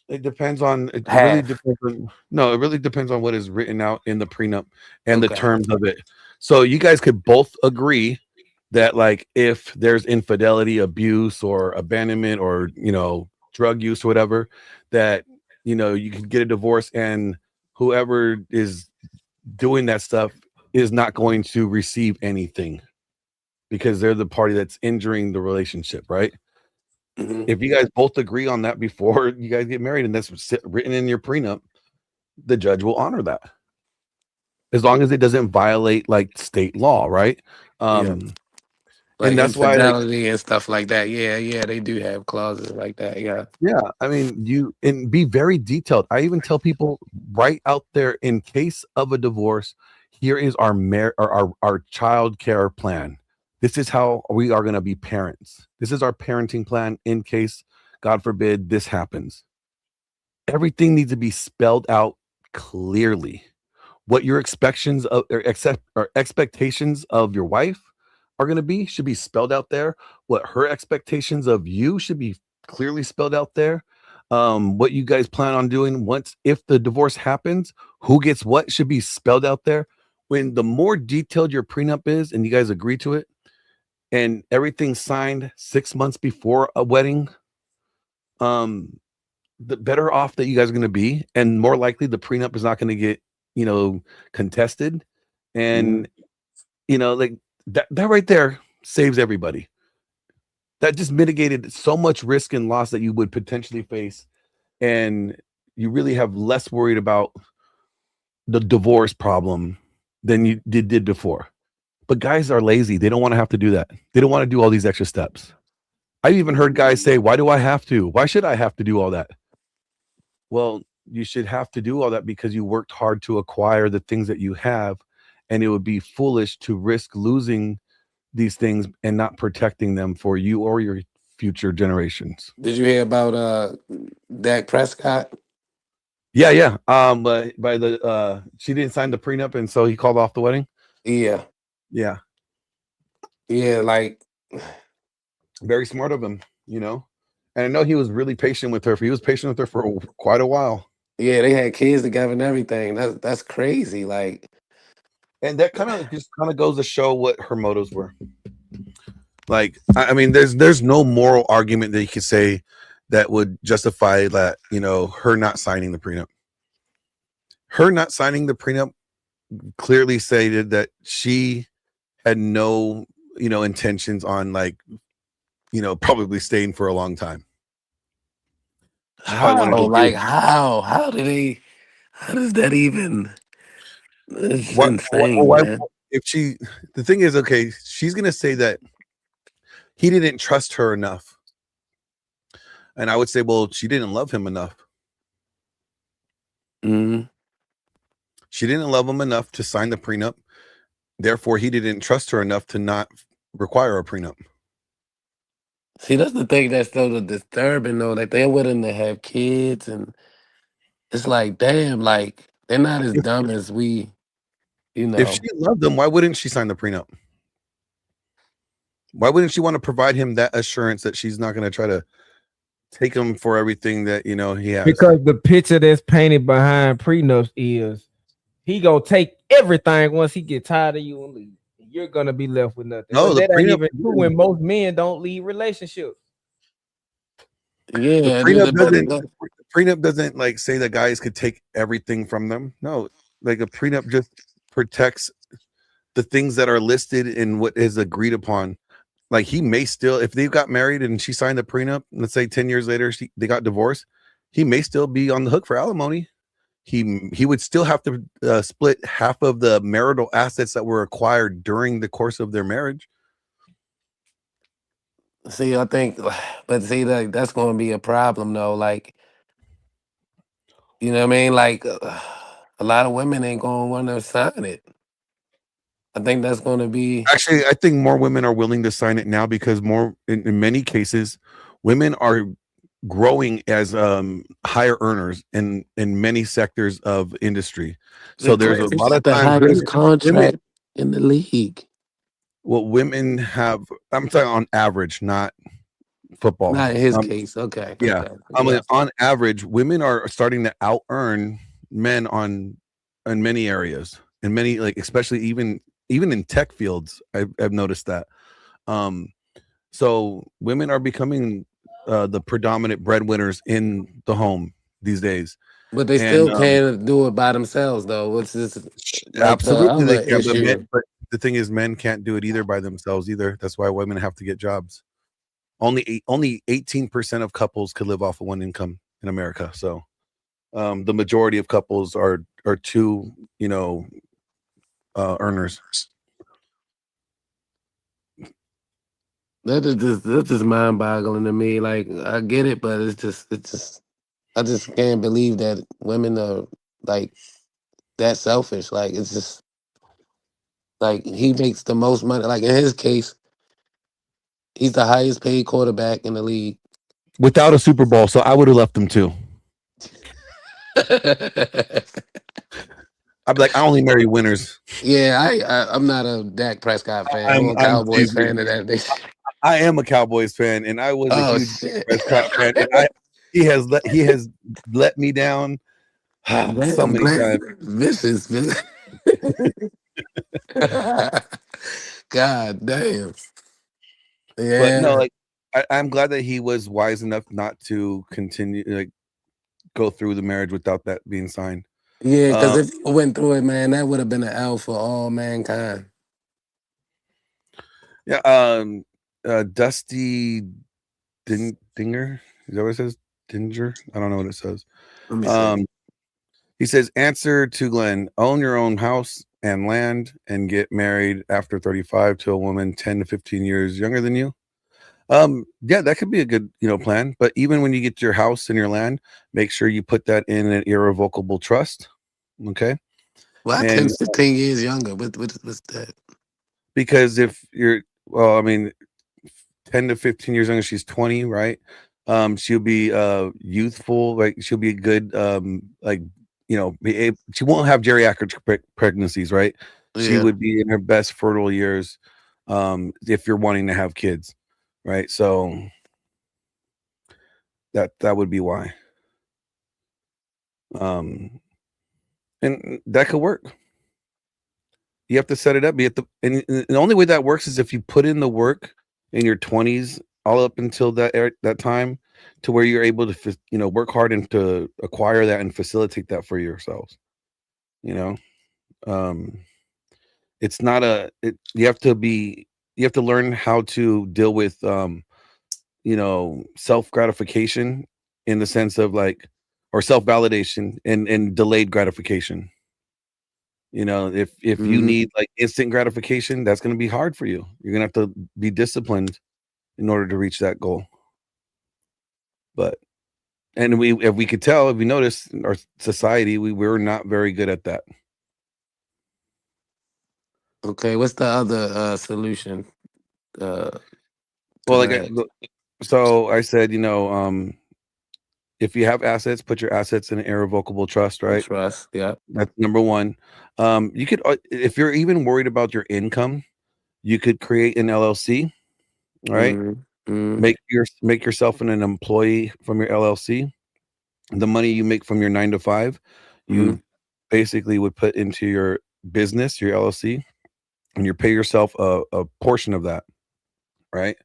It depends on. It really depends on. No, it really depends on what is written out in the prenup and the terms of it. So you guys could both agree that, like, if there's infidelity, abuse, or abandonment, or drug use or whatever, that you can get a divorce, and whoever is doing that stuff is not going to receive anything because they're the party that's injuring the relationship, right? If you guys both agree on that before you guys get married, and that's written in your prenup, the judge will honor that, as long as it doesn't violate like state law, right? Like and that's why infidelity and stuff like that. Yeah, they do have clauses like that. Yeah. I mean, and be very detailed. I even tell people right out there, in case of a divorce, here is our child care plan. This is how we are going to be parents. This is our parenting plan in case, God forbid, this happens. Everything needs to be spelled out clearly. What your expectations of expectations of your wife are going to be should be spelled out there. What her expectations of you should be clearly spelled out there. What you guys plan on doing if the divorce happens, who gets what should be spelled out there. When the more detailed your prenup is and you guys agree to it, and everything's signed 6 months before a wedding, the better off that you guys are going to be, and more likely the prenup is not going to get contested, and like that right there saves everybody. That just mitigated so much risk and loss that you would potentially face, and you really have less worried about the divorce problem than you did before. But guys are lazy. They don't want to have to do that. They don't want to do all these extra steps. I even heard guys say, why do I have to? Why should I have to do all that? Well, you should have to do all that because you worked hard to acquire the things that you have, and it would be foolish to risk losing these things and not protecting them for you or your future generations. Did you hear about Dak Prescott? Yeah. But she didn't sign the prenup, and so he called off the wedding. Yeah. Like, very smart of him, and I know he was really patient with her. He was patient with her for quite a while. Yeah, they had kids together and everything. That's crazy. Like, and that kind of goes to show what her motives were. Like, I mean, there's no moral argument that you could say that would justify that, her not signing the prenup. Her not signing the prenup clearly stated that she had no, intentions on, like, probably staying for a long time. She probably How? wanted to Like do how? How does that even? It's insane, why man. if she the thing is, okay, she's gonna say that he didn't trust her enough. And I would say, well, she didn't love him enough. Mm-hmm. She didn't love him enough to sign the prenup. Therefore, he didn't trust her enough to not require a prenup. See, that's the thing that's so disturbing, though. Like they're willing to have kids, and it's like, damn, like they're not as dumb as we, If she loved him, why wouldn't she sign the prenup? Why wouldn't she want to provide him that assurance that she's not going to try to take him for everything that he has? Because the picture that's painted behind prenups is he gonna take everything once he get tired of you and leave. You're gonna be left with nothing. No, But the that ain't prenup- even true when most men don't leave relationships. Yeah, the prenup doesn't like say that guys could take everything from them. No, like a prenup just protects the things that are listed in what is agreed upon. Like he may still, if they got married and she signed the prenup, let's say 10 years later they got divorced, he may still be on the hook for alimony. He would still have to split half of the marital assets that were acquired during the course of their marriage. See, I think, but see, like that's going to be a problem, though. Like, you know what I mean? Like, a lot of women ain't going to want to sign it. I think that's going to be. Actually, I think more women are willing to sign it now because in many cases, women are growing as higher earners in many sectors of industry. So there's a lot of the times highest contract in the league. Well, women have. I'm talking on average, not football. Not in his case. Okay. Yeah, Okay. I mean, Yeah. on average, women are starting to out earn men in many areas, in many especially even in tech fields. I've noticed that. So women are becoming the predominant breadwinners in the home these days. But they still can't do it by themselves, though. Which is like absolutely the they can, other issue. but the thing is, men can't do it either by themselves either. That's why women have to get jobs. Only 18% of couples could live off of one income in America. So the majority of couples are two earners. That's just mind-boggling to me. Like I get it, but it's just I just can't believe that women are like that selfish. Like it's just like he makes the most money. Like in his case, he's the highest paid quarterback in the league. Without a Super Bowl, so I would have left them too. I'd be like, I only marry winners. Yeah, I'm not a Dak Prescott fan. I'm a Cowboys fan of that. I am a Cowboys fan, and I was a huge shit. Prescott fan, and he has let me down so many times. Vicious. God damn. Yeah. But no, I'm glad that he was wise enough not to continue go through the marriage without that being signed. Yeah, because if he went through it, man, that would have been an L for all mankind. Yeah, Dusty Dinger, is that what it says? Dinger? I don't know what it says. Let me see. He says, answer to Glenn, own your own house and land and get married after 35 to a woman 10 to 15 years younger than you. Yeah, that could be a good plan. But even when you get your house and your land, make sure you put that in an irrevocable trust. Okay. Why 10, 15 years younger? What's that? Because if you're 10 to 15 years younger, she's 20, right? She'll be youthful, like she'll be a good she won't have geriatric pregnancies, right? She would be in her best fertile years if you're wanting to have kids, right? So that would be why. And that could work. You have to set it up. And the only way that works is if you put in the work in your 20s all up until that time, to where you're able to work hard and to acquire that and facilitate that for yourselves. It's not you have to learn how to deal with self gratification in the sense of like, or self validation and delayed gratification. If you need like instant gratification, that's going to be hard for you. You're going to have to be disciplined in order to reach that goal. But if we could tell, if we notice in our society, we're not very good at that. Okay, what's the other solution? Well, so I said, if you have assets, put your assets in an irrevocable trust, right? Trust, yeah. That's number one. You could, if you're even worried about your income, you could create an LLC, right? Make yourself an employee from your LLC. The money you make from your 9 to 5, you basically would put into your business, your LLC, and you pay yourself a portion of that, right?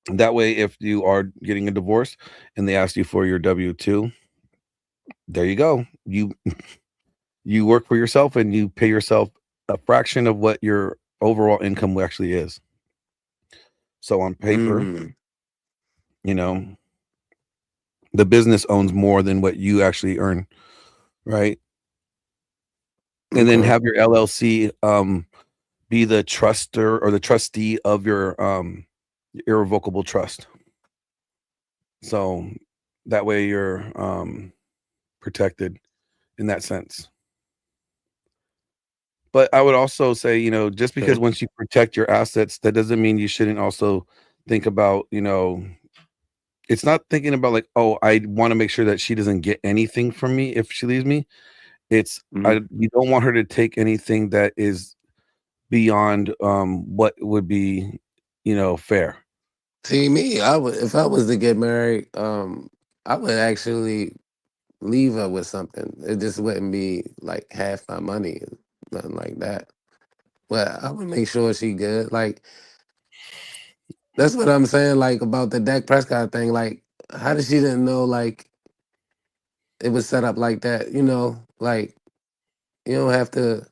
That way, if you are getting a divorce and they ask you for your W-2, there you go. You work for yourself and you pay yourself a fraction of what your overall income actually is. So on paper, the business owns more than what you actually earn, right? And then have your LLC be the truster or the trustee of your irrevocable trust. So that way you're protected in that sense. But I would also say, just because once you protect your assets, that doesn't mean you shouldn't also think about, it's not thinking about like, oh, I want to make sure that she doesn't get anything from me if she leaves me. It's you don't want her to take anything that is beyond what would be, fair. See, me, if I was to get married, I would actually leave her with something. It just wouldn't be like half my money, nothing like that. But I would make sure she good. Like, that's what I'm saying. Like about the Dak Prescott thing. Like, how did she didn't know? Like, it was set up like that. Like you don't have to.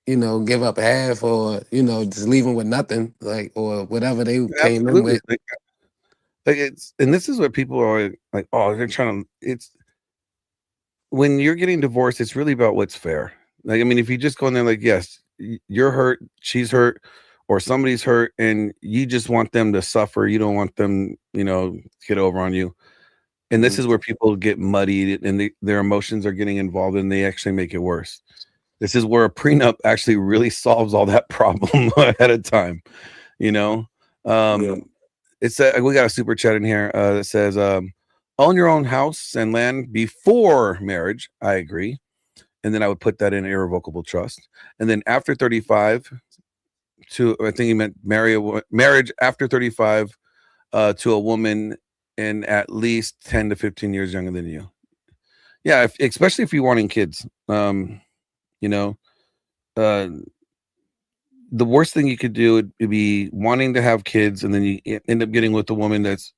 Give up half or just leave them with nothing, like or whatever they came in with. Like and this is what people are like, oh, they're trying to. It's when you're getting divorced, it's really about what's fair. Like, I mean, if you just go in there like, yes, you're hurt, she's hurt, or somebody's hurt, and you just want them to suffer, you don't want them, get over on you. And this is where people get muddied and their emotions are getting involved and they actually make it worse. This is where a prenup actually really solves all that problem ahead of time. It's we got a super chat in here that says, own your own house and land before marriage. I agree. And then I would put that in irrevocable trust. And then after 35 I think he meant marriage after 35 to a woman and at least 10 to 15 years younger than you. Yeah, especially if you're wanting kids. The worst thing you could do would be wanting to have kids and then you end up getting with a woman that's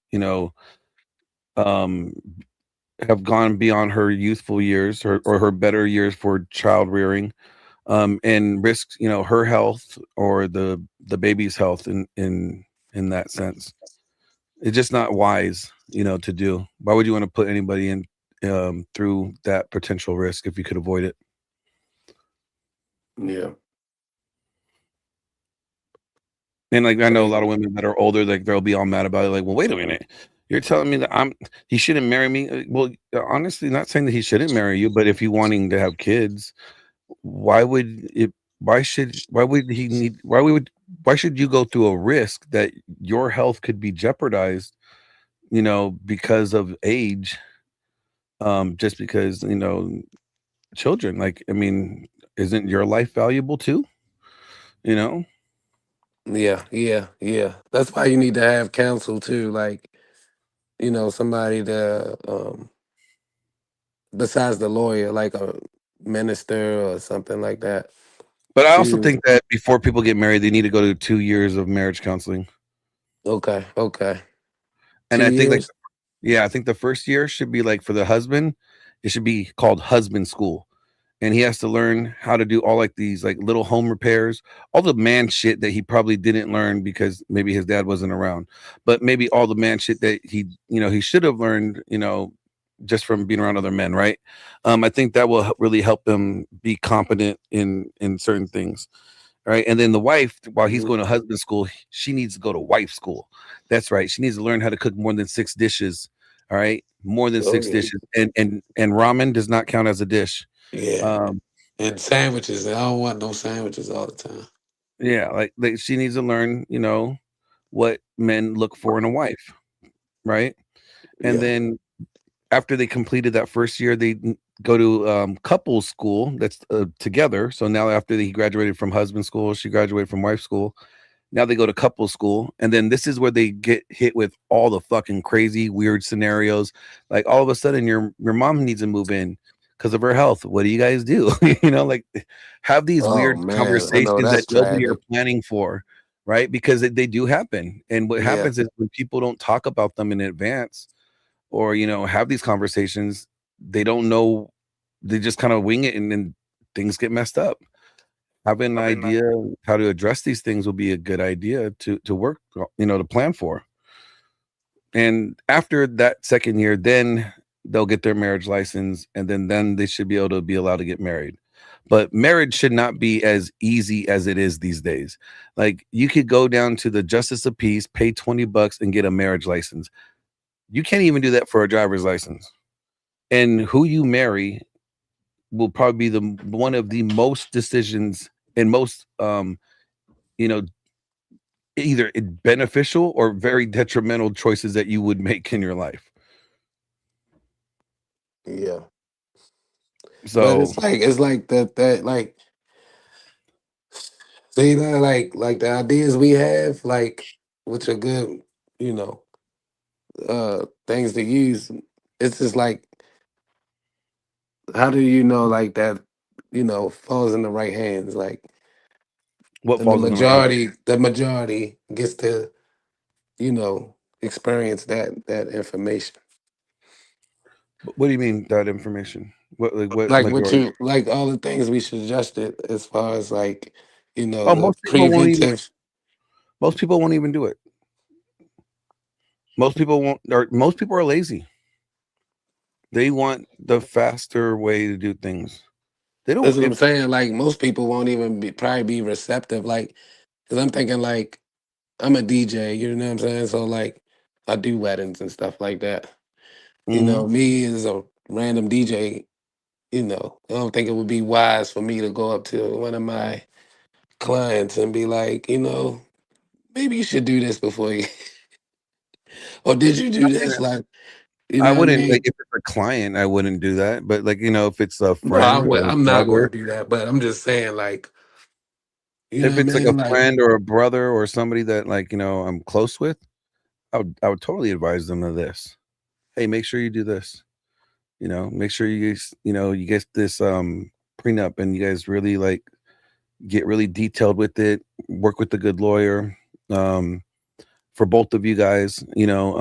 have gone beyond her youthful years or her better years for child rearing, and risks her health or the baby's health in that sense. It's just not wise to do. Why would you want to put anybody in through that potential risk if you could avoid it? Yeah. And like I know a lot of women that are older, like they'll be all mad about it. Like, well, wait a minute, you're telling me that he shouldn't marry me? Well, honestly, not saying that he shouldn't marry you, but if you're wanting to have kids, why should you go through a risk that your health could be jeopardized, because of age, just because, children, like, I mean, isn't your life valuable too? Yeah. That's why you need to have counsel too, like somebody to besides the lawyer, like a minister or something like that. But I also think that before people get married, they need to go to 2 years of marriage counseling. Okay. And 2 I think years? I think the first year should be like for the husband, it should be called husband school. and he has to learn how to do all like these like little home repairs, all the man shit that he probably didn't learn because maybe his dad wasn't around, but maybe all the man shit that he, you know, he should have learned, you know, just from being around other men, right? I think that will really help him be competent in certain things, right? And then the wife, while he's going to husband school, she needs to go to wife school. That's right. She needs to learn how to cook more than 6 dishes. All right, more than 6 dishes, and ramen does not count as a dish. Yeah. And sandwiches. I don't want no sandwiches all the time. Yeah, like she needs to learn, you know, what men look for in a wife, right? And then after they completed that first year, they go to couples school that's together. So now after he graduated from husband school, she graduated from wife school. Now they go to couples school, and then this is where they get hit with all the fucking crazy, weird scenarios. Like all of a sudden, your mom needs to move in because of her health. What do you guys do? You know, like have these weird conversations that nobody are planning for, right? Because they do happen. And what happens is when people don't talk about them in advance, or you know, have these conversations, they don't know. They just kind of wing it, and then things get messed up. Having an idea how to address these things will be a good idea to work, you know, to plan for. And after that second year, then they'll get their marriage license, and then they should be able to be allowed to get married. But marriage should not be as easy as it is these days. Like you could go down to the Justice of Peace, pay $20 and get a marriage license. You can't even do that for a driver's license. And who you marry will probably be one of the most decisions and most you know, either beneficial or very detrimental choices that you would make in your life. Yeah. So but it's like that like see that like the ideas we have, like which are good, you know, things to use. It's just like, how do you know like that, you know, falls in the right hands? Like what the falls in the right hands? the majority gets to, you know, experience that information. What do you mean that information? What what Like what majority? you like all the things we suggested as far as like, you know, Oh, the preventive. most people won't even do it. Most people won't, or most people are lazy. They want the faster way to do things. They don't. That's what I'm saying. Like most people won't even probably be receptive. Like, cause I'm thinking like I'm a DJ. You know what I'm saying? So like I do weddings and stuff like that. You know, me as a random DJ. You know, I don't think it would be wise for me to go up to one of my clients and be like, you know, maybe you should do this before you, or did you do this? Like, you know I what I wouldn't, mean? like, if it's a client, I wouldn't do that. But like, you know, if it's a No, I friend or a I'm not going brother, to do that. But I'm just saying, like, you know if what I it's like a mean? Like, friend or a brother or somebody that like, you know, I'm close with, I would totally advise them of this. Hey, make sure you do this. You know, make sure you guys, you know, you get this prenup, and you guys really like get really detailed with it. Work with a good lawyer. For both of you guys, you know,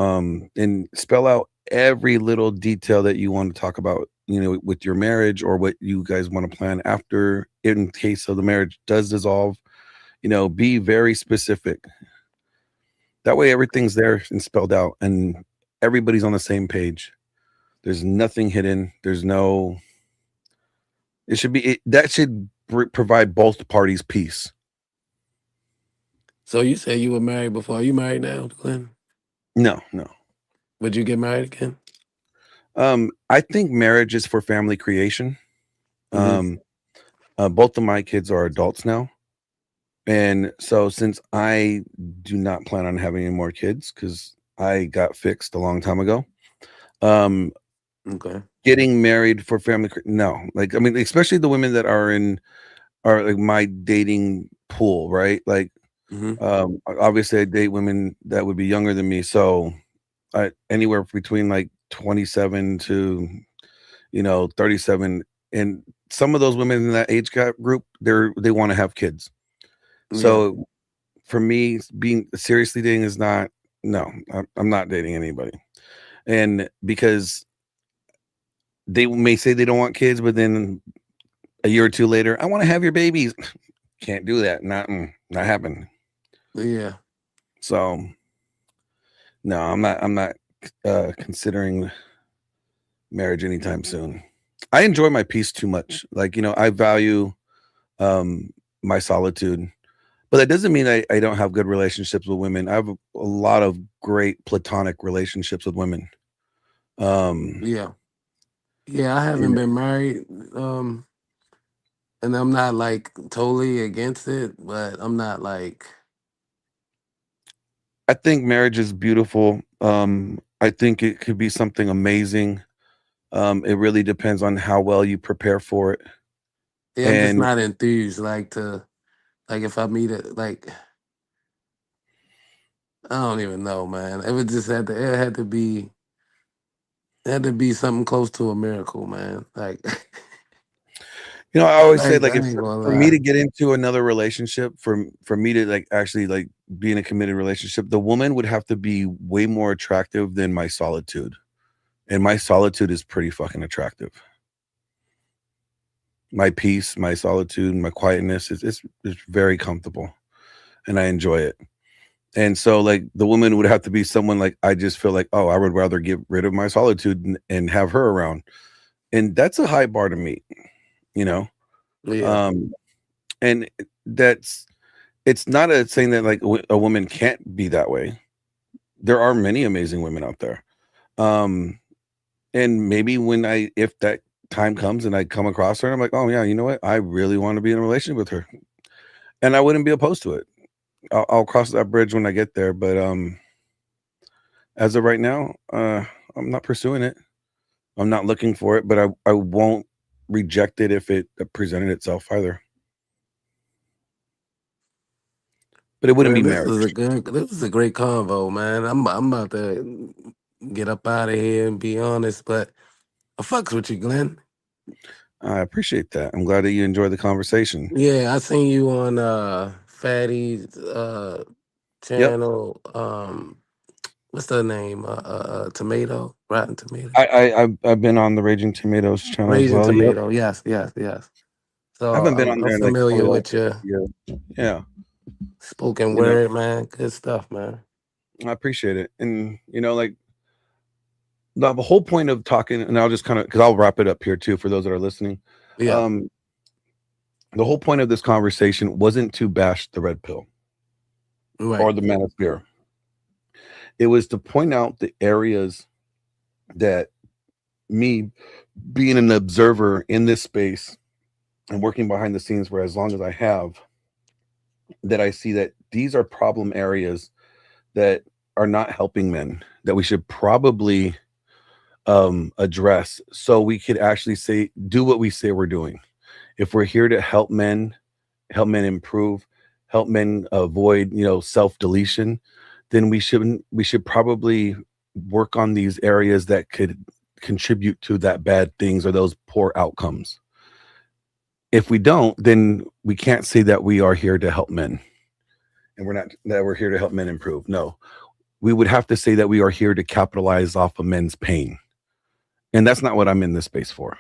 and spell out every little detail that you want to talk about, you know, with your marriage or what you guys want to plan after in case of the marriage does dissolve. You know, be very specific. That way everything's there and spelled out and everybody's on the same page. There's nothing hidden. There's no, it should be, that should provide both parties peace. so you say you were married before. Are you married now, Glenn? No. Would you get married again? I think marriage is for family creation. Both of my kids are adults now. And so since I do not plan on having any more kids because I got fixed a long time ago, okay, getting married for family, no. Like, I mean, especially the women that are like my dating pool, right? Like, obviously I date women that would be younger than me. So anywhere between like 27 to, you know, 37. And some of those women in that age group, they want to have kids. So for me, being seriously dating is not, no, I'm not dating anybody. And because they may say they don't want kids, but then a year or two later, I want to have your babies. Can't do that. Not happening. Yeah. So no, I'm not considering marriage anytime soon. I enjoy my peace too much. Like, I value my solitude, but that doesn't mean I don't have good relationships with women. I have a lot of great platonic relationships with women. Yeah. I haven't been married. And I'm not like totally against it, but I'm not like. I think marriage is beautiful. I think it could be something amazing. It really depends on how well you prepare for it. Yeah, I'm just not enthused. Like if I meet it, like I don't even know, man. It would just have to. It had to be. It had to be something close to a miracle, man. Like. I always say, Like, like, I if ain't gonna for me lie. to get into another relationship, for me to like actually like be in a committed relationship, the woman would have to be way more attractive than my solitude, and my solitude is pretty fucking attractive. My peace, my solitude, my quietness is very comfortable, and I enjoy it. And so, like, the woman would have to be someone like I just feel like, oh, I would rather get rid of my solitude and have her around, and that's a high bar to meet, you know. Yeah. And it's not a saying that like a woman can't be that way. There are many amazing women out there. And maybe if that time comes and I come across her and I'm like, oh yeah, you know what? I really want to be in a relationship with her. And I wouldn't be opposed to it. I'll cross that bridge when I get there. But as of right now, I'm not pursuing it. I'm not looking for it, but I won't reject it if it presented itself either. But it wouldn't Man, be this marriage. is a great convo, man. I'm about to get up out of here and be honest, but I fucks with you, Glenn. I appreciate that. I'm glad that you enjoyed the conversation. Yeah, I seen you on Fatty's channel. What's the name? Tomato, Rotten Tomato. I've been on the Raging Tomatoes channel as Raging well. Yep. Tomato. Yes. So I haven't been on I'm there in like familiar probably like with your a year. Yeah. spoken You know, word, man. Good stuff, man. I appreciate it. And like the whole point of talking, and I'll just kind of because I'll wrap it up here too for those that are listening. Yeah. The whole point of this conversation wasn't to bash the red pill or the Manosphere. It was to point out the areas that me being an observer in this space and working behind the scenes for as long as I have, that I see that these are problem areas that are not helping men, that we should probably address so we could actually do what we say we're doing. If we're here to help men improve, help men avoid self-deletion, then we should probably work on these areas that could contribute to that bad things or those poor outcomes. If we don't, then we can't say that we are here to help men, and we're here to help men improve. No, we would have to say that we are here to capitalize off of men's pain. And that's not what I'm in this space for.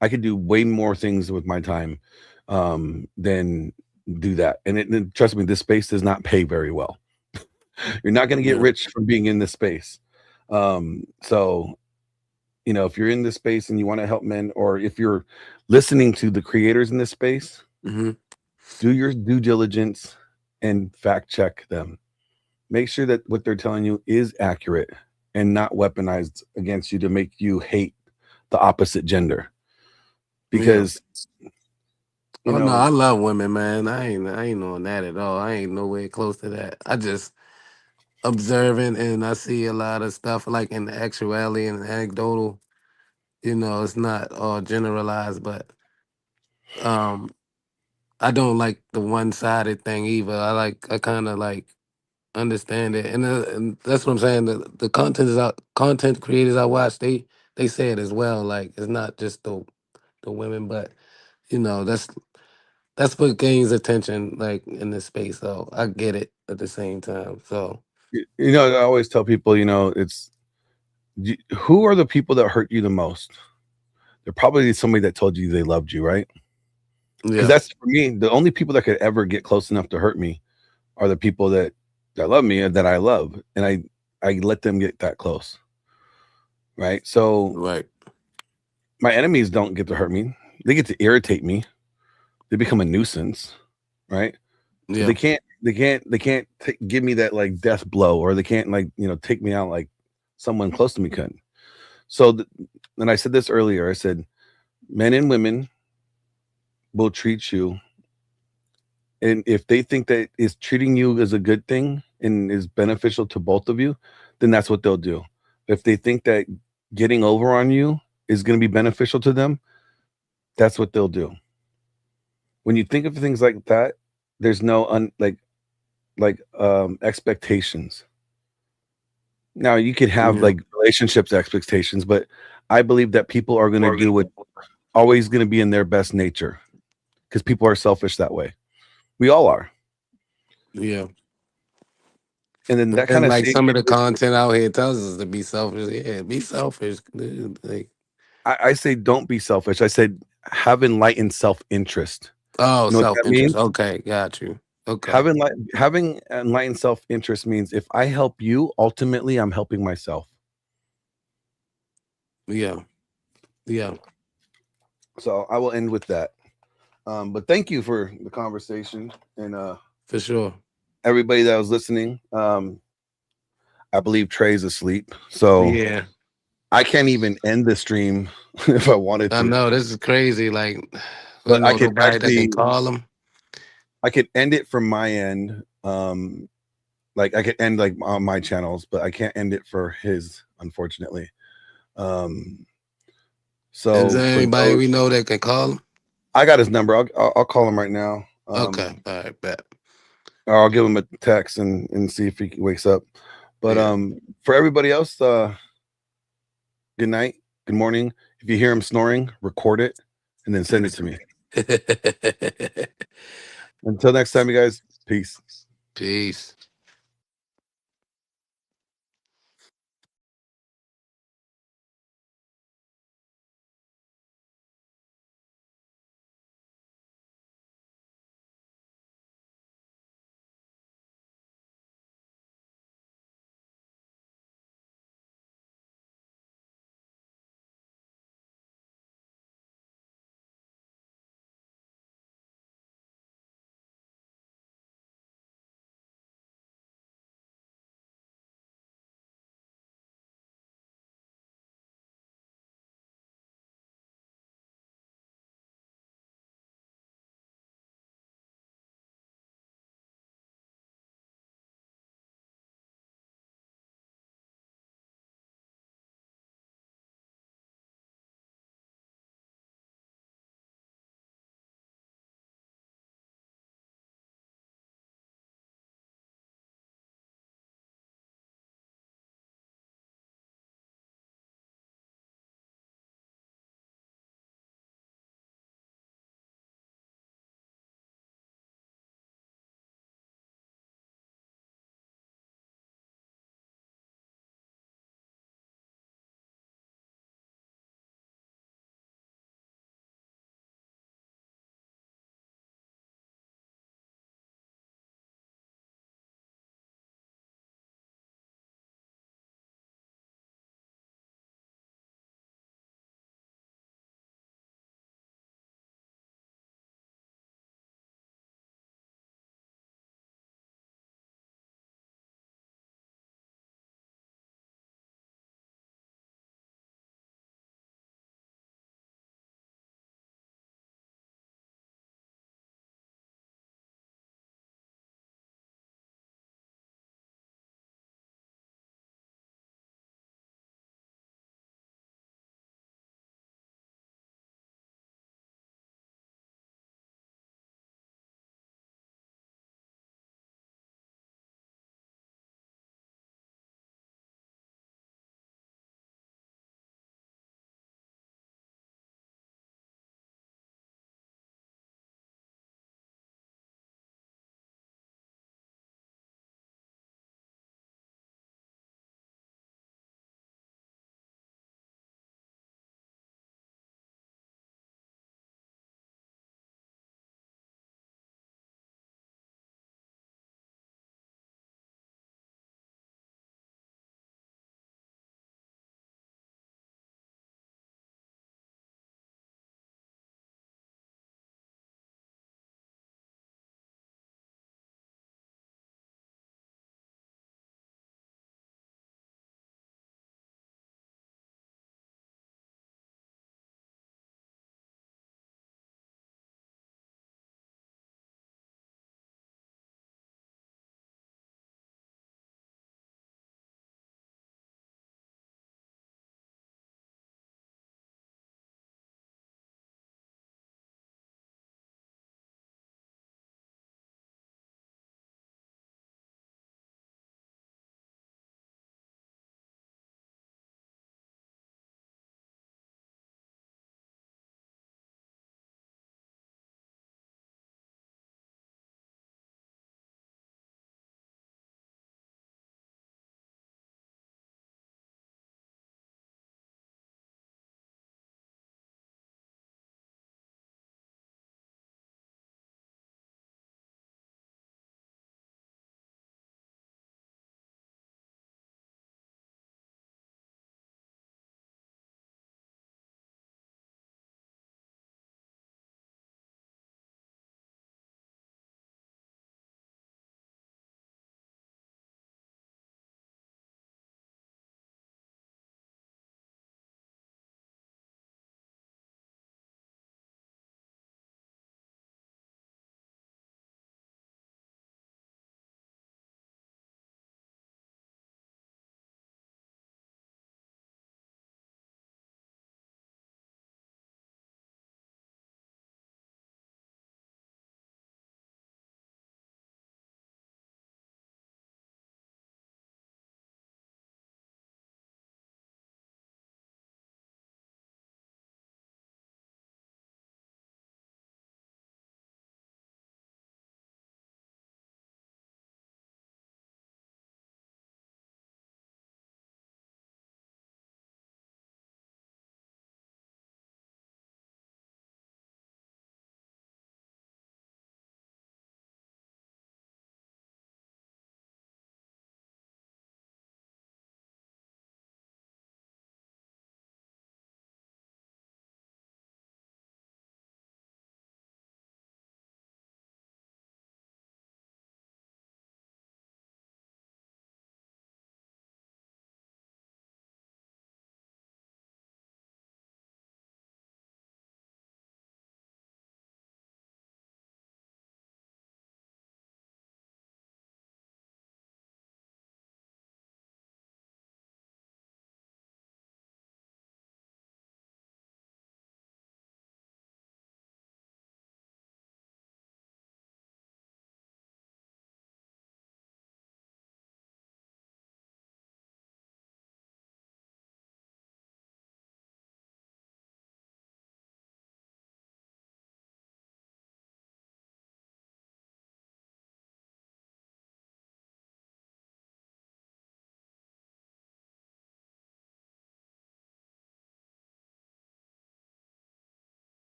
I could do way more things with my time than do that. And trust me, this space does not pay very well. You're not going to get rich from being in this space. So, if you're in this space and you want to help men, or if you're listening to the creators in this space, do your due diligence and fact check them. Make sure that what they're telling you is accurate and not weaponized against you to make you hate the opposite gender. Because no, I love women, man. I ain't on that at all. I ain't nowhere close to that. I just observing, and I see a lot of stuff like in the actuality and anecdotal. It's not all generalized, but I don't like the one-sided thing either. I kind of like understand it, and that's what I'm saying. The content creators I watch, they say it as well. Like it's not just the women, but that's what gains attention, like in this space. So I get it at the same time. So I always tell people, who are the people that hurt you the most? They're probably somebody that told you they loved you, right? Because that's for me, the only people that could ever get close enough to hurt me are the people that love me and that I love, and I let them get that close. Right. So my enemies don't get to hurt me. They get to irritate me. They become a nuisance. Right. Yeah. They can't give me that like death blow, or they can't like, take me out like someone close to me couldn't. So, and I said this earlier, I said, men and women will treat you. And if they think that is treating you as a good thing and is beneficial to both of you, then that's what they'll do. If they think that getting over on you is going to be beneficial to them, that's what they'll do. When you think of things like that, there's no expectations. Now you could have like relationships expectations, but I believe that people are going to do what always going to be in their best nature, because people are selfish that way. We all are. Yeah. And then that kind of like some of the content out here tells us to be selfish. Yeah, be selfish, dude. Like I say don't be selfish. I said have enlightened self-interest. Oh, You know what that means? self-interest. Okay, got you. Okay. Having enlightened self-interest means if I help you, ultimately I'm helping myself. Yeah. Yeah. So I will end with that. But thank you for the conversation, and for sure, everybody that was listening. I believe Trey's asleep, so yeah, I can't even end the stream if I wanted to. I know this is crazy. Like, but I could nobody actually that can call him. I could end it from my end. Like I could end like on my channels, but I can't end it for his, unfortunately. So is there anybody we know that can call him? I got his number. I'll call him right now. Okay, all right, bet. Or I'll give him a text and see if he wakes up. But for everybody else, good night, good morning. If you hear him snoring, record it and then send it to me. Until next time, you guys. Peace. Peace.